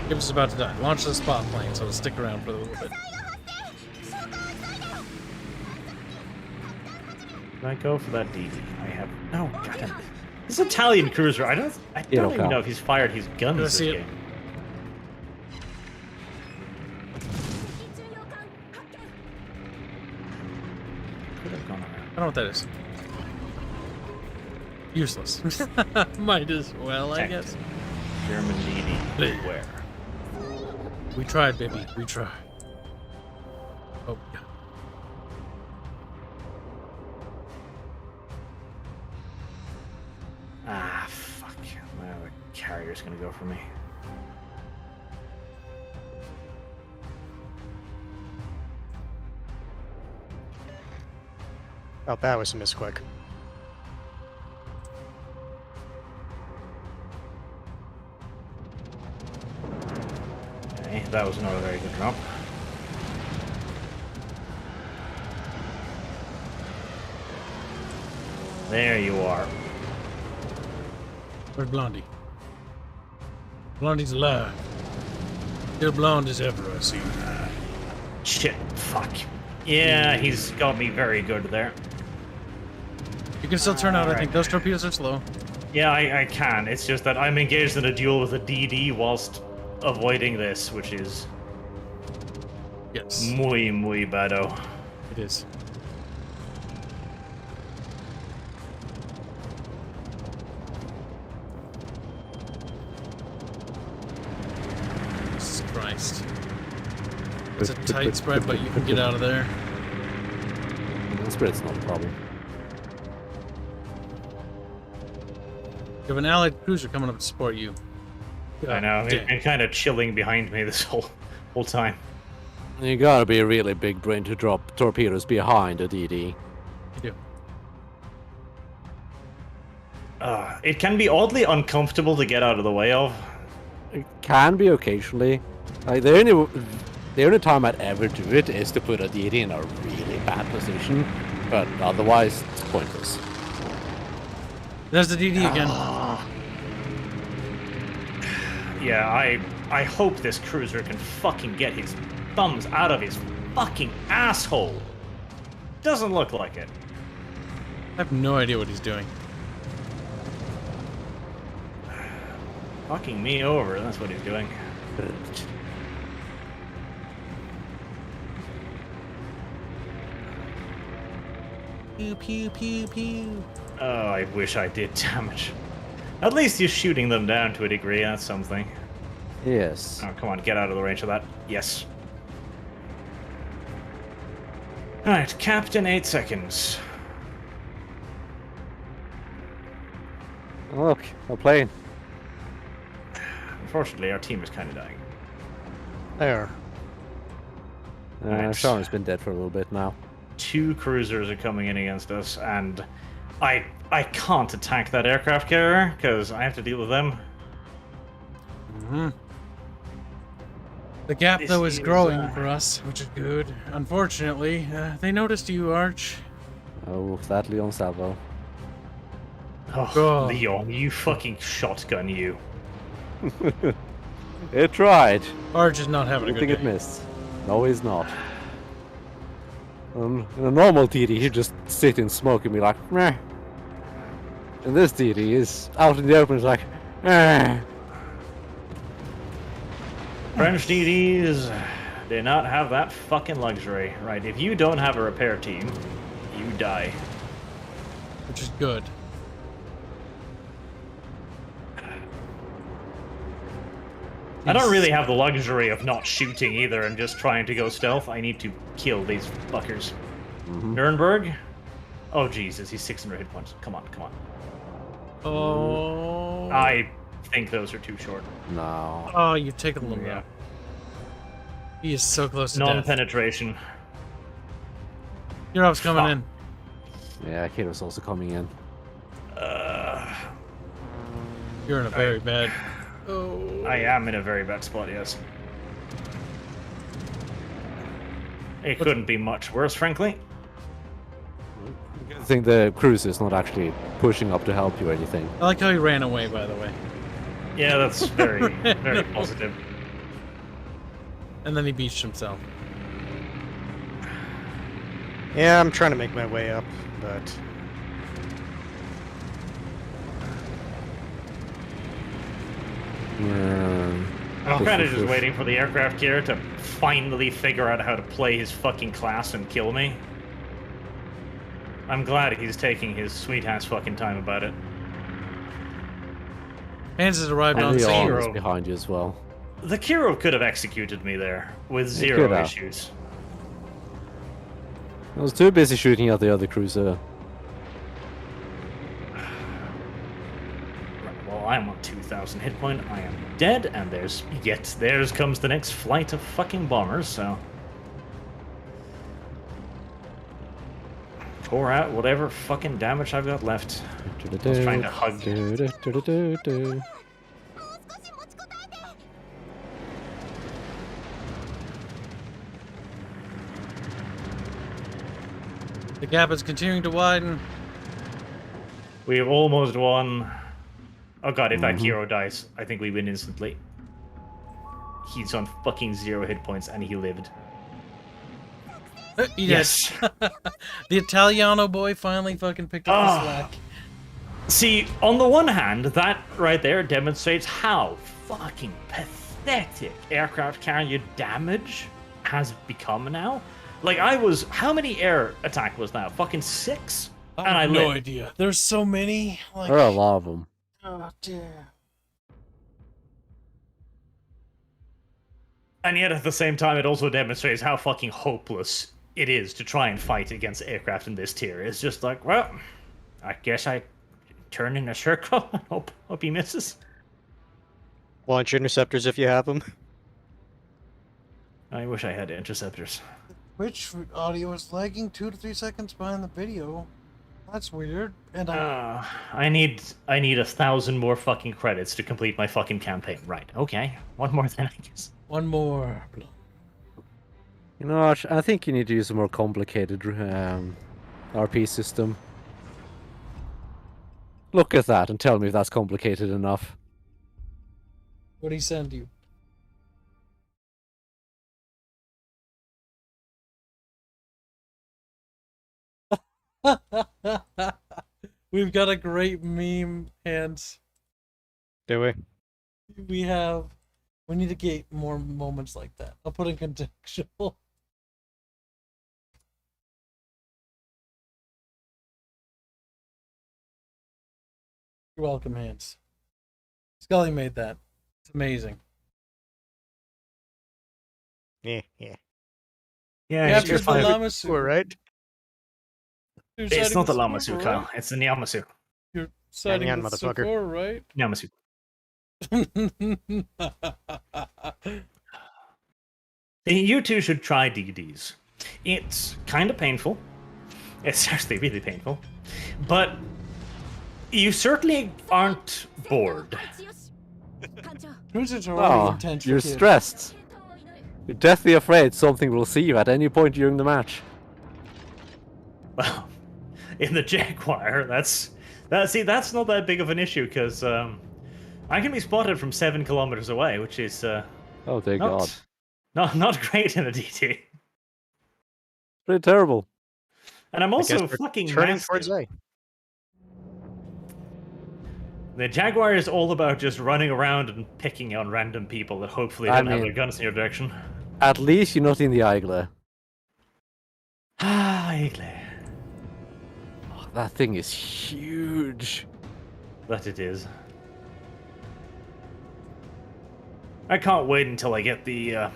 [SPEAKER 1] Kibs is about to die. Launch the spot plane, so it'll stick around for a little bit.
[SPEAKER 2] Can I go for that DD? I have no. Goddamn. This Italian cruiser. I don't even know if he's fired his guns this
[SPEAKER 1] see it?
[SPEAKER 2] game. Could have gone around.
[SPEAKER 1] I don't know what that is. Useless. Might as well, I guess.
[SPEAKER 2] German DD. Beware.
[SPEAKER 1] We tried, baby. We tried. Oh, yeah.
[SPEAKER 2] Ah, fuck. Now the carrier's gonna go for me.
[SPEAKER 3] Oh, that was a misclick.
[SPEAKER 2] Okay, that was not a very good drop. There you are.
[SPEAKER 1] Where's Blondie? Blondie's alive. Still blonde as ever, I see.
[SPEAKER 2] Shit, fuck. Yeah, he's got me very good there.
[SPEAKER 1] You can still turn out, I
[SPEAKER 2] Alright.
[SPEAKER 1] think. Those torpedoes are slow.
[SPEAKER 2] Yeah, I can. It's just that I'm engaged in a duel with a DD whilst avoiding this, which is
[SPEAKER 1] Yes,
[SPEAKER 2] muy bado.
[SPEAKER 1] it is. Jesus Christ. It's a tight spread, but you can get out of there.
[SPEAKER 4] Spread's not a problem.
[SPEAKER 1] You have an allied cruiser coming up to support you.
[SPEAKER 2] I know. He's
[SPEAKER 1] Damn.
[SPEAKER 2] been kind of chilling behind me this whole time.
[SPEAKER 4] You gotta be a really big brain to drop torpedoes behind a DD.
[SPEAKER 1] You do.
[SPEAKER 2] It can be oddly uncomfortable to get out of the way of.
[SPEAKER 4] It can be occasionally. Like the only time I'd ever do it is to put a DD in a really bad position, but otherwise it's pointless.
[SPEAKER 1] There's the DD again.
[SPEAKER 2] Yeah, I hope this cruiser can fucking get his thumbs out of his fucking asshole. Doesn't look like it.
[SPEAKER 1] I have no idea what he's doing.
[SPEAKER 2] Fucking me over, that's what he's doing.
[SPEAKER 1] Pew pew pew pew.
[SPEAKER 2] Oh, I wish I did damage. At least you're shooting them down to a degree, that's something.
[SPEAKER 4] Yes.
[SPEAKER 2] Oh, come on, get out of the range of that. Yes. Alright, Captain, 8 seconds.
[SPEAKER 4] Look, a plane.
[SPEAKER 2] Unfortunately, our team is kind of dying.
[SPEAKER 3] There.
[SPEAKER 2] Right.
[SPEAKER 4] Sharon's been dead for a little bit now.
[SPEAKER 2] 2 cruisers are coming in against us, and I can't attack that aircraft carrier because I have to deal with them.
[SPEAKER 1] Mhm. The gap,
[SPEAKER 2] This
[SPEAKER 1] though, is
[SPEAKER 2] is,
[SPEAKER 1] growing for us, which is good. Unfortunately, they noticed you, Arch.
[SPEAKER 4] Oh, that Leon Salvo.
[SPEAKER 2] Oh,
[SPEAKER 1] God.
[SPEAKER 2] Leon, you fucking shotgun, you.
[SPEAKER 4] It tried.
[SPEAKER 1] Arch is not
[SPEAKER 4] I
[SPEAKER 1] having a
[SPEAKER 4] don't
[SPEAKER 1] good
[SPEAKER 4] think it
[SPEAKER 1] day.
[SPEAKER 4] missed. No, he's not. In a normal DD, he'd just sit in smoke and be like, meh. And this DD is out in the open, it's like, eh.
[SPEAKER 2] French DDs do not have that fucking luxury, right? If you don't have a repair team, you die.
[SPEAKER 1] Which is good.
[SPEAKER 2] I don't really have the luxury of not shooting either and just trying to go stealth. I need to kill these fuckers. Nuremberg? Oh Jesus, he's 600 hit points. Come on, come on.
[SPEAKER 1] Oh.
[SPEAKER 2] I think those are too short.
[SPEAKER 4] No.
[SPEAKER 1] Oh, you've taken them
[SPEAKER 2] Yeah.
[SPEAKER 1] out. He is so close to death.
[SPEAKER 2] Non-penetration.
[SPEAKER 1] Europe's coming
[SPEAKER 2] Fuck.
[SPEAKER 1] in.
[SPEAKER 4] Yeah, Kato's also coming in.
[SPEAKER 1] You're in a very bad... Oh.
[SPEAKER 2] I am in a very bad spot, yes. It couldn't be much worse, frankly.
[SPEAKER 4] I think the cruiser is not actually pushing up to help you or anything.
[SPEAKER 1] I like how he ran away, by the way.
[SPEAKER 2] Yeah, that's very, very positive.
[SPEAKER 1] And then he beached himself.
[SPEAKER 3] Yeah, I'm trying to make my way up, but
[SPEAKER 2] I'm kind of just waiting for the aircraft carrier to finally figure out how to play his fucking class and kill me. I'm glad he's taking his sweet-ass fucking time about it.
[SPEAKER 1] Hans has arrived
[SPEAKER 4] And
[SPEAKER 1] on
[SPEAKER 4] Leon
[SPEAKER 1] scene.
[SPEAKER 4] is behind you as well.
[SPEAKER 2] The Kiro could have executed me there with
[SPEAKER 4] He
[SPEAKER 2] zero
[SPEAKER 4] could have.
[SPEAKER 2] issues.
[SPEAKER 4] I was too busy shooting at the other cruiser.
[SPEAKER 2] Well, I'm on 2,000 hit point. I am dead, and there's comes the next flight of fucking bombers. So pour out whatever fucking damage I've got left. I was trying to hug.
[SPEAKER 1] The gap is continuing to widen.
[SPEAKER 2] We have almost won. Oh god, if that hero dies, I think we win instantly. He's on fucking 0 hit points, and he lived.
[SPEAKER 1] He
[SPEAKER 2] Yes.
[SPEAKER 1] did. The Italiano boy finally fucking picked up the slack.
[SPEAKER 2] See, on the one hand, that right there demonstrates how fucking pathetic aircraft carrier damage has become now. Like, how many air attack was that? Fucking 6?
[SPEAKER 1] I
[SPEAKER 2] And I
[SPEAKER 1] have no
[SPEAKER 2] lived.
[SPEAKER 1] idea. There's so many. Like,
[SPEAKER 4] There are a lot of them.
[SPEAKER 1] oh, dear.
[SPEAKER 2] And yet, at the same time, it also demonstrates how fucking hopeless it is to try and fight against aircraft in this tier. It's just like, well, I guess I turn in a circle and hope he misses.
[SPEAKER 3] launch interceptors if you have them.
[SPEAKER 2] I wish I had interceptors.
[SPEAKER 1] Twitch audio is lagging 2 to 3 seconds behind the video. That's weird. And
[SPEAKER 2] I need 1,000 more fucking credits to complete my fucking campaign. Right, okay. One more then, I guess.
[SPEAKER 1] one more.
[SPEAKER 4] You know what? I think you need to use a more complicated RP system. Look at that and tell me if that's complicated enough.
[SPEAKER 1] What'd he send you? We've got a great meme, Hans.
[SPEAKER 3] Do we?
[SPEAKER 1] We need to get more moments like that. I'll put in contextual. You're welcome, Hans. Scully made that. It's amazing.
[SPEAKER 3] Yeah.
[SPEAKER 2] Yeah,
[SPEAKER 1] Capture
[SPEAKER 2] you're
[SPEAKER 1] the
[SPEAKER 2] fine.
[SPEAKER 1] Lamasu.
[SPEAKER 3] We're right.
[SPEAKER 1] You're
[SPEAKER 2] It's
[SPEAKER 1] citing
[SPEAKER 2] not the
[SPEAKER 1] Sakura,
[SPEAKER 2] Lamasu,
[SPEAKER 1] right?
[SPEAKER 2] Kyle. It's the Nyamasu.
[SPEAKER 1] You're citing
[SPEAKER 3] on,
[SPEAKER 1] the
[SPEAKER 3] motherfucker.
[SPEAKER 1] Sakura, right?
[SPEAKER 2] Nyamasu. You two should try DDs. It's kind of painful. It's actually really painful. But you certainly aren't bored.
[SPEAKER 1] Cruisers are
[SPEAKER 4] Oh,
[SPEAKER 1] always intense for
[SPEAKER 4] you're
[SPEAKER 1] kids.
[SPEAKER 4] stressed. You're deathly afraid something will see you at any point during the match.
[SPEAKER 2] Well, in the Jaguar, that's not that big of an issue because I can be spotted from 7 kilometers away, which is
[SPEAKER 4] Oh dear God.
[SPEAKER 2] not great in a DT.
[SPEAKER 4] Pretty terrible.
[SPEAKER 2] And I'm
[SPEAKER 3] I guess
[SPEAKER 2] also
[SPEAKER 3] we're
[SPEAKER 2] fucking
[SPEAKER 3] turning
[SPEAKER 2] massive.
[SPEAKER 3] towards A.
[SPEAKER 2] The Jaguar is all about just running around and picking on random people that hopefully don't have their guns in your direction.
[SPEAKER 4] At least you're not in the Eigle.
[SPEAKER 2] Ah, Igle.
[SPEAKER 4] Oh, that thing is huge.
[SPEAKER 2] That it is. I can't wait until I get the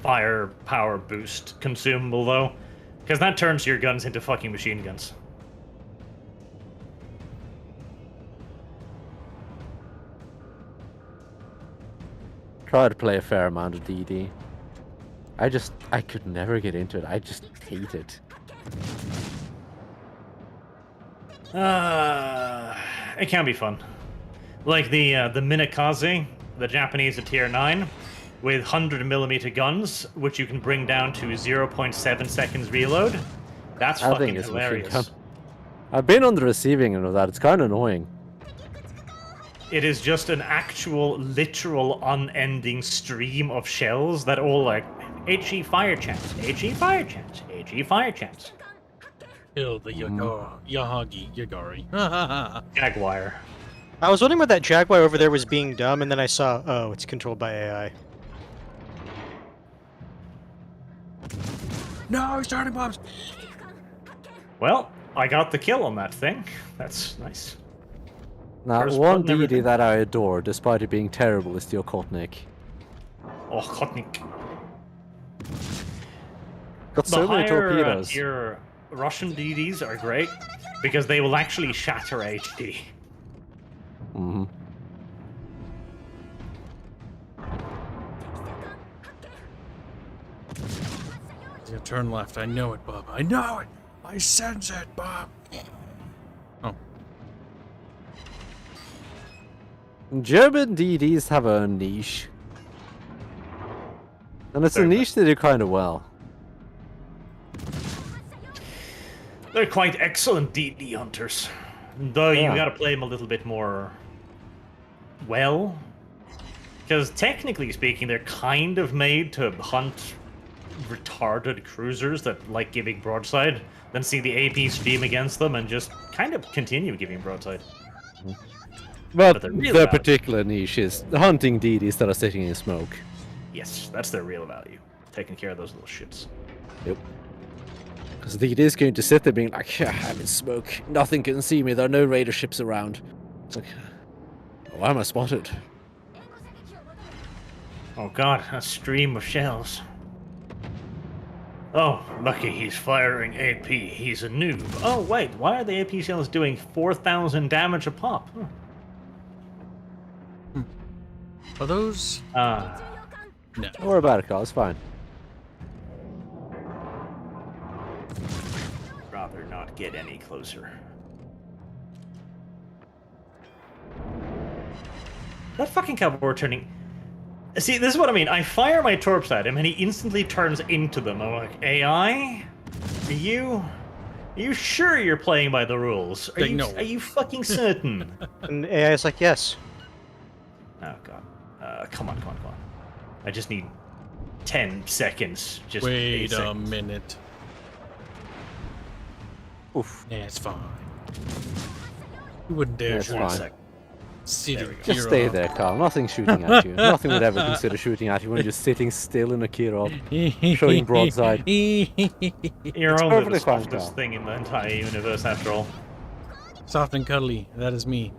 [SPEAKER 2] firepower boost consumable, though. Because that turns your guns into fucking machine guns.
[SPEAKER 4] Try to play a fair amount of DD. I could never get into it. I just hate it.
[SPEAKER 2] It can be fun. Like the Minakaze, the Japanese at tier 9, with 100mm guns, which you can bring down to 0.7 seconds reload. That's
[SPEAKER 4] I
[SPEAKER 2] fucking
[SPEAKER 4] think it's a machine
[SPEAKER 2] hilarious.
[SPEAKER 4] gun. I've been on the receiving end of that. It's kind of annoying.
[SPEAKER 2] It is just an actual, literal, unending stream of shells that all like HE fire chance, HE fire chance, HE fire chance.
[SPEAKER 1] Kill the Yagari.
[SPEAKER 2] Jaguar.
[SPEAKER 3] I was wondering why that Jaguar over there was being dumb, and then I saw, oh, it's controlled by AI.
[SPEAKER 1] No, he's starting bombs.
[SPEAKER 2] Well, I got the kill on that thing. That's nice.
[SPEAKER 4] Now,
[SPEAKER 2] First
[SPEAKER 4] one
[SPEAKER 2] button, everything.
[SPEAKER 4] DD that I adore, despite it being terrible, is the Okotnik.
[SPEAKER 2] Oh, Kotnik.
[SPEAKER 4] Got so many torpedoes.
[SPEAKER 2] Tier Russian DDs are great because they will actually shatter HD.
[SPEAKER 4] Mm-hmm.
[SPEAKER 1] Yeah, turn left. I know it, Bob. I know it. I sense it, Bob. Oh.
[SPEAKER 4] German DDs have a niche. And it's a
[SPEAKER 2] Fair
[SPEAKER 4] niche they do kind of well.
[SPEAKER 2] They're quite excellent DD hunters. Though you
[SPEAKER 4] Yeah.
[SPEAKER 2] gotta play them a little bit more well. Because technically speaking, they're kind of made to hunt retarded cruisers that like giving broadside, then see the AP stream against them and just kind of continue giving broadside.
[SPEAKER 4] But
[SPEAKER 2] But they're really
[SPEAKER 4] their
[SPEAKER 2] bad.
[SPEAKER 4] particular niche is hunting DDs that are sitting in smoke.
[SPEAKER 2] Yes, that's their real value. Taking care of those little shits.
[SPEAKER 4] Yep. Because the DD is going to sit there being like, yeah, I'm in smoke. Nothing can see me. There are no raider ships around. It's like, why am I spotted?
[SPEAKER 2] Oh god, a stream of shells. Oh, lucky he's firing AP. He's a noob. Oh wait, why are the AP shells doing 4,000 damage a pop?
[SPEAKER 1] Are those?
[SPEAKER 2] Ah,
[SPEAKER 1] No.
[SPEAKER 4] Don't worry about it, Carl. It's fine.
[SPEAKER 2] rather not get any closer. That fucking cowboy turning... See, this is what I mean. I fire my torps at him, and he instantly turns into them. I'm like, AI? Are you sure you're playing by the rules? Are
[SPEAKER 1] Like,
[SPEAKER 2] you,
[SPEAKER 1] no.
[SPEAKER 2] are you fucking certain?
[SPEAKER 3] And AI is like, yes.
[SPEAKER 2] Oh, God. Come on. I just need 10 seconds. Just
[SPEAKER 1] Wait
[SPEAKER 2] 8
[SPEAKER 1] a
[SPEAKER 2] seconds.
[SPEAKER 1] minute.
[SPEAKER 4] Oof.
[SPEAKER 1] Yeah, it's fine. You wouldn't dare
[SPEAKER 4] That's
[SPEAKER 1] shoot
[SPEAKER 4] fine.
[SPEAKER 1] a
[SPEAKER 2] Sec.
[SPEAKER 1] city
[SPEAKER 2] we go.
[SPEAKER 4] Just stay there, Carl. Nothing's shooting at you. Nothing would ever consider shooting at you when you're sitting still in a Kirov, showing broadside.
[SPEAKER 2] You're
[SPEAKER 4] It's
[SPEAKER 2] only the
[SPEAKER 4] perfectly fine,
[SPEAKER 2] softest
[SPEAKER 4] Carl.
[SPEAKER 2] thing in the entire universe, after all.
[SPEAKER 1] Soft and cuddly. That is me.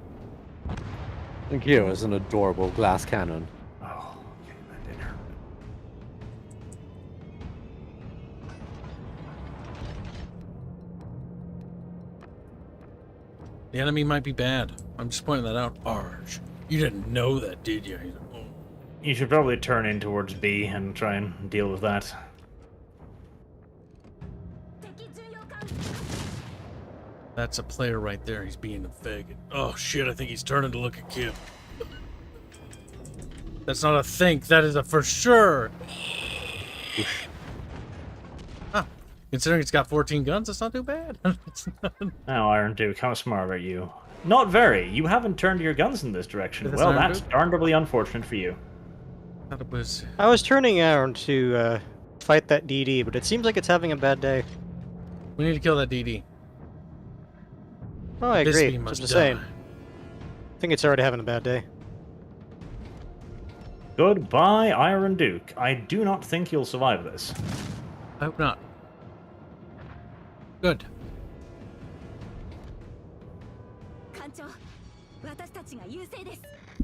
[SPEAKER 4] And Kira is an adorable glass cannon.
[SPEAKER 2] Oh, okay, that did hurt.
[SPEAKER 1] The enemy might be bad. I'm just pointing that out. Arj. You didn't know that, did you? He's like, oh.
[SPEAKER 2] You should probably turn in towards B and try and deal with that.
[SPEAKER 1] That's a player right there. He's being a faggot. Oh shit, I think he's turning to look at Kib. That's not a think, that is a for sure. Huh. Considering it's got 14 guns, that's not too bad.
[SPEAKER 2] Now, Iron Duke, how smart are you? Not very. You haven't turned your guns in this direction.
[SPEAKER 1] That's
[SPEAKER 2] Well,
[SPEAKER 1] Iron
[SPEAKER 2] that's
[SPEAKER 1] Duke?
[SPEAKER 2] darnably unfortunate for you.
[SPEAKER 1] Thought it was...
[SPEAKER 3] I was turning around to fight that DD, but it seems like it's having a bad day.
[SPEAKER 1] We need to kill that DD.
[SPEAKER 3] Oh, I
[SPEAKER 1] This
[SPEAKER 3] agree.
[SPEAKER 1] bee
[SPEAKER 3] That's
[SPEAKER 1] must
[SPEAKER 3] what I'm saying.
[SPEAKER 1] die.
[SPEAKER 3] I think it's already having a bad day.
[SPEAKER 2] Goodbye, Iron Duke. I do not think you'll survive this.
[SPEAKER 1] I hope not. Good.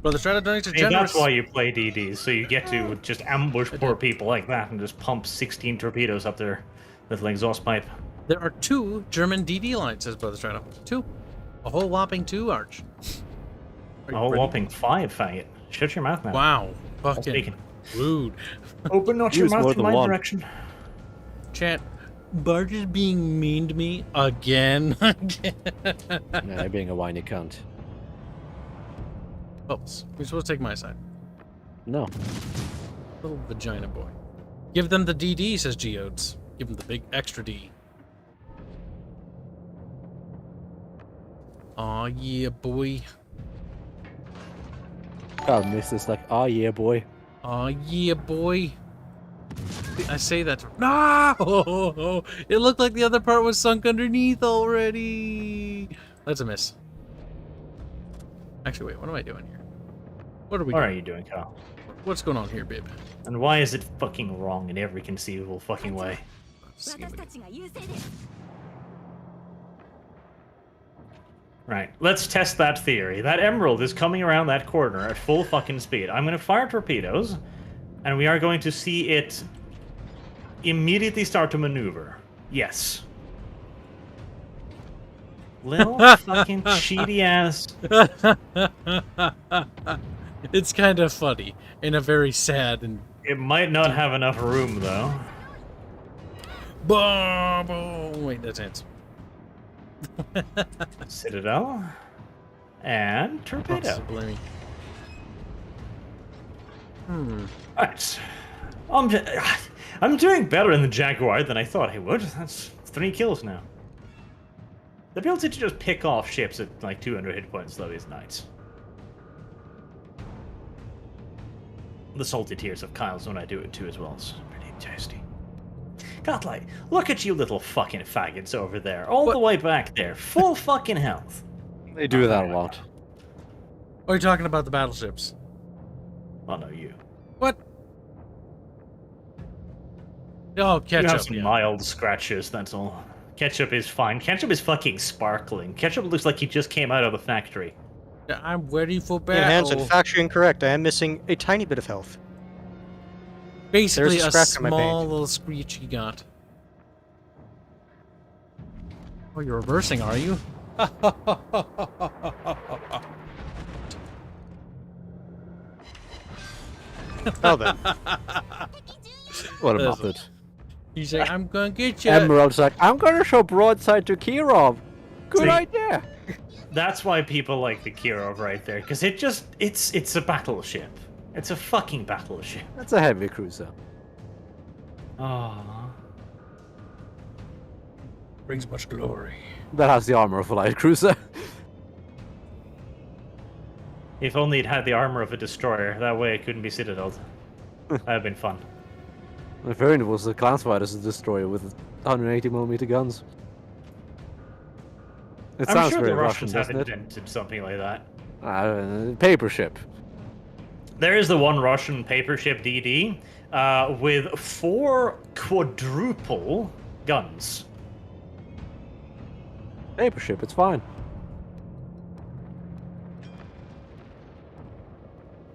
[SPEAKER 1] Brother Strata donates a
[SPEAKER 2] See,
[SPEAKER 1] generous...
[SPEAKER 2] that's why you play DDs, so you get to just ambush poor people like that and just pump 16 torpedoes up their little exhaust pipe.
[SPEAKER 1] There are 2 German DD lines, says Brother Strata. 2. A whole whopping 2, Arch. Are
[SPEAKER 2] A
[SPEAKER 1] you
[SPEAKER 2] whole
[SPEAKER 1] ready?
[SPEAKER 2] whopping 5, faggot. Shut your mouth, man.
[SPEAKER 1] Wow. Fucking
[SPEAKER 2] speaking.
[SPEAKER 1] rude.
[SPEAKER 2] Open not
[SPEAKER 4] your mouth in my
[SPEAKER 2] direction.
[SPEAKER 1] Chat, Bart is being mean to me again.
[SPEAKER 4] Yeah, being a whiny cunt.
[SPEAKER 1] Bubbles, you're supposed to take my side.
[SPEAKER 4] No.
[SPEAKER 1] Little vagina boy. Give them the DD, says Geodes. Give them the big extra D. Aw, yeah, boy.
[SPEAKER 4] God, miss this like, oh yeah, boy.
[SPEAKER 1] Aw, yeah, boy. I say that. No! It looked like the other part was sunk underneath already. That's a miss. Actually, wait, what am I doing here? What are we
[SPEAKER 2] What
[SPEAKER 1] doing?
[SPEAKER 2] are you doing, Kyle?
[SPEAKER 1] What's going on here, babe?
[SPEAKER 2] And why is it fucking wrong in every conceivable fucking way?
[SPEAKER 1] See what it-
[SPEAKER 2] Right, let's test that theory. That emerald is coming around that corner at full fucking speed. I'm going to fire torpedoes, and we are going to see it immediately start to maneuver. Yes. Little fucking cheaty ass.
[SPEAKER 1] It's kind of funny in a very sad and...
[SPEAKER 2] It might not have enough room, though.
[SPEAKER 1] Boom! Wait, that's ants.
[SPEAKER 2] Citadel. And torpedo.
[SPEAKER 1] Possibly.
[SPEAKER 2] Alright. I'm doing better in the Jaguar than I thought I would. That's 3 kills now. The ability to just pick off ships at like 200 hit points, though, is nice. The salty tears of Kyle's when I do it too, as well. It's pretty tasty. God, like, look at you little fucking faggots over there. All the way back there. Full fucking health.
[SPEAKER 4] They do that a lot.
[SPEAKER 1] Are you talking about the battleships?
[SPEAKER 2] Oh, no, you.
[SPEAKER 1] What? Oh,
[SPEAKER 2] You
[SPEAKER 1] ketchup.
[SPEAKER 2] have some
[SPEAKER 1] Yeah.
[SPEAKER 2] mild scratches, that's all. Ketchup is fine. Ketchup is fucking sparkling. Ketchup looks like he just came out of the factory.
[SPEAKER 1] Yeah, I'm ready for
[SPEAKER 3] Yeah, Hanson,
[SPEAKER 1] battle.
[SPEAKER 3] factually incorrect. I am missing a tiny bit of health.
[SPEAKER 1] Basically,
[SPEAKER 3] There's a
[SPEAKER 1] a
[SPEAKER 3] scratch on my
[SPEAKER 1] small
[SPEAKER 3] paint.
[SPEAKER 1] little screech you got. Oh, you're reversing, are you?
[SPEAKER 3] Oh, then.
[SPEAKER 4] What a
[SPEAKER 1] That's-
[SPEAKER 4] muppet.
[SPEAKER 1] You say, I'm gonna get you.
[SPEAKER 4] Emerald's like, I'm gonna show broadside to Kirov. Good
[SPEAKER 2] See?
[SPEAKER 4] idea.
[SPEAKER 2] That's why people like the Kirov right there, because it's a battleship. It's a fucking battleship.
[SPEAKER 4] That's a heavy cruiser.
[SPEAKER 2] Oh.
[SPEAKER 1] Brings much glory.
[SPEAKER 4] That has the armor of a light cruiser.
[SPEAKER 2] If only it had the armor of a destroyer, that way it couldn't be citadeled. That'd have been fun.
[SPEAKER 4] If only it was the Clansfighter's destroyer with 180mm guns. It
[SPEAKER 2] I'm
[SPEAKER 4] sounds
[SPEAKER 2] sure
[SPEAKER 4] very
[SPEAKER 2] the
[SPEAKER 4] Russian,
[SPEAKER 2] Russians have
[SPEAKER 4] doesn't it?
[SPEAKER 2] invented something like that.
[SPEAKER 4] Paper ship.
[SPEAKER 2] There is the one Russian paper ship DD with 4 quadruple guns.
[SPEAKER 4] Paper ship, it's fine.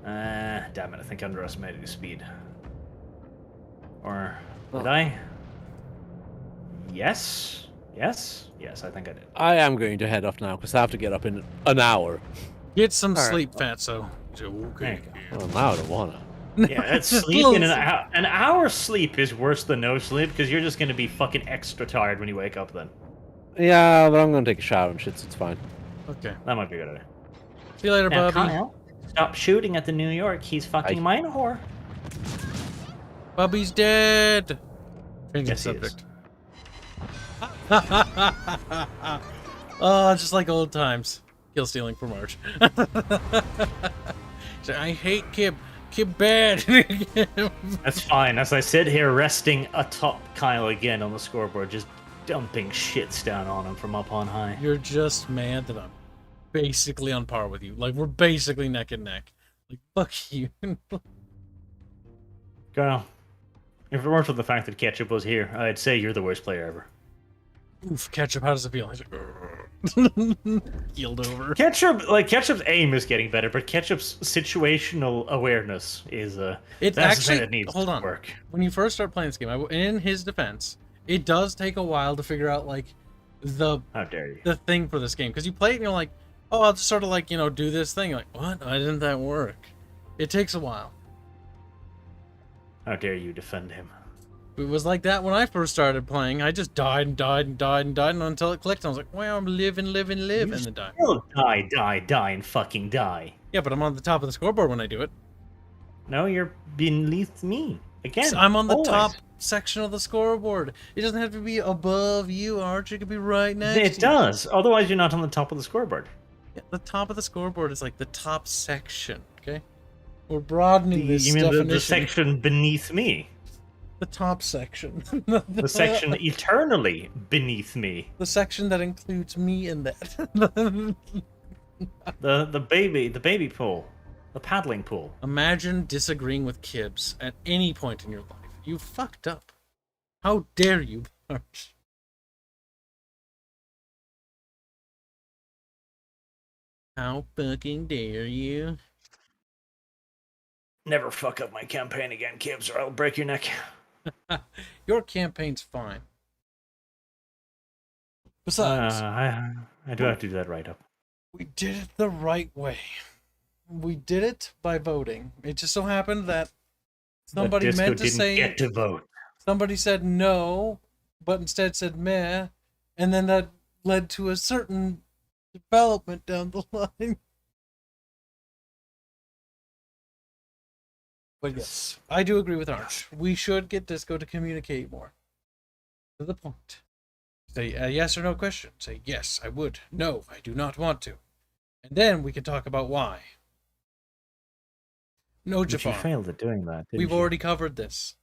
[SPEAKER 2] Damn it, I think I underestimated his speed. Or did I? Yes? Yes? Yes, I think I did.
[SPEAKER 4] I am going to head off now because I have to get up in an hour.
[SPEAKER 1] Get some
[SPEAKER 3] All right.
[SPEAKER 1] sleep, fatso.
[SPEAKER 2] There
[SPEAKER 1] Okay.
[SPEAKER 2] you go.
[SPEAKER 4] Well, now I don't wanna.
[SPEAKER 2] Yeah, that's sleep in an hour sleep is worse than no sleep because you're just gonna be fucking extra tired when you wake up. Then
[SPEAKER 4] Yeah, but I'm gonna take a shower and shit, so it's fine.
[SPEAKER 1] Okay.
[SPEAKER 2] that might be a good idea.
[SPEAKER 1] See you later,
[SPEAKER 2] Now,
[SPEAKER 1] Bubby.
[SPEAKER 2] Kyle, stop shooting at the New York. He's fucking mine whore.
[SPEAKER 1] Bubby's dead. Changing
[SPEAKER 2] Yes, he is.
[SPEAKER 1] subject. Oh, just like old times. Kill stealing from March. I hate Kib. Kib bad.
[SPEAKER 2] That's fine. As I sit here resting atop Kyle again on the scoreboard, just dumping shits down on him from up on high.
[SPEAKER 1] You're just mad that I'm basically on par with you. Like, we're basically neck and neck. Like, fuck you.
[SPEAKER 2] Kyle, if it weren't for the fact that Ketchup was here, I'd say you're the worst player ever.
[SPEAKER 1] Oof, Ketchup, how does it feel? He's like, keeled over.
[SPEAKER 2] Ketchup's aim is getting better, but Ketchup's situational awareness is
[SPEAKER 1] It
[SPEAKER 2] that's
[SPEAKER 1] actually,
[SPEAKER 2] the thing that needs
[SPEAKER 1] hold
[SPEAKER 2] to
[SPEAKER 1] on.
[SPEAKER 2] work.
[SPEAKER 1] When you first start playing this game, in his defense, it does take a while to figure out, like, the
[SPEAKER 2] How dare you?
[SPEAKER 1] thing for this game. Because you play it and you're like, oh, I'll just sort of, like, do this thing. You're like, what? Why didn't that work? It takes a while.
[SPEAKER 2] How dare you defend him?
[SPEAKER 1] It was like that when I first started playing. I just died and died and died and died until it clicked. And I was like, well, I'm live, and then die.
[SPEAKER 2] Still die, and fucking die.
[SPEAKER 1] Yeah, but I'm on the top of the scoreboard when I do it.
[SPEAKER 2] No, you're beneath me. Again,
[SPEAKER 1] So I'm on the
[SPEAKER 2] always.
[SPEAKER 1] top section of the scoreboard. It doesn't have to be above you, Arch. It could be right next
[SPEAKER 2] It
[SPEAKER 1] to
[SPEAKER 2] does. Otherwise, you're not on the top of the scoreboard.
[SPEAKER 1] you. Yeah, the top of the scoreboard is like the top section, okay? We're broadening this
[SPEAKER 2] You mean
[SPEAKER 1] definition.
[SPEAKER 2] the section beneath me?
[SPEAKER 1] The top section.
[SPEAKER 2] The section eternally beneath me.
[SPEAKER 1] The section that includes me in that.
[SPEAKER 2] The baby pool. The paddling pool.
[SPEAKER 1] Imagine disagreeing with Kibs at any point in your life. You fucked up. How dare you, Arch? How fucking dare you?
[SPEAKER 2] Never fuck up my campaign again, Kibs, or I'll break your neck.
[SPEAKER 1] Your campaign's fine. Besides,
[SPEAKER 2] I do have to do that right up.
[SPEAKER 1] we did it the right way. We did it by voting. It just so happened that somebody
[SPEAKER 2] Disco
[SPEAKER 1] meant to
[SPEAKER 2] didn't
[SPEAKER 1] say
[SPEAKER 2] get to vote.
[SPEAKER 1] somebody said no, but instead said meh, and then that led to a certain development down the line. But yes, I do agree with Arch. We should get Disco to communicate more. To the point. Say a yes or no question. Say, yes, I would. No, I do not want to. And then we can talk about why. No,
[SPEAKER 2] But you
[SPEAKER 1] Jafar.
[SPEAKER 2] failed at doing that, didn't
[SPEAKER 1] We've
[SPEAKER 2] you?
[SPEAKER 1] already covered this.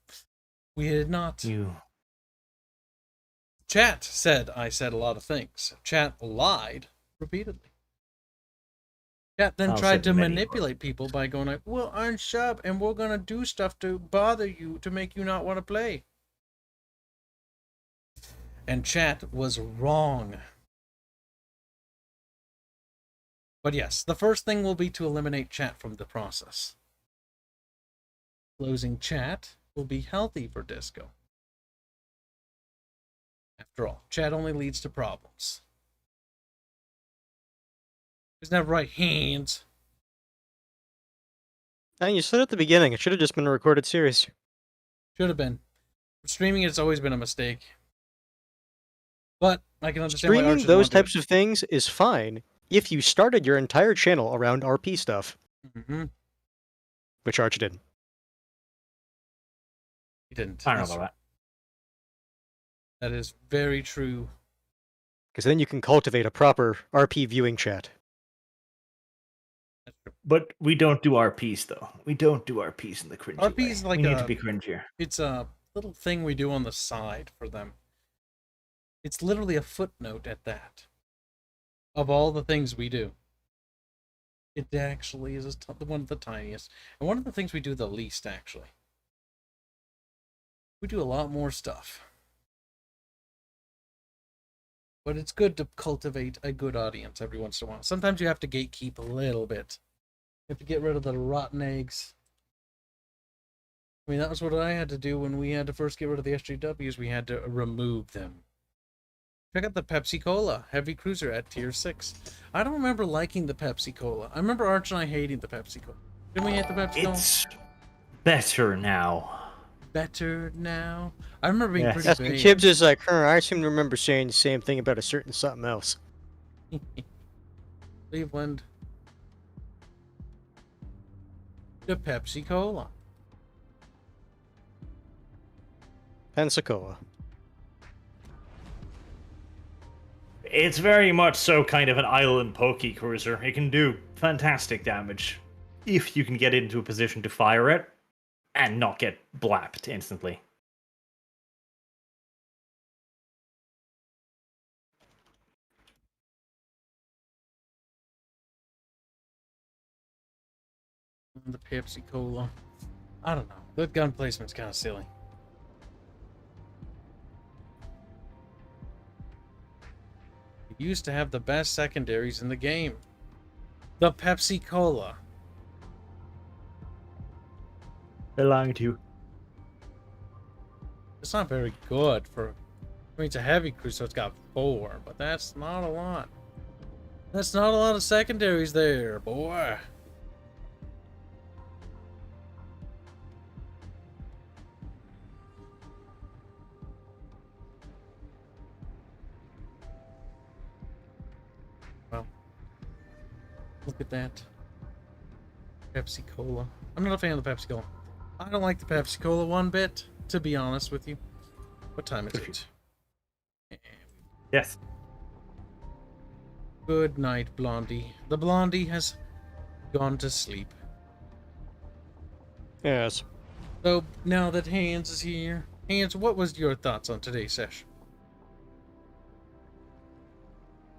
[SPEAKER 1] We did not.
[SPEAKER 2] You...
[SPEAKER 1] Chat said I said a lot of things. Chat lied repeatedly. Chat then
[SPEAKER 2] I'll
[SPEAKER 1] tried
[SPEAKER 2] say
[SPEAKER 1] to
[SPEAKER 2] many
[SPEAKER 1] manipulate people by going like, we'll unsub and we're gonna do stuff to bother you to make you not want to play. And chat was wrong. But yes, the first thing will be to eliminate chat from the process. Closing chat will be healthy for Disco. After all, chat only leads to problems. Doesn't have right hands.
[SPEAKER 3] And you said at the beginning, it should have just been a recorded series.
[SPEAKER 1] Should have been. Streaming it's always been a mistake. But I can understand why
[SPEAKER 3] Streaming
[SPEAKER 1] Arch
[SPEAKER 3] those types of things is fine if you started your entire channel around RP stuff,
[SPEAKER 1] Mm-hmm.
[SPEAKER 3] which Arch did.
[SPEAKER 1] He didn't.
[SPEAKER 2] I don't know about
[SPEAKER 1] That is very true.
[SPEAKER 3] Because then you can cultivate a proper RP viewing chat.
[SPEAKER 1] That's true.
[SPEAKER 2] that. But we don't do RPs, though. We don't do RPs in the cringy
[SPEAKER 1] RP
[SPEAKER 2] way.
[SPEAKER 1] is like
[SPEAKER 2] we need
[SPEAKER 1] a-
[SPEAKER 2] to be cringier.
[SPEAKER 1] It's a little thing we do on the side for them. It's literally a footnote at that. Of all the things we do. It actually is one of the tiniest. And one of the things we do the least, actually. We do a lot more stuff. But it's good to cultivate a good audience every once in a while. Sometimes you have to gatekeep a little bit. You have to get rid of the rotten eggs. I mean, that was what I had to do when we had to first get rid of the SJWs. We had to remove them. Check out the Pepsi Cola Heavy Cruiser at tier 6. I don't remember liking the Pepsi Cola. I remember Arch and I hating the Pepsi Cola. Didn't we hate the Pepsi Cola?
[SPEAKER 2] It's Better now.
[SPEAKER 1] Better now. I remember being
[SPEAKER 2] Yes.
[SPEAKER 1] pretty
[SPEAKER 3] That's when
[SPEAKER 1] vague.
[SPEAKER 3] Kibs is like, I seem to remember saying the same thing about a certain something else.
[SPEAKER 1] Cleveland. The Pepsi Cola.
[SPEAKER 3] Pensacola.
[SPEAKER 2] It's very much so kind of an island pokey cruiser. It can do fantastic damage if you can get into a position to fire it and not get blapped instantly.
[SPEAKER 1] The Pepsi Cola. I don't know. The gun placement's kind of silly. We used to have the best secondaries in the game. The Pepsi Cola.
[SPEAKER 2] They're lying to you.
[SPEAKER 1] It's not very good for... I mean, it's a heavy cruise, so it's got 4, but that's not a lot. That's not a lot of secondaries there, boy. Well, look at that. Pepsi Cola. I'm not a fan of the Pepsi Cola. I don't like the Pepsi Cola one bit, to be honest with you. What time is it?
[SPEAKER 2] Yes.
[SPEAKER 1] Good night, Blondie. The Blondie has gone to sleep.
[SPEAKER 3] Yes.
[SPEAKER 1] So, now that Hans is here, Hans, what was your thoughts on today's session?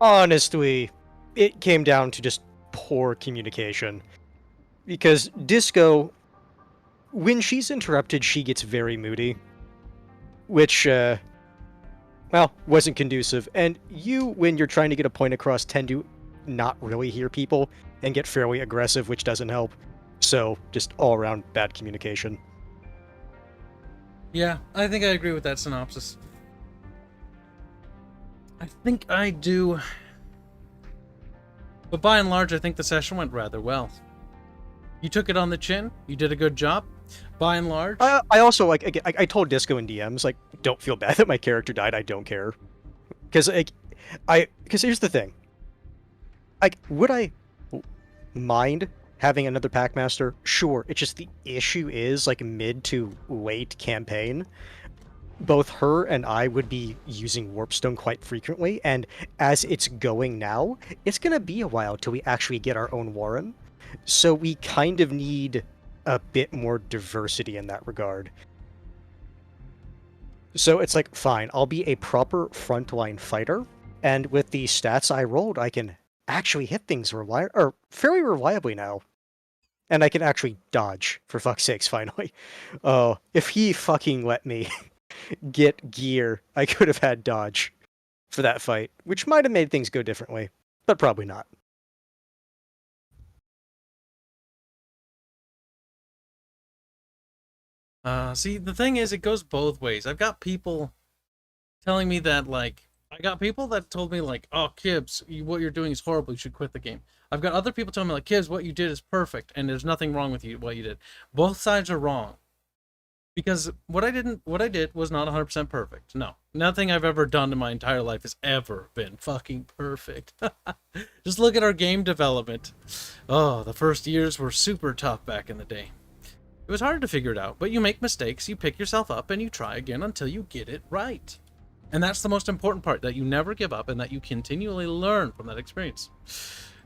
[SPEAKER 3] Honestly, it came down to just poor communication. Because Disco, when she's interrupted, she gets very moody. Which, well, wasn't conducive. And you, when you're trying to get a point across, tend to not really hear people and get fairly aggressive, which doesn't help. So, just all-around bad communication.
[SPEAKER 1] Yeah, I think I agree with that synopsis. I think I do. But by and large, I think the session went rather well. You took it on the chin. You did a good job. By and large.
[SPEAKER 3] I also, like, I told Disco in DMs, like, don't feel bad that my character died. I don't care. Because, like, because here's the thing. Like, would I mind having another Packmaster? Sure. It's just the issue is, like, mid to late campaign, both her and I would be using Warpstone quite frequently, and as it's going now, it's gonna be a while till we actually get our own Warren. So we kind of need a bit more diversity in that regard. So it's like, fine, I'll be a proper frontline fighter, and with the stats I rolled, I can actually hit things fairly reliably now. And I can actually dodge, for fuck's sakes, finally. Oh, if he fucking let me get gear, I could have had dodge for that fight, which might have made things go differently, but probably not.
[SPEAKER 1] See, the thing is, it goes both ways. I've got people telling me that, like, I got people that told me, like, oh, Kibs, what you're doing is horrible, you should quit the game. I've got other people telling me, like, Kibs, what you did is perfect, and there's nothing wrong with what you did. Both sides are wrong. Because what I did was not 100% perfect. No. Nothing I've ever done in my entire life has ever been fucking perfect. Just look at our game development. Oh, the first years were super tough back in the day. It was hard to figure it out, but you make mistakes, you pick yourself up, and you try again until you get it right. And that's the most important part, that you never give up and that you continually learn from that experience.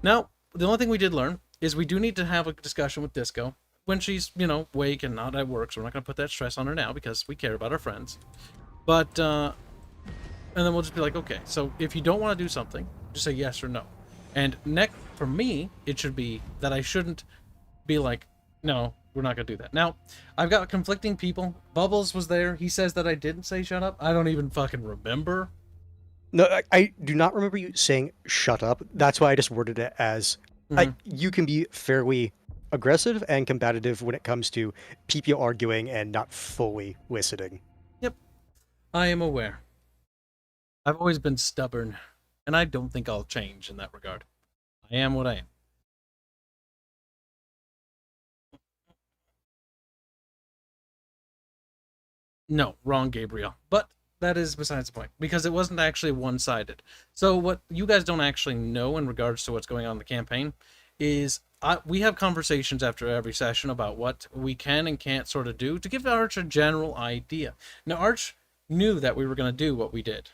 [SPEAKER 1] Now, the only thing we did learn is we do need to have a discussion with Disco when she's, you know, awake and not at work, so we're not going to put that stress on her now because we care about our friends. But, and then we'll just be like, okay, so if you don't want to do something, just say yes or no. And next, for me, it should be that I shouldn't be like, no, we're not going to do that. Now, I've got conflicting people. Bubbles was there. He says that I didn't say shut up. I don't even fucking remember.
[SPEAKER 3] No, I do not remember you saying shut up. That's why I just worded it as you can be fairly aggressive and combative when it comes to people arguing and not fully listening.
[SPEAKER 1] Yep. I am aware. I've always been stubborn, and I don't think I'll change in that regard. I am what I am. No, wrong, Gabriel. But that is besides the point, because it wasn't actually one-sided. So what you guys don't actually know in regards to what's going on in the campaign is we have conversations after every session about what we can and can't sort of do to give Arch a general idea. Now, Arch knew that we were going to do what we did.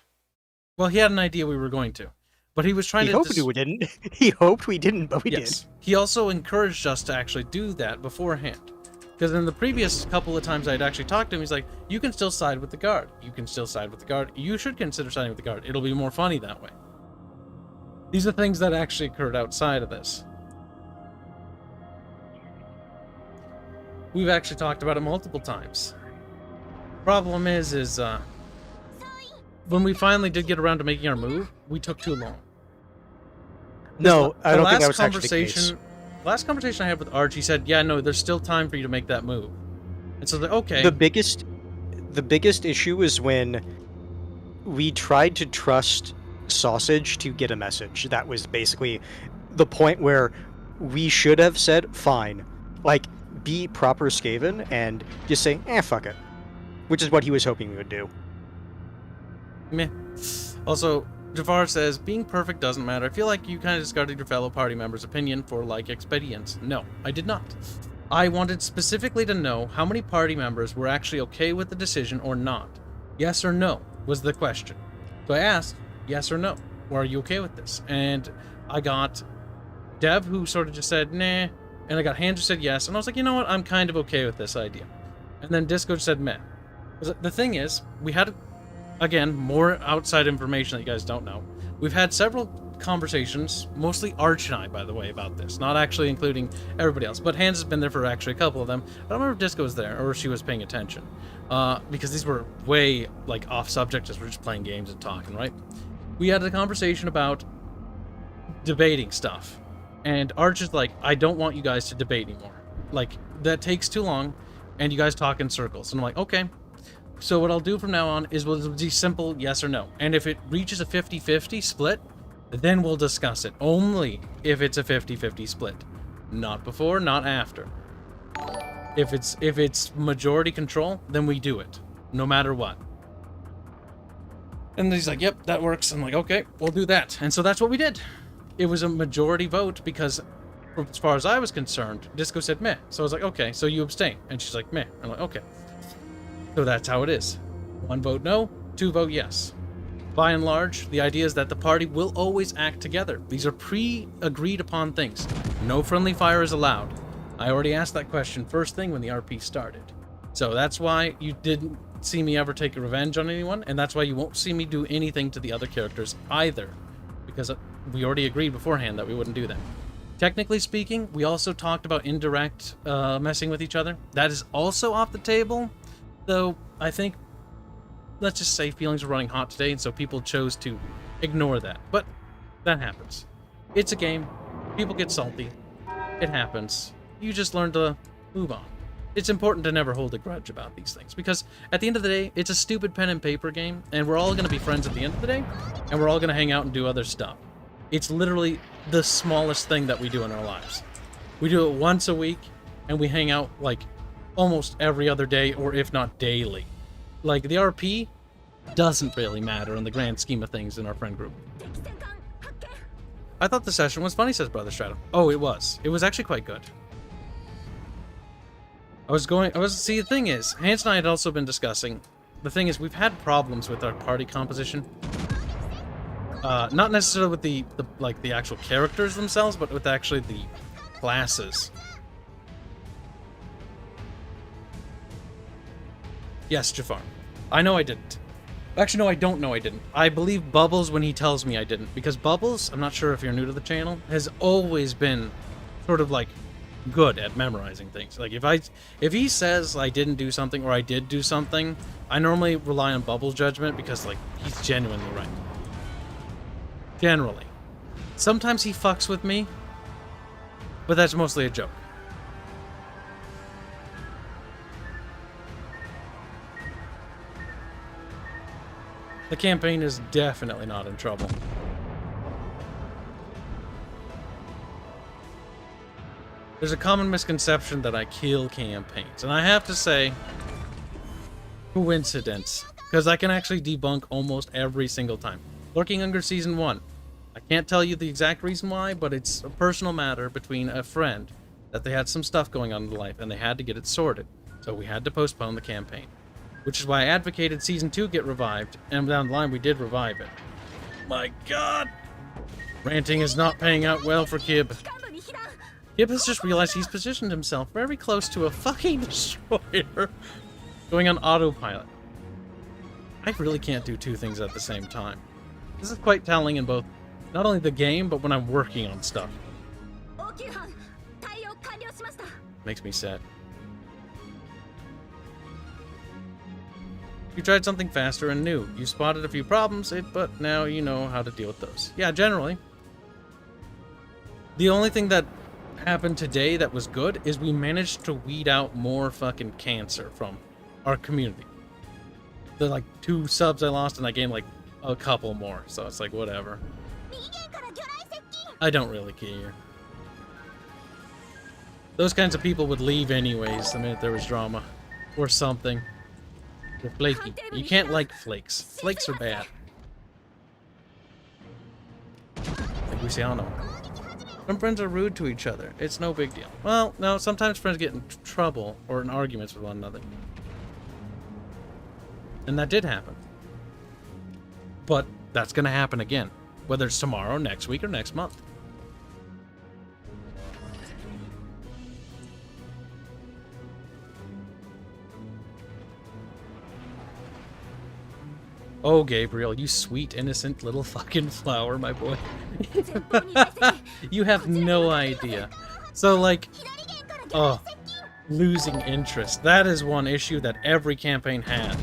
[SPEAKER 1] Well, he had an idea we were going to, but he was trying
[SPEAKER 3] He
[SPEAKER 1] to...
[SPEAKER 3] hoped we didn't. He hoped we didn't, but we did.
[SPEAKER 1] He also encouraged us to actually do that beforehand. Because in the previous couple of times I'd actually talked to him, he's like, you can still side with the guard. You can still side with the guard. You should consider siding with the guard. It'll be more funny that way. These are things that actually occurred outside of this. We've actually talked about it multiple times. Problem is when we finally did get around to making our move, we took too long.
[SPEAKER 3] No, I don't think that was actually the case.
[SPEAKER 1] Last conversation I had with Arch, he said, yeah, no, there's still time for you to make that move. And so, okay.
[SPEAKER 3] The biggest issue is when we tried to trust Sausage to get a message. That was basically the point where we should have said, fine, like, be proper Skaven and just say, fuck it. Which is what he was hoping we would do.
[SPEAKER 1] Meh. Also, Jafar says, being perfect doesn't matter. I feel like you kind of discarded your fellow party member's opinion for, like, expedience. No, I did not. I wanted specifically to know how many party members were actually okay with the decision or not. Yes or no was the question. So I asked, yes or no, or are you okay with this? And I got Dev, who sort of just said, nah, and I got Hans, who said yes, and I was like, you know what, I'm kind of okay with this idea. And then Disco said meh. The thing is, we had... Again, more outside information that you guys don't know. We've had several conversations, mostly Arch and I, by the way, about this. Not actually including everybody else. But Hans has been there for actually a couple of them. I don't remember if Disco was there, or if she was paying attention. Because these were way, like, off subject, as we're just playing games and talking, right? We had a conversation about debating stuff. And Arch is like, I don't want you guys to debate anymore. Like, that takes too long, and you guys talk in circles. And I'm like, okay. So what I'll do from now on is we'll do simple yes or no. And if it reaches a 50-50 split, then we'll discuss it. Only if it's a 50-50 split. Not before, not after. If it's majority control, then we do it. No matter what. And he's like, yep, that works. I'm like, okay, we'll do that. And so that's what we did. It was a majority vote because, as far as I was concerned, Disco said meh. So I was like, okay, so you abstain. And she's like, meh. I'm like, okay. So that's how it is. 1 vote no, 2 vote yes. By and large, the idea is that the party will always act together. These are pre-agreed upon things. No friendly fire is allowed. I already asked that question first thing when the RP started. So that's why you didn't see me ever take a revenge on anyone, and that's why you won't see me do anything to the other characters either. Because we already agreed beforehand that we wouldn't do that. Technically speaking, we also talked about indirect messing with each other. That is also off the table. Though, I think, let's just say feelings were running hot today, and so people chose to ignore that. But that happens. It's a game. People get salty. It happens. You just learn to move on. It's important to never hold a grudge about these things, because at the end of the day, it's a stupid pen and paper game, and we're all going to be friends at the end of the day, and we're all going to hang out and do other stuff. It's literally the smallest thing that we do in our lives. We do it once a week, and we hang out, like, almost every other day, or if not daily. Like, the RP doesn't really matter in the grand scheme of things in our friend group. I thought the session was funny, says Brother Strato. Oh, it was. It was actually quite good. See, the thing is, Hans and I had also been discussing, the thing is, we've had problems with our party composition. Not necessarily with the actual characters themselves, but with actually the classes. Yes, Jafar. I know I didn't. Actually, no, I don't know I didn't. I believe Bubbles when he tells me I didn't. Because Bubbles, I'm not sure if you're new to the channel, has always been sort of like good at memorizing things. Like if he says I didn't do something or I did do something, I normally rely on Bubbles' judgment because like he's genuinely right. Generally. Sometimes he fucks with me, but that's mostly a joke. The campaign is definitely not in trouble. There's a common misconception that I kill campaigns, and I have to say, coincidence, because I can actually debunk almost every single time. Lurking Hunger Season 1. I can't tell you the exact reason why, but it's a personal matter between a friend that they had some stuff going on in life and they had to get it sorted. So we had to postpone the campaign. Which is why I advocated Season 2 get revived, and down the line we did revive it. My god! Ranting is not paying out well for Kib. Kib has just realized he's positioned himself very close to a fucking destroyer going on autopilot. I really can't do two things at the same time. This is quite telling in both, not only the game, but when I'm working on stuff. Makes me sad. You tried something faster and new. You spotted a few problems, but now you know how to deal with those. Yeah, generally. The only thing that happened today that was good is we managed to weed out more fucking cancer from our community. The like 2 subs I lost and I gained like a couple more, so it's like whatever. I don't really care. Those kinds of people would leave anyways the minute there was drama or something. They're flaky. You can't like flakes. Flakes are bad. Like we say, I don't know. Some friends are rude to each other. It's no big deal. Well, no, sometimes friends get in trouble or in arguments with one another. And that did happen. But that's going to happen again. Whether it's tomorrow, next week, or next month. Oh, Gabriel, you sweet, innocent little fucking flower, my boy. You have no idea. So, like, oh, losing interest. That is one issue that every campaign had.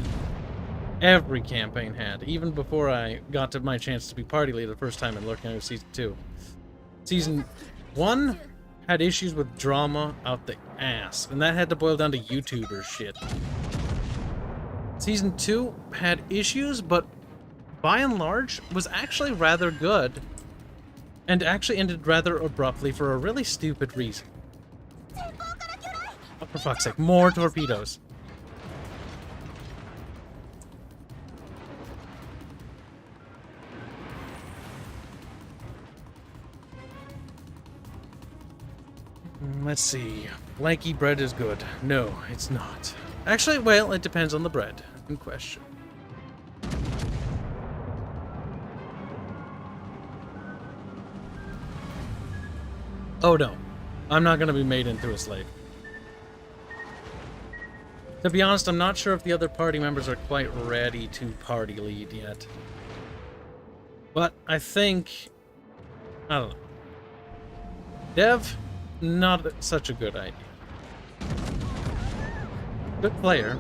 [SPEAKER 1] Every campaign had. Even before I got to my chance to be party leader the first time in Lurking Under Season 2. Season 1 had issues with drama out the ass. And that had to boil down to YouTuber shit. Season 2 had issues, but by and large was actually rather good. And actually ended rather abruptly for a really stupid reason. Oh, for fuck's sake, more torpedoes. Let's see. Blanky bread is good. No, it's not. Actually, well, it depends on the bread in question. Oh no, I'm not going to be made into a slave. To be honest, I'm not sure if the other party members are quite ready to party lead yet. But I think... I don't know. Dev, not such a good idea. Good player,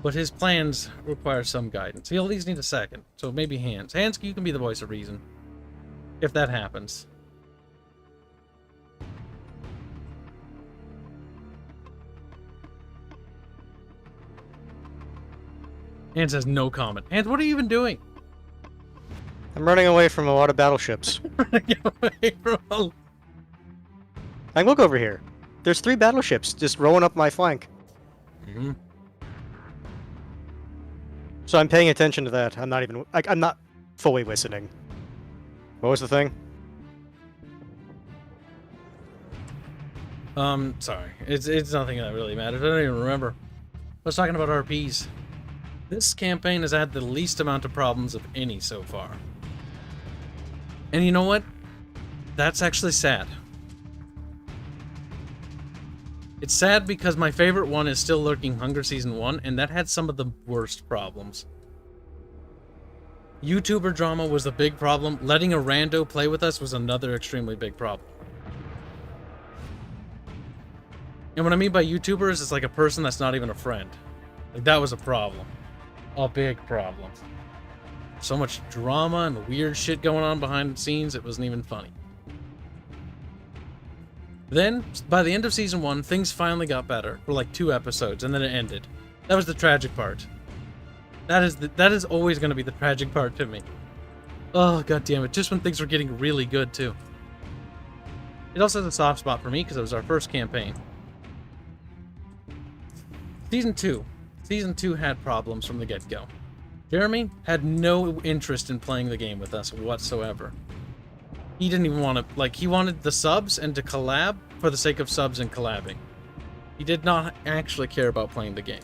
[SPEAKER 1] but his plans require some guidance. He'll at least need a second, so maybe Hans. Hans, you can be the voice of reason, if that happens. Hans has no comment. Hans, what are you even doing?
[SPEAKER 3] I'm running away from a lot of battleships.
[SPEAKER 1] Running away from
[SPEAKER 3] I look over here. There's 3 battleships just rolling up my flank.
[SPEAKER 1] Mm-hmm.
[SPEAKER 3] So I'm paying attention to that. I'm not even... I'm not fully listening. What was the thing?
[SPEAKER 1] Sorry. It's nothing that really matters. I don't even remember. I was talking about RPs. This campaign has had the least amount of problems of any so far. And you know what? That's actually sad. It's sad because my favorite one is still Lurking Hunger Season 1, and that had some of the worst problems. YouTuber drama was a big problem. Letting a rando play with us was another extremely big problem. And what I mean by YouTubers is like a person that's not even a friend. Like, that was a problem. A big problem. So much drama and weird shit going on behind the scenes, it wasn't even funny. Then, by the end of Season 1, things finally got better for like 2 episodes, and then it ended. That was the tragic part. That is always going to be the tragic part to me. Oh, god damn it. Just when things were getting really good, too. It also has a soft spot for me, because it was our first campaign. Season 2. Season 2 had problems from the get-go. Jeremy had no interest in playing the game with us whatsoever. He didn't even want to, like, he wanted the subs and to collab for the sake of subs and collabing. He did not actually care about playing the game.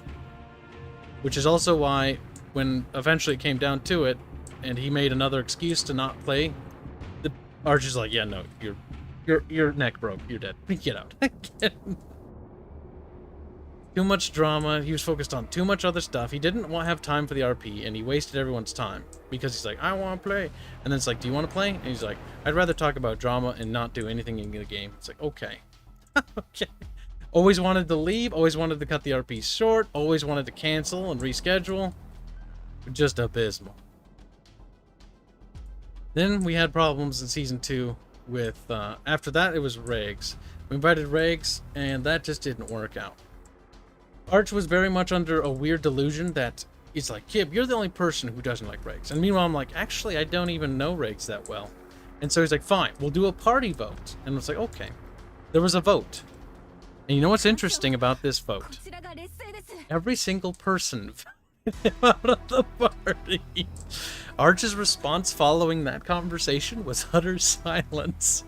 [SPEAKER 1] Which is also why, when eventually it came down to it, and he made another excuse to not play, the Archer's like, yeah, no, your neck broke, you're dead. Get out. Too much drama, he was focused on too much other stuff, he didn't have time for the RP, and he wasted everyone's time. Because he's like, I want to play. And then it's like, do you want to play? And he's like, I'd rather talk about drama and not do anything in the game. It's like, okay. Okay. Always wanted to leave, always wanted to cut the RP short, always wanted to cancel and reschedule. Just abysmal. Then we had problems in Season 2 with, after that it was Regs. We invited Regs, and that just didn't work out. Arch was very much under a weird delusion that he's like, Kib, you're the only person who doesn't like Regs. And meanwhile, I'm like, actually, I don't even know Regs that well. And so he's like, fine, we'll do a party vote. And it's like, okay. There was a vote. And you know what's interesting about this vote? Every single person out of the party. Arch's response following that conversation was utter silence,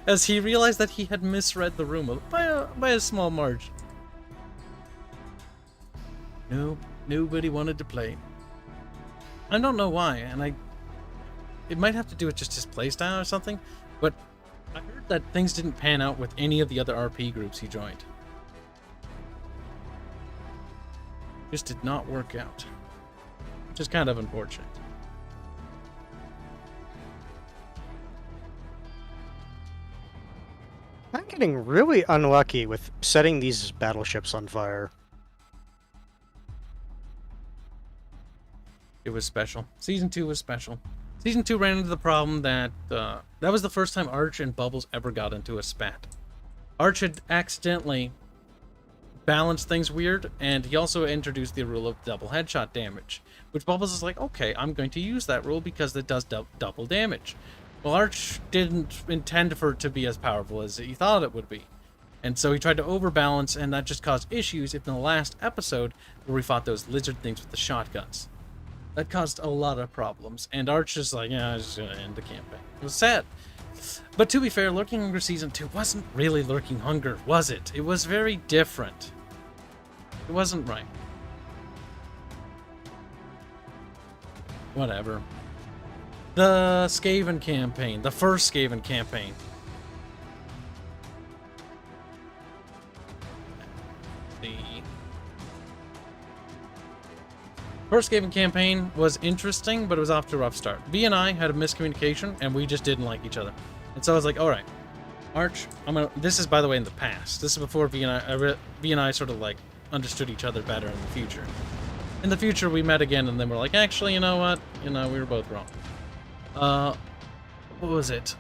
[SPEAKER 1] as he realized that he had misread the room by a small margin. No, nobody wanted to play. I don't know why, and it might have to do with just his playstyle or something, but I heard that things didn't pan out with any of the other RP groups he joined. Just did not work out, which is kind of unfortunate.
[SPEAKER 3] I'm getting really unlucky with setting these battleships on fire.
[SPEAKER 1] It was special. Season 2 was special. Season 2 ran into the problem that that was the first time Arch and Bubbles ever got into a spat. Arch had accidentally balanced things weird, and he also introduced the rule of double headshot damage, which Bubbles is like, okay, I'm going to use that rule because it does double damage. Well, Arch didn't intend for it to be as powerful as he thought it would be. And so he tried to overbalance, and that just caused issues in the last episode where we fought those lizard things with the shotguns. That caused a lot of problems, and Arch is like, yeah, I'm just gonna end the campaign. It was sad. But to be fair, Lurking Hunger Season 2 wasn't really Lurking Hunger, was it? It was very different. It wasn't right. Whatever. The Skaven campaign. The first Skaven campaign. First Skaven campaign was interesting, but it was off to a rough start. V and I had a miscommunication, and we just didn't like each other. And so I was like, all right, Arch, this is, by the way, in the past. This is before V and I sort of, like, understood each other better in the future. In the future, we met again, and then we're like, actually, you know what? You know, we were both wrong. What was it?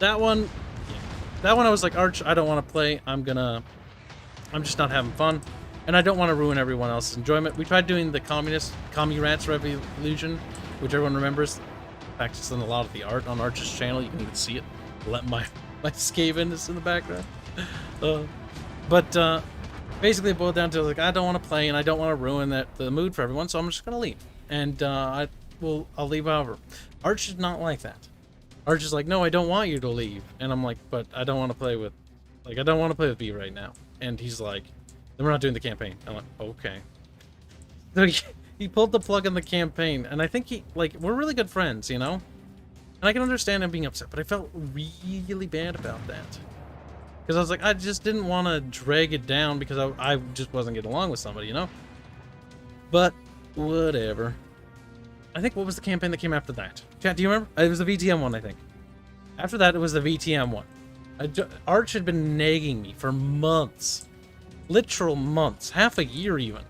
[SPEAKER 1] That one, yeah. That one I was like, Arch, I don't want to play. I'm just not having fun. And I don't want to ruin everyone else's enjoyment. We tried doing the Commie Rats Revolution, which everyone remembers. In fact, it's in a lot of the art on Arch's channel. You can even see it. Let my Skaven is in the background. But basically it boiled down to, like, I don't want to play and I don't want to ruin the mood for everyone, so I'm just going to leave. And I'll leave however. Arch is not like that. Arch is like, no, I don't want you to leave. And I'm like, but I don't want to play with, I don't want to play with B right now. And he's like, then we're not doing the campaign. I'm like, okay. So he pulled the plug on the campaign, and I think we're really good friends, you know? And I can understand him being upset, but I felt really bad about that. Because I was like, I just didn't want to drag it down because I just wasn't getting along with somebody, you know? But, whatever. I think, what was the campaign that came after that? Chat, do you remember? It was the VTM one, I think. After that, it was the VTM one. Arch had been nagging me for months. Literal months. Half a year, even.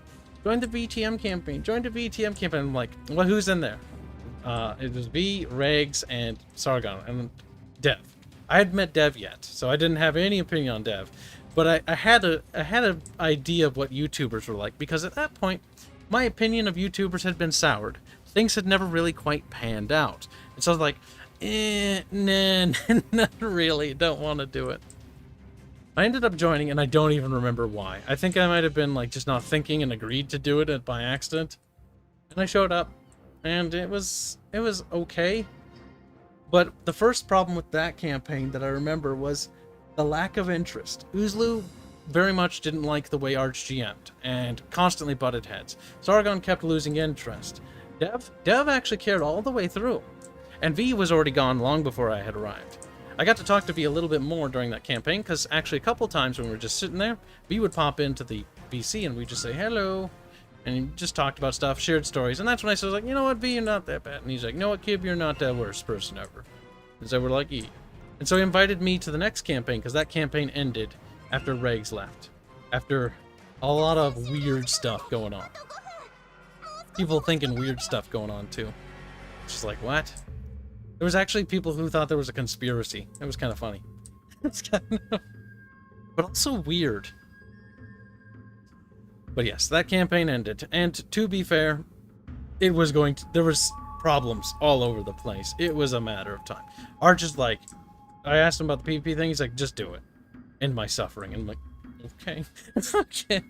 [SPEAKER 1] Join the VTM campaign. Join the VTM campaign. I'm like, well, who's in there? It was V, Regs, and Sargon, and Dev. I hadn't met Dev yet, so I didn't have any opinion on Dev. But I had an idea of what YouTubers were like, because at that point, my opinion of YouTubers had been soured. Things had never really quite panned out. And so I was like, nah, not really, don't want to do it. I ended up joining, and I don't even remember why. I think I might have been, like, just not thinking and agreed to do it by accident. And I showed up, and it was okay. But the first problem with that campaign that I remember was the lack of interest. Uzlu very much didn't like the way Arch GM'd, and constantly butted heads. Sargon kept losing interest. Dev actually cared all the way through. And V was already gone long before I had arrived. I got to talk to V a little bit more during that campaign, because actually a couple times when we were just sitting there, V would pop into the VC and we'd just say hello, and he just talked about stuff, shared stories, and that's when I was like, you know what, V, you're not that bad. And he's like, you know what, Kib, you're not that worst person ever. And so we're like, E. And so he invited me to the next campaign, because that campaign ended after Regs left. After a lot of weird stuff going on. People thinking weird stuff going on, too. It's just like, what? There was actually people who thought there was a conspiracy. It was kind of funny. It's kind of... But also weird. But yes, that campaign ended. And to be fair, it was going to... There was problems all over the place. It was a matter of time. Arch is like... I asked him about the PvP thing. He's like, just do it. End my suffering. And I'm like, okay. Okay.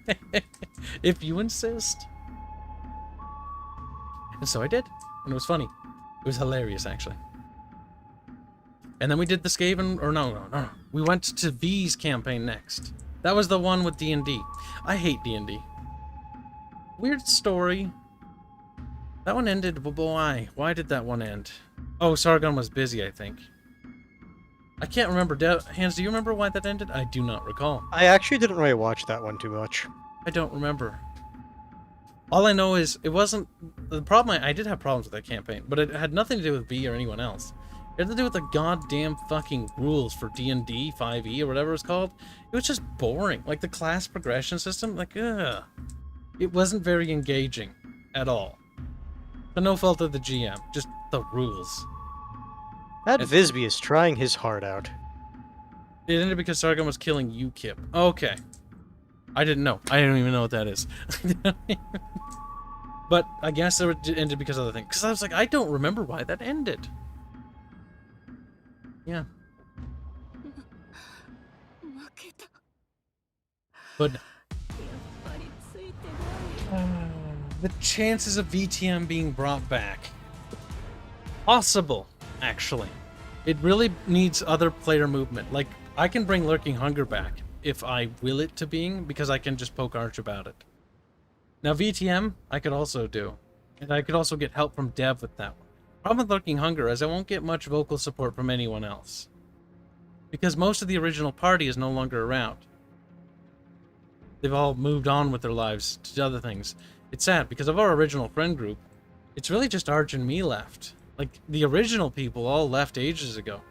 [SPEAKER 1] If you insist. And so I did. And it was funny. It was hilarious, actually. And then we did the Skaven, or no. We went to V's campaign next. That was the one with D&D. I hate D&D. Weird story. That one ended, but why? Why did that one end? Oh, Sargon was busy, I think. I can't remember. Hans, do you remember why that ended? I do not recall.
[SPEAKER 3] I actually didn't really watch that one too much.
[SPEAKER 1] I don't remember. All I know is it wasn't... The problem... I did have problems with that campaign, but it had nothing to do with V or anyone else. It had to do with the goddamn fucking rules for D&D 5e or whatever it's called. It was just boring. Like, the class progression system, like, ugh. It wasn't very engaging at all. So no fault of the GM, just the rules.
[SPEAKER 3] That Visby is trying his heart out.
[SPEAKER 1] It ended because Sargon was killing you, Kip. Okay. I didn't know. I don't even know what that is. But I guess it ended because of other things. Because I was like, I don't remember why that ended. Yeah. But the chances of VTM being brought back. Possible, actually. It really needs other player movement. Like, I can bring Lurking Hunger back if I will it to being, because I can just poke Arch about it. Now, VTM, I could also do. And I could also get help from Dev with that one. Problem with Lurking Hunger is I won't get much vocal support from anyone else. Because most of the original party is no longer around. They've all moved on with their lives to other things. It's sad, because of our original friend group, it's really just Arch and me left. Like, the original people all left ages ago.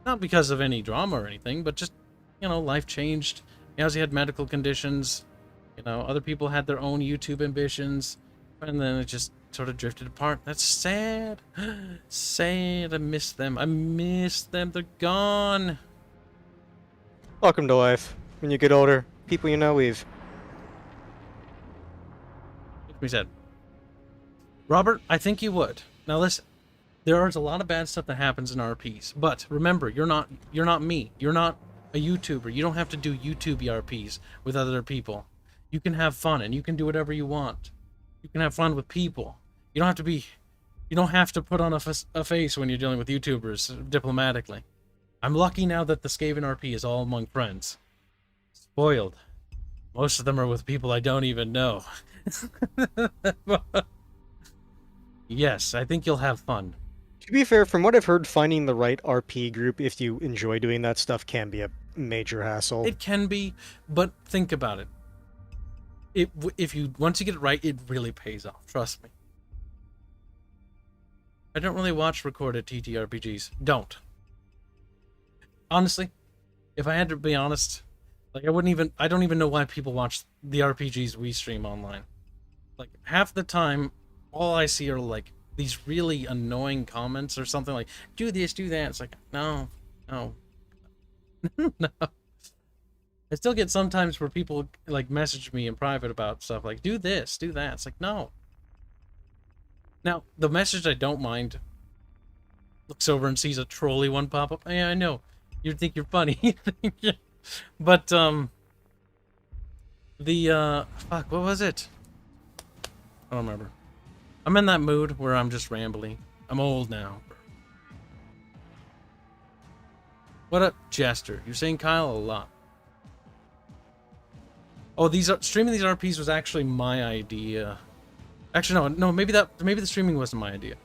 [SPEAKER 1] Not because of any drama or anything, but just, you know, life changed. Yazzie had medical conditions. You know, other people had their own YouTube ambitions. And then it just sort of drifted apart. That's sad. Sad. I miss them. I miss them. They're gone.
[SPEAKER 3] Welcome to life. When you get older, people you know leave.
[SPEAKER 1] We said, Robert, I think you would. Now listen, there is a lot of bad stuff that happens in RPs, but remember, you're not me. You're not a YouTuber. You don't have to do YouTube RPs with other people. You can have fun and you can do whatever you want. You can have fun with people. You don't have to put on a face when you're dealing with YouTubers diplomatically. I'm lucky now that the Skaven RP is all among friends. Spoiled. Most of them are with people I don't even know. Yes, I think you'll have fun.
[SPEAKER 3] To be fair, from what I've heard, finding the right RP group, if you enjoy doing that stuff, can be a major hassle.
[SPEAKER 1] It can be, but think about it. Once you get it right, it really pays off. Trust me. I don't really watch recorded TTRPGs. Don't. Honestly, if I had to be honest, like I don't even know why people watch the RPGs we stream online. Like, half the time, all I see are like these really annoying comments or something like, do this, do that. It's like, no. No. I still get sometimes where people like message me in private about stuff like, do this, do that. It's like, no. Now, the message I don't mind looks over and sees a trolly one pop up. Yeah, I know. You'd think you're funny. But, fuck, what was it? I don't remember. I'm in that mood where I'm just rambling. I'm old now. What up, Jester? You're saying Kyle a lot. Oh, streaming these RPs was actually my idea. Actually, no, maybe the streaming wasn't my idea.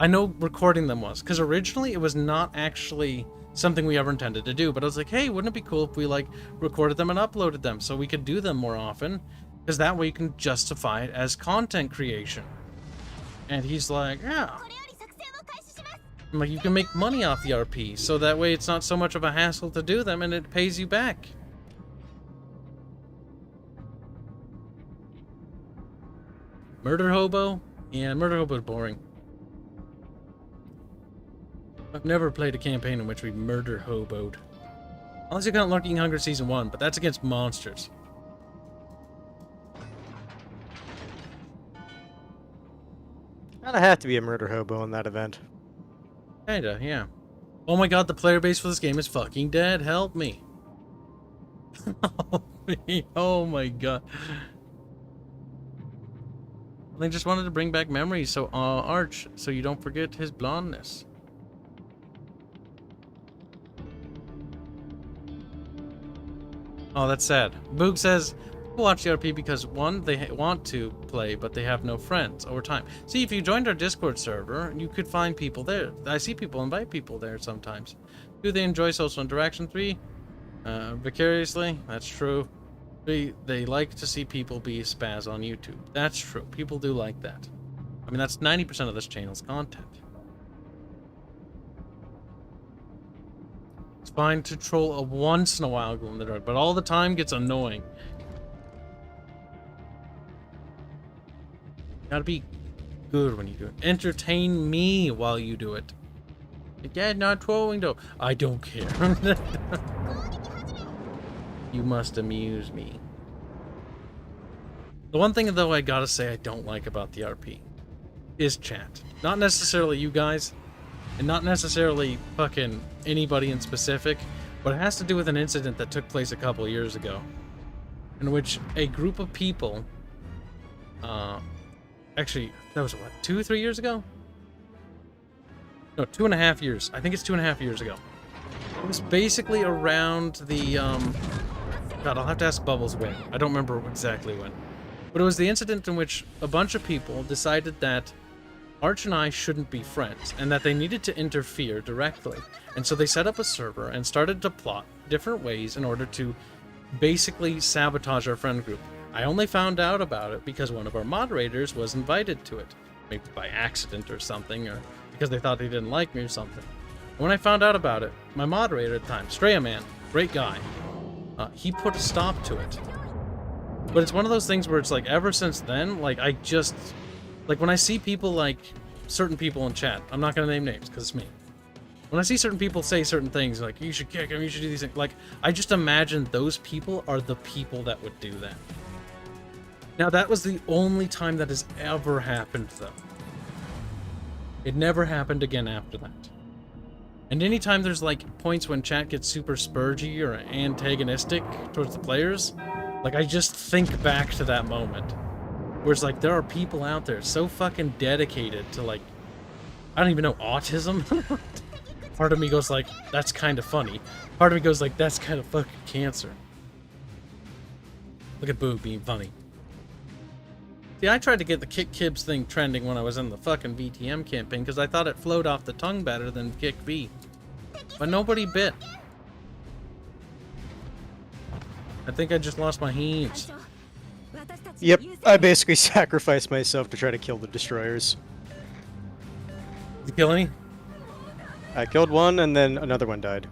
[SPEAKER 1] I know recording them was, because originally it was not actually something we ever intended to do, but I was like, hey, wouldn't it be cool if we, like, recorded them and uploaded them so we could do them more often, because that way you can justify it as content creation. And he's like, yeah. I'm like, you can make money off the RP, so that way it's not so much of a hassle to do them and it pays you back. Murder Hobo? Yeah, Murder Hobo is boring. I've never played a campaign in which we murder hoboed. Unless you count Lurking Hunger Season 1, but that's against monsters.
[SPEAKER 3] Kinda have to be a murder hobo in that event.
[SPEAKER 1] Kinda, yeah. Oh my god, the player base for this game is fucking dead. Help me. Help me. Oh my god. They just wanted to bring back memories, so Arch, so you don't forget his blondness. Oh, that's sad. Boog says, people watch the RP because, one, they want to play, but they have no friends over time. See, if you joined our Discord server, you could find people there. I see people invite people there sometimes. Do they enjoy social interaction? 3, vicariously? That's true. 3, they like to see people be spaz on YouTube. That's true. People do like that. I mean, that's 90% of this channel's content. It's fine to troll a once in a while glow in the dark, but all the time gets annoying. Gotta be good when you do it. Entertain me while you do it. Again, not trolling though. I don't care. You must amuse me. The one thing though I gotta say I don't like about the RP is chat. Not necessarily you guys, and not necessarily fucking anybody in specific, but it has to do with an incident that took place a couple years ago, in which a group of people, actually, that was what, 2-3 years ago? No, 2.5 years. I think it's 2.5 years ago. It was basically around the, God, I'll have to ask Bubbles when. I don't remember exactly when. But it was the incident in which a bunch of people decided that Arch and I shouldn't be friends, and that they needed to interfere directly. And so they set up a server and started to plot different ways in order to basically sabotage our friend group. I only found out about it because one of our moderators was invited to it. Maybe by accident or something, or because they thought he didn't like me or something. And when I found out about it, my moderator at the time, Straya Man, great guy, he put a stop to it. But it's one of those things where it's like, ever since then, like, I just... Like, when I see people, like, certain people in chat, I'm not gonna name names, because it's me. When I see certain people say certain things, like, you should kick him, you should do these things, like, I just imagine those people are the people that would do that. Now, that was the only time that has ever happened, though. It never happened again after that. And anytime there's, like, points when chat gets super spurgy or antagonistic towards the players, like, I just think back to that moment. Where it's like, there are people out there so fucking dedicated to, like, I don't even know, autism? Part of me goes like, that's kind of funny. Part of me goes like, that's kind of fucking cancer. Look at Boo being funny. See, I tried to get the Kick Kibs thing trending when I was in the fucking VTM campaign because I thought it flowed off the tongue better than Kick B. But nobody bit. I think I just lost my hands.
[SPEAKER 3] Yep, I basically sacrificed myself to try to kill the destroyers.
[SPEAKER 1] Did you kill any?
[SPEAKER 3] I killed one, and then another one died.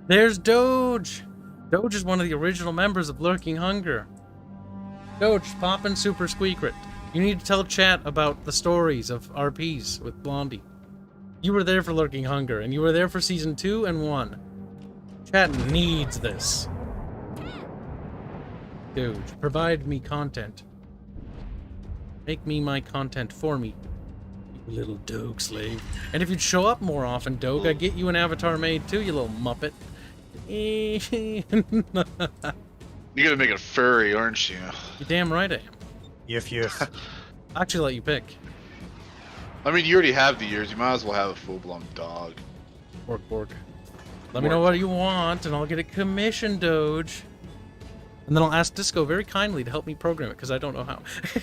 [SPEAKER 1] There's Doge! Doge is one of the original members of Lurking Hunger. Doge, poppin' super squeakrit. You need to tell chat about the stories of RPs with Blondie. You were there for Lurking Hunger, and you were there for Season 2 and 1. Chat needs this. Doge, provide me content. Make me my content for me. Little Doge slave. And if you'd show up more often, Doge, I'd get you an avatar made too, you little muppet. You're
[SPEAKER 5] gonna make it furry, aren't you?
[SPEAKER 1] damn right I am.
[SPEAKER 3] Yif.
[SPEAKER 1] I'll actually let you pick.
[SPEAKER 5] I mean, you already have the ears. You might as well have a full-blown dog.
[SPEAKER 1] Bork. Let me know what you want, and I'll get a commission, Doge. And then I'll ask Disco very kindly to help me program it, because I don't know how.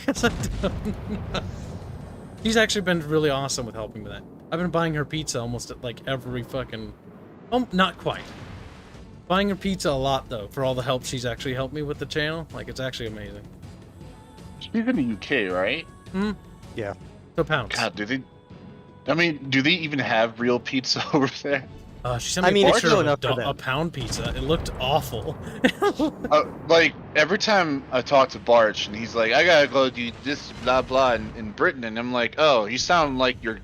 [SPEAKER 1] 'Cause I don't know. She's actually been really awesome with helping with that. I've been buying her pizza almost at, like, every fucking... Oh, not quite. Buying her pizza a lot, though, for all the help she's actually helped me with the channel. Like, it's actually amazing.
[SPEAKER 5] She's in the UK, right?
[SPEAKER 1] Hmm?
[SPEAKER 3] Yeah.
[SPEAKER 1] So pounds.
[SPEAKER 5] God, do they... I mean, do they even have real pizza over there?
[SPEAKER 1] She sent me
[SPEAKER 3] I mean,
[SPEAKER 1] a
[SPEAKER 3] it's
[SPEAKER 1] picture
[SPEAKER 3] real
[SPEAKER 1] of
[SPEAKER 3] enough for them.
[SPEAKER 1] a pound pizza. It looked awful.
[SPEAKER 5] Like, every time I talk to Barch, and he's like, I gotta go do this, blah, blah, in Britain, and I'm like, oh, you sound like you're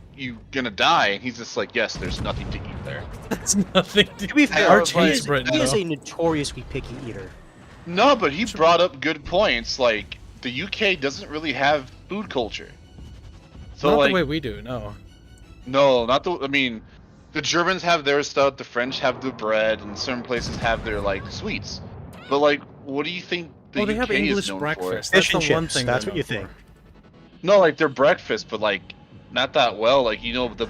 [SPEAKER 5] gonna die, and he's just like, yes, there's nothing to eat there.
[SPEAKER 1] That's nothing
[SPEAKER 3] To be fair,
[SPEAKER 1] Arch
[SPEAKER 5] he
[SPEAKER 1] hates
[SPEAKER 5] is-
[SPEAKER 1] Britain,
[SPEAKER 3] he is
[SPEAKER 1] though.
[SPEAKER 3] a notoriously picky eater.
[SPEAKER 5] No, but he brought up good points, like, the UK doesn't really have food culture. So,
[SPEAKER 1] Not
[SPEAKER 5] like,
[SPEAKER 1] the way we do, no.
[SPEAKER 5] no, not the, I mean, the Germans have their stuff, the French have the bread, and certain places have their, like, sweets. But, like, what do you think the
[SPEAKER 1] Well, they
[SPEAKER 5] UK
[SPEAKER 1] have English
[SPEAKER 5] is known
[SPEAKER 1] breakfast.
[SPEAKER 5] for?
[SPEAKER 1] That's
[SPEAKER 3] Fish
[SPEAKER 1] the
[SPEAKER 3] and
[SPEAKER 1] one
[SPEAKER 3] chips,
[SPEAKER 1] thing
[SPEAKER 3] that's
[SPEAKER 1] they're
[SPEAKER 3] what you
[SPEAKER 1] known
[SPEAKER 3] think.
[SPEAKER 1] for.
[SPEAKER 5] No, like, their breakfast, but, like, not that well. Like, you know, the,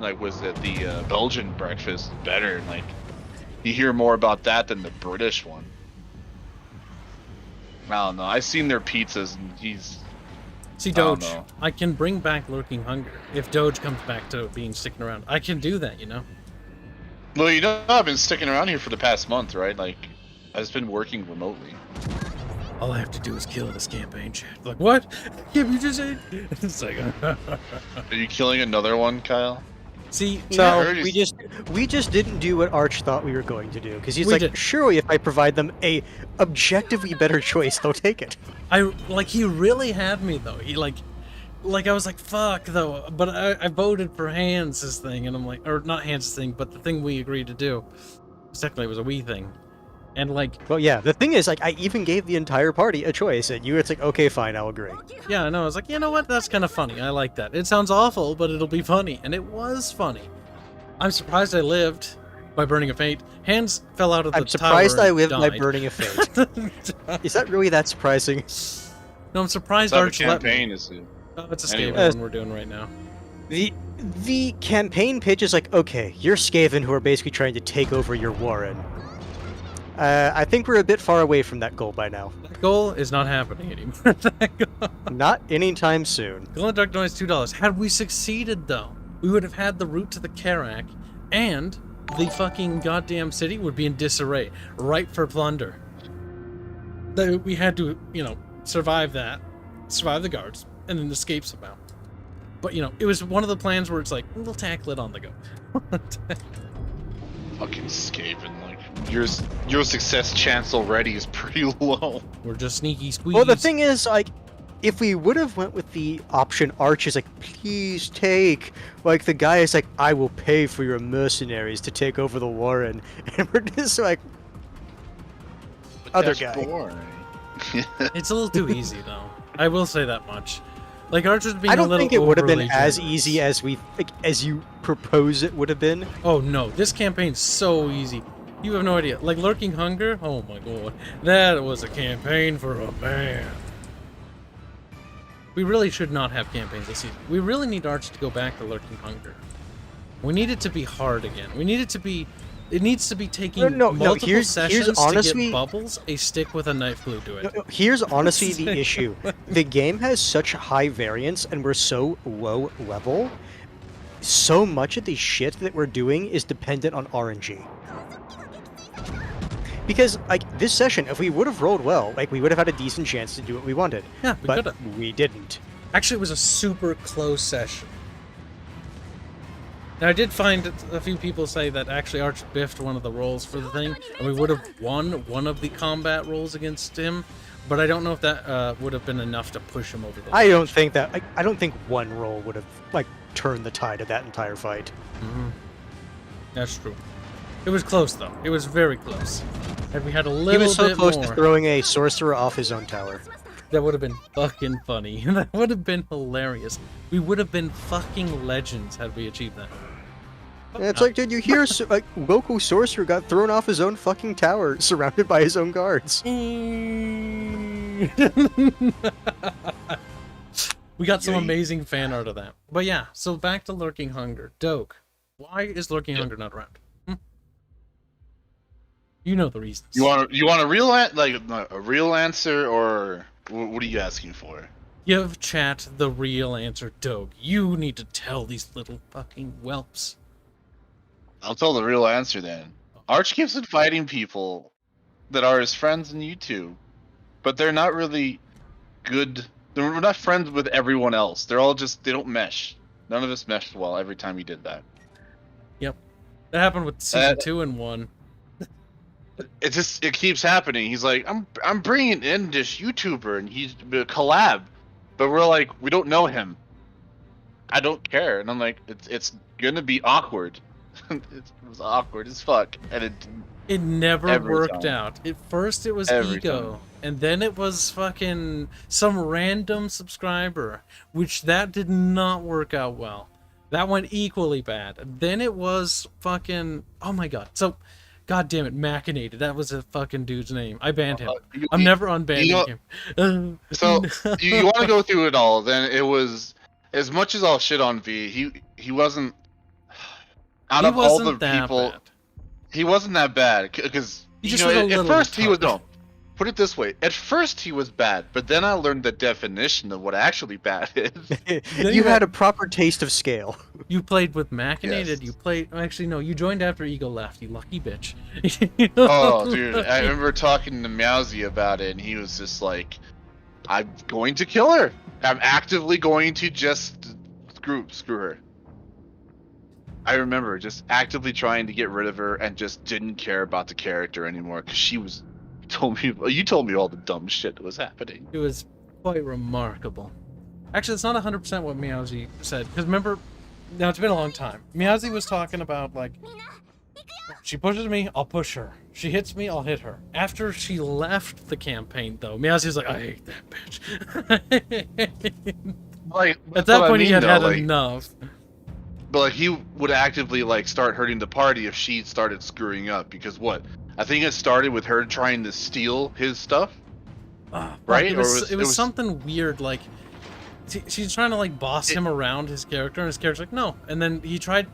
[SPEAKER 5] like, was it the Belgian breakfast better? And, like, you hear more about that than the British one. I don't know. I've seen their pizzas, and
[SPEAKER 1] See,
[SPEAKER 5] don't
[SPEAKER 1] Doge,
[SPEAKER 5] know.
[SPEAKER 1] I can bring back Lurking Hunger. If Doge comes back to being sticking around, I can do that, you know?
[SPEAKER 5] Well, you know, I've been sticking around here for the past month, right? Like, I've just been working remotely.
[SPEAKER 1] All I have to do is kill this campaign chat. Like, what? Kim, you just said? It's like,
[SPEAKER 5] Are you killing another one, Kyle?
[SPEAKER 1] see,
[SPEAKER 3] No,
[SPEAKER 5] Sure.
[SPEAKER 3] we just didn't do what Arch thought we were going to do because he's
[SPEAKER 1] We
[SPEAKER 3] like,
[SPEAKER 1] did.
[SPEAKER 3] surely if I provide them a objectively better choice, they'll take it.
[SPEAKER 1] he really had me though. He like I was like, fuck though. But I voted for Hans' thing, and I'm like, or not Hans' thing, but the thing we agreed to do. Technically, it was a we thing, and like,
[SPEAKER 3] Well, yeah. The thing is, like, I even gave the entire party a choice, and you were like, okay, fine, I'll agree.
[SPEAKER 1] yeah, no, I was like, you know what? That's kind of funny. I like that. It sounds awful, but it'll be funny, and it was funny. I'm surprised I lived by burning a fate. Hans fell out of the
[SPEAKER 3] I'm surprised
[SPEAKER 1] tower
[SPEAKER 3] I
[SPEAKER 1] and
[SPEAKER 3] lived by
[SPEAKER 1] died.
[SPEAKER 3] burning a fate. Is that really that surprising?
[SPEAKER 1] No, I'm surprised
[SPEAKER 5] That
[SPEAKER 1] Arch let me.
[SPEAKER 5] campaign is.
[SPEAKER 1] Oh, it's a Skaven
[SPEAKER 5] Anyway.
[SPEAKER 1] one we're doing right now.
[SPEAKER 3] The campaign pitch is like, okay, you're Skaven who are basically trying to take over your warren. I think we're a bit far away from that goal by now.
[SPEAKER 1] That goal is not happening anymore.
[SPEAKER 3] Not anytime soon.
[SPEAKER 1] Glow in the Dark donates $2. Had we succeeded, though, we would have had the route to the Karak, and the fucking goddamn city would be in disarray, ripe for plunder. We had to, survive that, survive the guards, and then escape somehow. But, it was one of the plans where it's like, we'll tackle it on the go.
[SPEAKER 5] Fucking Skaven, like, your success chance already is pretty low.
[SPEAKER 1] We're just sneaky squeeze.
[SPEAKER 3] Well, the thing is, like, if we would have went with the option Arch is like, please take, like, the guy is like, I will pay for your mercenaries to take over the warren, and we're just like, other
[SPEAKER 5] That's
[SPEAKER 3] guy.
[SPEAKER 5] boring.
[SPEAKER 1] It's a little too easy, though. I will say that much. Like, Arch was being
[SPEAKER 3] I
[SPEAKER 1] a
[SPEAKER 3] don't
[SPEAKER 1] little
[SPEAKER 3] think it would have been
[SPEAKER 1] overly
[SPEAKER 3] as
[SPEAKER 1] generous.
[SPEAKER 3] easy as as you propose it would have been.
[SPEAKER 1] Oh no, this campaign's so easy. You have no idea. Like Lurking Hunger, oh my god. That was a campaign for a man. We really should not have campaigns this season. We really need Arch to go back to Lurking Hunger. We need it to be hard again. We need it to be... It needs to be taking
[SPEAKER 3] No,
[SPEAKER 1] multiple
[SPEAKER 3] here's
[SPEAKER 1] sessions
[SPEAKER 3] honestly-
[SPEAKER 1] to get bubbles, a stick with a knife glued to it.
[SPEAKER 3] No, here's honestly the issue. The game has such high variance and we're so low level. So much of the shit that we're doing is dependent on RNG. Because, like, this session, if we would have rolled well, like, we would have had a decent chance to do what we wanted.
[SPEAKER 1] Yeah, we
[SPEAKER 3] But
[SPEAKER 1] coulda.
[SPEAKER 3] we didn't.
[SPEAKER 1] Actually, it was a super close session. Now, I did find a few people say that actually Arch biffed one of the rolls for the thing, and we would have won one of the combat rolls against him, but I don't know if that would have been enough to push him over the
[SPEAKER 3] I don't think that, I don't think one roll would have, like, turned the tide of that entire fight.
[SPEAKER 1] That's true. It was close, though. It was very close. And we had a little
[SPEAKER 3] He was so
[SPEAKER 1] bit
[SPEAKER 3] close
[SPEAKER 1] more.
[SPEAKER 3] to throwing a sorcerer off his own tower.
[SPEAKER 1] That would have been fucking funny. That would have been hilarious. We would have been fucking legends had we achieved that.
[SPEAKER 3] Yeah, it's like, did you hear like local sorcerer got thrown off his own fucking tower, surrounded by his own guards?
[SPEAKER 1] We got some amazing fan art of that. But yeah, so back to Lurking Hunger. Doke, why is Lurking Hunger not around? You know the reasons.
[SPEAKER 5] You want a real a real answer, or what are you asking for?
[SPEAKER 1] Give chat the real answer, Doke. You need to tell these little fucking whelps.
[SPEAKER 5] I'll tell the real answer then. Arch keeps inviting people that are his friends in YouTube, but they're not really good. We're not friends with everyone else. They're all they don't mesh. None of us meshed well every time he did that.
[SPEAKER 1] Yep. That happened with season 2 and 1.
[SPEAKER 5] It keeps happening. He's like, I'm bringing in this YouTuber and he's a collab, but we're like, we don't know him. I don't care, and I'm like, it's gonna be awkward. It was awkward as fuck, and
[SPEAKER 1] it never worked out. At first, it was ego, and then it was fucking some random subscriber, which that did not work out well. That went equally bad. Then it was fucking, oh my god. So, god damn it, Machinated. That was a fucking dude's name. I banned him. I'm never unbanning him.
[SPEAKER 5] So you want to go through it all? Then it was, as much as I'll shit on V, he wasn't. Out of all the people, he wasn't that bad, because at first he was Put it this way: at first he was bad, but then I learned the definition of what actually bad is.
[SPEAKER 3] You had a proper taste of scale.
[SPEAKER 1] You played with Machinated. Yes. You played. Actually, no. You joined after Ego left. You lucky bitch.
[SPEAKER 5] Oh, dude! I remember talking to Meowsy about it, and he was just like, "I'm going to kill her. I'm actively going to just screw her." I remember just actively trying to get rid of her and just didn't care about the character anymore because she was. You told me all the dumb shit that was happening.
[SPEAKER 1] It was quite remarkable. Actually, it's not 100% what Meowsy said, because remember, now it's been a long time. Meowsy was talking about, like, she pushes me, I'll push her. She hits me, I'll hit her. After she left the campaign, though, Meowsy was like, I hate that bitch.
[SPEAKER 5] Like,
[SPEAKER 1] at that point, he had enough.
[SPEAKER 5] But like, he would actively like start hurting the party if she started screwing up, because what? I think it started with her trying to steal his stuff, right?
[SPEAKER 1] It was something weird, like she's trying to like boss him around his character, and his character's like, no. And then he tried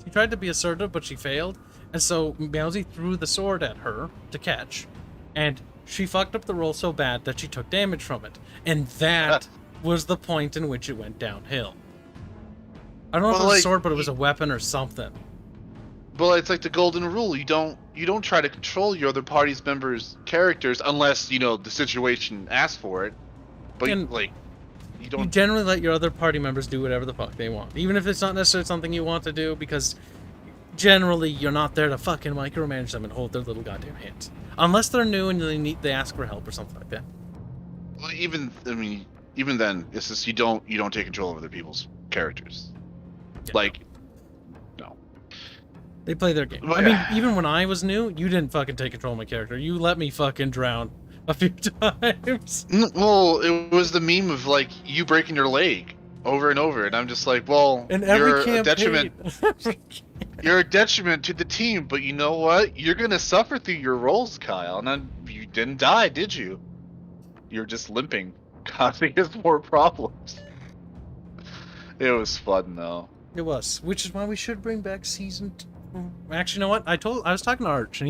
[SPEAKER 1] to be assertive, but she failed, and so Meowsy threw the sword at her to catch, and she fucked up the roll so bad that she took damage from it, and that was the point in which it went downhill. I don't know if it was a sword, but it was a weapon or something.
[SPEAKER 5] But it's like the golden rule: you don't try to control your other party's members' characters unless the situation asks for it. But you don't. You
[SPEAKER 1] generally let your other party members do whatever the fuck they want, even if it's not necessarily something you want to do, because generally you're not there to fucking micromanage them and hold their little goddamn hands, unless they're new and they ask for help or something like that.
[SPEAKER 5] Well, even then, it's just you don't take control of other people's characters. Yeah. Like, no.
[SPEAKER 1] They play their game. I mean, even when I was new, you didn't fucking take control of my character. You let me fucking drown a few times.
[SPEAKER 5] Well, it was the meme of, like, you breaking your leg over and over, and I'm just like, well, you're a detriment. You're a detriment to the team, but you know what? You're gonna suffer through your rolls, Kyle, and then you didn't die, did you? You're just limping, causing us more problems. It was fun, though.
[SPEAKER 1] It was, which is why we should bring back season 2. Actually, you know what? I was talking to Arch, and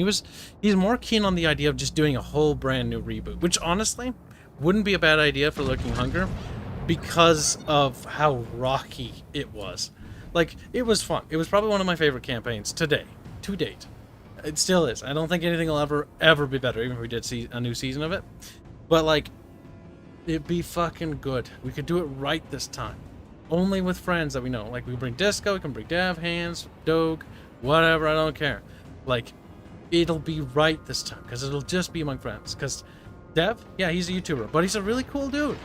[SPEAKER 1] he's more keen on the idea of just doing a whole brand new reboot, which honestly wouldn't be a bad idea for Lurking Hunger, because of how rocky it was. Like, it was fun. It was probably one of my favorite campaigns to date. It still is. I don't think anything will ever be better, even if we did see a new season of it. But like, it'd be fucking good. We could do it right this time. Only with friends that we know. Like, we can bring Disco, we can bring Dev, Hands, Doge, whatever, I don't care. Like, it'll be right this time, because it'll just be among friends. Because Dev, yeah, he's a YouTuber, but he's a really cool dude.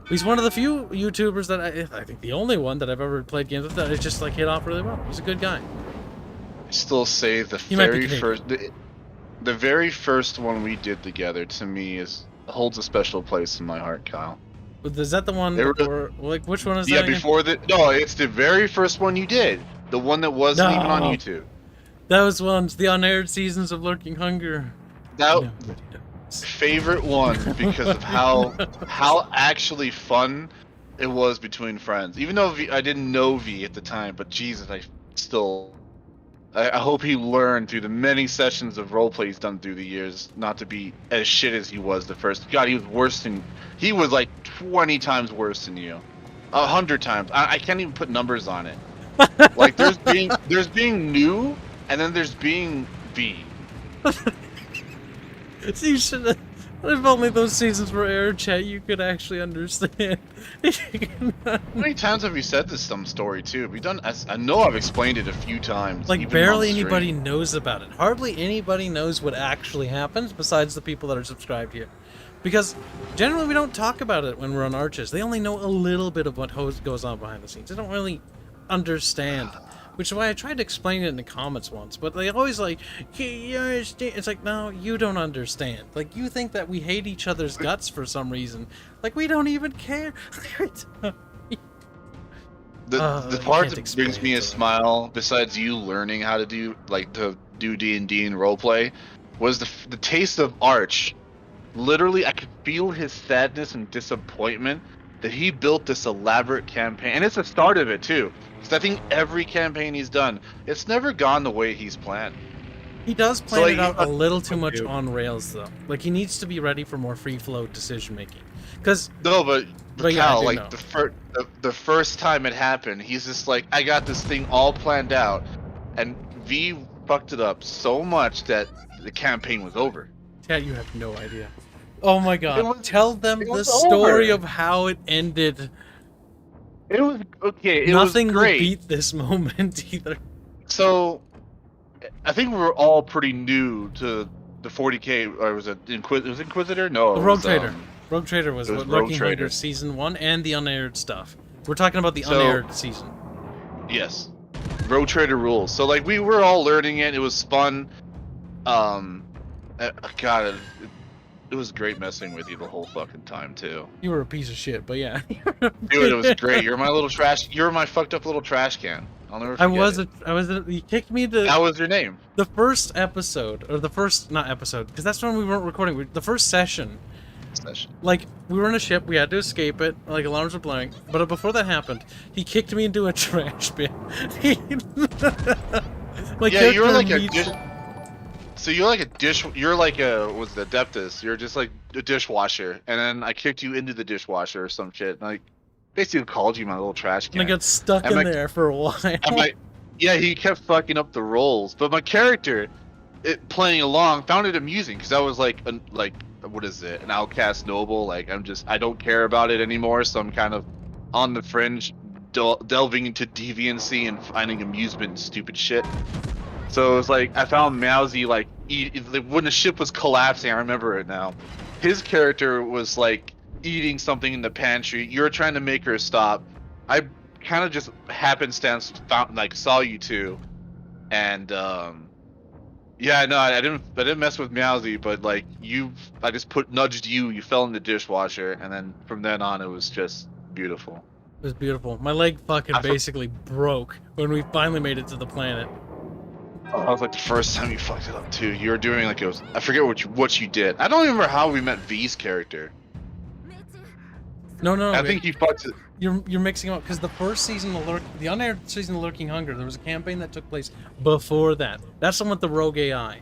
[SPEAKER 1] He's one of the few YouTubers that I think the only one that I've ever played games with that is just, like, hit off really well. He's a good guy.
[SPEAKER 5] I still say the very first one we did together, to me, is holds a special place in my heart, Kyle.
[SPEAKER 1] Is that the one
[SPEAKER 5] They were-
[SPEAKER 1] before? Like, which one is
[SPEAKER 5] Yeah,
[SPEAKER 1] that? again?
[SPEAKER 5] before the no, it's the very first one you did. The one that wasn't even on
[SPEAKER 1] No.
[SPEAKER 5] YouTube.
[SPEAKER 1] Those ones, the unaired seasons of Lurking Hunger.
[SPEAKER 5] That
[SPEAKER 1] Nobody knows.
[SPEAKER 5] favorite one because of how actually fun it was between friends. Even though I didn't know V at the time, but Jesus, I hope he learned through the many sessions of roleplay he's done through the years not to be as shit as he was the first. God, he was worse than he was like 20 times worse than you, 100 times. I can't even put numbers on it. Like there's being new, and then there's being V.
[SPEAKER 1] So you should have. If only those seasons were air chat, you could actually understand.
[SPEAKER 5] How many times have we said this some story too? We've done. I know I've explained it a few times.
[SPEAKER 1] Like
[SPEAKER 5] even
[SPEAKER 1] barely
[SPEAKER 5] on stream.
[SPEAKER 1] anybody knows about it. Hardly anybody knows what actually happens besides the people that are subscribed here. Because generally we don't talk about it when we're on Arches. They only know a little bit of what goes on behind the scenes. They don't really understand. Which is why I tried to explain it in the comments once, but they always like, you understand? It's like, no, you don't understand. Like, you think that we hate each other's guts for some reason. Like, we don't even care.
[SPEAKER 5] The
[SPEAKER 1] I
[SPEAKER 5] part
[SPEAKER 1] can't
[SPEAKER 5] that brings
[SPEAKER 1] explain
[SPEAKER 5] me
[SPEAKER 1] it
[SPEAKER 5] a
[SPEAKER 1] to them.
[SPEAKER 5] smile, besides you learning how to do D&D and roleplay, was the taste of Arch. Literally, I could feel his sadness and disappointment that he built this elaborate campaign, and it's the start of it too. Because I think every campaign he's done, it's never gone the way he's planned.
[SPEAKER 1] He does plan
[SPEAKER 5] like,
[SPEAKER 1] it out a little too much
[SPEAKER 3] dude.
[SPEAKER 1] on rails, though. Like, he needs to be ready for more free flow decision making. Because
[SPEAKER 5] No, but
[SPEAKER 1] yeah, I
[SPEAKER 5] Cal,
[SPEAKER 1] do
[SPEAKER 5] like
[SPEAKER 1] know.
[SPEAKER 5] the first time it happened, he's just like, I got this thing all planned out, and V fucked it up so much that the campaign was over.
[SPEAKER 1] yeah, you have no idea. Oh my god!
[SPEAKER 5] It was-
[SPEAKER 1] Tell them
[SPEAKER 5] it
[SPEAKER 1] the
[SPEAKER 5] was
[SPEAKER 1] story
[SPEAKER 5] over.
[SPEAKER 1] of how it ended.
[SPEAKER 5] It was okay. It
[SPEAKER 1] Nothing
[SPEAKER 5] was
[SPEAKER 1] will
[SPEAKER 5] great.
[SPEAKER 1] beat this moment either.
[SPEAKER 5] So, I think we were all pretty new to the 40K, or was it Inquisitor? No,
[SPEAKER 1] The
[SPEAKER 5] it
[SPEAKER 1] Rogue
[SPEAKER 5] was,
[SPEAKER 1] Trader. Rogue Trader was
[SPEAKER 5] it was
[SPEAKER 1] what
[SPEAKER 5] Rogue
[SPEAKER 1] Lurking
[SPEAKER 5] Trader.
[SPEAKER 1] Hunger Season 1 and the unaired stuff. We're talking about the
[SPEAKER 5] So-
[SPEAKER 1] unaired season.
[SPEAKER 5] Yes, Rogue Trader rules. So like we were all learning it. It was fun. God, it was great messing with you the whole fucking time too.
[SPEAKER 1] You were a piece of shit, but yeah.
[SPEAKER 5] Dude, it was great. You're my little trash. You're my fucked up little trash can. I'll never forget.
[SPEAKER 1] You kicked me to
[SPEAKER 5] That was your name.
[SPEAKER 1] the first episode, or the first, not episode, because that's when we weren't recording. The first session,
[SPEAKER 5] Session.
[SPEAKER 1] like, we were in a ship, we had to escape it, like, alarms were blaring, but before that happened, he kicked me into a trash bin.
[SPEAKER 5] Yeah, you're like a dish. So you're like a dish. You're like a was the Adeptus. You're just like a dishwasher, and then I kicked you into the dishwasher or some shit. And I basically called you my little trash
[SPEAKER 1] And I
[SPEAKER 5] can.
[SPEAKER 1] got stuck
[SPEAKER 5] And
[SPEAKER 1] in
[SPEAKER 5] my-
[SPEAKER 1] there for a while.
[SPEAKER 5] Yeah, he kept fucking up the rolls, but my character, playing along, found it amusing because I was like, what is it? An outcast noble? Like I don't care about it anymore. So I'm kind of on the fringe, delving into deviancy and finding amusement in stupid shit. So it was like I found Mousy like when the ship was collapsing. I remember it now. His character was like eating something in the pantry. You were trying to make her stop. I kind of just happenstance saw you two, and yeah, no, I didn't mess with Meowsy, but like I just nudged you. You fell in the dishwasher, and then from then on, it was just beautiful.
[SPEAKER 1] It was beautiful. My leg fucking basically broke when we finally made it to the planet.
[SPEAKER 5] That was like the first time you fucked it up too. You were doing like it was. I forget what you did. I don't even remember how we met V's character.
[SPEAKER 1] No,
[SPEAKER 5] I think you fucked it.
[SPEAKER 1] You're mixing up because the first season of the unaired season of Lurking Hunger, there was a campaign that took place before that. That's the one with the rogue AI.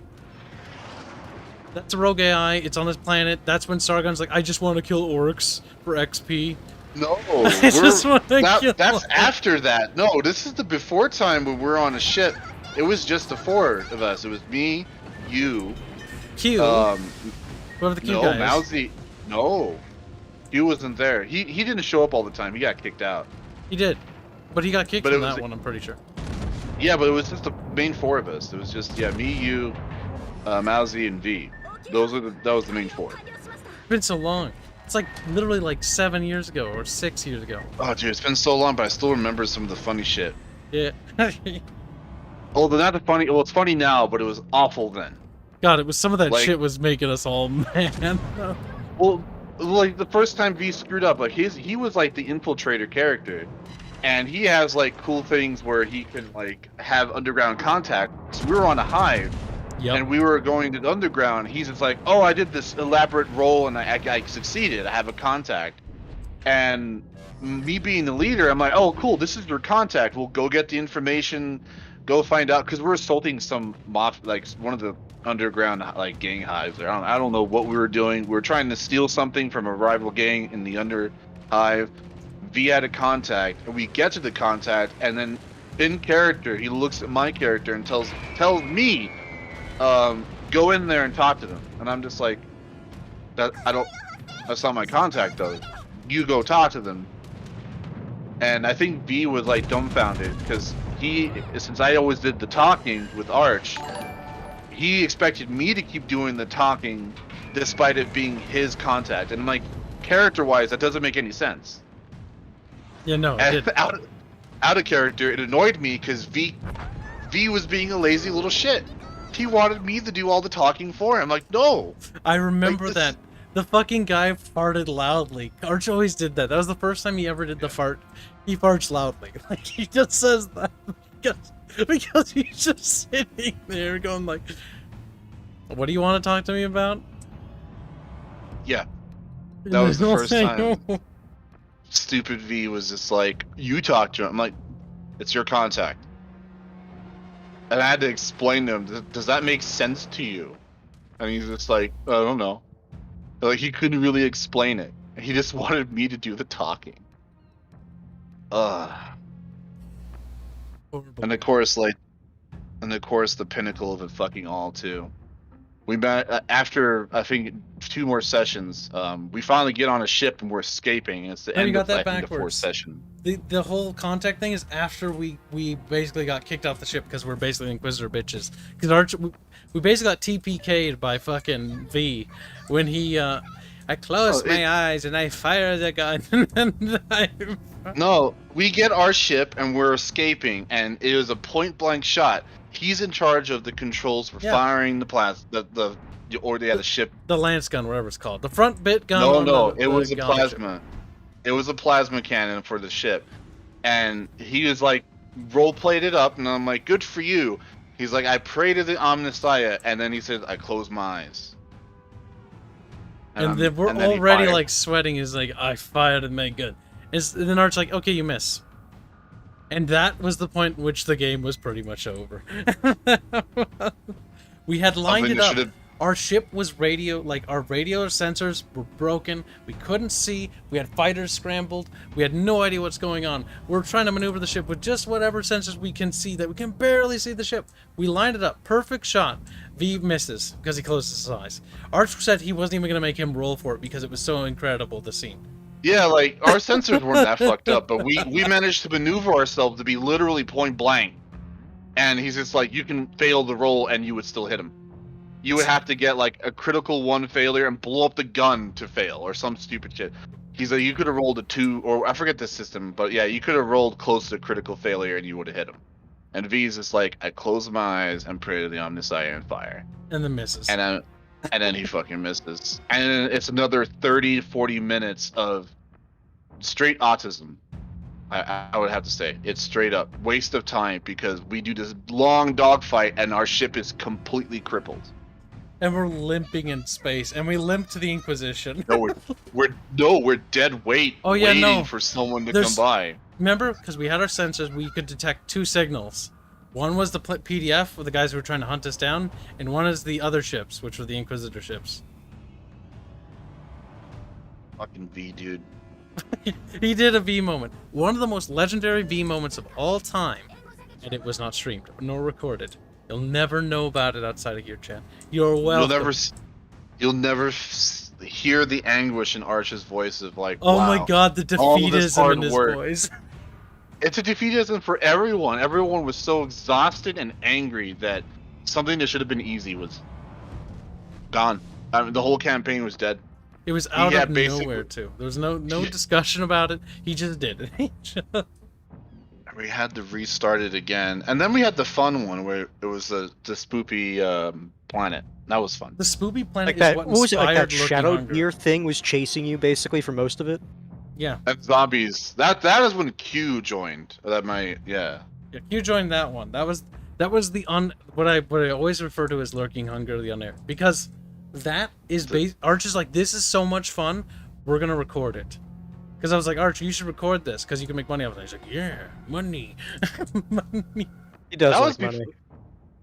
[SPEAKER 1] That's a rogue AI. It's on this planet. That's when Sargon's like, I just want to kill orcs for XP.
[SPEAKER 5] No,
[SPEAKER 1] I just want to kill
[SPEAKER 5] that's
[SPEAKER 1] orcs.
[SPEAKER 5] after that. No, this is the before time when we're on a ship. It was just the four of us. It was me, you,
[SPEAKER 1] Q. Whoever the Q
[SPEAKER 5] no,
[SPEAKER 1] guy is.
[SPEAKER 5] Mousy. No, Q wasn't there. He didn't show up all the time. He got kicked out.
[SPEAKER 1] He did, but he got kicked
[SPEAKER 5] But
[SPEAKER 1] from
[SPEAKER 5] it was
[SPEAKER 1] that one. I'm pretty sure.
[SPEAKER 5] Yeah, but it was just the main four of us. It was just me, you, Mousy, and V. That was the main four.
[SPEAKER 1] It's been so long. It's like literally like 7 years ago or 6 years ago.
[SPEAKER 5] Oh, dude, it's been so long, but I still remember some of the funny shit.
[SPEAKER 1] Yeah.
[SPEAKER 5] Oh, not the funny. Well, it's funny now, but it was awful then.
[SPEAKER 1] God, it was some of that
[SPEAKER 5] Like-
[SPEAKER 1] shit was making us all mad.
[SPEAKER 5] Well, like the first time V screwed up, like he was like the infiltrator character, and he has like cool things where he can like have underground contact. So we were on a hive, and we were going to the underground. He's just like, oh, I did this elaborate role and I succeeded. I have a contact, and me being the leader, I'm like, oh, cool, this is your contact. We'll go get the information, go find out, because we're assaulting some like one of the underground like gang hives. I don't know what we were doing. We were trying to steal something from a rival gang in the under hive. V had a contact, and we get to the contact, and then in character, he looks at my character and tells me, go in there and talk to them. And I'm just like, that's not my contact though. You go talk to them. And I think V was like dumbfounded because since I always did the talking with Arch, he expected me to keep doing the talking despite it being his contact. And like, character-wise, that doesn't make any sense.
[SPEAKER 1] Yeah, no.
[SPEAKER 5] Out of character, it annoyed me because V was being a lazy little shit. He wanted me to do all the talking for him. Like, no.
[SPEAKER 1] I remember that. The fucking guy farted loudly. Arch always did that. That was the first time he ever did the fart. He farts loudly. Like, he just says that because he's just sitting there going like, what do you want to talk to me about?
[SPEAKER 5] Yeah. That was the first time. Stupid V was just like, you talk to him. I'm like, it's your contact. And I had to explain to him, does that make sense to you? And he's just like, I don't know. Like, he couldn't really explain it. He just wanted me to do the talking. And of course, the pinnacle of it fucking all, too. We met, after, I think, 2 more sessions, we finally get on a ship and we're escaping. It's the end of, I think, the 4th session.
[SPEAKER 1] The whole contact thing is after we basically got kicked off the ship because we're basically Inquisitor bitches. Because we basically got TPK'd by fucking V when he, I closed my eyes and I fired the gun and
[SPEAKER 5] No, we get our ship and we're escaping and it was a point-blank shot. He's in charge of the controls for firing the ship.
[SPEAKER 1] The lance gun, whatever it's called. The front bit gun.
[SPEAKER 5] No, it was a plasma. It was a plasma cannon for the ship. And he was like, role-played it up, and I'm like, good for you. He's like, I pray to the Omnissiah, and then he said, I close my eyes.
[SPEAKER 1] And then we're already like sweating. He's like, I fired and made good. And then Arch's like, okay, you miss. And that was the point in which the game was pretty much over. We had lined it up. Our ship was our radio sensors were broken. We couldn't see. We had fighters scrambled. We had no idea what's going on. We're trying to maneuver the ship with just whatever sensors we can see that we can barely see the ship. We lined it up. Perfect shot. V misses because he closes his eyes. Arch said he wasn't even going to make him roll for it because it was so incredible, the scene.
[SPEAKER 5] Yeah, like, our sensors weren't that fucked up, but we managed to maneuver ourselves to be literally point blank. And he's just like, you can fail the roll and you would still hit him. You would have to get, like, a critical 1 failure and blow up the gun to fail, or some stupid shit. He's like, you could have rolled a 2, or I forget the system, but yeah, you could have rolled close to critical failure and you would have hit him. And V's just like, I close my eyes and pray to the Omnissiah and fire.
[SPEAKER 1] And then misses.
[SPEAKER 5] And then he fucking misses. And then it's another 30 to 40 minutes of straight autism. I would have to say. It's straight up waste of time because we do this long dogfight and our ship is completely crippled.
[SPEAKER 1] And we're limping in space, and we limp to the Inquisition.
[SPEAKER 5] we're dead weight waiting for someone to come by.
[SPEAKER 1] Remember, because we had our sensors, we could detect 2 signals. One was the PDF with the guys who were trying to hunt us down, and one is the other ships, which were the Inquisitor ships.
[SPEAKER 5] Fucking V, dude.
[SPEAKER 1] He did a V moment. One of the most legendary V moments of all time, and it was not streamed nor recorded. You'll never know about it outside of your chat. You're welcome.
[SPEAKER 5] You'll never hear the anguish in Arch's voice of like,
[SPEAKER 1] oh
[SPEAKER 5] wow,
[SPEAKER 1] my god, the defeatism in his voice.
[SPEAKER 5] It's a defeatism for everyone. Everyone was so exhausted and angry that something that should have been easy was gone. I mean, the whole campaign was dead.
[SPEAKER 1] It was out of nowhere too. There was no discussion about it. He just did it.
[SPEAKER 5] We had to restart it again, and then we had the fun one where it was the spoopy planet That was fun.
[SPEAKER 1] The Spoopy Planet
[SPEAKER 3] Like
[SPEAKER 1] is
[SPEAKER 3] that.
[SPEAKER 1] what
[SPEAKER 3] What was it? Like
[SPEAKER 1] inspired
[SPEAKER 3] that
[SPEAKER 1] Lurking
[SPEAKER 3] shadow
[SPEAKER 1] Hunger.
[SPEAKER 3] deer thing was chasing you basically for most of it.
[SPEAKER 1] Yeah.
[SPEAKER 5] And zombies. That is when Q joined. Yeah.
[SPEAKER 1] Yeah, you joined that one. That was what I always refer to as Lurking Hunger, the unaired, because that is Arch is like, this is so much fun, we're gonna record it. Because I was like, Arch, you should record this because you can make money off it. He's like, yeah, money, money.
[SPEAKER 3] He does
[SPEAKER 5] That
[SPEAKER 3] like
[SPEAKER 5] was
[SPEAKER 3] money.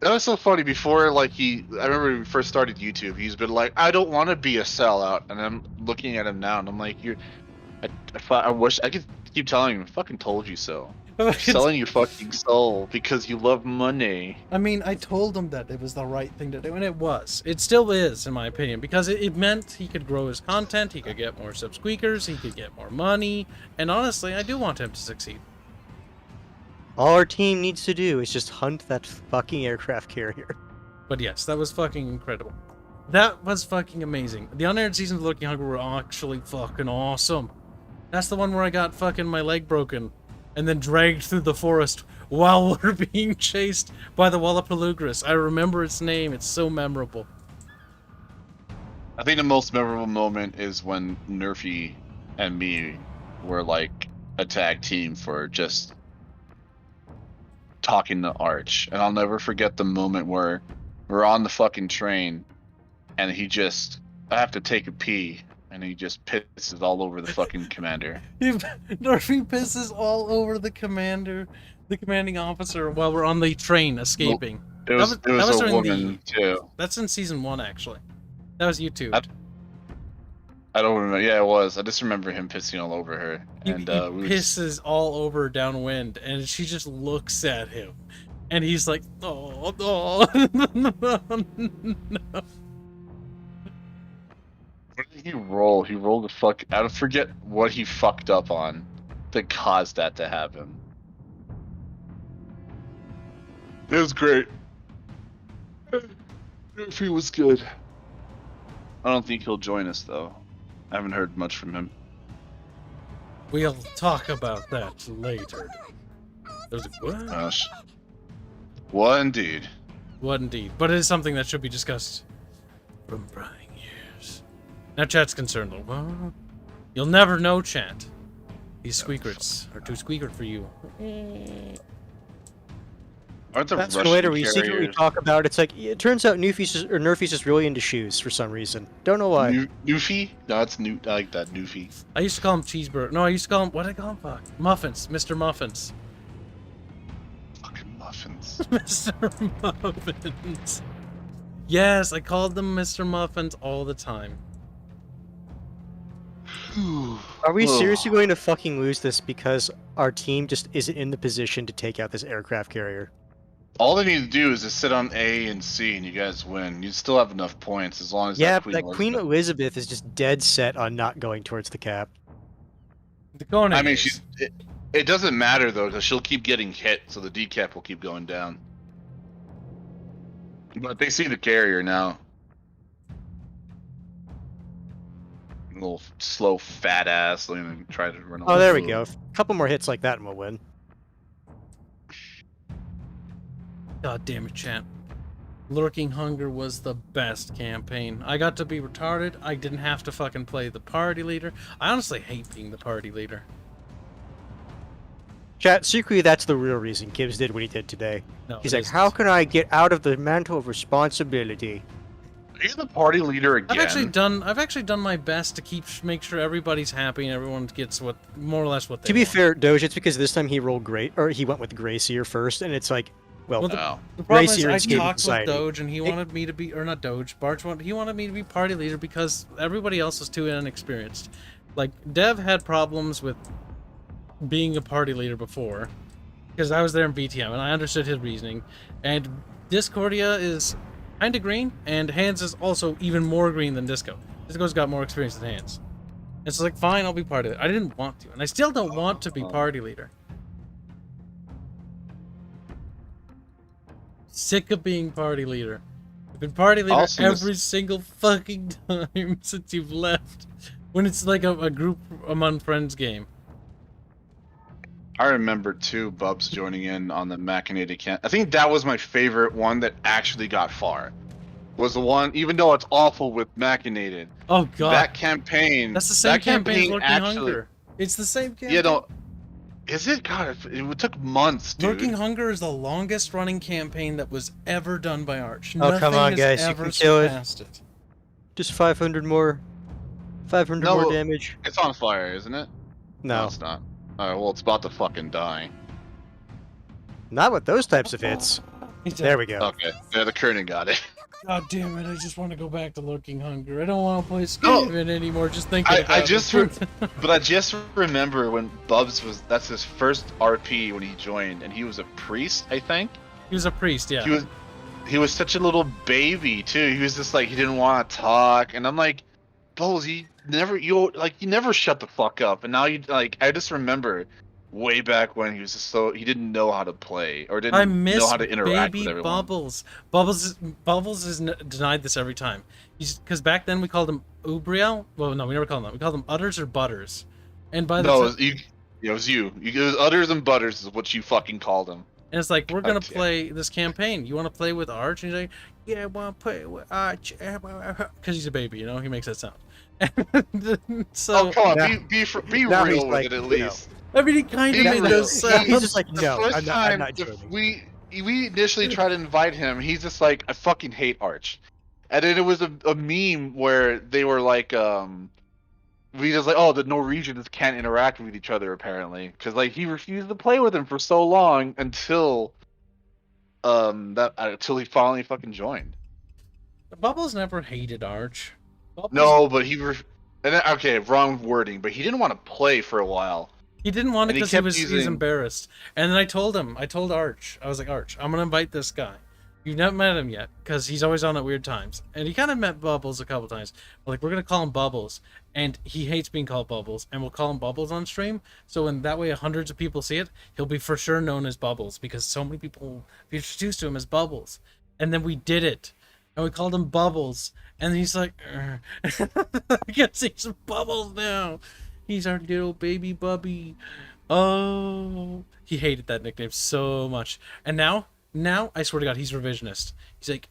[SPEAKER 5] That was so funny. Before, like, I remember when we first started YouTube, he's been like, I don't want to be a sellout. And I'm looking at him now, and I'm like, I wish I could keep telling him, I fucking told you so. You're selling your fucking soul because you love money.
[SPEAKER 1] I mean, I told him that it was the right thing to do, and it was. It still is, in my opinion, because it meant he could grow his content, he could get more subsqueakers, he could get more money, and honestly, I do want him to succeed.
[SPEAKER 3] All our team needs to do is just hunt that fucking aircraft carrier.
[SPEAKER 1] But yes, that was fucking incredible. That was fucking amazing. The unaired seasons of Lurking Hunger were actually fucking awesome. That's the one where I got fucking my leg broken and then dragged through the forest while we're being chased by the Wallapaloograss. I remember its name. It's so memorable.
[SPEAKER 5] I think the most memorable moment is when Nerfy and me were like a tag team for just talking to Arch. And I'll never forget the moment where we're on the fucking train and I have to take a pee. And he just pisses all over the fucking commander.
[SPEAKER 1] Nerfy pisses all over the commanding officer while we're on the train escaping.
[SPEAKER 5] Well, it was a woman too.
[SPEAKER 1] That's in season 1, actually. That was YouTube.
[SPEAKER 5] I don't remember. Yeah, it was. I just remember him pissing all over her. And
[SPEAKER 1] he pisses all over downwind, and she just looks at him, and he's like, "Oh, no."
[SPEAKER 5] What did he roll? He rolled a fuck. I don't forget what he fucked up on that caused that to happen. It was great. If he was good. I don't think he'll join us though. I haven't heard much from him.
[SPEAKER 1] We'll talk about that later. There's what?
[SPEAKER 5] Gosh. What indeed?
[SPEAKER 1] What indeed? But it is something that should be discussed from prying years. Now chat's concerned, well, you'll never know, chat. These squeakers are too squeakered for you.
[SPEAKER 5] Aren't the
[SPEAKER 3] That's
[SPEAKER 5] Russian
[SPEAKER 3] when later we secretly
[SPEAKER 5] carriers-
[SPEAKER 3] talk about it's like it turns out Nerfy's just really into shoes for some reason. Don't know why.
[SPEAKER 5] Newfie? No, it's new. I like that Newfie.
[SPEAKER 1] I used to call him cheeseburger. No, I used to call him, what did I call him? Fuck. Muffins. Mr. Muffins.
[SPEAKER 5] Fucking muffins.
[SPEAKER 1] Mr. Muffins. Yes, I called them Mr. Muffins all the time.
[SPEAKER 3] Are we
[SPEAKER 5] Ugh.
[SPEAKER 3] seriously going to fucking lose this because our team just isn't in the position to take out this aircraft carrier?
[SPEAKER 5] All they need to do is just sit on A and C, and you guys win. You still have enough points as long as
[SPEAKER 3] Yeah,
[SPEAKER 5] that
[SPEAKER 3] but that Queen Elizabeth is just dead set on not going towards the cap.
[SPEAKER 5] I mean, it doesn't matter though, because she'll keep getting hit, so the decap will keep going down. But they see the carrier now. Little slow, fat ass. Try to run away.
[SPEAKER 3] Oh, there we go. A couple more hits like that and we'll win.
[SPEAKER 1] God damn it, chat. Lurking Hunger was the best campaign. I got to be retarded. I didn't have to fucking play the party leader. I honestly hate being the party leader.
[SPEAKER 3] Chat, secretly that's the real reason Kibs did what he did today.
[SPEAKER 1] No,
[SPEAKER 3] He's
[SPEAKER 1] it
[SPEAKER 3] like,
[SPEAKER 1] isn't.
[SPEAKER 3] how can I get out of the mantle of responsibility?
[SPEAKER 5] Are you the party leader again?
[SPEAKER 1] I've actually done my best to make sure everybody's happy and everyone gets what more or less what they
[SPEAKER 3] To be
[SPEAKER 1] want.
[SPEAKER 3] fair, Doge, it's because this time he rolled great, or he went with Gracier first, and it's like, well,
[SPEAKER 1] Well,
[SPEAKER 5] No.
[SPEAKER 1] The problem is
[SPEAKER 3] Gracier
[SPEAKER 1] I
[SPEAKER 3] and Skating
[SPEAKER 1] talked with
[SPEAKER 3] Society.
[SPEAKER 1] Doge and he wanted me to be, or not Doge, he wanted me to be party leader because everybody else was too inexperienced. Like, Dev had problems with being a party leader before, because I was there in BTM and I understood his reasoning, and Discordia is kinda green, and Hands is also even more green than Disco. Disco's got more experience than Hands. And so like, fine, I'll be party leader. I didn't want to, and I still don't want to be party leader. Sick of being party leader. I've been party leader
[SPEAKER 5] Also,
[SPEAKER 1] every single fucking time since you've left. When it's like a group among friends game.
[SPEAKER 5] I remember too, Bubs joining in on the Machinated Camp. I think that was my favorite one that actually got far. was the one, even though it's awful with Machinated.
[SPEAKER 1] Oh god.
[SPEAKER 5] That campaign.
[SPEAKER 1] That's the same
[SPEAKER 5] that
[SPEAKER 1] campaign as Lurking
[SPEAKER 5] actually,
[SPEAKER 1] Hunger. It's the same campaign.
[SPEAKER 5] Yeah, no. Is it? God, it took months, dude.
[SPEAKER 1] Lurking Hunger is the longest running campaign that was ever done by Arch.
[SPEAKER 3] Oh, come on,
[SPEAKER 1] Nothing has
[SPEAKER 3] guys, you
[SPEAKER 1] ever
[SPEAKER 3] can kill it.
[SPEAKER 1] surpassed it.
[SPEAKER 3] Just 500 more. 500
[SPEAKER 5] No,
[SPEAKER 3] more damage.
[SPEAKER 5] It's on fire, isn't it?
[SPEAKER 3] No,
[SPEAKER 5] it's not. Alright, well, it's about to fucking die.
[SPEAKER 3] not with those types of hits. There we go.
[SPEAKER 5] Okay, yeah, the Kernan got it.
[SPEAKER 1] God damn it, I just want to go back to Lurking Hunger. I don't want to play Skaven anymore, just thinking about
[SPEAKER 5] I just,
[SPEAKER 1] it.
[SPEAKER 5] but I just remember when Bubs that's his first RP when he joined, and he was a priest, I think.
[SPEAKER 1] He was a priest, yeah.
[SPEAKER 5] He was such a little baby too. He was just like, he didn't want to talk, and I'm like, Bubs, you never shut the fuck up, and now I just remember way back when he was just he didn't know how to play or didn't know how to interact with everyone.
[SPEAKER 1] Bubbles. Bubbles is denied this every time. Because back then we called him Ubriel. Well, no, we never called him that. We called him Udders or Butters. And by the
[SPEAKER 5] No,
[SPEAKER 1] time,
[SPEAKER 5] it was you. It was Udders and Butters is what you fucking called him.
[SPEAKER 1] and it's like, we're gonna play this campaign. You want to play with Arch? And he's like, yeah, I want to play with Arch. Because he's a baby, you know. He makes that sound. So,
[SPEAKER 5] Oh come on,
[SPEAKER 3] Now-
[SPEAKER 5] be
[SPEAKER 3] now he's
[SPEAKER 5] real with
[SPEAKER 3] like,
[SPEAKER 5] it at
[SPEAKER 3] you know.
[SPEAKER 5] least.
[SPEAKER 1] I mean, he kind of
[SPEAKER 5] He-
[SPEAKER 1] made those
[SPEAKER 5] he-
[SPEAKER 1] sounds.
[SPEAKER 3] He's just like,
[SPEAKER 5] The
[SPEAKER 3] no,
[SPEAKER 5] first
[SPEAKER 3] I'm
[SPEAKER 5] time
[SPEAKER 3] not joining.
[SPEAKER 5] we initially tried to invite him, he's just like, I fucking hate Arch. And then it was a meme where they were like, we just like, oh, the Norwegians can't interact with each other apparently, because like he refused to play with him for so long until he finally fucking joined.
[SPEAKER 1] Bubbles never hated Arch. Bubbles,
[SPEAKER 5] No, but okay, wrong wording, but he didn't want to play for a while.
[SPEAKER 1] he didn't want it
[SPEAKER 5] and he
[SPEAKER 1] because he
[SPEAKER 5] kept
[SPEAKER 1] was he's
[SPEAKER 5] using-
[SPEAKER 1] embarrassed. And then I told Arch, I was like, Arch, I'm gonna invite this guy. You've not met him yet, because he's always on at weird times. And he kind of met Bubbles a couple times. But like, we're gonna call him Bubbles, and he hates being called Bubbles, and we'll call him Bubbles on stream. So when that way hundreds of people see it, he'll be for sure known as Bubbles, because so many people be introduced to him as Bubbles. And then we did it, and we called him Bubbles, and he's like, I can see some Bubbles now. He's our little baby bubby. Oh, he hated that nickname so much, and now, I swear to God, he's revisionist. He's like,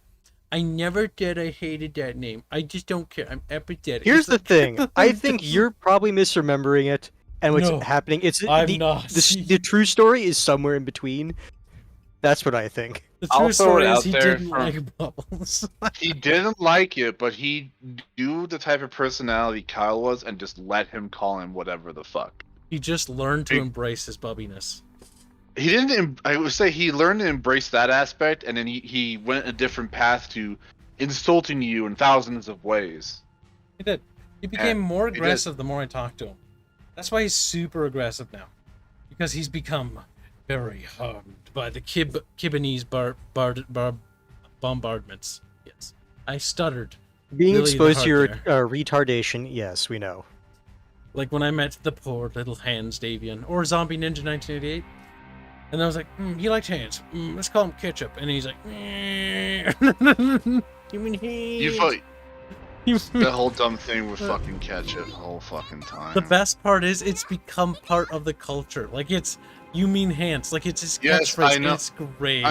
[SPEAKER 1] I never did. I hated that name. I just don't care. I'm empathetic.
[SPEAKER 3] Here's
[SPEAKER 1] It's
[SPEAKER 3] the
[SPEAKER 1] like-
[SPEAKER 3] thing. I think you're probably misremembering it, and what's
[SPEAKER 1] No,
[SPEAKER 3] happening. It's
[SPEAKER 1] I'm not.
[SPEAKER 3] the true story is somewhere in between. That's what I think.
[SPEAKER 1] The
[SPEAKER 5] I'll
[SPEAKER 1] true
[SPEAKER 5] throw
[SPEAKER 1] story
[SPEAKER 5] it
[SPEAKER 1] is
[SPEAKER 5] out
[SPEAKER 1] he
[SPEAKER 5] there
[SPEAKER 1] didn't
[SPEAKER 5] from-
[SPEAKER 1] like Bubbles.
[SPEAKER 5] He didn't like it, but he knew the type of personality Kyle was and just let him call him whatever the fuck.
[SPEAKER 1] He just learned to
[SPEAKER 5] He-
[SPEAKER 1] embrace his bubbiness.
[SPEAKER 5] He didn't. I would say he learned to embrace that aspect, and then he went a different path to insulting you in thousands of ways.
[SPEAKER 1] He did. He became more
[SPEAKER 5] did.
[SPEAKER 1] aggressive the more I talked to him. That's why he's super aggressive now, because he's become very harmed by the Kibbanese bombardments. Yes, I stuttered.
[SPEAKER 3] Being
[SPEAKER 1] Really
[SPEAKER 3] exposed to your
[SPEAKER 1] hard
[SPEAKER 3] retardation, yes, we know.
[SPEAKER 1] Like when I met the poor little Hans Davian, or Zombie Ninja 1988. And I was like, he likes hands. Let's call him Ketchup. And he's like, you mean hands?
[SPEAKER 5] That whole dumb thing with fucking ketchup the whole fucking time.
[SPEAKER 1] The best part is it's become part of the culture. Like it's, you mean hands. Like it's his
[SPEAKER 5] Yes,
[SPEAKER 1] catchphrase.
[SPEAKER 5] I know.
[SPEAKER 1] It's great.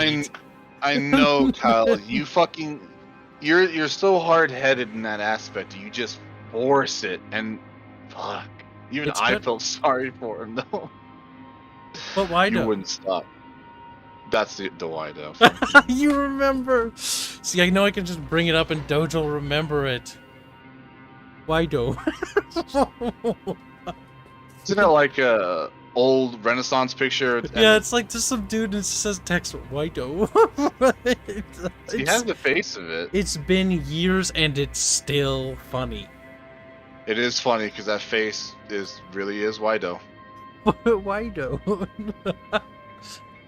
[SPEAKER 5] I know, Kyle. You fucking, you're so hard headed in that aspect. You just force it, and fuck. Even
[SPEAKER 1] It's
[SPEAKER 5] I
[SPEAKER 1] good.
[SPEAKER 5] felt sorry for him though.
[SPEAKER 1] But why
[SPEAKER 5] You
[SPEAKER 1] don't?
[SPEAKER 5] wouldn't stop. That's the why though.
[SPEAKER 1] You remember? See, I know I can just bring it up and Dojo will remember it. Why do?
[SPEAKER 5] Isn't it like a old Renaissance picture? And
[SPEAKER 1] Yeah, it's like just some dude and it says text. Why do?
[SPEAKER 5] he has the face of it.
[SPEAKER 1] It's been years and it's still funny.
[SPEAKER 5] It is funny because that face really is Wido.
[SPEAKER 1] Why do?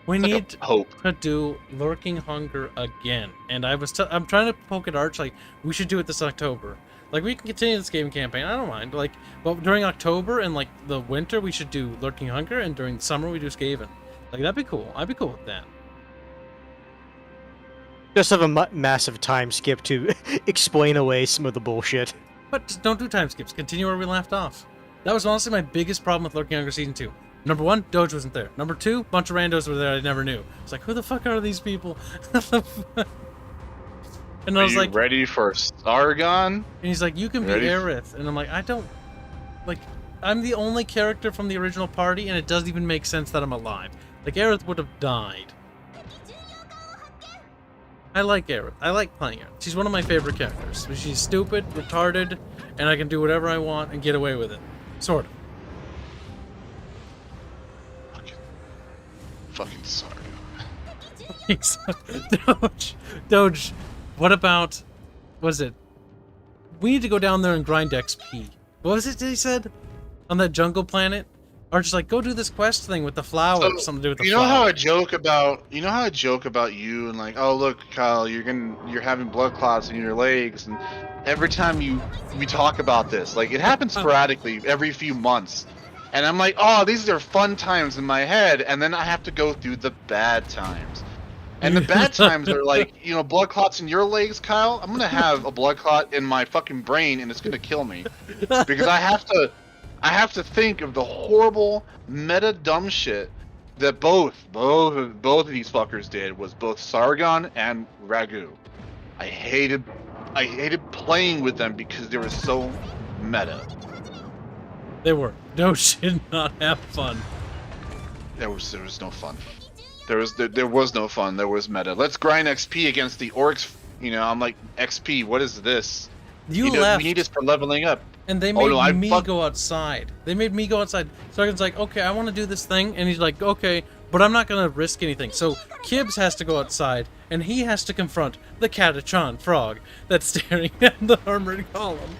[SPEAKER 1] We
[SPEAKER 5] It's like
[SPEAKER 1] need
[SPEAKER 5] a hope.
[SPEAKER 1] to do Lurking Hunger again, and I'm trying to poke at Arch like we should do it this October. Like we can continue this gaming campaign. I don't mind. Like, but during October and like the winter, we should do Lurking Hunger, and during summer we do Skaven. Like that'd be cool. I'd be cool with that.
[SPEAKER 3] Just have a massive time skip to explain away some of the bullshit.
[SPEAKER 1] But just don't do time skips. Continue where we left off. That was honestly my biggest problem with Lurking Hunger Season 2. Number 1, Doge wasn't there. Number 2, bunch of randos were there I never knew. It's like, who the fuck are these people? And I
[SPEAKER 5] Are
[SPEAKER 1] was
[SPEAKER 5] you
[SPEAKER 1] like,
[SPEAKER 5] ready for Sargon?
[SPEAKER 1] and he's like, you can be
[SPEAKER 5] Ready?
[SPEAKER 1] Aerith. And I'm like, I don't, like, I'm the only character from the original party, and it doesn't even make sense that I'm alive. Like, Aerith would have died. I like Aerith. I like playing her. She's one of my favorite characters. She's stupid, retarded, and I can do whatever I want and get away with it. Sort of.
[SPEAKER 5] Fucking Sargon.
[SPEAKER 1] Doge, what about, was it? We need to go down there and grind XP. What was it that he said? On that jungle planet? Or just like, go do this quest thing with the flower,
[SPEAKER 5] So,
[SPEAKER 1] something to do with the
[SPEAKER 5] you know
[SPEAKER 1] flower.
[SPEAKER 5] how I joke about you and like, oh look, Kyle, you're having blood clots in your legs, and every time we talk about this, like it happens sporadically every few months, and I'm like, oh, these are fun times in my head, and then I have to go through the bad times. And the bad times are like, blood clots in your legs, Kyle. I'm gonna have a blood clot in my fucking brain, and it's gonna kill me because I have to think of the horrible meta dumb shit that both of these fuckers did was both Sargon and Ragu. I hated playing with them because they were so meta.
[SPEAKER 1] They were. Doge did not have fun.
[SPEAKER 5] There was no fun. There was no fun. There was meta. Let's grind XP against the orcs. I'm like, XP. What is this?
[SPEAKER 1] You left.
[SPEAKER 5] We need this for leveling up.
[SPEAKER 1] And they made me go outside. They made me go outside. Sargon's like, okay, I want to do this thing. And he's like, okay, but I'm not going to risk anything. So Kibs has to go outside, and he has to confront the Catachan frog that's staring at the armored column.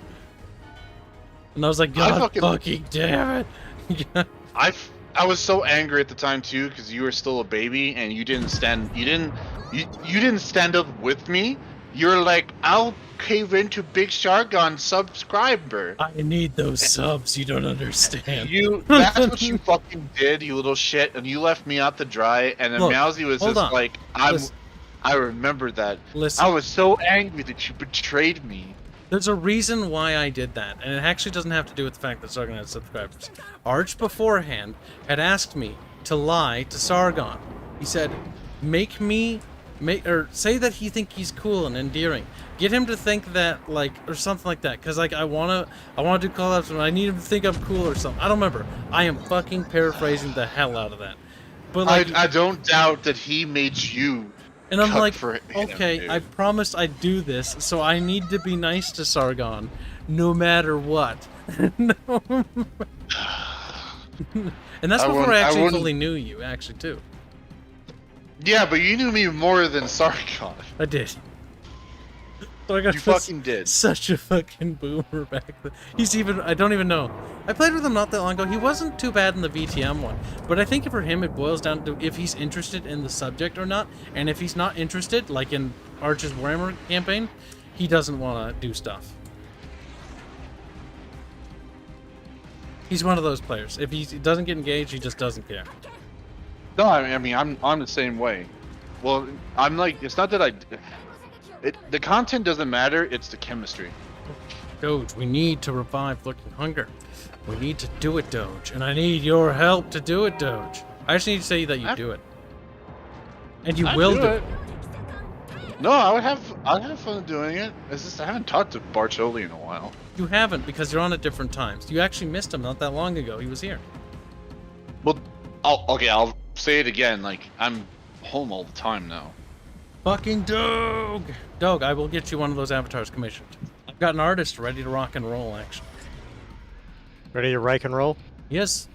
[SPEAKER 1] And I was like, God fucking damn it.
[SPEAKER 5] I was so angry at the time too, because you were still a baby and you didn't stand up with me. You're like, I'll cave into Big Sargon, subscriber.
[SPEAKER 1] I need those subs, you don't understand.
[SPEAKER 5] That's what you fucking did, you little shit, and you left me out to dry, and then Mousy was just like, I remember that.
[SPEAKER 1] Listen.
[SPEAKER 5] I was so angry that you betrayed me.
[SPEAKER 1] There's a reason why I did that, and it actually doesn't have to do with the fact that Sargon had subscribers. Arch beforehand had asked me to lie to Sargon. He said, say that he think he's cool and endearing. Get him to think that, or something like that. Cause I wanna do collabs, and I need him to think I'm cool or something. I don't remember. I am fucking paraphrasing the hell out of that. But
[SPEAKER 5] I don't doubt that he made you.
[SPEAKER 1] And I'm like, okay, I promised I'd do this, so I need to be nice to Sargon, no matter what. And that's before I actually fully knew you, actually, too.
[SPEAKER 5] Yeah, but you knew me more than Sargon.
[SPEAKER 1] I did. You
[SPEAKER 5] fucking did.
[SPEAKER 1] Such a fucking boomer back then. I don't even know. I played with him not that long ago. He wasn't too bad in the VTM one. But I think for him it boils down to if he's interested in the subject or not. And if he's not interested, like in Arch's Warhammer campaign, he doesn't want to do stuff. He's one of those players. If he doesn't get engaged, he just doesn't care.
[SPEAKER 5] No, I mean, I'm the same way. Well, I'm like, it's not that the content doesn't matter, it's the chemistry.
[SPEAKER 1] Doge, we need to revive Looking Hunger. We need to do it, Doge. And I need your help to do it, Doge. I just need to say that you do it. And you will do it.
[SPEAKER 5] No, I'd have fun doing it. It's just I haven't talked to Bartoli in a while.
[SPEAKER 1] You haven't, because you're on at different times. You actually missed him not that long ago. He was here.
[SPEAKER 5] Well, I'll say it again. Like, I'm home all the time now.
[SPEAKER 1] Fucking Doge! Doge, I will get you one of those avatars commissioned. I've got an artist ready to rock and roll, actually.
[SPEAKER 3] Ready to rock and roll?
[SPEAKER 1] Yes.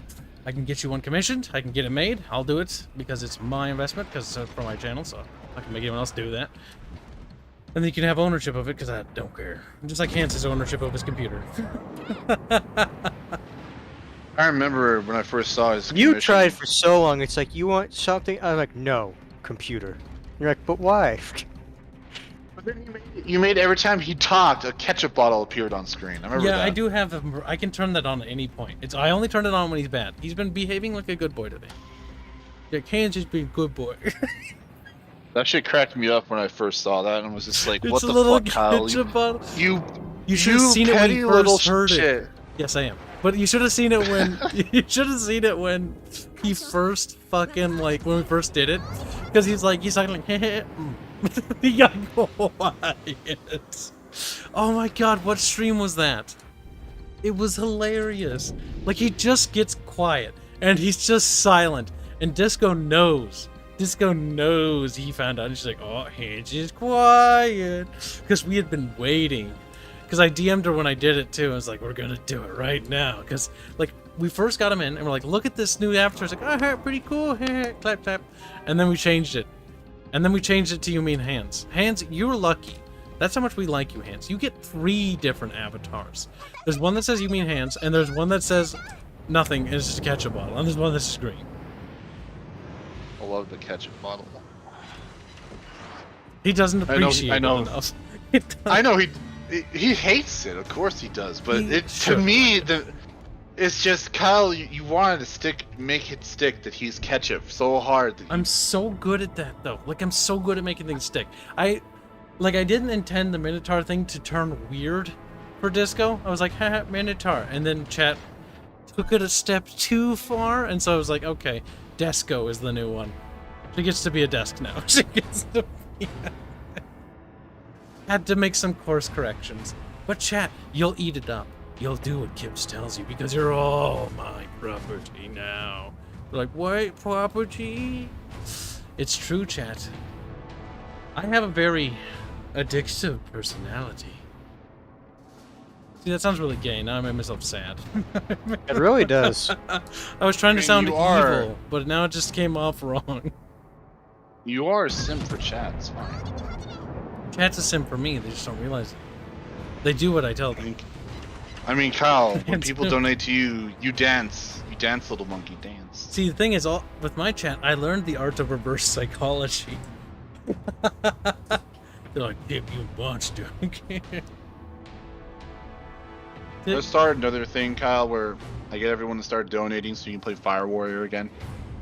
[SPEAKER 1] I can get you one commissioned. I can get it made. I'll do it because it's my investment, because it's for my channel, so I can make anyone else do that. And then you can have ownership of it, because I don't care. Just like Hans' ownership of his computer.
[SPEAKER 5] I remember when I first saw his
[SPEAKER 3] You
[SPEAKER 5] commission.
[SPEAKER 3] tried for so long. It's like, you want something? I'm like, no, computer. You're like, but why?
[SPEAKER 5] But then you made every time he talked, a ketchup bottle appeared on screen. I remember that.
[SPEAKER 1] Yeah, I do have I can turn that on at any point. I only turn it on when he's bad. He's been behaving like a good boy today. Yeah, Kane's just being a good boy.
[SPEAKER 5] That shit cracked me up when I first saw that, and was just like,
[SPEAKER 1] It's
[SPEAKER 5] what
[SPEAKER 1] a
[SPEAKER 5] the
[SPEAKER 1] little
[SPEAKER 5] fuck, Kyle?
[SPEAKER 1] ketchup bottle.
[SPEAKER 5] You
[SPEAKER 1] should have seen it when you first heard
[SPEAKER 5] shit.
[SPEAKER 1] it. Yes, I am. But you should have seen it when he first fucking when we first did it, because he's talking like, He got quiet. Oh my god, what stream was that? It was hilarious. Like, he just gets quiet, and he's just silent, and Disco knows. Disco knows he found out, and she's like, oh, Hange is quiet. Because we had been waiting. Because I DM'd her when I did it, too. I was like, we're gonna do it right now. Because, like, we first got him in, and we're like, look at this new avatar. It's like, oh, pretty cool. Clap, clap. And then we changed it. And then we changed it to You Mean Hands. Hands, you're lucky. That's how much we like you, Hands. You get 3 different avatars. There's one that says You Mean Hands, and there's one that says nothing, and it's just a ketchup bottle. And there's one that's just green.
[SPEAKER 5] I love the ketchup bottle.
[SPEAKER 1] He doesn't appreciate
[SPEAKER 5] I know.
[SPEAKER 1] it enough.
[SPEAKER 5] I know he hates it. Of course he does. But to me, it's just Kyle. You wanted to make it stick that he's ketchup so hard. That
[SPEAKER 1] I'm so good at that, though. Like, I'm so good at making things stick. I didn't intend the Minotaur thing to turn weird for Disco. I was like, haha, Minotaur. And then chat took it a step too far, and so I was like, okay, Desco is the new one. She gets to be a desk now. She gets to be... Had to make some course corrections. But chat, you'll eat it up. You'll do what Kibs tells you, because you're all my property now. They're like, what property? It's true, chat. I have a very addictive personality. See, that sounds really gay. Now I made myself sad.
[SPEAKER 3] It really does.
[SPEAKER 1] I was trying to sound
[SPEAKER 5] you are.
[SPEAKER 1] evil, but now it just came off wrong.
[SPEAKER 5] You are a simp for chat. It's fine.
[SPEAKER 1] Chat's a sim for me. They just don't realize it. They do what I tell them.
[SPEAKER 5] I mean, Kyle. When
[SPEAKER 1] It's
[SPEAKER 5] people
[SPEAKER 1] good.
[SPEAKER 5] donate to you, you dance. You dance, little monkey, dance.
[SPEAKER 1] See, the thing is, with my chat, I learned the art of reverse psychology. They're like, "Dip, you monster."
[SPEAKER 5] Let's start another thing, Kyle, where I get everyone to start donating so you can play Fire Warrior again.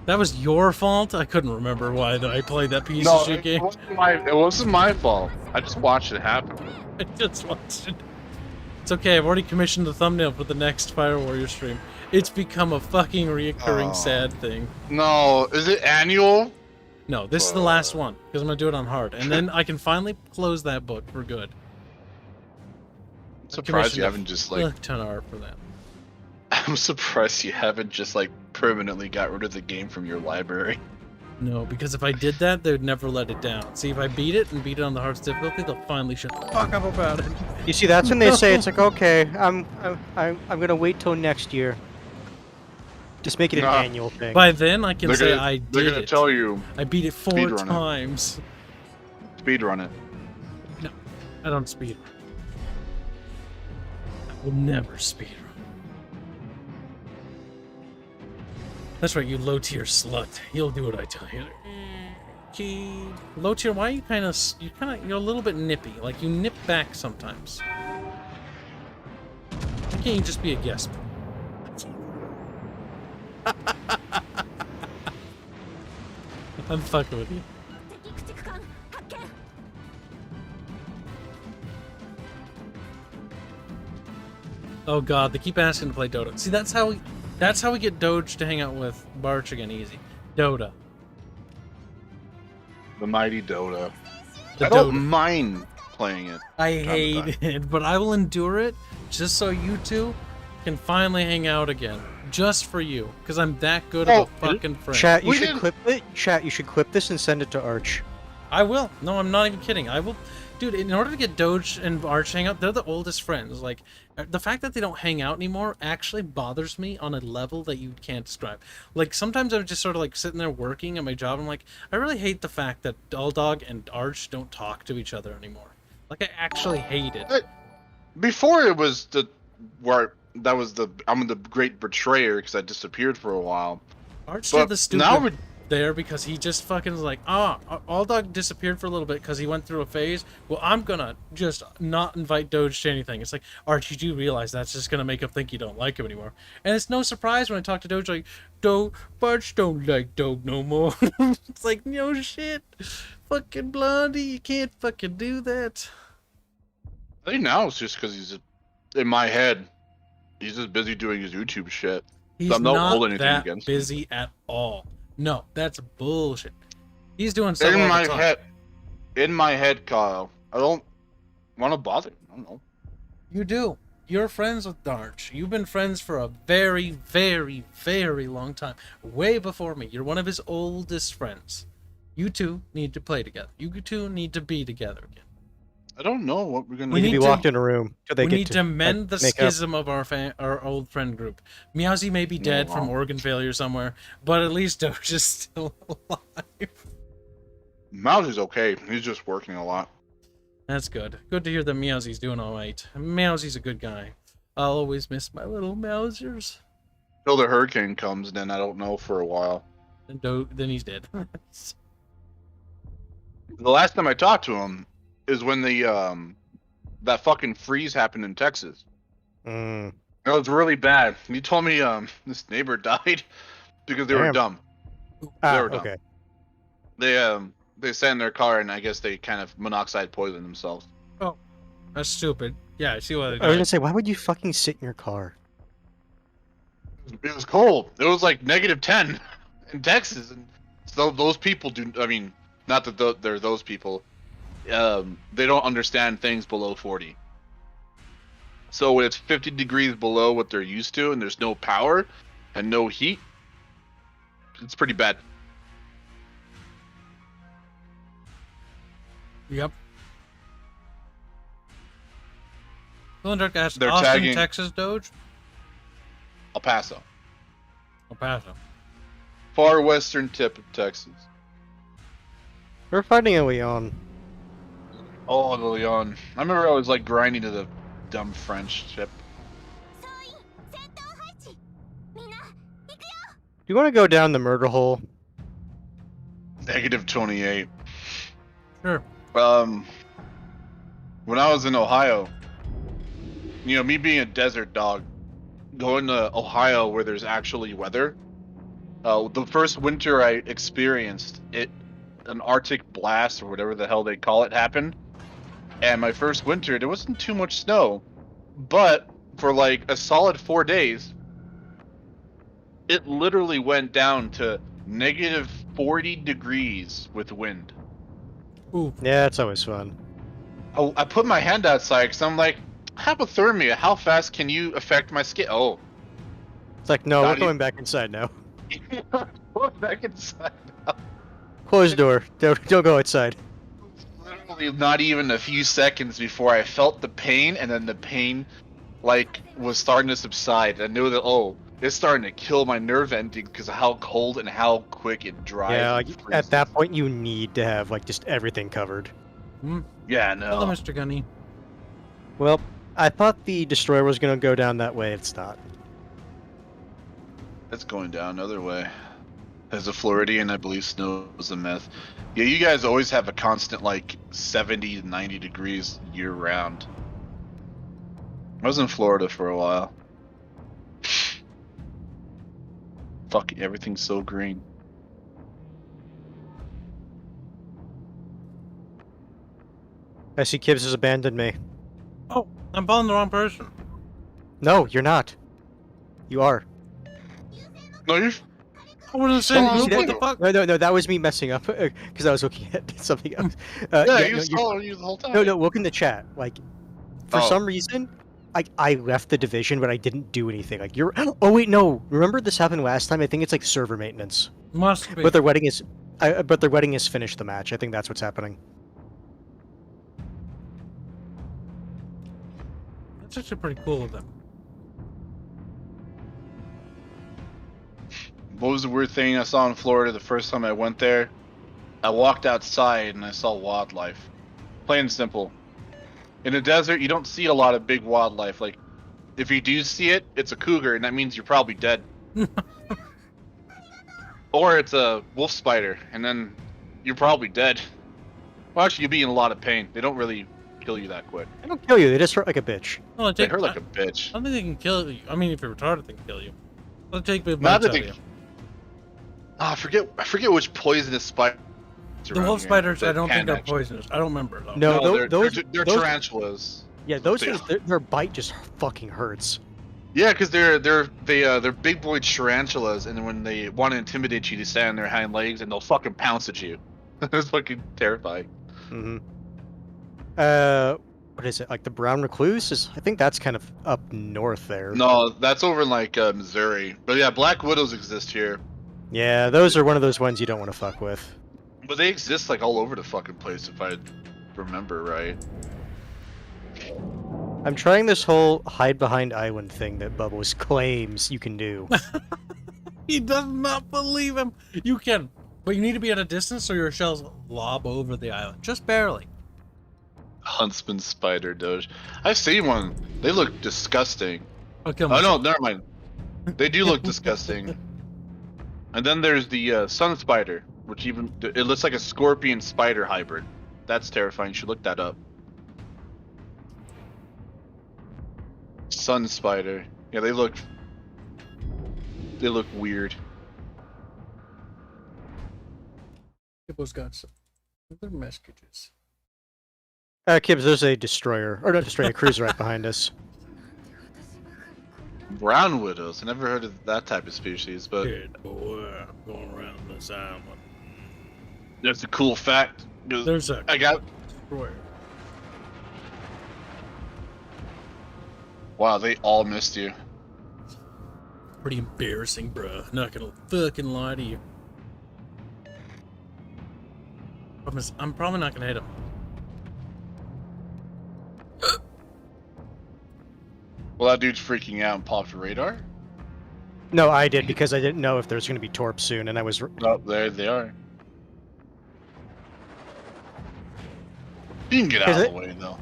[SPEAKER 1] That was your fault? I couldn't remember why I played that piece
[SPEAKER 5] No,
[SPEAKER 1] of shit
[SPEAKER 5] it
[SPEAKER 1] game.
[SPEAKER 5] wasn't my fault. I just watched it happen.
[SPEAKER 1] I just watched it. It's okay, I've already commissioned the thumbnail for the next Fire Warrior stream. It's become a fucking reoccurring sad thing.
[SPEAKER 5] No, is it annual?
[SPEAKER 1] No, this is the last one, because I'm going to do it on hard. And then I can finally close that book for good.
[SPEAKER 5] I'm surprised you
[SPEAKER 1] commissioned
[SPEAKER 5] haven't just like.
[SPEAKER 1] a ton of art for that.
[SPEAKER 5] I'm surprised you haven't just like permanently got rid of the game from your library.
[SPEAKER 1] No, because if I did that, they would never let it down. See, if I beat it and beat it on the hardest difficulty, they'll finally shut the fuck up about it.
[SPEAKER 3] You see, that's when they say it's like, okay, I'm gonna wait till next year. Just make it an
[SPEAKER 5] Nah.
[SPEAKER 3] annual thing.
[SPEAKER 1] By then, I can
[SPEAKER 5] They're
[SPEAKER 1] say
[SPEAKER 5] gonna,
[SPEAKER 1] I
[SPEAKER 5] they're
[SPEAKER 1] did
[SPEAKER 5] gonna
[SPEAKER 1] it.
[SPEAKER 5] tell you
[SPEAKER 1] I beat it 4
[SPEAKER 5] Speedrun it.
[SPEAKER 1] times.
[SPEAKER 5] speedrun it.
[SPEAKER 1] No, I don't speedrun. I will never speedrun. That's right, you low-tier slut. You'll do what I tell you. Low tier, why are you you're a little bit nippy. Like, you nip back sometimes. Why can't you just be a guest? I'm fucking with you. Oh god, they keep asking to play Dota. See, that's how we get Doge to hang out with Barch again easy. Dota.
[SPEAKER 5] The mighty Dota.
[SPEAKER 1] The
[SPEAKER 5] I don't
[SPEAKER 1] Dota.
[SPEAKER 5] mind playing it.
[SPEAKER 1] I
[SPEAKER 5] time to
[SPEAKER 1] hate it, but I will endure it just so you two can finally hang out again. Just for you, because I'm that good of a fucking friend.
[SPEAKER 3] Chat, you
[SPEAKER 5] We
[SPEAKER 3] should
[SPEAKER 5] didn't-
[SPEAKER 3] clip it. Chat, you should clip this and send it to Arch.
[SPEAKER 1] I will. No, I'm not even kidding. I will. Dude, in order to get Doge and Arch hang out, they're the oldest friends. Like, the fact that they don't hang out anymore actually bothers me on a level that you can't describe. Like, sometimes I'm just sort of like sitting there working at my job. I'm like, I really hate the fact that Dog and Arch don't talk to each other anymore. Like, I actually hate it.
[SPEAKER 5] Before it was I'm the great betrayer because I disappeared for a while.
[SPEAKER 1] Arch
[SPEAKER 5] But
[SPEAKER 1] did the stupid
[SPEAKER 5] now we-
[SPEAKER 1] there because he just fucking was like, All Dog disappeared for a little bit because he went through a phase. Well, I'm gonna just not invite Doge to anything. It's like, Arch, you do realize that's just gonna make him think you don't like him anymore. And it's no surprise when I talk to Doge, like, Barch don't like Doge no more. It's like, no shit. Fucking Blondie, you can't fucking do that.
[SPEAKER 5] I think now it's just because in my head, he's just busy doing his YouTube shit.
[SPEAKER 1] He's
[SPEAKER 5] I'm not
[SPEAKER 1] not
[SPEAKER 5] holding anything
[SPEAKER 1] that
[SPEAKER 5] against him.
[SPEAKER 1] busy at all. No, that's bullshit. He's doing stuff
[SPEAKER 5] In
[SPEAKER 1] all
[SPEAKER 5] my
[SPEAKER 1] the time.
[SPEAKER 5] head, in my head, Kyle, I don't want to bother. I don't know.
[SPEAKER 1] You do. You're friends with Darch. You've been friends for a very, very, very long time. Way before me. You're one of his oldest friends. You two need to play together. You two need to be together again.
[SPEAKER 5] I don't know what we're gonna.
[SPEAKER 1] We
[SPEAKER 3] We need
[SPEAKER 1] need
[SPEAKER 3] to be
[SPEAKER 1] to-
[SPEAKER 3] locked in a room till they
[SPEAKER 1] We
[SPEAKER 3] get
[SPEAKER 1] need to mend the
[SPEAKER 3] make up.
[SPEAKER 1] schism of our old friend group. Meowsy may be dead from organ failure somewhere, but at least Doge is still alive.
[SPEAKER 5] Mouse is okay. He's just working a lot.
[SPEAKER 1] That's good. Good to hear that Meowsy's doing all right. Meowsy's a good guy. I'll always miss my little Mousers.
[SPEAKER 5] Till the hurricane comes, then I don't know for a while.
[SPEAKER 1] Then he's dead.
[SPEAKER 5] The last time I talked to him is when the that fucking freeze happened in Texas.
[SPEAKER 3] Mm.
[SPEAKER 5] It was really bad. He told me this neighbor died because they were
[SPEAKER 3] Damn.
[SPEAKER 5] dumb.
[SPEAKER 3] Ah,
[SPEAKER 5] were dumb.
[SPEAKER 3] okay.
[SPEAKER 5] They sat in their car and I guess they kind of monoxide poisoned themselves.
[SPEAKER 1] That's stupid. Yeah, I see why they
[SPEAKER 3] I was
[SPEAKER 1] died.
[SPEAKER 3] gonna say, why would you fucking sit in your car?
[SPEAKER 5] It was cold. It was like -10 in Texas, and so those people do. I mean, not that they're those people. They don't understand things below 40. So when it's 50 degrees below what they're used to, and there's no power and no heat, it's pretty bad.
[SPEAKER 1] Yep. Cylinder asks,
[SPEAKER 5] They're
[SPEAKER 1] Austin,
[SPEAKER 5] tagging-
[SPEAKER 1] Texas, Doge?
[SPEAKER 5] El Paso,
[SPEAKER 1] El Paso.
[SPEAKER 5] far western tip of Texas.
[SPEAKER 3] We're fighting a Leon.
[SPEAKER 5] Oh, the Leon. I remember I was like grinding to the dumb French ship.
[SPEAKER 3] Do you want to go down the murder hole?
[SPEAKER 5] -28.
[SPEAKER 1] Sure.
[SPEAKER 5] When I was in Ohio, you know, me being a desert dog, going to Ohio where there's actually weather, the first winter I experienced it, an Arctic blast or whatever the hell they call it happened, and my first winter there wasn't too much snow, but for like a solid 4 days, it literally went down to -40 degrees with wind.
[SPEAKER 1] Ooh.
[SPEAKER 3] Yeah, it's always fun.
[SPEAKER 5] I put my hand outside because I'm like, hypothermia, how fast can you affect my skin? Oh,
[SPEAKER 3] It's like, no,
[SPEAKER 5] Not
[SPEAKER 3] we're
[SPEAKER 5] even-
[SPEAKER 3] going back inside now.
[SPEAKER 5] Go back inside now.
[SPEAKER 3] Close the door. Don't go outside.
[SPEAKER 5] Literally not even a few seconds before I felt the pain, and then the pain, like, was starting to subside. I knew that, oh, it's starting to kill my nerve ending because of how cold and how quick it dries.
[SPEAKER 3] Yeah,
[SPEAKER 5] and
[SPEAKER 3] like, at
[SPEAKER 5] freezes.
[SPEAKER 3] that point, you need to have like just everything covered.
[SPEAKER 5] Yeah,
[SPEAKER 1] Hello,
[SPEAKER 5] no.
[SPEAKER 1] Mr. Gunny.
[SPEAKER 3] Well, I thought the destroyer was gonna go down that way. It's not.
[SPEAKER 5] It's going down another way. As a Floridian, I believe snow is a myth. Yeah, you guys always have a constant, like, 70 to 90 degrees year-round. I was in Florida for a while. Fuck, everything's so green.
[SPEAKER 3] I see Kibs has abandoned me.
[SPEAKER 1] Oh, I'm following the wrong person.
[SPEAKER 3] No, you're not. You are.
[SPEAKER 5] No, you're...
[SPEAKER 1] I wasn't saying
[SPEAKER 5] Oh,
[SPEAKER 1] group,
[SPEAKER 5] see
[SPEAKER 1] what the
[SPEAKER 5] that-
[SPEAKER 1] fuck?
[SPEAKER 3] No, that was me messing up because I was looking at something else.
[SPEAKER 5] Yeah,
[SPEAKER 3] no,
[SPEAKER 5] you
[SPEAKER 3] you're-
[SPEAKER 5] saw you the whole time.
[SPEAKER 3] No, look in the chat. Like, for
[SPEAKER 5] Oh.
[SPEAKER 3] some reason, I left the division, but I didn't do anything. Like, you're. Oh wait, no. Remember this happened last time? I think it's like server maintenance.
[SPEAKER 1] Must be.
[SPEAKER 3] But their wedding is. But their wedding has finished the match. I think that's what's happening.
[SPEAKER 1] That's actually pretty cool of them.
[SPEAKER 5] What was the weird thing I saw in Florida the first time I went there? I walked outside and I saw wildlife. Plain and simple. In the desert, you don't see a lot of big wildlife. Like, if you do see it, it's a cougar, and that means you're probably dead. Or it's a wolf spider, and then you're probably dead. Well, actually, you'll be in a lot of pain. They don't really kill you that quick.
[SPEAKER 3] They don't kill you. They just hurt like a bitch.
[SPEAKER 1] Well,
[SPEAKER 5] They
[SPEAKER 1] take,
[SPEAKER 5] hurt like
[SPEAKER 1] I
[SPEAKER 5] a bitch.
[SPEAKER 1] don't think they can kill you. I mean, if you're retarded, they can kill you. They'll take big
[SPEAKER 5] Not
[SPEAKER 1] bites
[SPEAKER 5] that
[SPEAKER 1] out of
[SPEAKER 5] they-
[SPEAKER 1] you.
[SPEAKER 5] I forget which poisonous spider.
[SPEAKER 1] The wolf spiders, I don't think they're poisonous. I don't remember though.
[SPEAKER 3] No,
[SPEAKER 5] No,
[SPEAKER 3] those
[SPEAKER 5] they're
[SPEAKER 3] those-
[SPEAKER 5] tarantulas.
[SPEAKER 3] Yeah, those
[SPEAKER 5] Yeah.
[SPEAKER 3] things. Their bite just fucking hurts.
[SPEAKER 5] Yeah, because they're big boy tarantulas, and when they want to intimidate you, they stand on their hind legs and they'll fucking pounce at you. It's fucking terrifying.
[SPEAKER 3] Mm-hmm. What is it? Like the Brown Recluse? I think that's kind of up north there.
[SPEAKER 5] No, that's over in like Missouri. But yeah, Black Widows exist here.
[SPEAKER 3] Yeah, those are one of those ones you don't want to fuck with.
[SPEAKER 5] But they exist like all over the fucking place if I remember right.
[SPEAKER 3] I'm trying this whole hide behind island thing that Bubbles claims you can do.
[SPEAKER 1] He does not believe him. You can, but you need to be at a distance so your shells lob over the island, just barely.
[SPEAKER 5] Huntsman spider doge. I've seen one. They look disgusting.
[SPEAKER 1] I'll kill
[SPEAKER 5] Oh no,
[SPEAKER 1] myself.
[SPEAKER 5] never mind. They do look disgusting. And then there's the sun spider, which it looks like a scorpion spider hybrid. That's terrifying. You should look that up. Sun spider. Yeah, they look weird.
[SPEAKER 1] Kibbo's got some other messages.
[SPEAKER 3] Kibs, there's a destroyer. Or not destroyer, a cruiser right behind us.
[SPEAKER 5] Brown widows. I never heard of that type of species, but
[SPEAKER 1] Good boy, I'm going around this island.
[SPEAKER 5] that's a cool fact. 'Cause
[SPEAKER 1] There's a
[SPEAKER 5] I got.
[SPEAKER 1] destroyer.
[SPEAKER 5] Wow, they all missed you.
[SPEAKER 1] Pretty embarrassing, bruh. Not gonna fucking lie to you. I'm probably not gonna hit him.
[SPEAKER 5] Well, that dude's freaking out and popped radar.
[SPEAKER 3] No, I did because I didn't know if there was going to be torps soon, and I was.
[SPEAKER 5] Oh, there they are. You can get out of the way, though.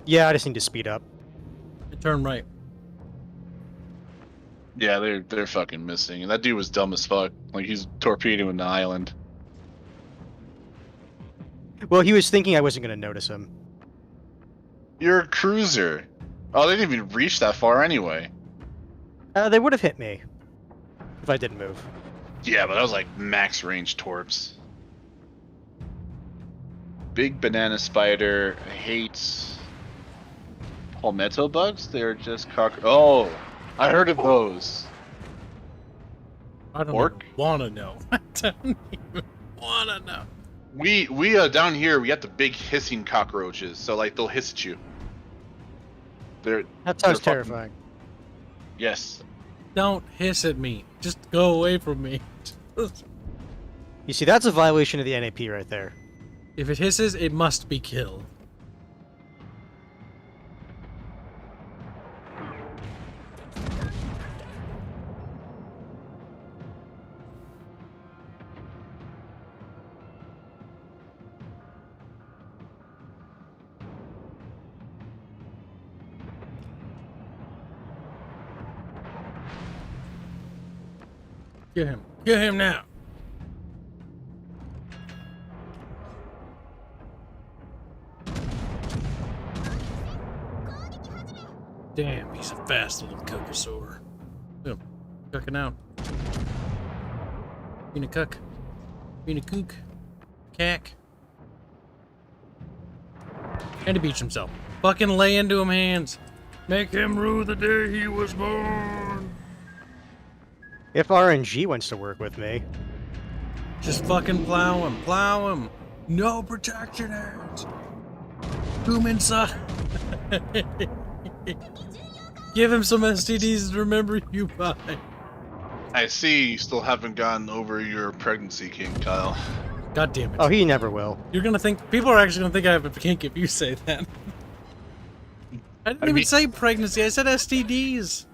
[SPEAKER 3] Yeah, I just need to speed up.
[SPEAKER 1] Turn right.
[SPEAKER 5] Yeah, they're fucking missing, and that dude was dumb as fuck. Like he's torpedoing the island.
[SPEAKER 3] Well, he was thinking I wasn't going to notice him.
[SPEAKER 5] You're a cruiser. Oh, they didn't even reach that far anyway.
[SPEAKER 3] They would have hit me if I didn't move.
[SPEAKER 5] Yeah, but that was like max range torps. Big banana spider hates palmetto bugs. They're just Oh, I heard of those.
[SPEAKER 1] I don't
[SPEAKER 5] Orc?
[SPEAKER 1] even wanna know. I don't even wanna know.
[SPEAKER 5] We down here we got the big hissing cockroaches. So like they'll hiss at you.
[SPEAKER 3] That sounds
[SPEAKER 5] they're fucking-
[SPEAKER 3] terrifying.
[SPEAKER 5] Yes.
[SPEAKER 1] Don't hiss at me. Just go away from me.
[SPEAKER 3] You see, that's a violation of the NAP right there.
[SPEAKER 1] If it hisses, it must be killed. Get him. Get him now. Damn, he's a fast little cocosaur. Look at him. Cooking out. Being a cuck. Being a kook. Cack. And he beats himself. Fucking lay into him hands. Make him rue the day he was born.
[SPEAKER 3] If RNG wants to work with me.
[SPEAKER 1] Just fucking plow him. Plow him. No protection hands. Boom inside. Give him some STDs to remember you by.
[SPEAKER 5] I see you still haven't gotten over your pregnancy king, Kyle.
[SPEAKER 1] God damn it.
[SPEAKER 3] Oh, he never will.
[SPEAKER 1] You're gonna think people are actually gonna think I have a kink if you say that. I didn't even say pregnancy, I said STDs.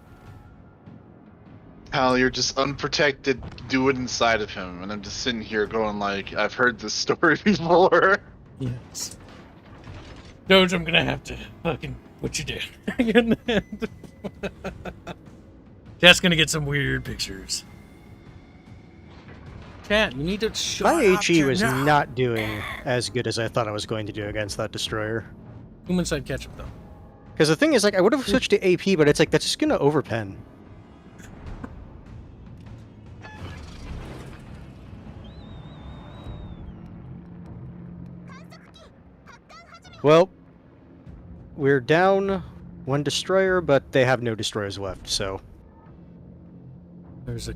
[SPEAKER 5] Kyle, you're just unprotected, do it inside of him, and I'm just sitting here going like, I've heard this story before.
[SPEAKER 1] Yes. Doge, I'm gonna have to fucking put you down. That's gonna get some weird pictures. Chat, you need to shut
[SPEAKER 3] My
[SPEAKER 1] up.
[SPEAKER 3] HE was
[SPEAKER 1] now.
[SPEAKER 3] not doing as good as I thought I was going to do against that destroyer.
[SPEAKER 1] Human side ketchup though.
[SPEAKER 3] Because the thing is, like, I would have switched to AP, but it's like, that's just going to overpen. Well, we're down one destroyer, but they have no destroyers left, so...
[SPEAKER 1] There's a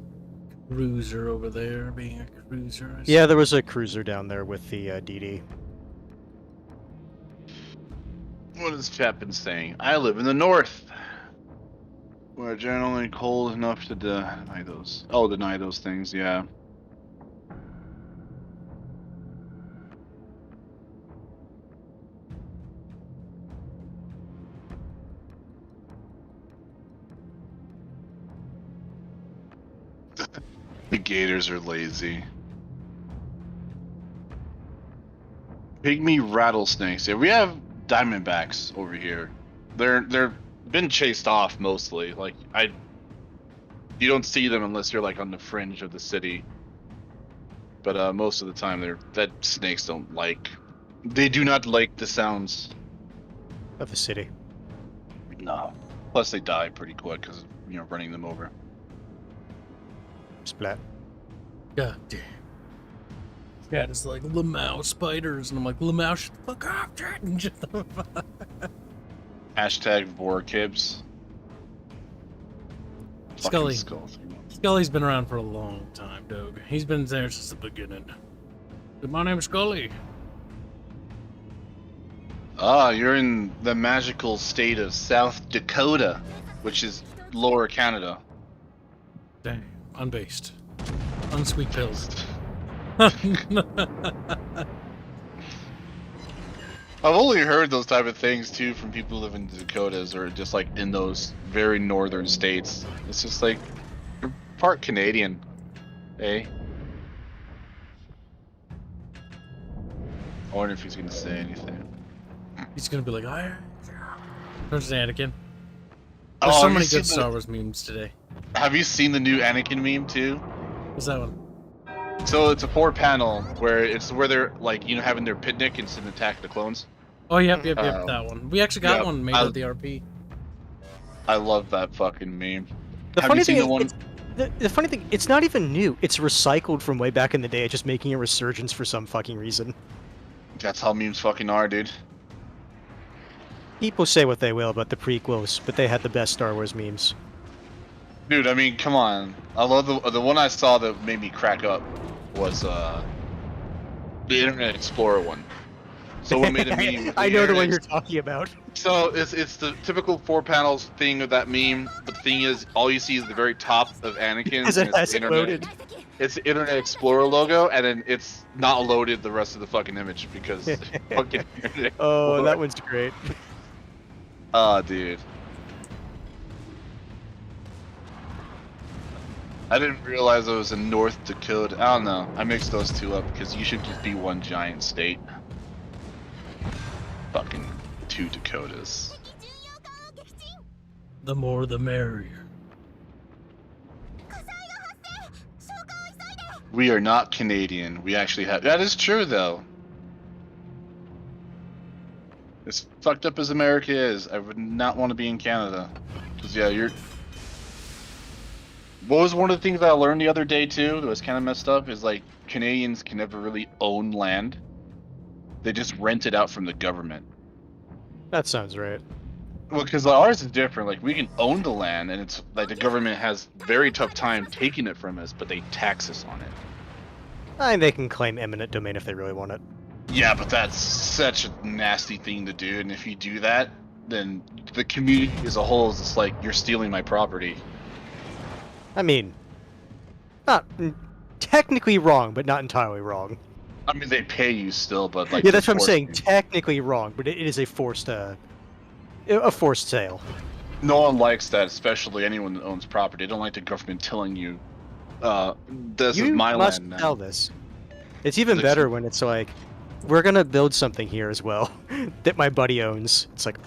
[SPEAKER 1] cruiser over there being a cruiser. I
[SPEAKER 3] Yeah, there was a cruiser down there with the DD.
[SPEAKER 5] What has chat been saying? I live in the north, where generally cold enough to deny those. Oh, deny those things. Yeah. The gators are lazy. Pygmy rattlesnakes. Yeah, we have diamondbacks over here. They're been chased off mostly. Like you don't see them unless you're like on the fringe of the city. But most of the time that snakes don't like. They do not like the sounds
[SPEAKER 3] Of the city.
[SPEAKER 5] No. Plus they die pretty quick because running them over.
[SPEAKER 3] Splat.
[SPEAKER 1] God damn. Yeah, it's like Lamau spiders, and I'm like, Lamau, shut the fuck up, Jordan. Shut the fuck.
[SPEAKER 5] Hashtag Vor Kibs.
[SPEAKER 1] Scully.
[SPEAKER 5] Skull.
[SPEAKER 1] Scully's been around for a long time, Doug. He's been there since the beginning. My name's Scully.
[SPEAKER 5] Ah, you're in the magical state of South Dakota, which is lower Canada.
[SPEAKER 1] Damn, unbased. Unsweet pills.
[SPEAKER 5] I've only heard those type of things too from people who live in the Dakotas or just like in those very northern states. It's just like you're part Canadian, eh? I wonder if he's gonna say anything.
[SPEAKER 1] He's gonna be like, I. Turns to Anakin. There's
[SPEAKER 5] Oh,
[SPEAKER 1] so
[SPEAKER 5] have
[SPEAKER 1] many
[SPEAKER 5] you seen
[SPEAKER 1] good Star Wars memes today.
[SPEAKER 5] Have you seen the new Anakin meme too?
[SPEAKER 1] What's that one?
[SPEAKER 5] So it's a 4-panel where they're like having their picnic and some Attack of the Clones.
[SPEAKER 1] Oh, yep,
[SPEAKER 5] Oh.
[SPEAKER 1] that one. We actually got
[SPEAKER 5] Yeah,
[SPEAKER 1] one made at the RP.
[SPEAKER 5] I love that fucking meme.
[SPEAKER 3] The
[SPEAKER 5] Have
[SPEAKER 3] funny
[SPEAKER 5] you seen
[SPEAKER 3] thing
[SPEAKER 5] the one?
[SPEAKER 3] is, the funny thing, it's not even new. It's recycled from way back in the day, just making a resurgence for some fucking reason.
[SPEAKER 5] That's how memes fucking are, dude.
[SPEAKER 3] People say what they will about the prequels, but they had the best Star Wars memes.
[SPEAKER 5] Dude, I mean, come on. I love the one I saw that made me crack up was the Internet Explorer one. Someone made a meme. with
[SPEAKER 3] I know the one
[SPEAKER 5] Internet
[SPEAKER 3] you're talking about.
[SPEAKER 5] So it's the typical 4-panels thing of that meme, but the thing is, all you see is the very top of Anakin.
[SPEAKER 3] Because
[SPEAKER 5] and
[SPEAKER 3] it
[SPEAKER 5] it's
[SPEAKER 3] hasn't
[SPEAKER 5] Internet-
[SPEAKER 3] loaded.
[SPEAKER 5] It's the Internet Explorer logo, and then it's not loaded the rest of the fucking image because fucking Internet
[SPEAKER 3] Oh,
[SPEAKER 5] Explorer.
[SPEAKER 3] that one's great.
[SPEAKER 5] Oh, dude. I didn't realize it was in North Dakota. I don't know. I mixed those two up because you should just be one giant state. Fucking 2 Dakotas.
[SPEAKER 1] The more the merrier.
[SPEAKER 5] We are not Canadian. We actually have. That is true, though. As fucked up as America is, I would not want to be in Canada. Because, yeah, you're. What was one of the things that I learned the other day, too, that was kind of messed up? Is like, Canadians can never really own land. They just rent it out from the government.
[SPEAKER 3] That sounds right.
[SPEAKER 5] Well, because ours is different. Like, we can own the land, and it's like the government has very tough time taking it from us, but they tax us on it.
[SPEAKER 3] I mean, they can claim eminent domain if they really want it.
[SPEAKER 5] Yeah, but that's such a nasty thing to do, and if you do that, then the community as a whole is just like, you're stealing my property.
[SPEAKER 3] I mean, not technically wrong, but not entirely wrong.
[SPEAKER 5] I mean, they pay you still, but like...
[SPEAKER 3] Yeah,
[SPEAKER 5] they're
[SPEAKER 3] that's what I'm saying.
[SPEAKER 5] forcing-
[SPEAKER 3] Technically wrong, but it is a forced sale.
[SPEAKER 5] No one likes that, especially anyone that owns property. They don't like the government telling you, this is
[SPEAKER 3] You
[SPEAKER 5] my
[SPEAKER 3] must
[SPEAKER 5] land now.
[SPEAKER 3] sell this. It's even
[SPEAKER 5] Like-
[SPEAKER 3] better when it's like, we're gonna build something here as well that my buddy owns. It's like,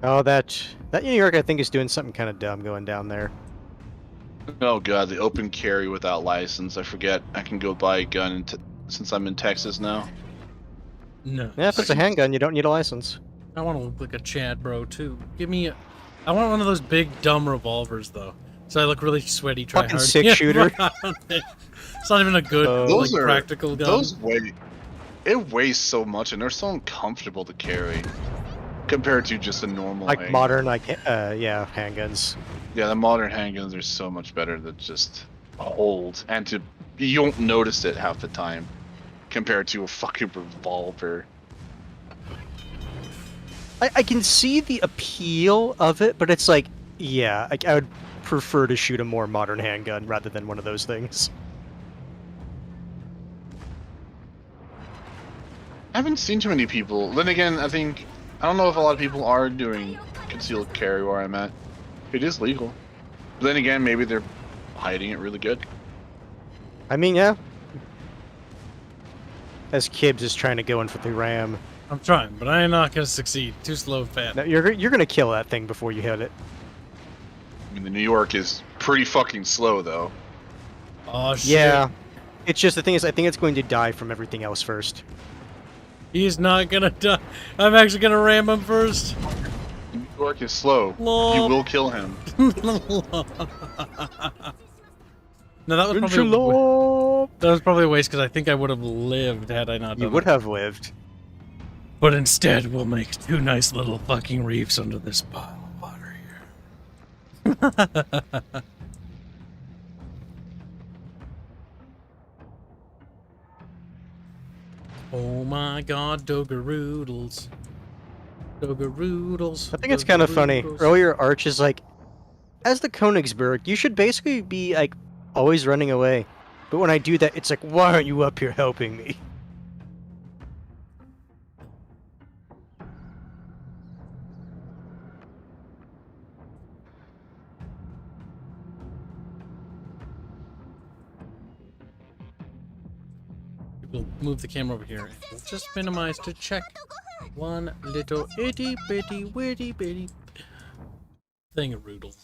[SPEAKER 3] Oh, that New York, I think, is doing something kind of dumb going down there.
[SPEAKER 5] Oh god, the open carry without license. I forget. I can go buy a gun since I'm in Texas now.
[SPEAKER 1] No.
[SPEAKER 3] Yeah, if it's a handgun, you don't need a license.
[SPEAKER 1] I want to look like a Chad bro, too. I want one of those big, dumb revolvers, though. So I look really sweaty, try
[SPEAKER 3] Fucking
[SPEAKER 1] hard.
[SPEAKER 3] six-shooter.
[SPEAKER 1] It's not even a good,
[SPEAKER 5] Those
[SPEAKER 1] like,
[SPEAKER 5] are-
[SPEAKER 1] practical gun.
[SPEAKER 5] Those weigh... It weighs so much, and they're so uncomfortable to carry. Compared to just a normal
[SPEAKER 3] Like
[SPEAKER 5] handgun.
[SPEAKER 3] modern, handguns.
[SPEAKER 5] Yeah, the modern handguns are so much better to just hold, and you don't notice it half the time. compared to a fucking revolver.
[SPEAKER 3] I can see the appeal of it, but it's like, yeah, I would prefer to shoot a more modern handgun rather than one of those things.
[SPEAKER 5] I haven't seen too many people. Then again, I don't know if a lot of people are doing concealed carry where I'm at. It is legal. But then again, maybe they're hiding it really good.
[SPEAKER 3] I mean, yeah. As Kibs is trying to go in for the ram.
[SPEAKER 1] I'm trying, but I am not gonna succeed. Too slow, fat.
[SPEAKER 3] No, you're gonna kill that thing before you hit it.
[SPEAKER 5] I mean, the New York is pretty fucking slow, though.
[SPEAKER 1] Oh shit.
[SPEAKER 3] Yeah. It's just the thing is, I think it's going to die from everything else first.
[SPEAKER 1] He's not gonna die. I'm actually gonna ram him first.
[SPEAKER 5] New York is slow.
[SPEAKER 1] Lol.
[SPEAKER 5] You will kill him.
[SPEAKER 1] No, that was probably a waste because I think I would have lived had I not done
[SPEAKER 3] You would
[SPEAKER 1] it.
[SPEAKER 3] have lived.
[SPEAKER 1] But instead, we'll make 2 nice little fucking reefs under this pile of water here. Oh my god, Dogaroodles. Dogaroodles.
[SPEAKER 3] I think it's kind of funny. Earlier, Arch is like, as the Königsberg, you should basically be like always running away. But when I do that, it's like, why aren't you up here helping me?
[SPEAKER 1] We'll move the camera over here. We'll just minimize to check one little itty bitty witty bitty thingaroodle.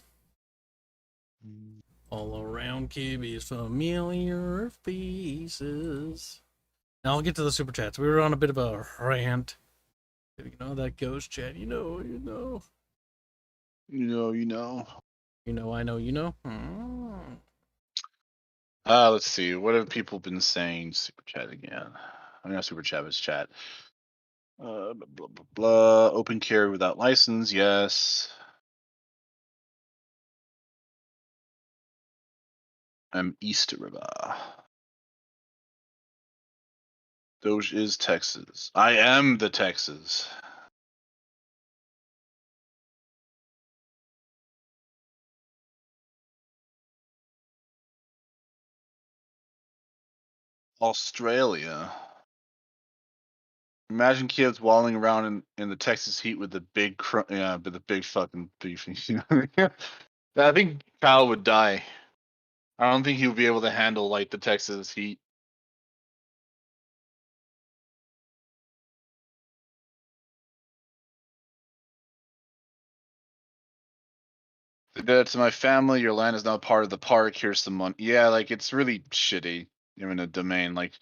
[SPEAKER 1] All around Kibs familiar faces. Now I'll get to the super chats. We were on a bit of a rant. You know how that goes, chat. You know.
[SPEAKER 5] You know.
[SPEAKER 1] You know, I know, you know.
[SPEAKER 5] Let's see. What have people been saying? Super chat again. I'm not super chat, it's chat. Blah, blah, blah, blah. Open carry without license, yes. I'm East River. Doge is Texas. I am the Texas. Australia. Imagine kids wandering around in the Texas heat with the big, with the big fucking beef. I think Kyle would die. I don't think he would be able to handle like the Texas heat. They did it to my family. Your land is now part of the park. Here's some money. Yeah, like it's really shitty. You're in a domain. Like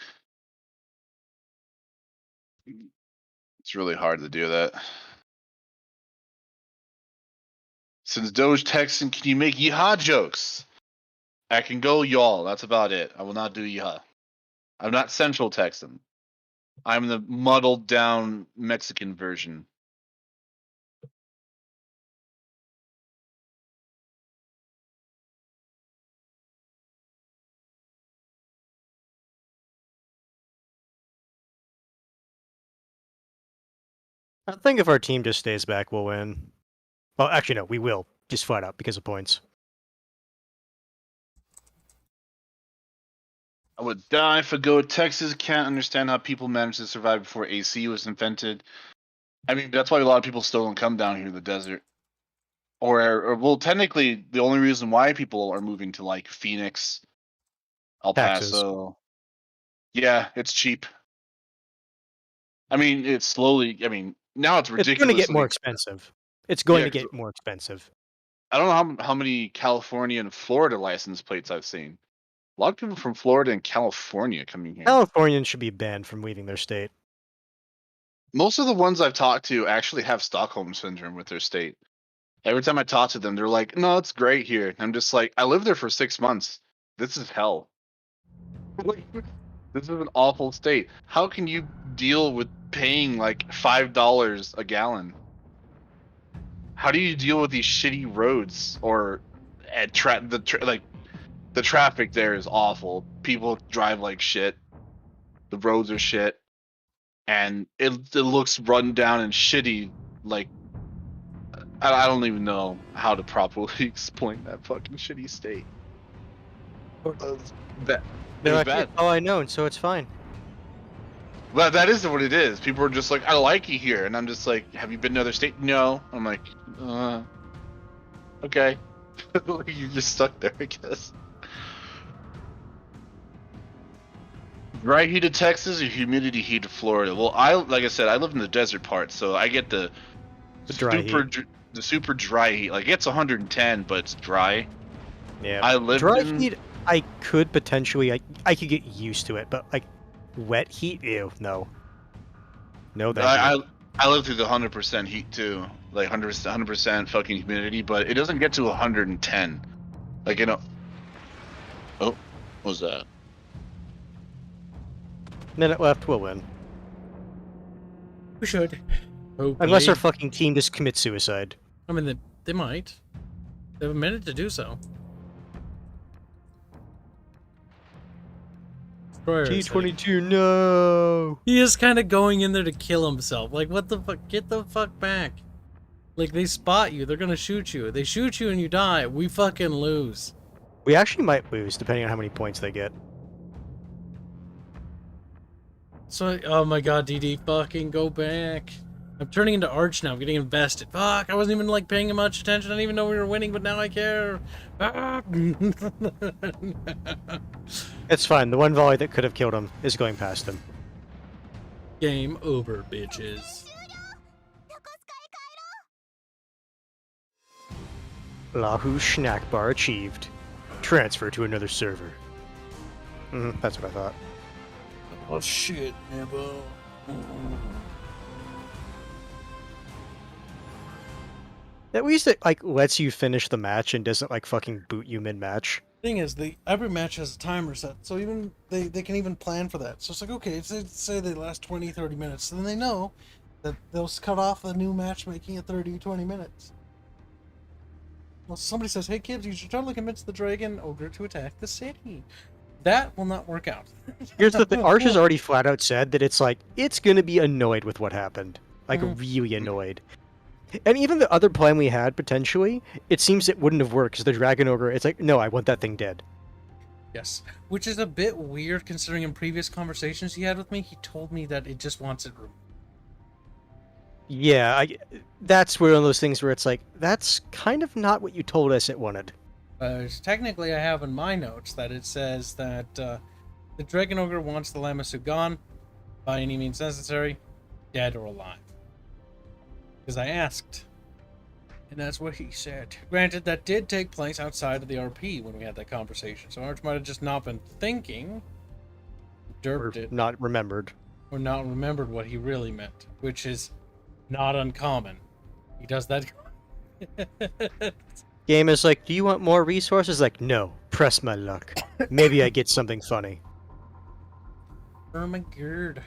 [SPEAKER 5] it's really hard to do that. Since Doge Texan, can you make yeehaw jokes? I can go y'all. That's about it. I will not do yeehaw. I'm not Central Texan. I'm the muddled down Mexican version.
[SPEAKER 3] I think if our team just stays back, we'll win. Well, actually, no, we will. Just flat out because of points.
[SPEAKER 5] I would die for Go Texas. Can't understand how people managed to survive before AC was invented. I mean, that's why a lot of people still don't come down here to the desert. Or well, technically, the only reason why people are moving to like Phoenix, El
[SPEAKER 3] Taxes.
[SPEAKER 5] Paso. Yeah, it's cheap. I mean, it's slowly. I mean, now it's ridiculous.
[SPEAKER 3] It's going to get more expensive. It's going
[SPEAKER 5] Yeah,
[SPEAKER 3] to get more expensive.
[SPEAKER 5] I don't know how many California and Florida license plates I've seen. A lot of people from Florida and California coming here.
[SPEAKER 3] Californians should be banned from leaving their state.
[SPEAKER 5] Most of the ones I've talked to actually have Stockholm syndrome with their state. Every time I talk to them, they're like, "No, it's great here." And I'm just like, "I lived there for 6 months. This is hell. This is an awful state. How can you deal with paying like $5 a gallon? How do you deal with these shitty roads or the traffic there is awful. People drive like shit. the roads are shit, and it looks run down and shitty. Like I don't even know how to properly explain that fucking shitty state. That it was bad.
[SPEAKER 3] Oh, I know, and so it's fine.
[SPEAKER 5] Well, that is what it is. People are just like, I like it here, and I'm just like, have you been to other state? No. I'm like, okay. You're just stuck there, I guess. Dry heat of Texas or humidity heat of Florida? Well, like I said, I live in the desert part, so I get the
[SPEAKER 3] dry heat.
[SPEAKER 5] The super dry heat. Like it's 110, but it's dry.
[SPEAKER 3] Yeah.
[SPEAKER 5] I live
[SPEAKER 3] dry
[SPEAKER 5] in...
[SPEAKER 3] heat. I could potentially. I could get used to it, but like wet heat, ew, no. No,
[SPEAKER 5] I live through the 100% heat too, like 100% fucking humidity, but it doesn't get to 110. Like you know. Oh, what was that?
[SPEAKER 3] Minute left, we'll win.
[SPEAKER 1] We should. Hopefully.
[SPEAKER 3] Unless our fucking team just commits suicide.
[SPEAKER 1] I mean, they might. They have a minute to do so.
[SPEAKER 3] T-22, no!
[SPEAKER 1] He is kind of going in there to kill himself. Like, what the fuck? Get the fuck back. Like, they spot you. They're gonna shoot you. They shoot you and you die. We fucking lose.
[SPEAKER 3] We actually might lose, depending on how many points they get.
[SPEAKER 1] So, oh my god, DD, fucking go back. I'm turning into Arch now. I'm getting invested. Fuck, I wasn't even, like, paying much attention. I didn't even know we were winning, but now I care. Ah.
[SPEAKER 3] It's fine. The one volley that could have killed him is going past him.
[SPEAKER 1] Game over, bitches.
[SPEAKER 3] Lahu snack bar achieved. Transfer to another server. That's what I thought.
[SPEAKER 1] Oh shit, Nebo.
[SPEAKER 3] At least it like lets you finish the match and doesn't like fucking boot you mid-match.
[SPEAKER 1] Thing is, every match has a timer set, so even they can even plan for that. So it's like, okay, if they say they last 20-30 minutes, then they know that they'll cut off the new matchmaking at 30-20 minutes. Well, somebody says, hey Kibs, you should totally convince the Dragon Ogre to attack the city. That will not work out.
[SPEAKER 3] Here's the thing, Arch has already flat out said that it's like, it's gonna be annoyed with what happened. Like, really annoyed. And even the other plan we had, potentially, it seems it wouldn't have worked, because the Dragon Ogre, it's like, no, I want that thing dead.
[SPEAKER 1] Yes. Which is a bit weird, considering in previous conversations he had with me, he told me that it just wants it removed.
[SPEAKER 3] Yeah, that's one of those things where it's like, that's kind of not what you told us it wanted.
[SPEAKER 1] Technically, I have in my notes that it says that the Dragon Ogre wants the Lamassu gone, by any means necessary, dead or alive. Because I asked, and that's what he said. Granted, that did take place outside of the RP when we had that conversation, so Arch might have just not been thinking, derped it,
[SPEAKER 3] not remembered.
[SPEAKER 1] or not remembered what he really meant, which is not uncommon. He does that.
[SPEAKER 3] Game is like, do you want more resources? Like, no. Press my luck. Maybe I get something funny.
[SPEAKER 1] Oh my god.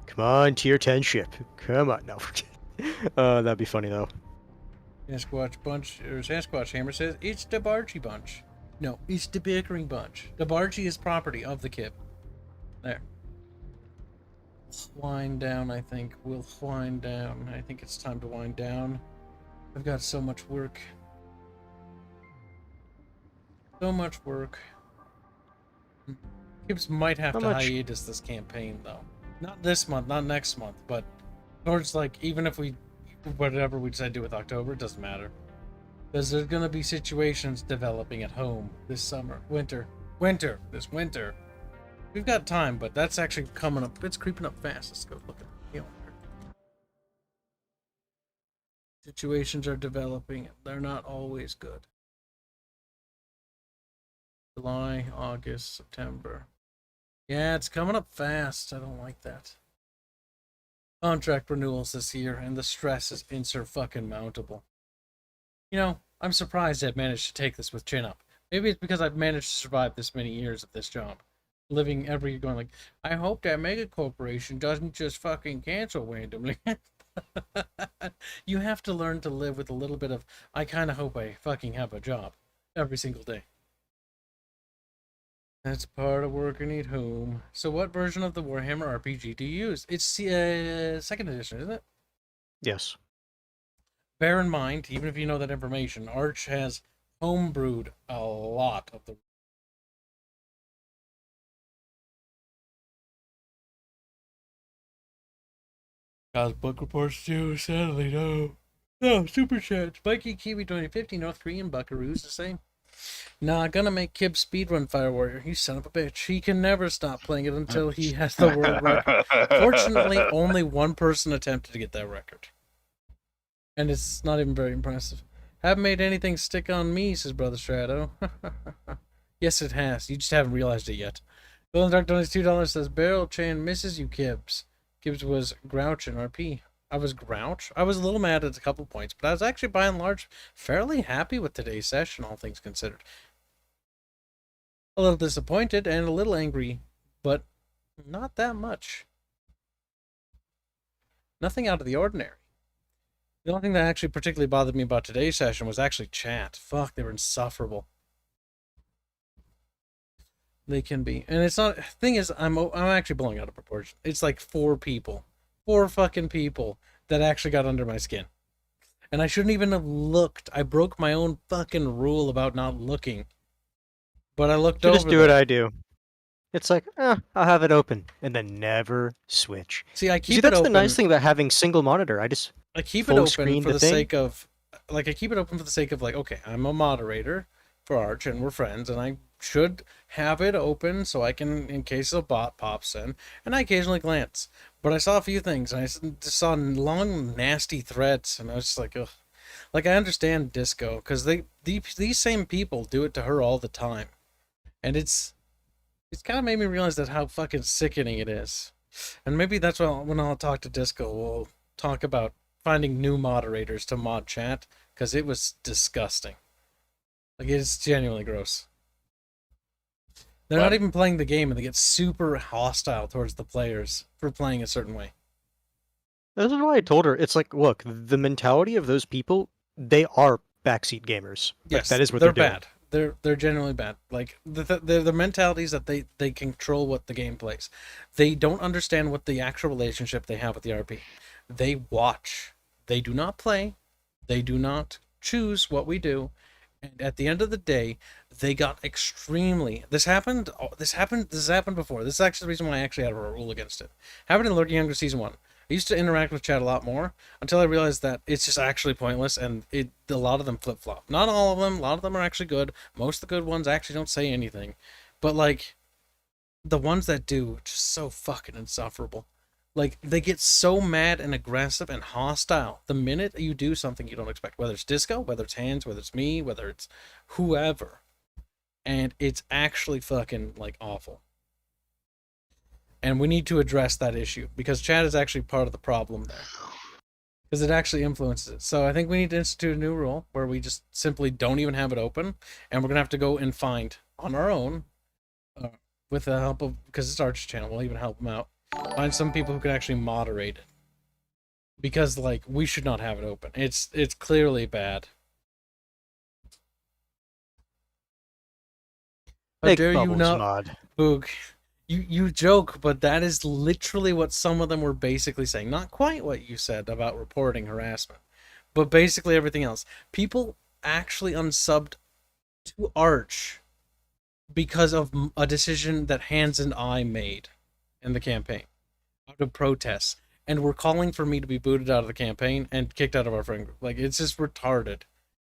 [SPEAKER 3] Come on, tier 10 ship. Come on. No. That'd be funny, though.
[SPEAKER 1] Sasquatch Bunch, or Sasquatch Hammer says, it's the Barchi Bunch. No, it's the Bickering Bunch. The Barchi is property of the Kib. There. Wind down, I think. We'll wind down. I think it's time to wind down. I've got so much work. So much work. Kibs might have to hiatus this campaign, though. Not this month, not next month, but towards, like, even if we, whatever we decide to do with October, it doesn't matter. Because there's going to be situations developing at home this summer. This winter. We've got time, but that's actually coming up. It's creeping up fast. Let's go look at the calendar. Situations are developing. They're not always good. July, August, September. Yeah, it's coming up fast. I don't like that. Contract renewals this year, and the stress is insurfucking-mountable. You know, I'm surprised I've managed to take this with chin up. Maybe it's because I've managed to survive this many years of this job. Living every year going like, I hope that mega corporation doesn't just fucking cancel randomly. You have to learn to live with a little bit of, I kind of hope I fucking have a job every single day. That's part of working at home. So what version of the Warhammer RPG do you use? It's second edition, isn't it?
[SPEAKER 3] Yes.
[SPEAKER 1] Bear in mind, even if you know that information, Arch has homebrewed a lot of the... Cause book reports too, sadly, no. No, super chat. Spiky Kiwi 2050, North Korean Buckaroo's the same. Nah, gonna make Kibs speedrun Fire Warrior. You son of a bitch. He can never stop playing it until he has the world record. Fortunately, only one person attempted to get that record. And it's not even very impressive. Haven't made anything stick on me, says Brother Strato. Yes, it has. You just haven't realized it yet. Bill and Dark donates $2, says Barrel Chan misses you, Kibs. Kibs was Grouch in RP. I was Grouch? I was a little mad at a couple points, but I was actually by and large fairly happy with today's session, all things considered. A little disappointed and a little angry, but not that much. Nothing out of the ordinary. The only thing that actually particularly bothered me about today's session was actually chat. Fuck, they were insufferable. They can be. And it's not... Thing is, I'm actually blowing out of proportion. It's like 4 people. 4 fucking people that actually got under my skin. And I shouldn't even have looked. I broke my own fucking rule about not looking. But I looked over.
[SPEAKER 3] Just do what I do. It's like, I'll have it open, and then never switch.
[SPEAKER 1] See, I keep
[SPEAKER 3] See,
[SPEAKER 1] it
[SPEAKER 3] that's
[SPEAKER 1] open.
[SPEAKER 3] the nice thing about having single monitor. I
[SPEAKER 1] keep it
[SPEAKER 3] full
[SPEAKER 1] open
[SPEAKER 3] screen
[SPEAKER 1] for
[SPEAKER 3] the
[SPEAKER 1] the
[SPEAKER 3] thing.
[SPEAKER 1] sake of... Like, I keep it open for the sake of, like, okay, I'm a moderator for Arch, and we're friends, and I should have it open so I can, in case a bot pops in, and I occasionally glance. But I saw a few things, and I just saw long, nasty threads, and I was just like, ugh. Like, I understand Disco, because these same people do it to her all the time. And it's kind of made me realize that how fucking sickening it is. And maybe that's why when I'll talk to Disco, we'll talk about finding new moderators to mod chat, because it was disgusting. Like, it's genuinely gross. They're not even playing the game, and they get super hostile towards the players for playing a certain way.
[SPEAKER 3] This is why I told her, it's like, look, the mentality of those people, they are backseat gamers. Like,
[SPEAKER 1] Yes,
[SPEAKER 3] that is what
[SPEAKER 1] they're
[SPEAKER 3] doing.
[SPEAKER 1] bad. They're genuinely bad. Like, the mentalities that they control what the game plays. They don't understand what the actual relationship they have with the RP. They watch. They do not play. They do not choose what we do. And at the end of the day, they got extremely... This happened before. This is actually the reason why I actually had a rule against it. Happened in Lurking Younger Season 1. I used to interact with chat a lot more until I realized that it's just actually pointless, and a lot of them flip-flop. Not all of them. A lot of them are actually good. Most of the good ones actually don't say anything. But, like, the ones that do, just so fucking insufferable. Like, they get so mad and aggressive and hostile the minute you do something you don't expect. Whether it's Disco, whether it's Hands, whether it's me, whether it's whoever. And it's actually fucking, like, awful. And we need to address that issue, because chat is actually part of the problem there. Because it actually influences it. So I think we need to institute a new rule where we just simply don't even have it open, and we're going to have to go and find, on our own, with the help of, because it's Arch's channel, we'll even help them out, find some people who can actually moderate it. Because, like, we should not have it open. It's clearly bad. How dare you not...
[SPEAKER 3] Mod.
[SPEAKER 1] Boog. You joke, but that is literally what some of them were basically saying. Not quite what you said about reporting harassment, but basically everything else. People actually unsubbed to Arch because of a decision that Hands and I made in the campaign out of protests, and were calling for me to be booted out of the campaign and kicked out of our friend group. Like, it's just retarded.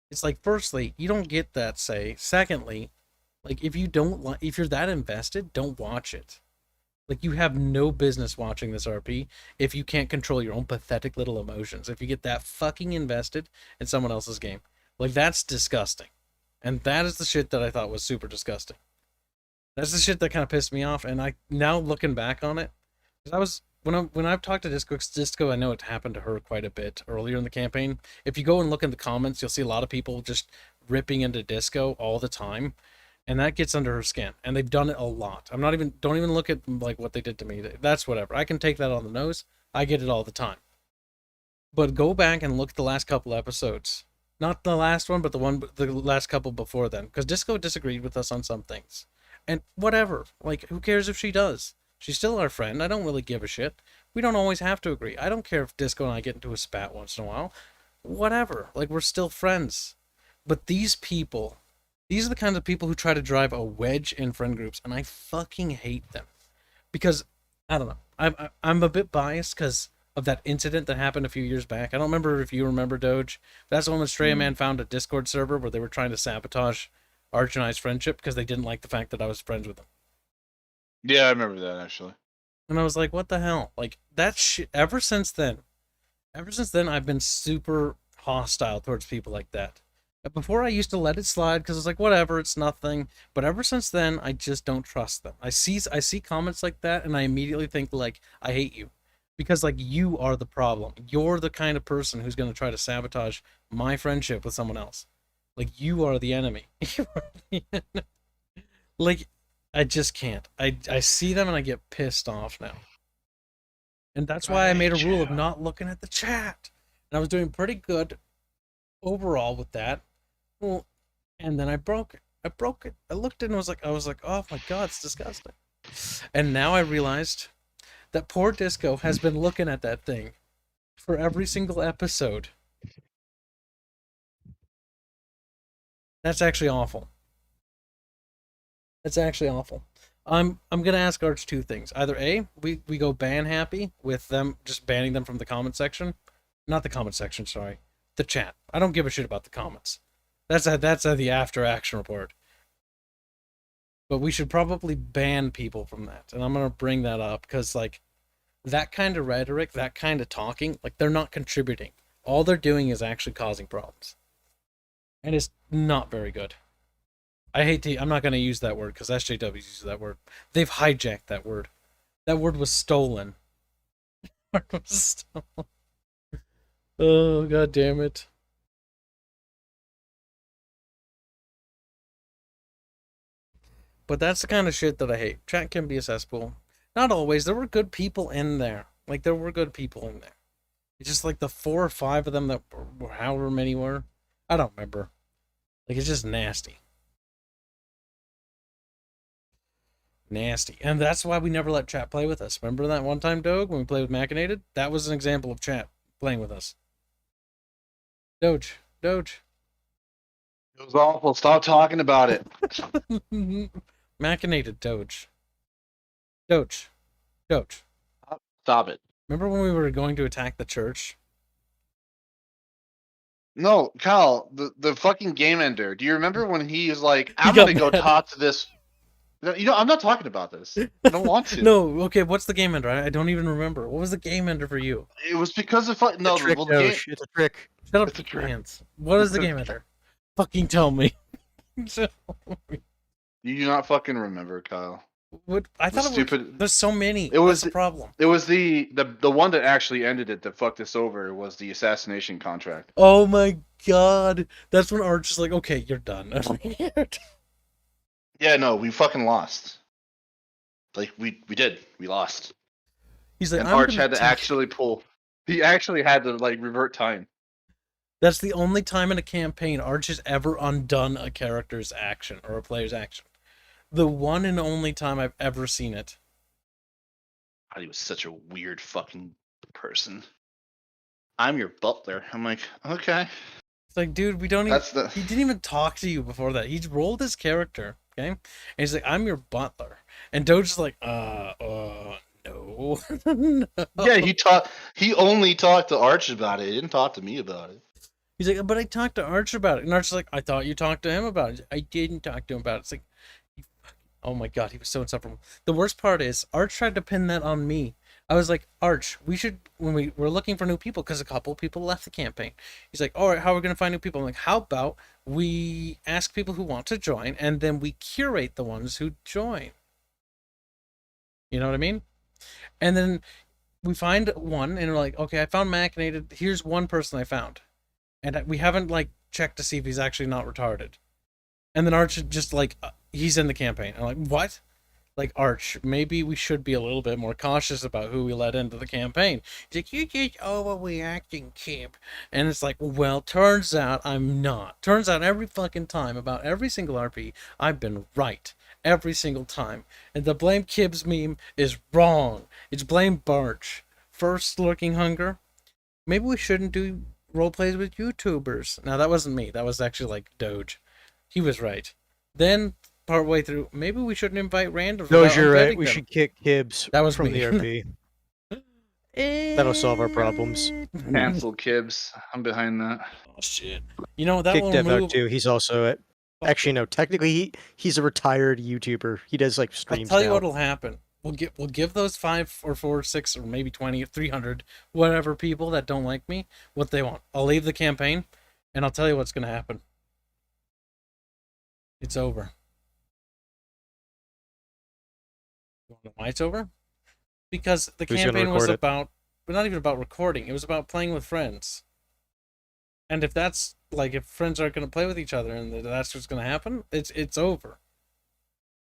[SPEAKER 1] It's like, firstly, you don't get that say. Secondly, like, if you're that invested, don't watch it. Like, you have no business watching this RP if you can't control your own pathetic little emotions. If you get that fucking invested in someone else's game. Like, that's disgusting. And that is the shit that I thought was super disgusting. That's the shit that kind of pissed me off. And now looking back on it, because when I've talked to Disco, I know it happened to her quite a bit earlier in the campaign. If you go and look in the comments, you'll see a lot of people just ripping into Disco all the time. And that gets under her skin. And they've done it a lot. Don't even look at, like, what they did to me. That's whatever. I can take that on the nose. I get it all the time. But go back and look at the last couple episodes. Not the last one, but the last couple before then. Because Disco disagreed with us on some things. And whatever. Like, who cares if she does? She's still our friend. I don't really give a shit. We don't always have to agree. I don't care if Disco and I get into a spat once in a while. Whatever. Like, we're still friends. But these people, these are the kinds of people who try to drive a wedge in friend groups, and I fucking hate them. Because, I don't know. I'm a bit biased because of that incident that happened a few years back. I don't remember if you remember, Doge. That's the one when Stray Man found a Discord server where they were trying to sabotage Arch and I's friendship because they didn't like the fact that I was friends with them.
[SPEAKER 5] Yeah, I remember that actually.
[SPEAKER 1] And I was like, what the hell? Like, that shit, ever since then, I've been super hostile towards people like that. Before, I used to let it slide because I was like, whatever, it's nothing. But ever since then, I just don't trust them. I see comments like that, and I immediately think, like, I hate you. Because, like, you are the problem. You're the kind of person who's going to try to sabotage my friendship with someone else. Like, you are the enemy. Like, I just can't. I see them and I get pissed off now. And that's why I made a rule of not looking at the chat. And I was doing pretty good overall with that. Well, and then I broke it. I looked at it and I was like, oh my god, it's disgusting. And now I realized that poor Disco has been looking at that thing for every single episode. That's actually awful. That's actually awful. I'm gonna ask Arch two things. Either A, we go ban happy with them just banning them from the comment section. Not the comment section, sorry. The chat. I don't give a shit about the comments. That's the after action report. But we should probably ban people from that. And I'm gonna bring that up because, like, that kind of rhetoric, that kind of talking, like, they're not contributing. All they're doing is actually causing problems. And it's not very good. I'm not going to use that word because SJW uses that word. They've hijacked that word. That word was stolen. Oh, god damn it. But that's the kind of shit that I hate. Chat can be a cesspool. Not always. There were good people in there. Like, there were good people in there. It's just like the 4 or 5 of them that were however many were. I don't remember. Like, it's just nasty. Nasty. And that's why we never let chat play with us. Remember that one time, Doge, when we played with Machinated? That was an example of chat playing with us. Doge.
[SPEAKER 5] It was awful. Stop talking about it.
[SPEAKER 1] Machinated, Doge.
[SPEAKER 5] Stop it.
[SPEAKER 1] Remember when we were going to attack the church?
[SPEAKER 5] No, Kyle, the fucking game ender. Do you remember when he was like, I'm
[SPEAKER 1] got
[SPEAKER 5] gonna go
[SPEAKER 1] mad.
[SPEAKER 5] talk to this? You know, I'm not talking about this. I don't want to.
[SPEAKER 1] No, okay, what's the game ender? I don't even remember. What was the game ender for you?
[SPEAKER 5] It was because of no.
[SPEAKER 3] It's a trick,
[SPEAKER 5] Well, the game,
[SPEAKER 3] Doge. It's a trick.
[SPEAKER 1] Shut up,
[SPEAKER 5] It's a trick.
[SPEAKER 1] hands. What is the game ender? Fucking tell me.
[SPEAKER 5] you do not fucking remember, Kyle.
[SPEAKER 1] What? I thought
[SPEAKER 5] Stupid.
[SPEAKER 1] there's so many.
[SPEAKER 5] It was
[SPEAKER 1] That's the problem.
[SPEAKER 5] It was the one that actually ended it that fucked us over was the assassination contract.
[SPEAKER 1] Oh my god. That's when Arch is like, okay, you're done.
[SPEAKER 5] Yeah, no, we fucking lost. Like we did. We lost.
[SPEAKER 1] He's like,
[SPEAKER 5] And
[SPEAKER 1] I'm
[SPEAKER 5] Arch
[SPEAKER 1] gonna
[SPEAKER 5] had to
[SPEAKER 1] take-
[SPEAKER 5] actually pull. He actually had to like revert time.
[SPEAKER 1] That's the only time in a campaign Arch has ever undone a character's action or a player's action. The one and only time I've ever seen it.
[SPEAKER 5] God, he was such a weird fucking person. I'm your butler. I'm like, okay.
[SPEAKER 1] It's like, dude, we don't even.
[SPEAKER 5] That's the.
[SPEAKER 1] He didn't even talk to you before that. He rolled his character, okay? And he's like, I'm your butler. And Doge's like, no. No.
[SPEAKER 5] Yeah, he only talked to Arch about it. He didn't talk to me about it.
[SPEAKER 1] He's like, but I talked to Arch about it. And Arch's like, I thought you talked to him about it. I didn't talk to him about it. It's like, oh my god, he was so insufferable. The worst part is, Arch tried to pin that on me. I was like, Arch, we should, when we're looking for new people, because a couple people left the campaign. He's like, all right, how are we going to find new people? I'm like, how about we ask people who want to join, and then we curate the ones who join? You know what I mean? And then we find one, and we're like, okay, I found Machinated. Here's one person I found. And we haven't, like, checked to see if he's actually not retarded. And then Arch just, like, he's in the campaign. I'm like, what? like, Arch, maybe we should be a little bit more cautious about who we let into the campaign. He's like, you're just overreacting, Kib. And it's like, well, turns out I'm not. Turns out every fucking time, about every single RP, I've been right. Every single time. And the blame Kibs meme is wrong. It's blame Barch. First, Lurking Hunger. Maybe we shouldn't do roleplays with YouTubers. Now, that wasn't me. That was actually, like, Doge. He was right. Then, partway through, maybe we shouldn't invite randoms.
[SPEAKER 3] No,
[SPEAKER 1] without
[SPEAKER 3] you're right.
[SPEAKER 1] unvetting
[SPEAKER 3] We
[SPEAKER 1] them.
[SPEAKER 3] should kick Kibs
[SPEAKER 1] That was
[SPEAKER 3] from
[SPEAKER 1] me.
[SPEAKER 3] the RP. That'll solve our problems.
[SPEAKER 5] Cancel Kibs. I'm behind that.
[SPEAKER 1] Oh shit! You know that
[SPEAKER 3] Kick
[SPEAKER 1] will
[SPEAKER 3] Dev out
[SPEAKER 1] remove.
[SPEAKER 3] too. He's also at. Actually, no. Technically, he's a retired YouTuber. He does like
[SPEAKER 1] I'll
[SPEAKER 3] streams
[SPEAKER 1] tell you
[SPEAKER 3] now.
[SPEAKER 1] what'll happen. We'll give those 5 or 4 or 6 or maybe 20 or 300 whatever people that don't like me what they want. I'll leave the campaign, and I'll tell you what's gonna happen. It's over. You wanna know why it's over? Because the
[SPEAKER 3] Who's gonna
[SPEAKER 1] campaign was
[SPEAKER 3] record it?
[SPEAKER 1] about, but not even about recording. It was about playing with friends. And if that's like, if friends aren't going to play with each other and that's what's going to happen, it's over.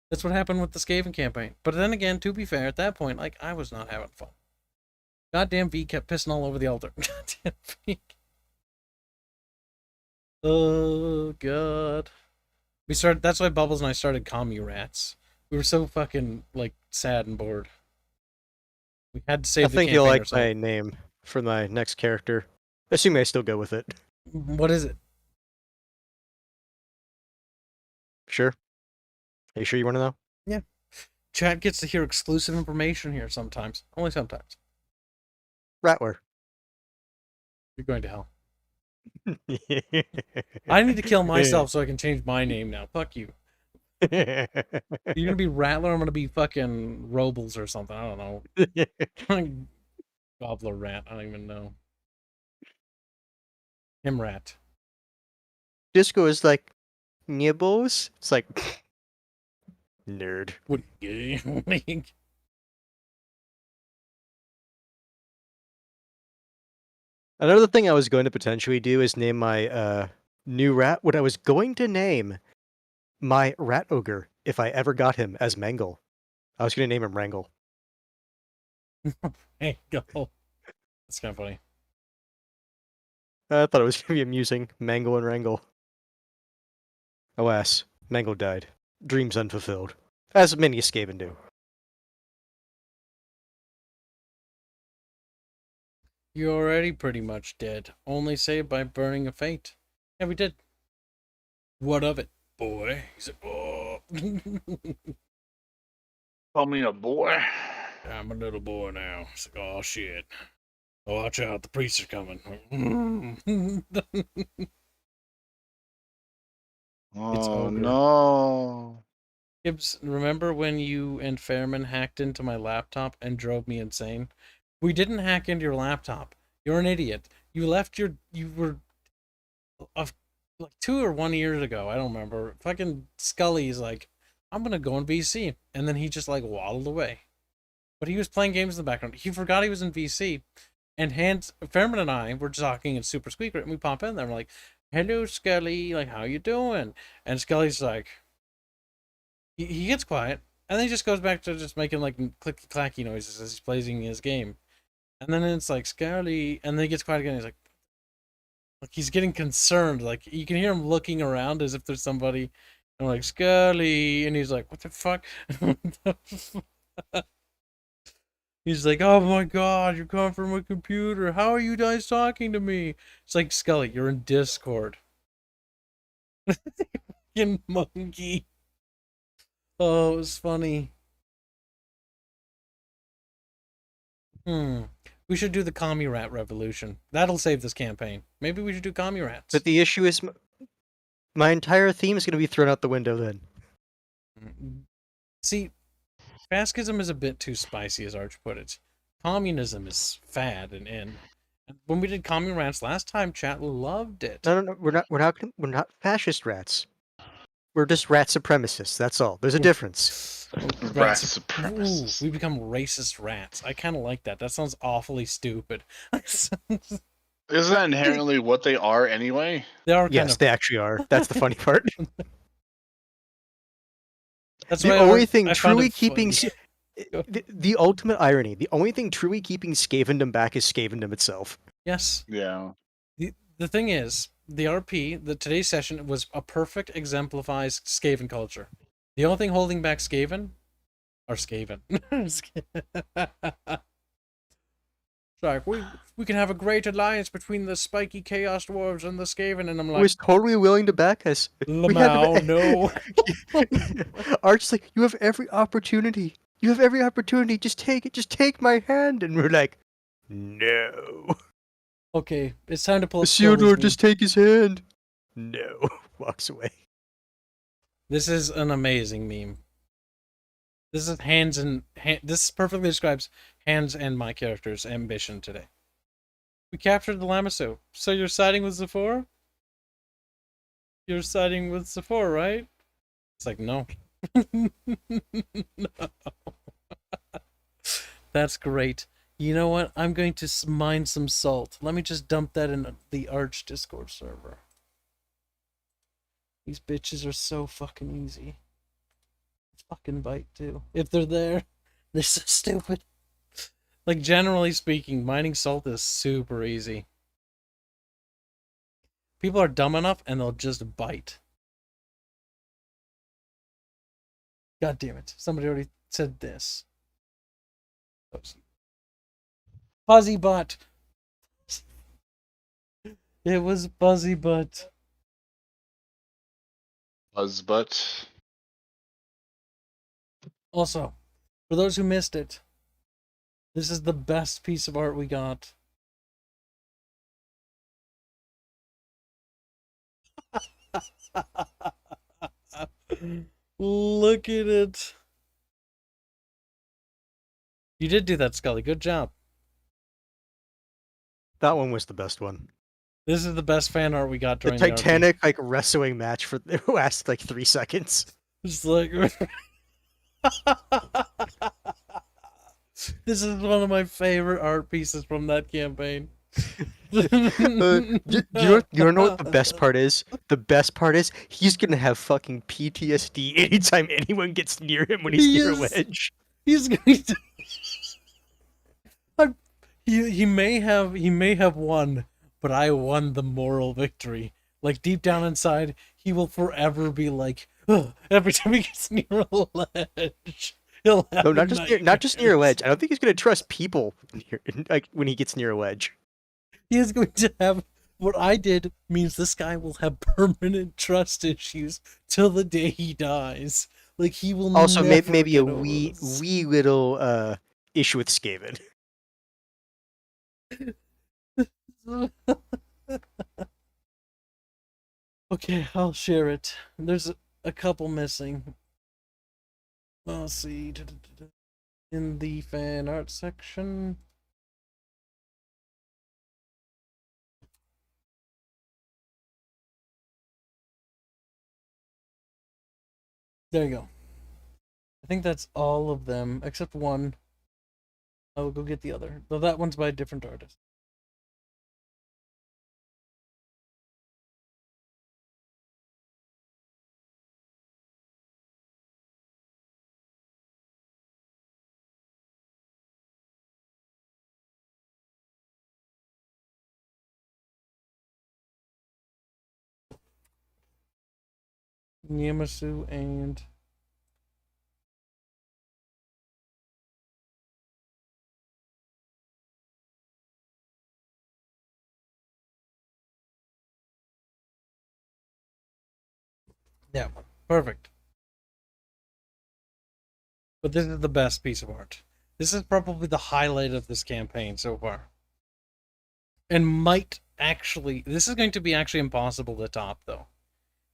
[SPEAKER 1] That's what happened with the Skaven campaign. But then again, to be fair, at that point, like, I was not having fun. Goddamn V kept pissing all over the altar. Goddamn V. Oh god. That's why Bubbles and I started Commie Rats. We were so fucking like sad and bored. We had to save
[SPEAKER 3] I
[SPEAKER 1] the
[SPEAKER 3] think
[SPEAKER 1] campaign
[SPEAKER 3] you'll like
[SPEAKER 1] ourselves.
[SPEAKER 3] my name for my next character. Assuming I still go with it.
[SPEAKER 1] What is it?
[SPEAKER 3] Sure. Are you sure you want to know?
[SPEAKER 1] Yeah. Chat gets to hear exclusive information here sometimes. Only sometimes.
[SPEAKER 3] Rattler.
[SPEAKER 1] You're going to hell. I need to kill myself so I can change my name now. Fuck you. You're gonna be Rattler, I'm gonna be fucking Robles or something. I don't know. Gobbler Rat, I don't even know. Him Rat.
[SPEAKER 3] Disco is like nibbles. It's like nerd.
[SPEAKER 1] What gay?
[SPEAKER 3] Another thing I was going to potentially do is name my new rat. What I was going to name my rat ogre if I ever got him as Mangle. I was going to name him Wrangle.
[SPEAKER 1] Hey, go. That's kind of funny.
[SPEAKER 3] I thought it was going to be amusing. Mangle and Wrangle. Alas, Mangle died. Dreams unfulfilled. As many Skaven do.
[SPEAKER 1] You're already pretty much dead. Only saved by burning a fate. Yeah, we did. What of it, boy? He's like, oh.
[SPEAKER 5] Call me a boy.
[SPEAKER 1] I'm a little boy now. It's like, oh shit. Oh, watch out, the priests are coming.
[SPEAKER 5] Oh
[SPEAKER 1] over.
[SPEAKER 5] no.
[SPEAKER 1] Kibs, remember when you and Fairman hacked into my laptop and drove me insane? We didn't hack into your laptop. You're an idiot. You were like 2 or 1 years ago. I don't remember. Fucking Scully's like, I'm gonna go in VC, and then he just like waddled away. But he was playing games in the background. He forgot he was in VC, and Fairman and I were talking in Super Squeaker, and we pop in there. We're like, "Hello, Scully. Like, how you doing?" And Scully's like, he gets quiet, and then he just goes back to just making like clicky clacky noises as he's playing his game. And then it's like, Scully, and then he gets quiet again. He's like he's getting concerned. Like, you can hear him looking around as if there's somebody. I'm like, Scully, and he's like, what the fuck? He's like, oh my god, you're coming from my computer. How are you guys talking to me? It's like, Scully, you're in Discord. Fucking monkey. Oh, it was funny. We should do the Commie Rat Revolution. That'll save this campaign. Maybe we should do Commie Rats.
[SPEAKER 3] But the issue is my entire theme is going to be thrown out the window then.
[SPEAKER 1] See, fascism is a bit too spicy, as Arch put it. Communism is fad and in. When we did Commie Rats last time, chat loved it.
[SPEAKER 3] No. We're not fascist rats. We're just rat supremacists. That's all. There's a difference.
[SPEAKER 5] Rat
[SPEAKER 1] Ooh,
[SPEAKER 5] supremacists.
[SPEAKER 1] we become racist rats. I kind of like that. That sounds awfully stupid.
[SPEAKER 5] Isn't that inherently what they are anyway?
[SPEAKER 1] They are kind
[SPEAKER 3] Yes,
[SPEAKER 1] of.
[SPEAKER 3] they actually are. That's the funny part.
[SPEAKER 1] That's
[SPEAKER 3] The
[SPEAKER 1] why
[SPEAKER 3] only thing
[SPEAKER 1] I found
[SPEAKER 3] truly
[SPEAKER 1] it
[SPEAKER 3] keeping
[SPEAKER 1] funny.
[SPEAKER 3] the ultimate irony, the only thing truly keeping Skavendom back is Skavendom itself.
[SPEAKER 1] Yes.
[SPEAKER 5] Yeah.
[SPEAKER 1] The thing is, the RP, today's session was a perfect exemplifies Skaven culture. The only thing holding back Skaven are Skaven. It's like we can have a great alliance between the spiky chaos dwarves and the Skaven, and I'm
[SPEAKER 3] Who
[SPEAKER 1] like,
[SPEAKER 3] was totally willing to back us.
[SPEAKER 1] Lamau, no.
[SPEAKER 3] Arch's like, you have every opportunity. You have every opportunity. Just take it. Just take my hand. And we're like, no.
[SPEAKER 1] Okay, it's time to pull up
[SPEAKER 3] Isildur,
[SPEAKER 1] Scully's
[SPEAKER 3] just take his hand. No. Walks away.
[SPEAKER 1] This is an amazing meme. This is this perfectly describes Hans and my character's ambition today. We captured the Lamasu. So you're siding with Zephyr? You're siding with Zephyr, right? It's like, no. No. That's great. You know what? I'm going to mine some salt. Let me just dump that in the Arch Discord server. These bitches are so fucking easy. Fucking bite too. If they're there, they're so stupid. Like, generally speaking, mining salt is super easy. People are dumb enough and they'll just bite. God damn it. Somebody already said this. Fuzzy butt. It was fuzzy butt.
[SPEAKER 5] Buzzbutt.
[SPEAKER 1] Also, for those who missed it, this is the best piece of art we got. Look at it. You did do that, Scully. Good job.
[SPEAKER 3] That one was the best one.
[SPEAKER 1] This is the best fan art we got
[SPEAKER 3] The
[SPEAKER 1] during the
[SPEAKER 3] Titanic like wrestling match for who lasted like 3 seconds.
[SPEAKER 1] It's like this is one of my favorite art pieces from that campaign.
[SPEAKER 3] You know what the best part is? The best part is he's gonna have fucking PTSD anytime anyone gets near him when he's near a wedge.
[SPEAKER 1] He's going to. He may have won, but I won the moral victory. Like, deep down inside, he will forever be like, ugh, every time he gets near a ledge. He'll have
[SPEAKER 3] No, not just near a ledge. I don't think he's gonna trust people like when he gets near a ledge.
[SPEAKER 1] He is going to have what I did means this guy will have permanent trust issues till the day he dies. Like, he will
[SPEAKER 3] Also,
[SPEAKER 1] never
[SPEAKER 3] maybe a
[SPEAKER 1] get over
[SPEAKER 3] wee
[SPEAKER 1] this.
[SPEAKER 3] little issue with Skaven.
[SPEAKER 1] Okay, I'll share it. There's a couple missing. I'll see. In the fan art section. There you go. I think that's all of them, except one. I will go get the other. Though that one's by a different artist. Yamasu and that one. Perfect. But this is the best piece of art. This is probably the highlight of this campaign so far. And might actually, this is going to be actually impossible to top though.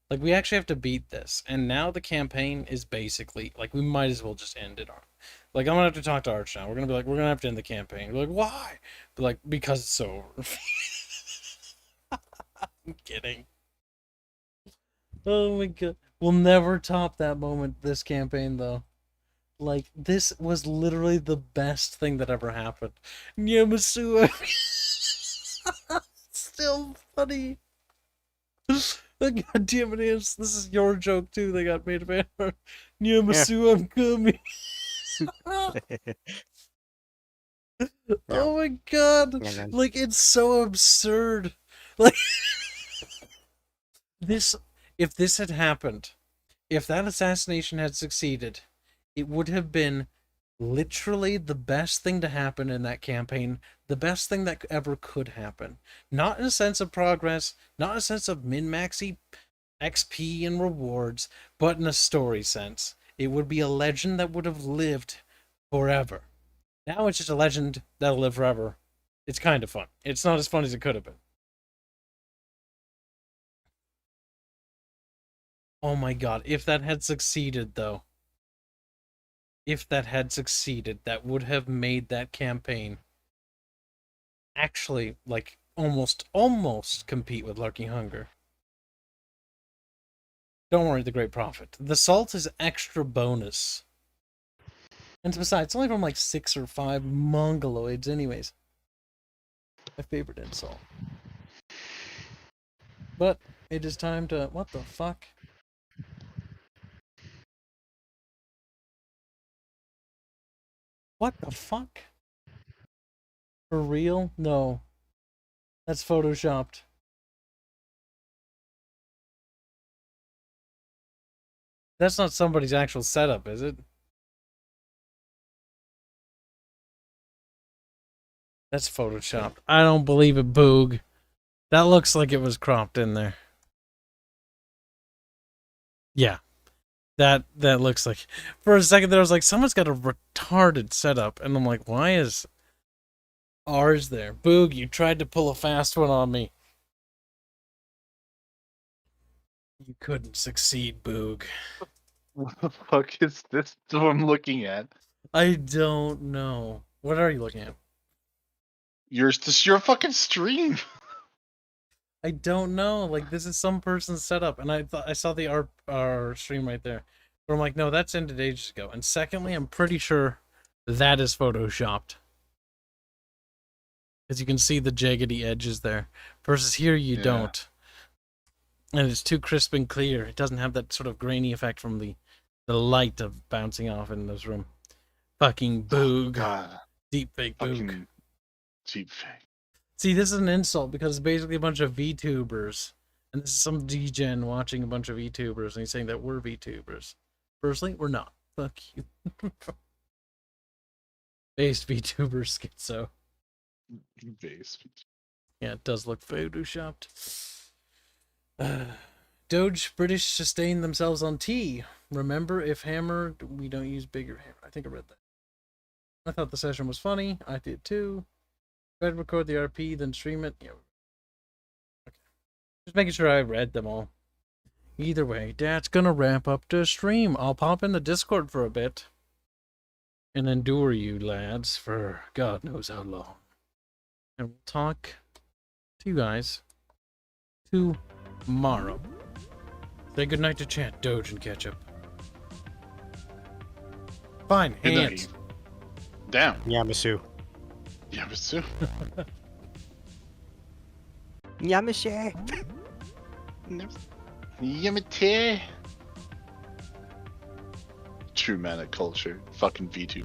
[SPEAKER 1] Like, we actually have to beat this. And now the campaign is basically, like, we might as well just end it off. Like, I'm gonna have to talk to Arch now. We're gonna be like, we're gonna have to end the campaign. We're like, why? But like, because it's over. I'm kidding. Oh my god. We'll never top that moment this campaign though. Like, this was literally the best thing that ever happened. Yamasu. Still funny. God damn it, Ants. This is your joke too. They got made of Hammer. Yamasu, I'm coming. Oh my god. Like, it's so absurd. Like, if this had happened, if that assassination had succeeded, it would have been literally the best thing to happen in that campaign, the best thing that ever could happen. Not in a sense of progress, not in a sense of min-maxy XP and rewards, but in a story sense. It would be a legend that would have lived forever. Now it's just a legend that'll live forever. It's kind of fun. It's not as fun as it could have been. Oh my god, if that had succeeded, though. If that had succeeded, that would have made that campaign actually, like, almost compete with Lurking Hunger. Don't worry, the Great Prophet. The salt is extra bonus. And besides, it's only from like 6 or 5 mongoloids anyways. My favorite insult. But it is time to... What the fuck? What the fuck? For real? No. That's photoshopped. That's not somebody's actual setup, is it? That's photoshopped. I don't believe it, Boog. That looks like it was cropped in there. Yeah. That looks like... For a second there, I was like, someone's got a retarded setup. And I'm like, why is ours there? Boog, you tried to pull a fast one on me. You couldn't succeed, Boog.
[SPEAKER 5] What the fuck is this what I'm looking at?
[SPEAKER 1] I don't know. What are you looking at?
[SPEAKER 5] Your fucking stream.
[SPEAKER 1] I don't know. Like, this is some person's setup, and I thought I saw the our stream right there. But I'm like, no, that's ended ages ago. And secondly, I'm pretty sure that is photoshopped, because you can see the jaggedy edges there. Versus here, you don't, and it's too crisp and clear. It doesn't have that sort of grainy effect from the light of bouncing off in this room. Fucking Boog.
[SPEAKER 5] God.
[SPEAKER 1] Deep fake Boog.
[SPEAKER 5] Fucking deep fake.
[SPEAKER 1] See, this is an insult because it's basically a bunch of VTubers. And this is some degen watching a bunch of VTubers and he's saying that we're VTubers. Personally, we're not. Fuck you. Based VTuber schizo.
[SPEAKER 5] Based.
[SPEAKER 1] Yeah, it does look photoshopped. Doge British sustain themselves on T. Remember, if hammer, we don't use bigger hammer. I think I read that. I thought the session was funny. I did too. Go ahead and record the RP, then stream it. Yeah. Okay. Just making sure I read them all. Either way, that's gonna wrap up the stream. I'll pop in the Discord for a bit. And endure you lads for God knows how long. And we'll talk to you guys tomorrow. Say goodnight to chat, Doge and Ketchup. Fine,
[SPEAKER 5] Good
[SPEAKER 1] hands.
[SPEAKER 5] night. Down.
[SPEAKER 3] Yamasu.
[SPEAKER 5] Yamasu.
[SPEAKER 3] Yamasu.
[SPEAKER 5] Yamate. True man at culture. Fucking VTuber.